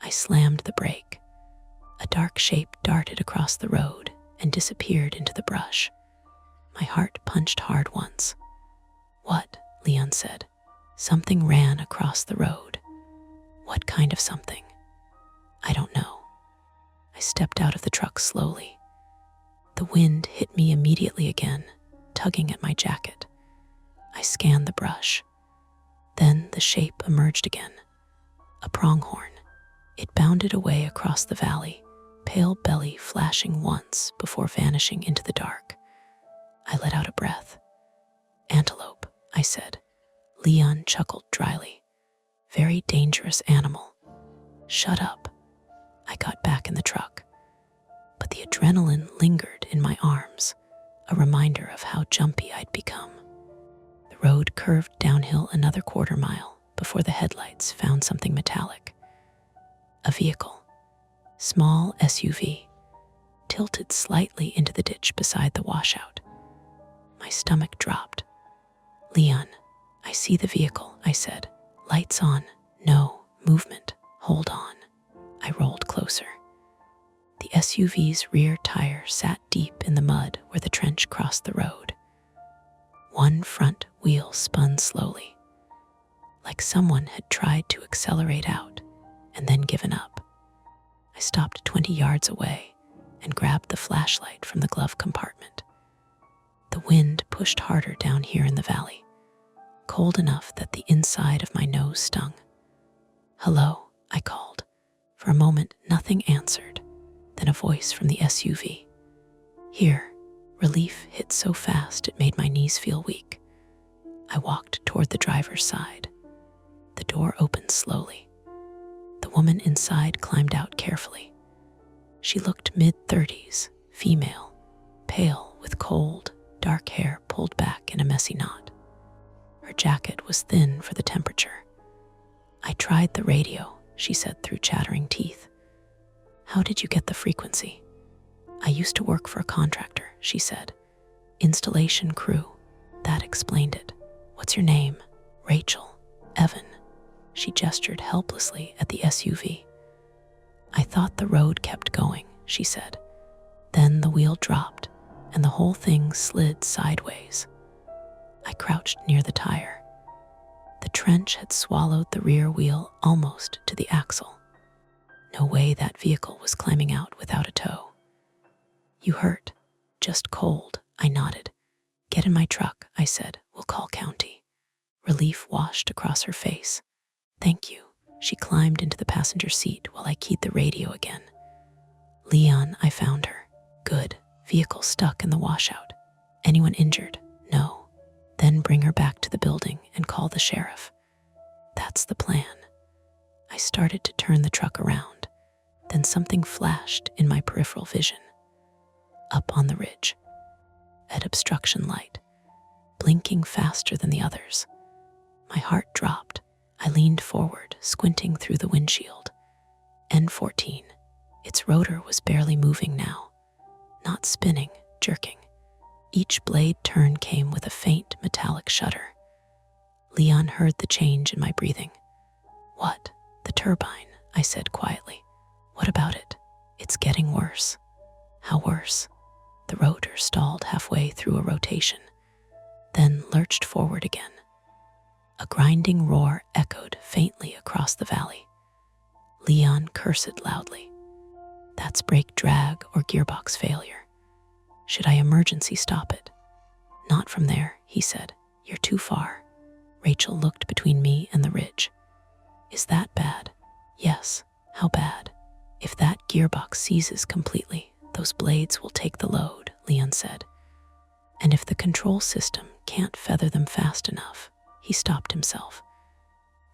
I slammed the brake. A dark shape darted across the road and disappeared into the brush. My heart punched hard once. "What?" Leon said. "Something ran across the road." "What kind of something?" "I don't know." I stepped out of the truck slowly. The wind hit me immediately again, tugging at my jacket. I scanned the brush. Then the shape emerged again. A pronghorn. It bounded away across the valley, pale belly flashing once before vanishing into the dark. I let out a breath. "Antelope," I said. Leon chuckled dryly. "Very dangerous animal." "Shut up." I got back in the truck. But the adrenaline lingered in my arms, a reminder of how jumpy I'd become. The road curved downhill another quarter-mile before the headlights found something metallic. A vehicle, small SUV, tilted slightly into the ditch beside the washout. My stomach dropped. "Leon, I see the vehicle," I said. "Lights on. No movement. Hold on." I rolled closer. The SUV's rear tire sat deep in the mud where the trench crossed the road. One front wheel spun slowly, like someone had tried to accelerate out and then given up. I stopped 20 yards away and grabbed the flashlight from the glove compartment. The wind pushed harder down here in the valley, cold enough that the inside of my nose stung. "Hello," I called. For a moment, nothing answered. Then a voice from the SUV. "Here." Relief hit so fast it made my knees feel weak. I walked toward the driver's side. The door opened slowly. The woman inside climbed out carefully. She looked mid-30s, female, pale with cold, dark hair pulled back in a messy knot. Her jacket was thin for the temperature. "I tried the radio," she said through chattering teeth. "How did you get the frequency?" "I used to work for a contractor," she said. "Installation crew." That explained it. "What's your name?" "Rachel." "Evan." She gestured helplessly at the SUV. "I thought the road kept going," she said. Then the wheel dropped, and the whole thing slid sideways. I crouched near the tire. The trench had swallowed the rear wheel almost to the axle. No way that vehicle was climbing out without a tow. "You hurt?" "Just cold," I nodded. "Get in my truck," I said. "We'll call county." Relief washed across her face. "Thank you." She climbed into the passenger seat while I keyed the radio again. "Leon," I found her. "Good. Vehicle stuck in the washout. Anyone injured?" "No." "Then bring her back to the building and call the sheriff." "That's the plan." I started to turn the truck around. Then something flashed in my peripheral vision. Up on the ridge, at obstruction light, blinking faster than the others. My heart dropped. I leaned forward, squinting through the windshield. N14. Its rotor was barely moving now, not spinning, jerking. Each blade turn came with a faint metallic shudder. Leon heard the change in my breathing. "What?" "The turbine," I said quietly. "What about it?" "It's getting worse." "How worse?" The rotor stalled halfway through a rotation, then lurched forward again. A grinding roar echoed faintly across the valley. Leon cursed loudly. "That's brake drag or gearbox failure. Should I emergency stop it?" "Not from there," he said. "You're too far." Rachel looked between me and the ridge. "Is that bad?" Yes, how bad? If that gearbox seizes completely, those blades will take the load, Leon said. And if the control system can't feather them fast enough, he stopped himself.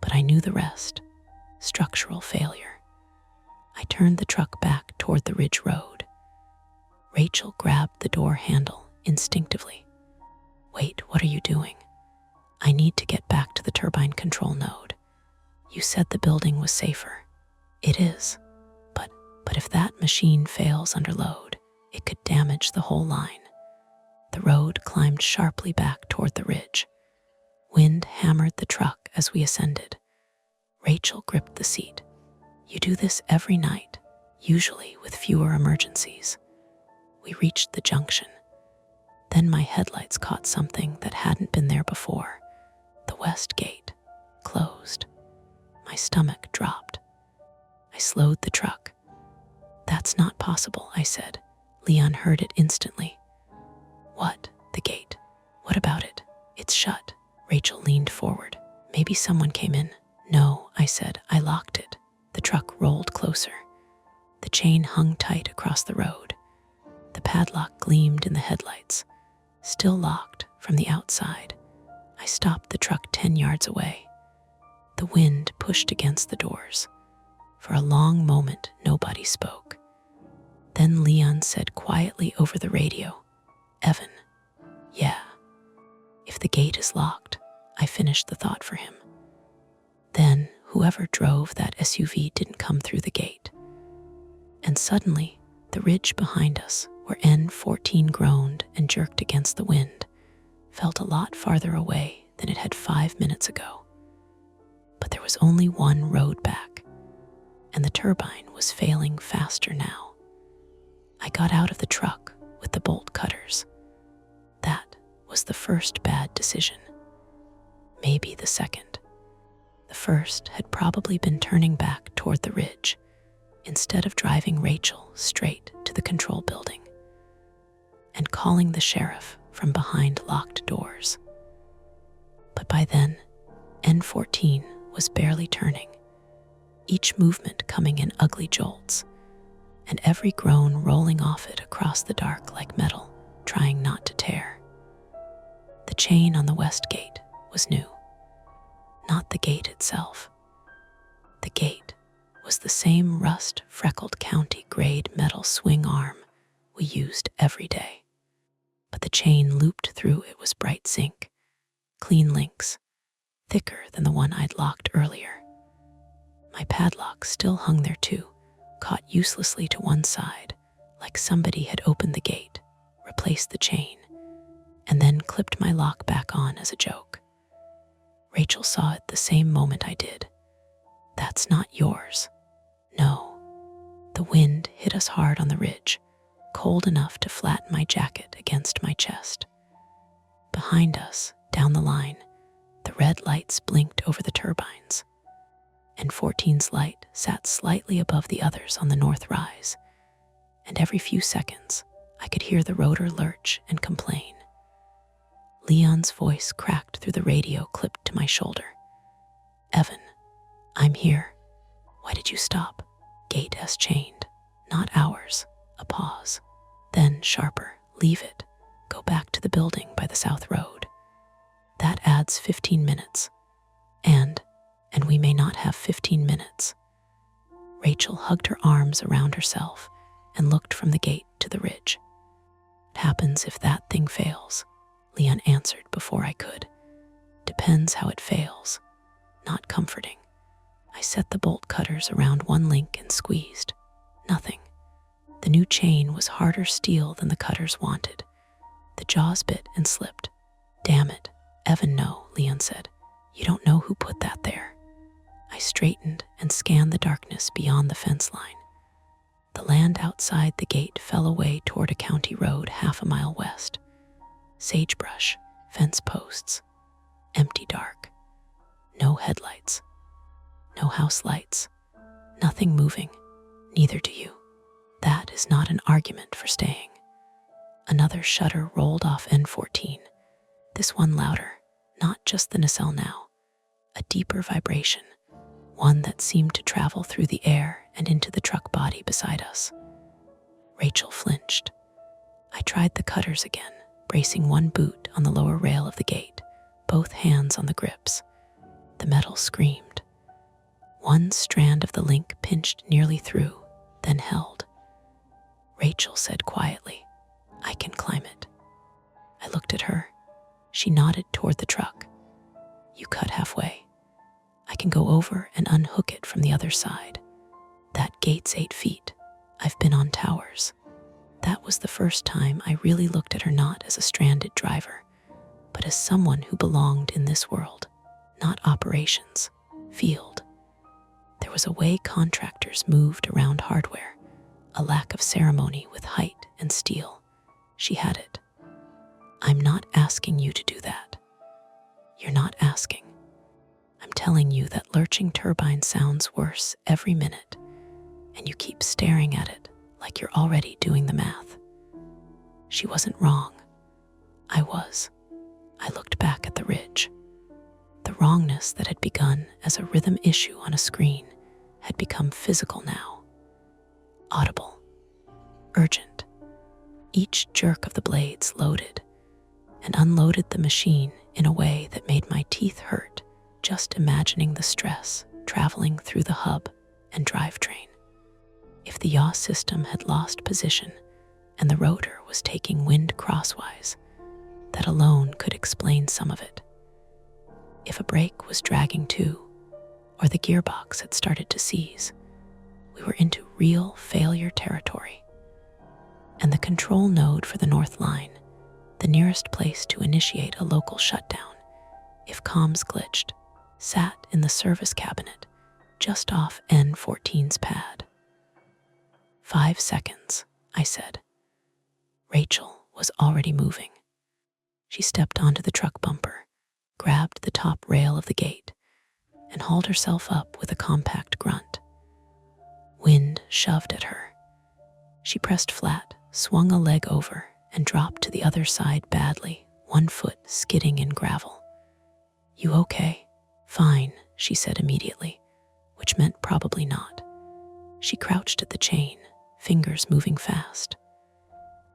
But I knew the rest. Structural failure. I turned the truck back toward the ridge road. Rachel grabbed the door handle instinctively. Wait, what are you doing? I need to get back to the turbine control node. You said the building was safer. It is. But if that machine fails under load, it could damage the whole line. The road climbed sharply back toward the ridge. Wind hammered the truck as we ascended. Rachel gripped the seat. You do this every night, usually with fewer emergencies. We reached the junction. Then my headlights caught something that hadn't been there before. The west gate closed. My stomach dropped. I slowed the truck. That's not possible, I said. Leon heard it instantly. What? The gate? What about it? It's shut. Rachel leaned forward. Maybe someone came in. No, I said. I locked it. The truck rolled closer. The chain hung tight across the road. The padlock gleamed in the headlights. Still locked from the outside. I stopped the truck 10 yards away. The wind pushed against the doors. For a long moment, nobody spoke. Then Leon said quietly over the radio, Evan, yeah. If the gate is locked, I finished the thought for him. Then whoever drove that SUV didn't come through the gate. And suddenly, the ridge behind us, where N14 groaned and jerked against the wind, felt a lot farther away than it had 5 minutes ago. But there was only one road back, and the turbine was failing faster now. I got out of the truck with the bolt cutters. That was the first bad decision. Maybe the second. The first had probably been turning back toward the ridge, instead of driving Rachel straight to the control building and calling the sheriff from behind locked doors. But by then, N14 was barely turning, each movement coming in ugly jolts, and every groan rolling off it across the dark like metal, trying not to tear. The chain on the west gate was new, not the gate itself. The gate was the same rust-freckled county-grade metal swing arm we used every day. But the chain looped through it was bright zinc, clean links, thicker than the one I'd locked earlier. My padlock still hung there too, caught uselessly to one side, like somebody had opened the gate, replaced the chain, and then clipped my lock back on as a joke. Rachel saw it the same moment I did. That's not yours. No. The wind hit us hard on the ridge, cold enough to flatten my jacket against my chest. Behind us, down the line, the red lights blinked over the turbines, and 14's light sat slightly above the others on the north rise, and every few seconds I could hear the rotor lurch and complain. Leon's voice cracked through the radio clipped to my shoulder. Evan, I'm here. Why did you stop? Gate S chained. Not ours. A pause. Then sharper. Leave it. Go back to the building by the south road. That adds 15 minutes. And we may not have 15 minutes. Rachel hugged her arms around herself and looked from the gate to the ridge. What happens if that thing fails? Leon answered before I could. Depends how it fails. Not comforting. I set the bolt cutters around one link and squeezed. Nothing. The new chain was harder steel than the cutters wanted. The jaws bit and slipped. Damn it. Evan, no, Leon said. You don't know who put that there. I straightened and scanned the darkness beyond the fence line. The land outside the gate fell away toward a county road half a mile west. Sagebrush, fence posts, empty dark. No headlights. No house lights. Nothing moving. Neither do you. That is not an argument for staying. Another shutter rolled off N14. This one louder, not just the nacelle now. A deeper vibration, one that seemed to travel through the air and into the truck body beside us. Rachel flinched. I tried the cutters again, bracing one boot on the lower rail of the gate, both hands on the grips. The metal screamed. One strand of the link pinched nearly through, then held. Rachel said quietly, "I can climb it." I looked at her. She nodded toward the truck. "You cut halfway. I can go over and unhook it from the other side. That gate's 8 feet. I've been on towers." That was the first time I really looked at her not as a stranded driver, but as someone who belonged in this world, not operations, field. There was a way contractors moved around hardware, a lack of ceremony with height and steel. She had it. "I'm not asking you to do that." "You're not asking. I'm telling you that lurching turbine sounds worse every minute, and you keep staring at it like you're already doing the math." She wasn't wrong. I was. I looked back at the ridge. The wrongness that had begun as a rhythm issue on a screen had become physical now. Audible. Urgent. Each jerk of the blades loaded and unloaded the machine in a way that made my teeth hurt just imagining the stress traveling through the hub and drivetrain. If the yaw system had lost position and the rotor was taking wind crosswise, that alone could explain some of it. If a brake was dragging too, or the gearbox had started to seize, we were into real failure territory. And the control node for the North Line, the nearest place to initiate a local shutdown, if comms glitched, sat in the service cabinet just off N14's pad. 5 seconds, I said. Rachel was already moving. She stepped onto the truck bumper, grabbed the top rail of the gate, and hauled herself up with a compact grunt. Wind shoved at her. She pressed flat, swung a leg over, and dropped to the other side badly, one foot skidding in gravel. "You okay?" "Fine," she said immediately, which meant probably not. She crouched at the chain, fingers moving fast.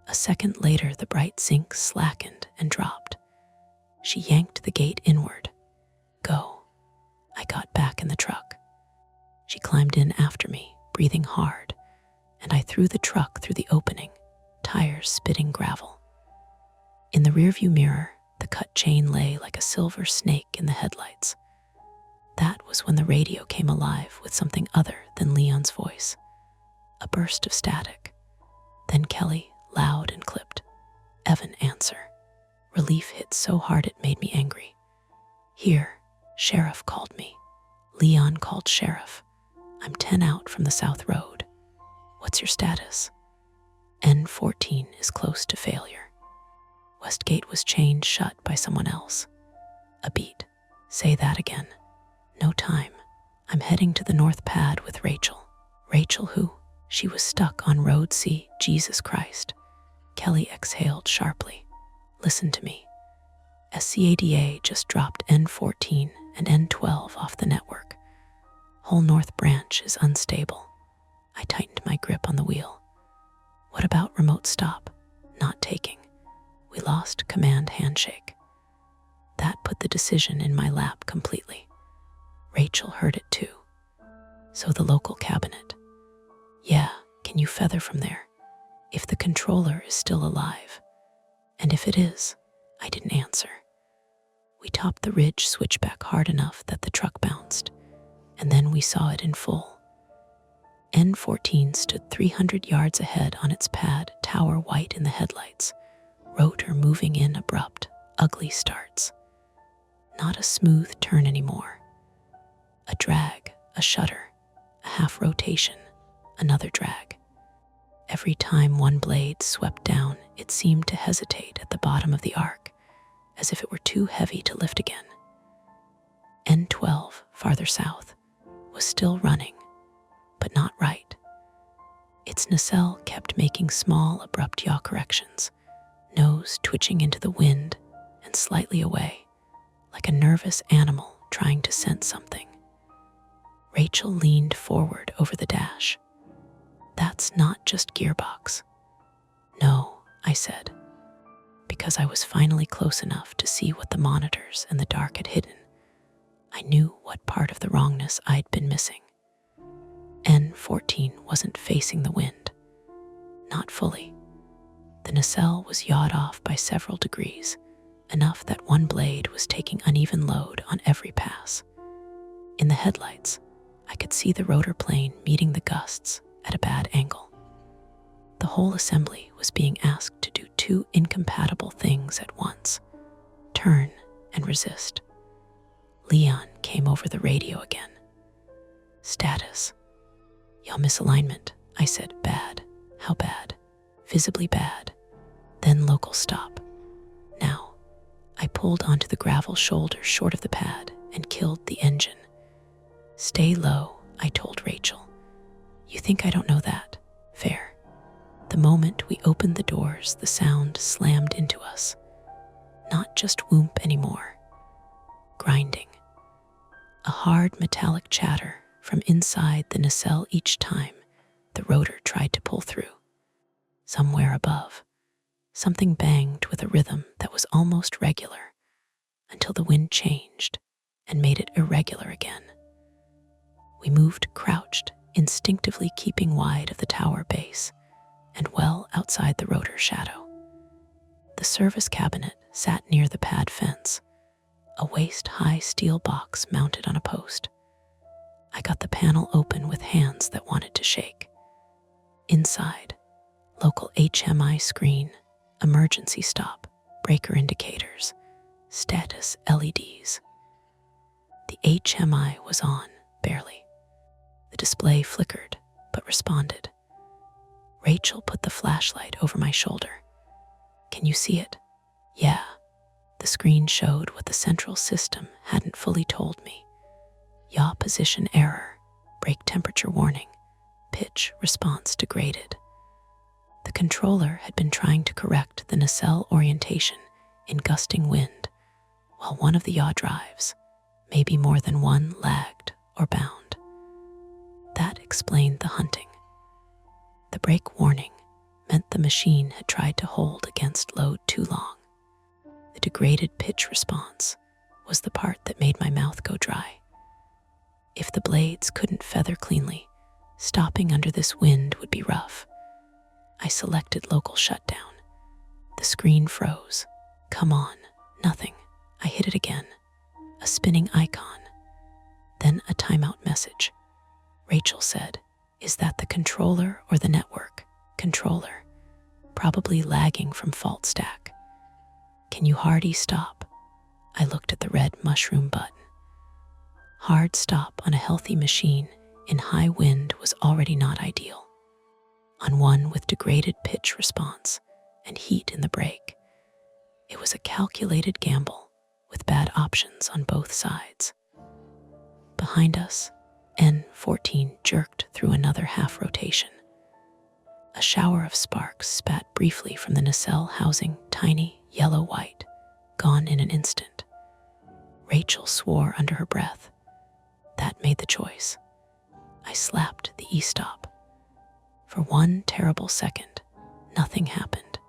A second later, the bright zinc slackened and dropped. She yanked the gate inward. "Go." I got back in the truck. She climbed in after me, breathing hard, and I threw the truck through the opening, tires spitting gravel. In the rearview mirror, the cut chain lay like a silver snake in the headlights. That was when the radio came alive with something other than Leon's voice. A burst of static. Then Kelly, loud and clipped. "Evan, answer." Relief hit so hard it made me angry. "Here, Sheriff called me." Leon called Sheriff. "I'm 10 out from the South Road." "What's your status?" "N14 is close to failure." Westgate was chained shut by someone else. A beat. "Say that again." "No time. I'm heading to the North Pad with Rachel." "Rachel who?" "She was stuck on Road C, Jesus Christ." Kelly exhaled sharply. "Listen to me. SCADA just dropped N14 and N12 off the network. Whole North Branch is unstable." I tightened my grip on the wheel. "What about remote stop?" "Not taking. We lost command handshake." That put the decision in my lap completely. Rachel heard it too. "So the local cabinet." "Yeah, can you feather from there? If the controller is still alive." "And if it is?" I didn't answer. We topped the ridge switchback hard enough that the truck bounced, and then we saw it in full. N14 stood 300 yards ahead on its pad, tower white in the headlights, rotor moving in abrupt, ugly starts. Not a smooth turn anymore. A drag, a shudder, a half rotation, another drag. Every time one blade swept down, it seemed to hesitate at the bottom of the arc, as if it were too heavy to lift again. N12, farther south, was still running, but not right. Its nacelle kept making small, abrupt yaw corrections, nose twitching into the wind and slightly away, like a nervous animal trying to sense something. Rachel leaned forward over the dash. "That's not just gearbox." "No," I said, because I was finally close enough to see what the monitors and the dark had hidden. I knew what part of the wrongness I'd been missing. N14 wasn't facing the wind. Not fully. The nacelle was yawed off by several degrees, enough that one blade was taking uneven load on every pass. In the headlights, I could see the rotor plane meeting the gusts at a bad angle. The whole assembly was being asked to do two incompatible things at once: turn and resist. Leon came over the radio again. "Status. Yaw misalignment," I said. "Bad." "How bad?" "Visibly bad." Then local stop. Now. I pulled onto the gravel shoulder short of the pad and killed the engine. "Stay low," I told Rachel. "You think I don't know that? Fair." The moment we opened the doors, the sound slammed into us. Not just whoomp anymore. Grinding. A hard metallic chatter from inside the nacelle each time the rotor tried to pull through. Somewhere above, something banged with a rhythm that was almost regular until the wind changed and made it irregular again. We moved crouched, instinctively keeping wide of the tower base and well outside the rotor shadow. The service cabinet sat near the pad fence, a waist-high steel box mounted on a post. I got the panel open with hands that wanted to shake. Inside, local HMI screen, emergency stop, breaker indicators, status LEDs. The HMI was on, barely. The display flickered, but responded. Rachel put the flashlight over my shoulder. "Can you see it?" "Yeah." The screen showed what the central system hadn't fully told me. Yaw position error, brake temperature warning, pitch response degraded. The controller had been trying to correct the nacelle orientation in gusting wind, while one of the yaw drives, maybe more than one, lagged or bound. That explained the hunting. The brake warning meant the machine had tried to hold against load too long. The degraded pitch response was the part that made my mouth go dry. If the blades couldn't feather cleanly, stopping under this wind would be rough. I selected local shutdown. The screen froze. "Come on." Nothing. I hit it again. A spinning icon. Then a timeout message. Rachel said, "Is that the controller or the network?" "Controller. Probably lagging from fault stack." "Can you hardy stop?" I looked at the red mushroom button. Hard stop on a healthy machine in high wind was already not ideal. On one with degraded pitch response and heat in the brake, it was a calculated gamble with bad options on both sides. Behind us, N14 jerked through another half rotation. A shower of sparks spat briefly from the nacelle housing, tiny, yellow-white, gone in an instant. Rachel swore under her breath. That made the choice. I slapped the e-stop. For one terrible second, nothing happened.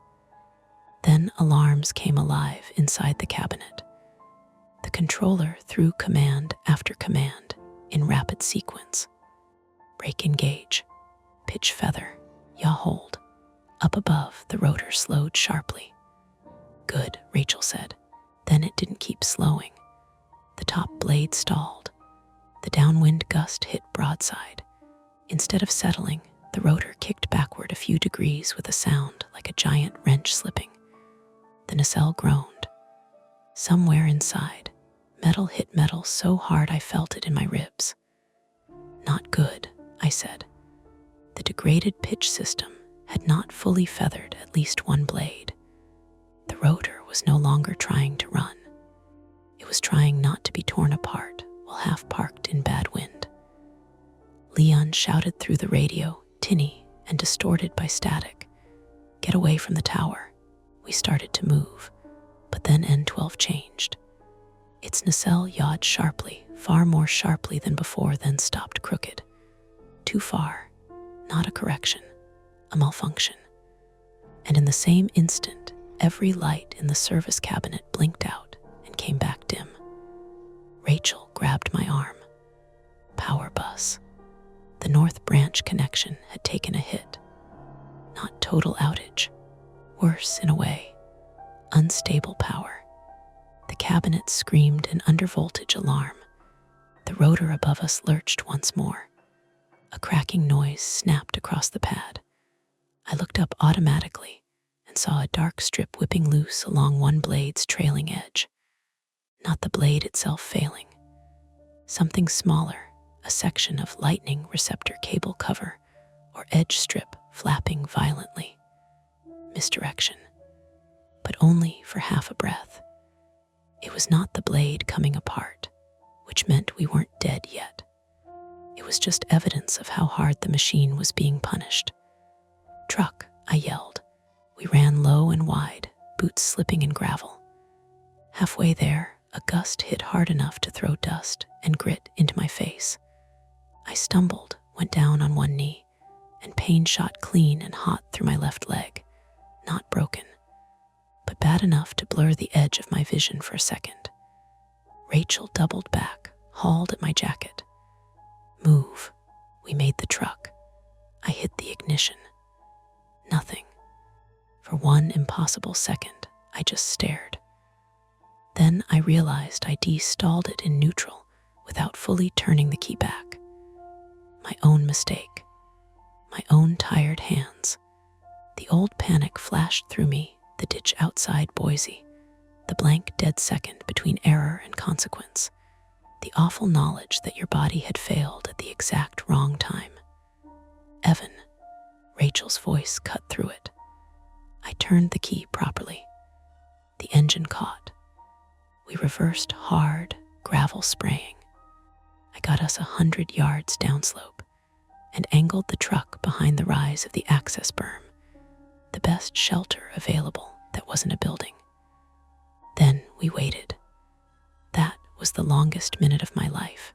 Then alarms came alive inside the cabinet. The controller threw command after command in rapid sequence. Brake engage, pitch feather, yaw hold. Up above, the rotor slowed sharply. "Good," Rachel said. Then it didn't keep slowing. The top blade stalled. The downwind gust hit broadside. Instead of settling, the rotor kicked backward a few degrees with a sound like a giant wrench slipping. The nacelle groaned. Somewhere inside, metal hit metal so hard I felt it in my ribs. "Not good," I said. The degraded pitch system had not fully feathered at least one blade. The rotor was no longer trying to run. It was trying not to be torn apart while half parked in bad wind. Leon shouted through the radio, tinny and distorted by static. "Get away from the tower." We started to move, but then N12 changed. Its nacelle yawed sharply, far more sharply than before, then stopped crooked. Too far. Not a correction. A malfunction. And in the same instant, every light in the service cabinet blinked out and came back dim. Rachel grabbed my arm. Power bus. The North Branch connection had taken a hit. Not total outage. Worse, in a way. Unstable power. The cabinet screamed an undervoltage alarm. The rotor above us lurched once more. A cracking noise snapped across the pad. I looked up automatically and saw a dark strip whipping loose along one blade's trailing edge. Not the blade itself failing. Something smaller, a section of lightning receptor cable cover or edge strip flapping violently. Misdirection. But only for half a breath. It was not the blade coming apart, which meant we weren't dead yet. It was just evidence of how hard the machine was being punished. "Truck," I yelled. We ran low and wide, boots slipping in gravel. Halfway there, a gust hit hard enough to throw dust and grit into my face. I stumbled, went down on one knee, and pain shot clean and hot through my left leg. Not broken, but bad enough to blur the edge of my vision for a second. Rachel doubled back, hauled at my jacket. "Move." We made the truck. I hit the ignition. Nothing. For one impossible second, I just stared. Then I realized I de-stalled it in neutral without fully turning the key back. My own mistake. My own tired hands. The old panic flashed through me, the ditch outside Boise, the blank dead second between error and consequence, the awful knowledge that your body had failed at the exact wrong time. "Evan," Rachel's voice cut through it. I turned the key properly. The engine caught. We reversed hard, gravel spraying. I got us 100 yards downslope and angled the truck behind the rise of the access berm, the best shelter available that wasn't a building. Then we waited. That was the longest minute of my life.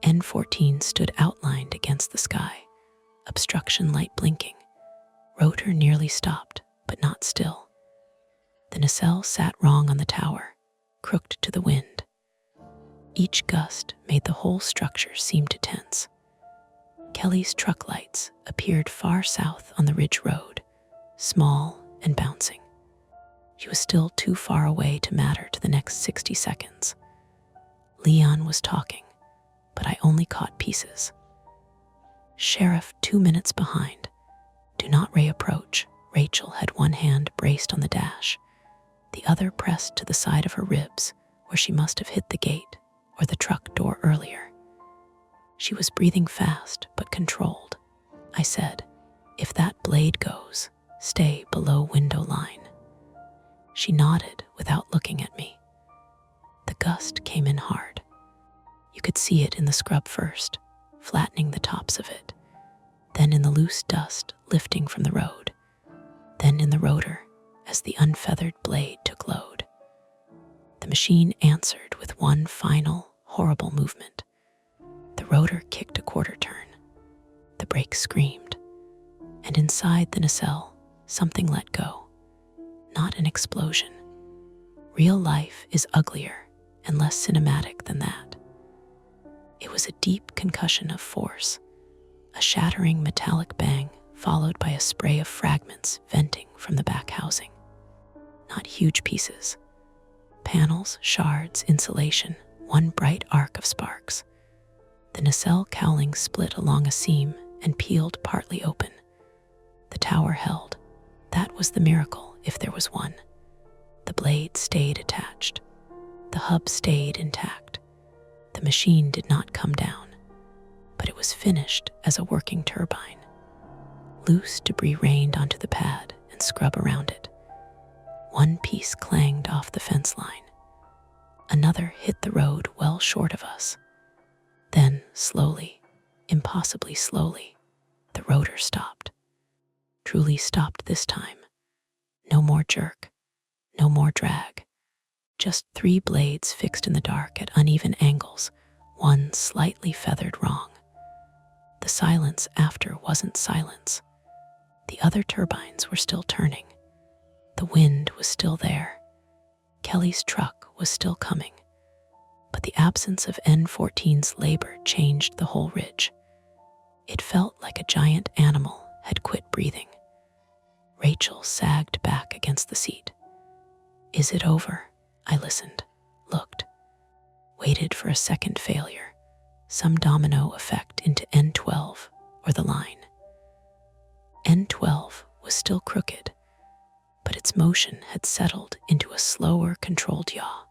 N14 stood outlined against the sky, obstruction light blinking. Rotor nearly stopped, but not still. The nacelle sat wrong on the tower, crooked to the wind. Each gust made the whole structure seem to tense. Kelly's truck lights appeared far south on the ridge road, small and bouncing. She was still too far away to matter to the next 60 seconds. Leon was talking, but I only caught pieces. "Sheriff, 2 minutes behind. Do not reapproach." Rachel had one hand braced on the dash, the other pressed to the side of her ribs where she must have hit the gate or the truck door earlier. She was breathing fast but controlled. I said, "If that blade goes, stay below window line." She nodded without looking at me. The gust came in hard. You could see it in the scrub first, flattening the tops of it, then in the loose dust lifting from the road, then in the rotor as the unfeathered blade took load. The machine answered with one final, horrible movement. The rotor kicked a quarter turn. The brake screamed. And inside the nacelle, something let go. Not an explosion. Real life is uglier and less cinematic than that. It was a deep concussion of force, a shattering metallic bang followed by a spray of fragments venting from the back housing. Not huge pieces. Panels, shards, insulation, one bright arc of sparks. The nacelle cowling split along a seam and peeled partly open. The tower held. That was the miracle, if there was one. The blade stayed attached. The hub stayed intact. The machine did not come down, but it was finished as a working turbine. Loose debris rained onto the pad and scrub around it. One piece clanged off the fence line. Another hit the road well short of us. Then, slowly, impossibly slowly, the rotor stopped. Truly stopped this time. No more jerk, no more drag. just 3 blades fixed in the dark at uneven angles, one slightly feathered wrong. The silence after wasn't silence. The other turbines were still turning. The wind was still there. Kelly's truck was still coming. But the absence of N14's labor changed the whole ridge. It felt like a giant animal had quit breathing. Rachel sagged back against the seat. Is it over? I listened, looked, waited for a second failure, some domino effect into N12 or the line. N12 was still crooked, but its motion had settled into a slower, controlled yaw.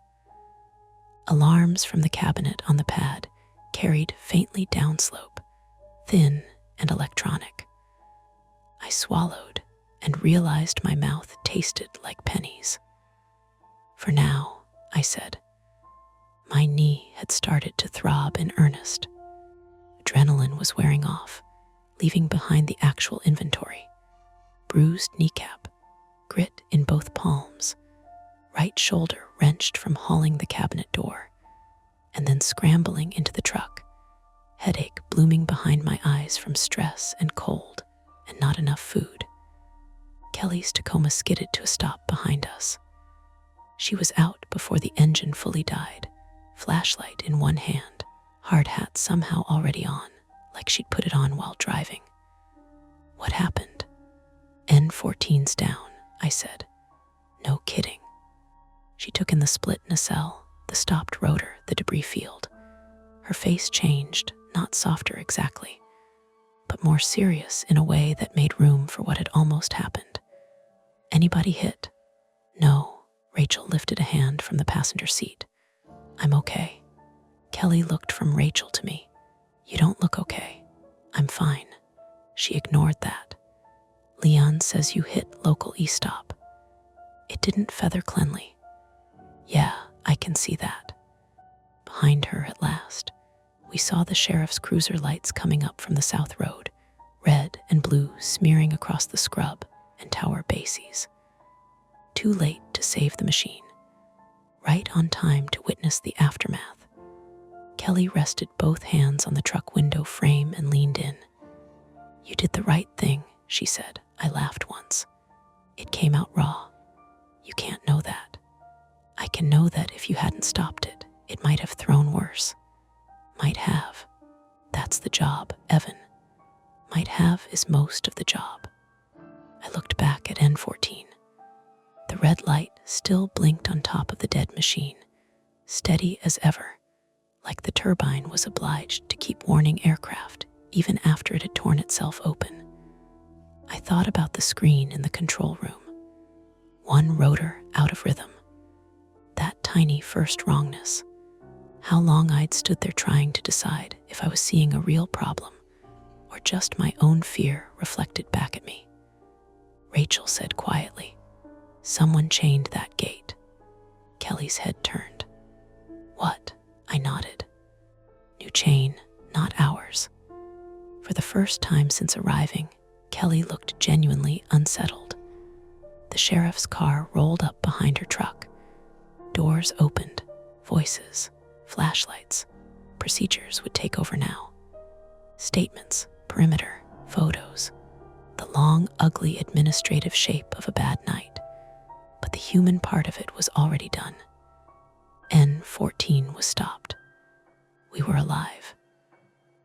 Alarms from the cabinet on the pad carried faintly downslope, thin and electronic. I swallowed and realized my mouth tasted like pennies. For now, I said. My knee had started to throb in earnest. Adrenaline was wearing off, leaving behind the actual inventory. Bruised kneecap, grit in both palms, right shoulder wrenched from hauling the cabinet door, and then scrambling into the truck, headache blooming behind my eyes from stress and cold and not enough food. Kelly's Tacoma skidded to a stop behind us. She was out before the engine fully died, flashlight in one hand, hard hat somehow already on, like she'd put it on while driving. What happened? N14's down, I said. No kidding. She took in the split nacelle, the stopped rotor, the debris field. Her face changed, not softer exactly, but more serious in a way that made room for what had almost happened. Anybody hit? No. Rachel lifted a hand from the passenger seat. I'm okay. Kelly looked from Rachel to me. You don't look okay. I'm fine. She ignored that. Leon says you hit local e-stop. It didn't feather cleanly. Yeah, I can see that. Behind her at last, we saw the sheriff's cruiser lights coming up from the south road, red and blue smearing across the scrub and tower bases. Too late to save the machine. Right on time to witness the aftermath. Kelly rested both hands on the truck window frame and leaned in. You did the right thing, she said. I laughed once. It came out raw. You can't know that. I can know that if you hadn't stopped it, it might have thrown worse. Might have. That's the job, Evan. Might have is most of the job. I looked back at N14. The red light still blinked on top of the dead machine, steady as ever, like the turbine was obliged to keep warning aircraft even after it had torn itself open. I thought about the screen in the control room. One rotor out of rhythm. That tiny first wrongness. How long I'd stood there trying to decide if I was seeing a real problem or just my own fear reflected back at me. Rachel said quietly, Someone chained that gate. Kelly's head turned. What? I nodded. New chain, not ours. For the first time since arriving, Kelly looked genuinely unsettled. The sheriff's car rolled up behind her truck. Doors opened, voices, flashlights. Procedures would take over now. Statements, perimeter, photos. The long, ugly administrative shape of a bad night. But the human part of it was already done. N14 was stopped. We were alive.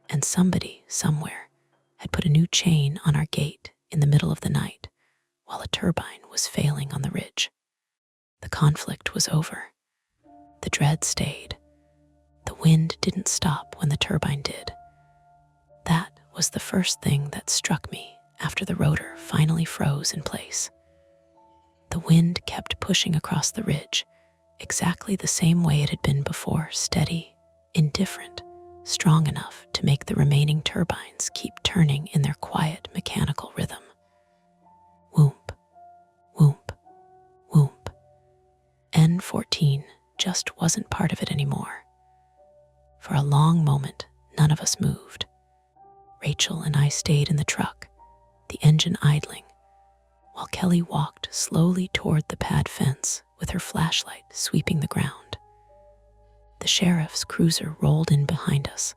And somebody, somewhere, had put a new chain on our gate in the middle of the night while a turbine was failing on the ridge. The conflict was over. The dread stayed. The wind didn't stop when the turbine did. That was the first thing that struck me after the rotor finally froze in place. The wind kept pushing across the ridge, exactly the same way it had been before, steady, indifferent, strong enough to make the remaining turbines keep turning in their quiet mechanical rhythm. Whoomp, whoomp, whoomp. N14 just wasn't part of it anymore. For a long moment, none of us moved. Rachel and I stayed in the truck, the engine idling, while Kelly walked slowly toward the pad fence with her flashlight sweeping the ground. The sheriff's cruiser rolled in behind us,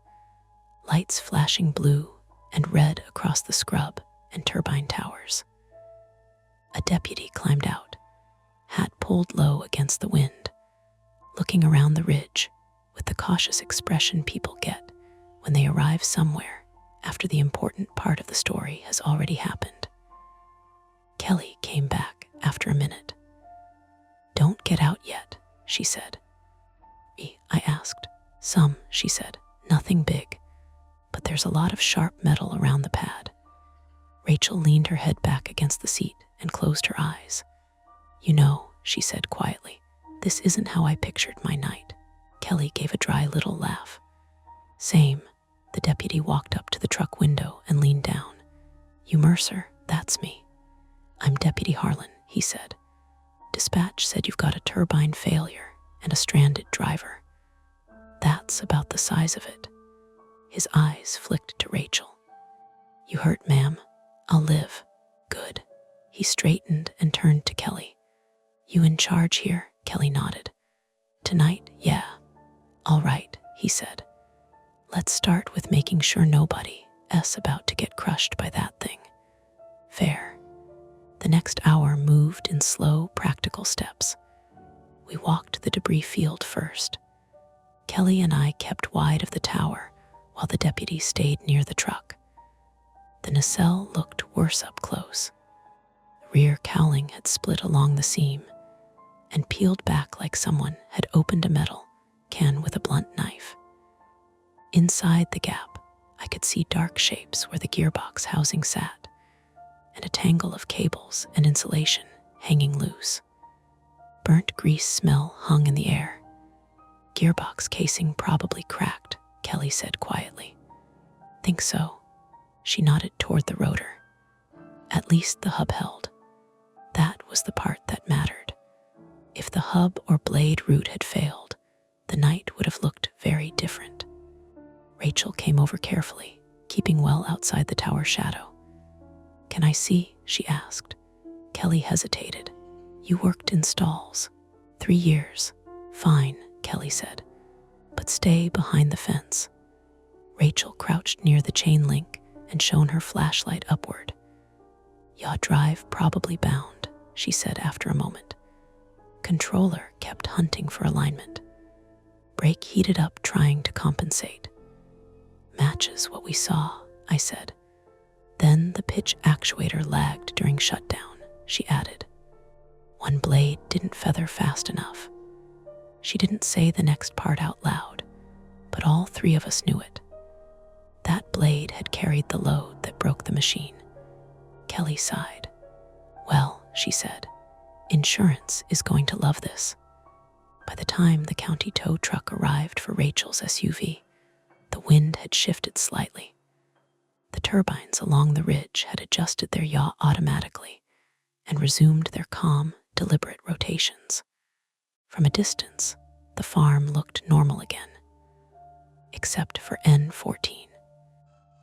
lights flashing blue and red across the scrub and turbine towers. A deputy climbed out, hat pulled low against the wind, looking around the ridge with the cautious expression people get when they arrive somewhere after the important part of the story has already happened. Kelly came back after a minute. "Don't get out yet," she said. I asked. "Some," she said. "Nothing big, but there's a lot of sharp metal around the pad." Rachel leaned her head back against the seat and closed her eyes. "You know," she said quietly, "this isn't how I pictured my night." Kelly gave a dry little laugh. "Same." The deputy walked up to the truck window and leaned down. "You Mercer, that's me." "I'm Deputy Harlan," he said. "Dispatch said you've got a turbine failure and a stranded driver. That's about the size of it." His eyes flicked to Rachel. "You hurt, ma'am? I'll live." "Good." He straightened and turned to Kelly. "You in charge here?" Kelly nodded. "Tonight, yeah." "All right," he said. "Let's start with making sure nobody's about to get crushed by that thing." "Fair." The next hour moved in slow, practical steps. We walked the debris field first. Kelly and I kept wide of the tower while the deputy stayed near the truck. The nacelle looked worse up close. The rear cowling had split along the seam and peeled back like someone had opened a metal can with a blunt knife. Inside the gap, I could see dark shapes where the gearbox housing sat, and a tangle of cables and insulation hanging loose. Burnt grease smell hung in the air. "Gearbox casing probably cracked," Kelly said quietly. "Think so." She nodded toward the rotor. "At least the hub held." That was the part that mattered. If the hub or blade root had failed, the night would have looked very different. Rachel came over carefully, keeping well outside the tower shadow. "Can I see?" she asked. Kelly hesitated. "You worked in stalls." 3 years. "Fine," Kelly said. "But stay behind the fence." Rachel crouched near the chain link and shone her flashlight upward. "Yaw drive probably bound," she said after a moment. Controller kept hunting for alignment. Brake heated up trying to compensate. "Matches what we saw," I said. "Then the pitch actuator lagged during shutdown," she added. "One blade didn't feather fast enough." She didn't say the next part out loud, but all 3 of us knew it. That blade had carried the load that broke the machine. Kelly sighed. "Well," she said, "insurance is going to love this." By the time the county tow truck arrived for Rachel's SUV, the wind had shifted slightly. The turbines along the ridge had adjusted their yaw automatically and resumed their calm, deliberate rotations. From a distance, the farm looked normal again, except for N14.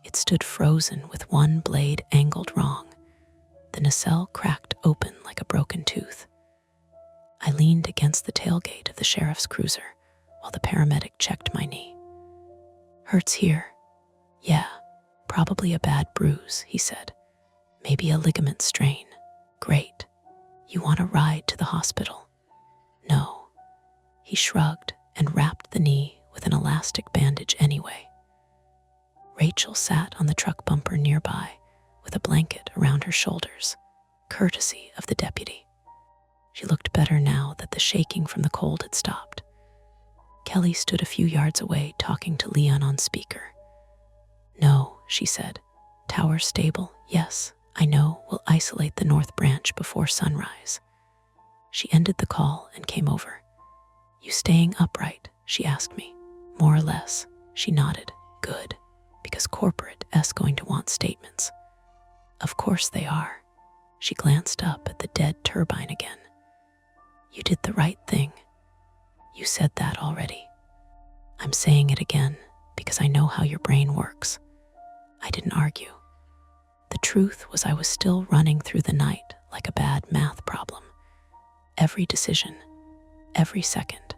It stood frozen with one blade angled wrong. The nacelle cracked open like a broken tooth. I leaned against the tailgate of the sheriff's cruiser while the paramedic checked my knee. "Hurts here?" "Yeah, probably a bad bruise," he said. "Maybe a ligament strain." "Great. You want a ride to the hospital?" "No." He shrugged and wrapped the knee with an elastic bandage anyway. Rachel sat on the truck bumper nearby with a blanket around her shoulders, courtesy of the deputy. She looked better now that the shaking from the cold had stopped. Kelly stood a few yards away talking to Leon on speaker. "No," she said. "Tower stable, yes, I know, we'll isolate the north branch before sunrise." She ended the call and came over. "You staying upright?" she asked me. "More or less." She nodded. "Good, because corporate going to want statements." "Of course they are." She glanced up at the dead turbine again. "You did the right thing." "You said that already." "I'm saying it again because I know how your brain works." I didn't argue. The truth was I was still running through the night like a bad math problem. Every decision every second,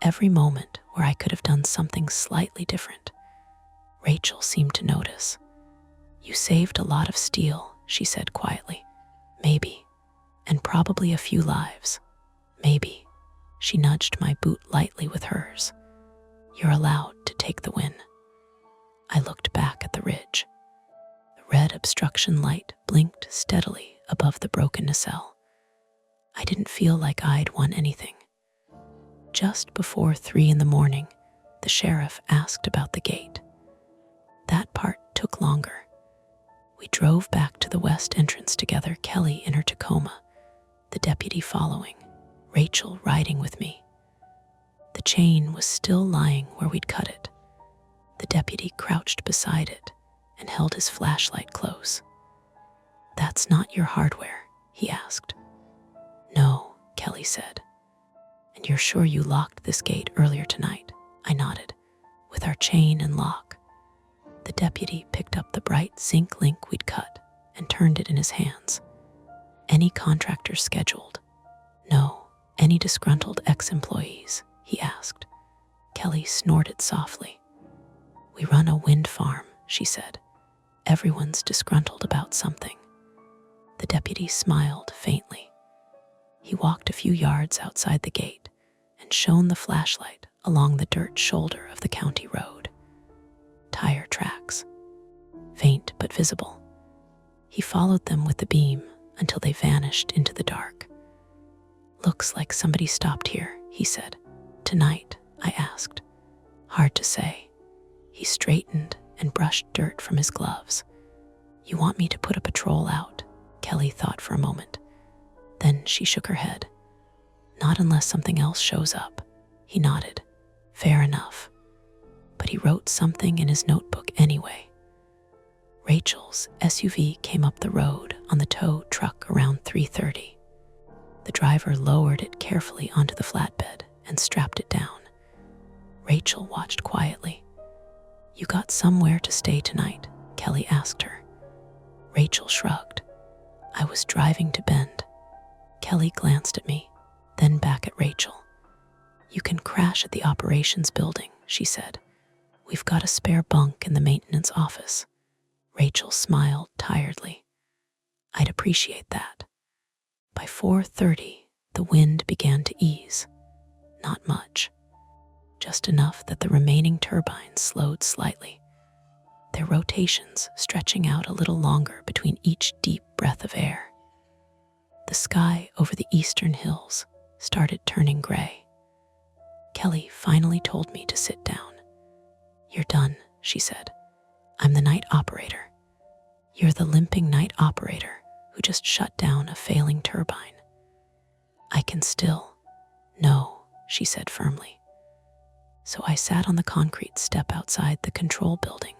every moment where I could have done something slightly different. Rachel seemed to notice. "You saved a lot of steel," she said quietly. "Maybe. And probably a few lives. Maybe." She nudged my boot lightly with hers. "You're allowed to take the win." I looked back at the ridge. The red obstruction light blinked steadily above the broken nacelle. I didn't feel like I'd won anything. Just before 3 in the morning, the sheriff asked about the gate. That part took longer. We drove back to the west entrance together, Kelly in her Tacoma, the deputy following, Rachel riding with me. The chain was still lying where we'd cut it. The deputy crouched beside it and held his flashlight close. "That's not your hardware?" he asked. "No," Kelly said. "And you're sure you locked this gate earlier tonight?" I nodded. "With our chain and lock." The deputy picked up the bright zinc link we'd cut and turned it in his hands. "Any contractors scheduled?" "No." "Any disgruntled ex-employees?" he asked. Kelly snorted softly. "We run a wind farm," she said. "Everyone's disgruntled about something." The deputy smiled faintly. He walked a few yards outside the gate and shone the flashlight along the dirt shoulder of the county road. Tire tracks, faint but visible. He followed them with the beam until they vanished into the dark. "Looks like somebody stopped here," he said. "Tonight?" I asked. "Hard to say." He straightened and brushed dirt from his gloves. "You want me to put a patrol out?" Kelly thought for a moment. Then she shook her head. "Not unless something else shows up." He nodded. "Fair enough." But he wrote something in his notebook anyway. Rachel's SUV came up the road on the tow truck around 3:30. The driver lowered it carefully onto the flatbed and strapped it down. Rachel watched quietly. "You got somewhere to stay tonight?" Kelly asked her. Rachel shrugged. "I was driving to Bend." Kelly glanced at me, then back at Rachel. "You can crash at the operations building," she said. "We've got a spare bunk in the maintenance office." Rachel smiled tiredly. "I'd appreciate that." By 4:30, the wind began to ease. Not much. Just enough that the remaining turbines slowed slightly, their rotations stretching out a little longer between each deep breath of air. The sky over the eastern hills started turning gray. Kelly finally told me to sit down. "You're done," she said. "I'm the night operator." "You're the limping night operator who just shut down a failing turbine." "I can still." "No," she said firmly. So I sat on the concrete step outside the control building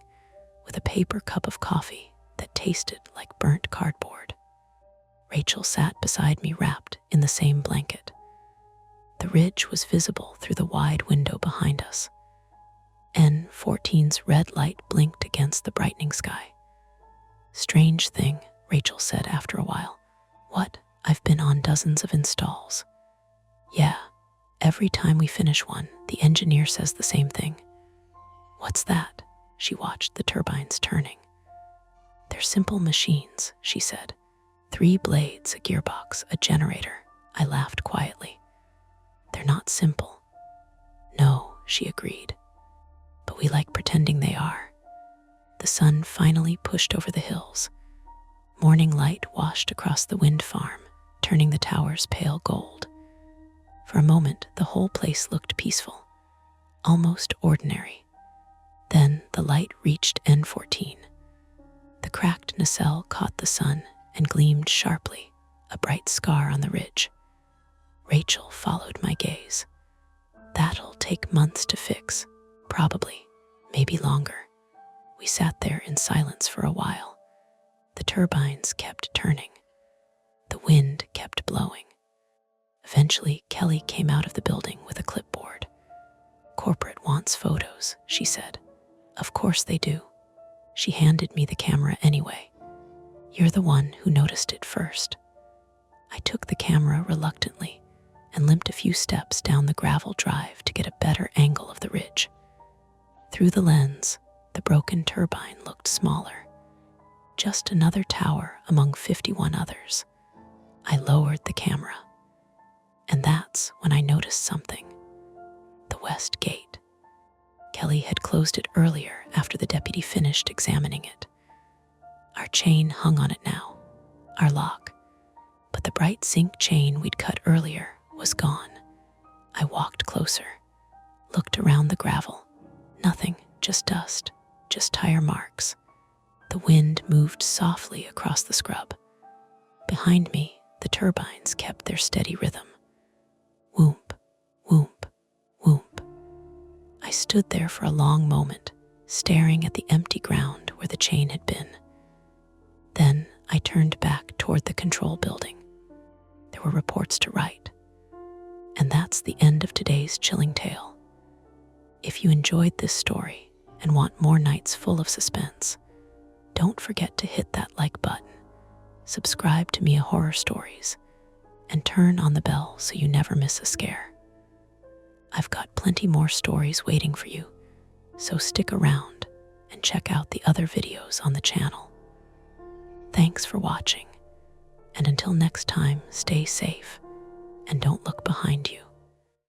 with a paper cup of coffee that tasted like burnt cardboard. Rachel sat beside me wrapped in the same blanket. The ridge was visible through the wide window behind us. N14's red light blinked against the brightening sky. "Strange thing," Rachel said after a while. "What? I've been on dozens of installs." "Yeah, every time we finish one, the engineer says the same thing." "What's that?" She watched the turbines turning. "They're simple machines," she said. 3 blades, a gearbox, a generator." I laughed quietly. "They're not simple." "No," she agreed. "But we like pretending they are." The sun finally pushed over the hills. Morning light washed across the wind farm, turning the towers pale gold. For a moment, the whole place looked peaceful, almost ordinary. Then the light reached N14. The cracked nacelle caught the sun and gleamed sharply, a bright scar on the ridge. Rachel followed my gaze. "That'll take months to fix, probably, maybe longer." We sat there in silence for a while. The turbines kept turning. The wind kept blowing. Eventually, Kelly came out of the building with a clipboard. "Corporate wants photos," she said. "Of course they do." She handed me the camera anyway. "You're the one who noticed it first." I took the camera reluctantly and limped a few steps down the gravel drive to get a better angle of the ridge. Through the lens, the broken turbine looked smaller, just another tower among 51 others. I lowered the camera, and that's when I noticed something. The west gate. Kelly had closed it earlier after the deputy finished examining it. Our chain hung on it now, our lock, but the bright zinc chain we'd cut earlier was gone. I walked closer, looked around the gravel. Nothing, just dust, just tire marks. The wind moved softly across the scrub. Behind me, the turbines kept their steady rhythm. Whoomp, whoomp, whoomp. I stood there for a long moment, staring at the empty ground where the chain had been. Then I turned back toward the control building. There were reports to write. And that's the end of today's chilling tale. If you enjoyed this story and want more nights full of suspense, don't forget to hit that like button, subscribe to Mia Horror Stories, and turn on the bell so you never miss a scare. I've got plenty more stories waiting for you, so stick around and check out the other videos on the channel. Thanks for watching, and until next time, stay safe and don't look behind you.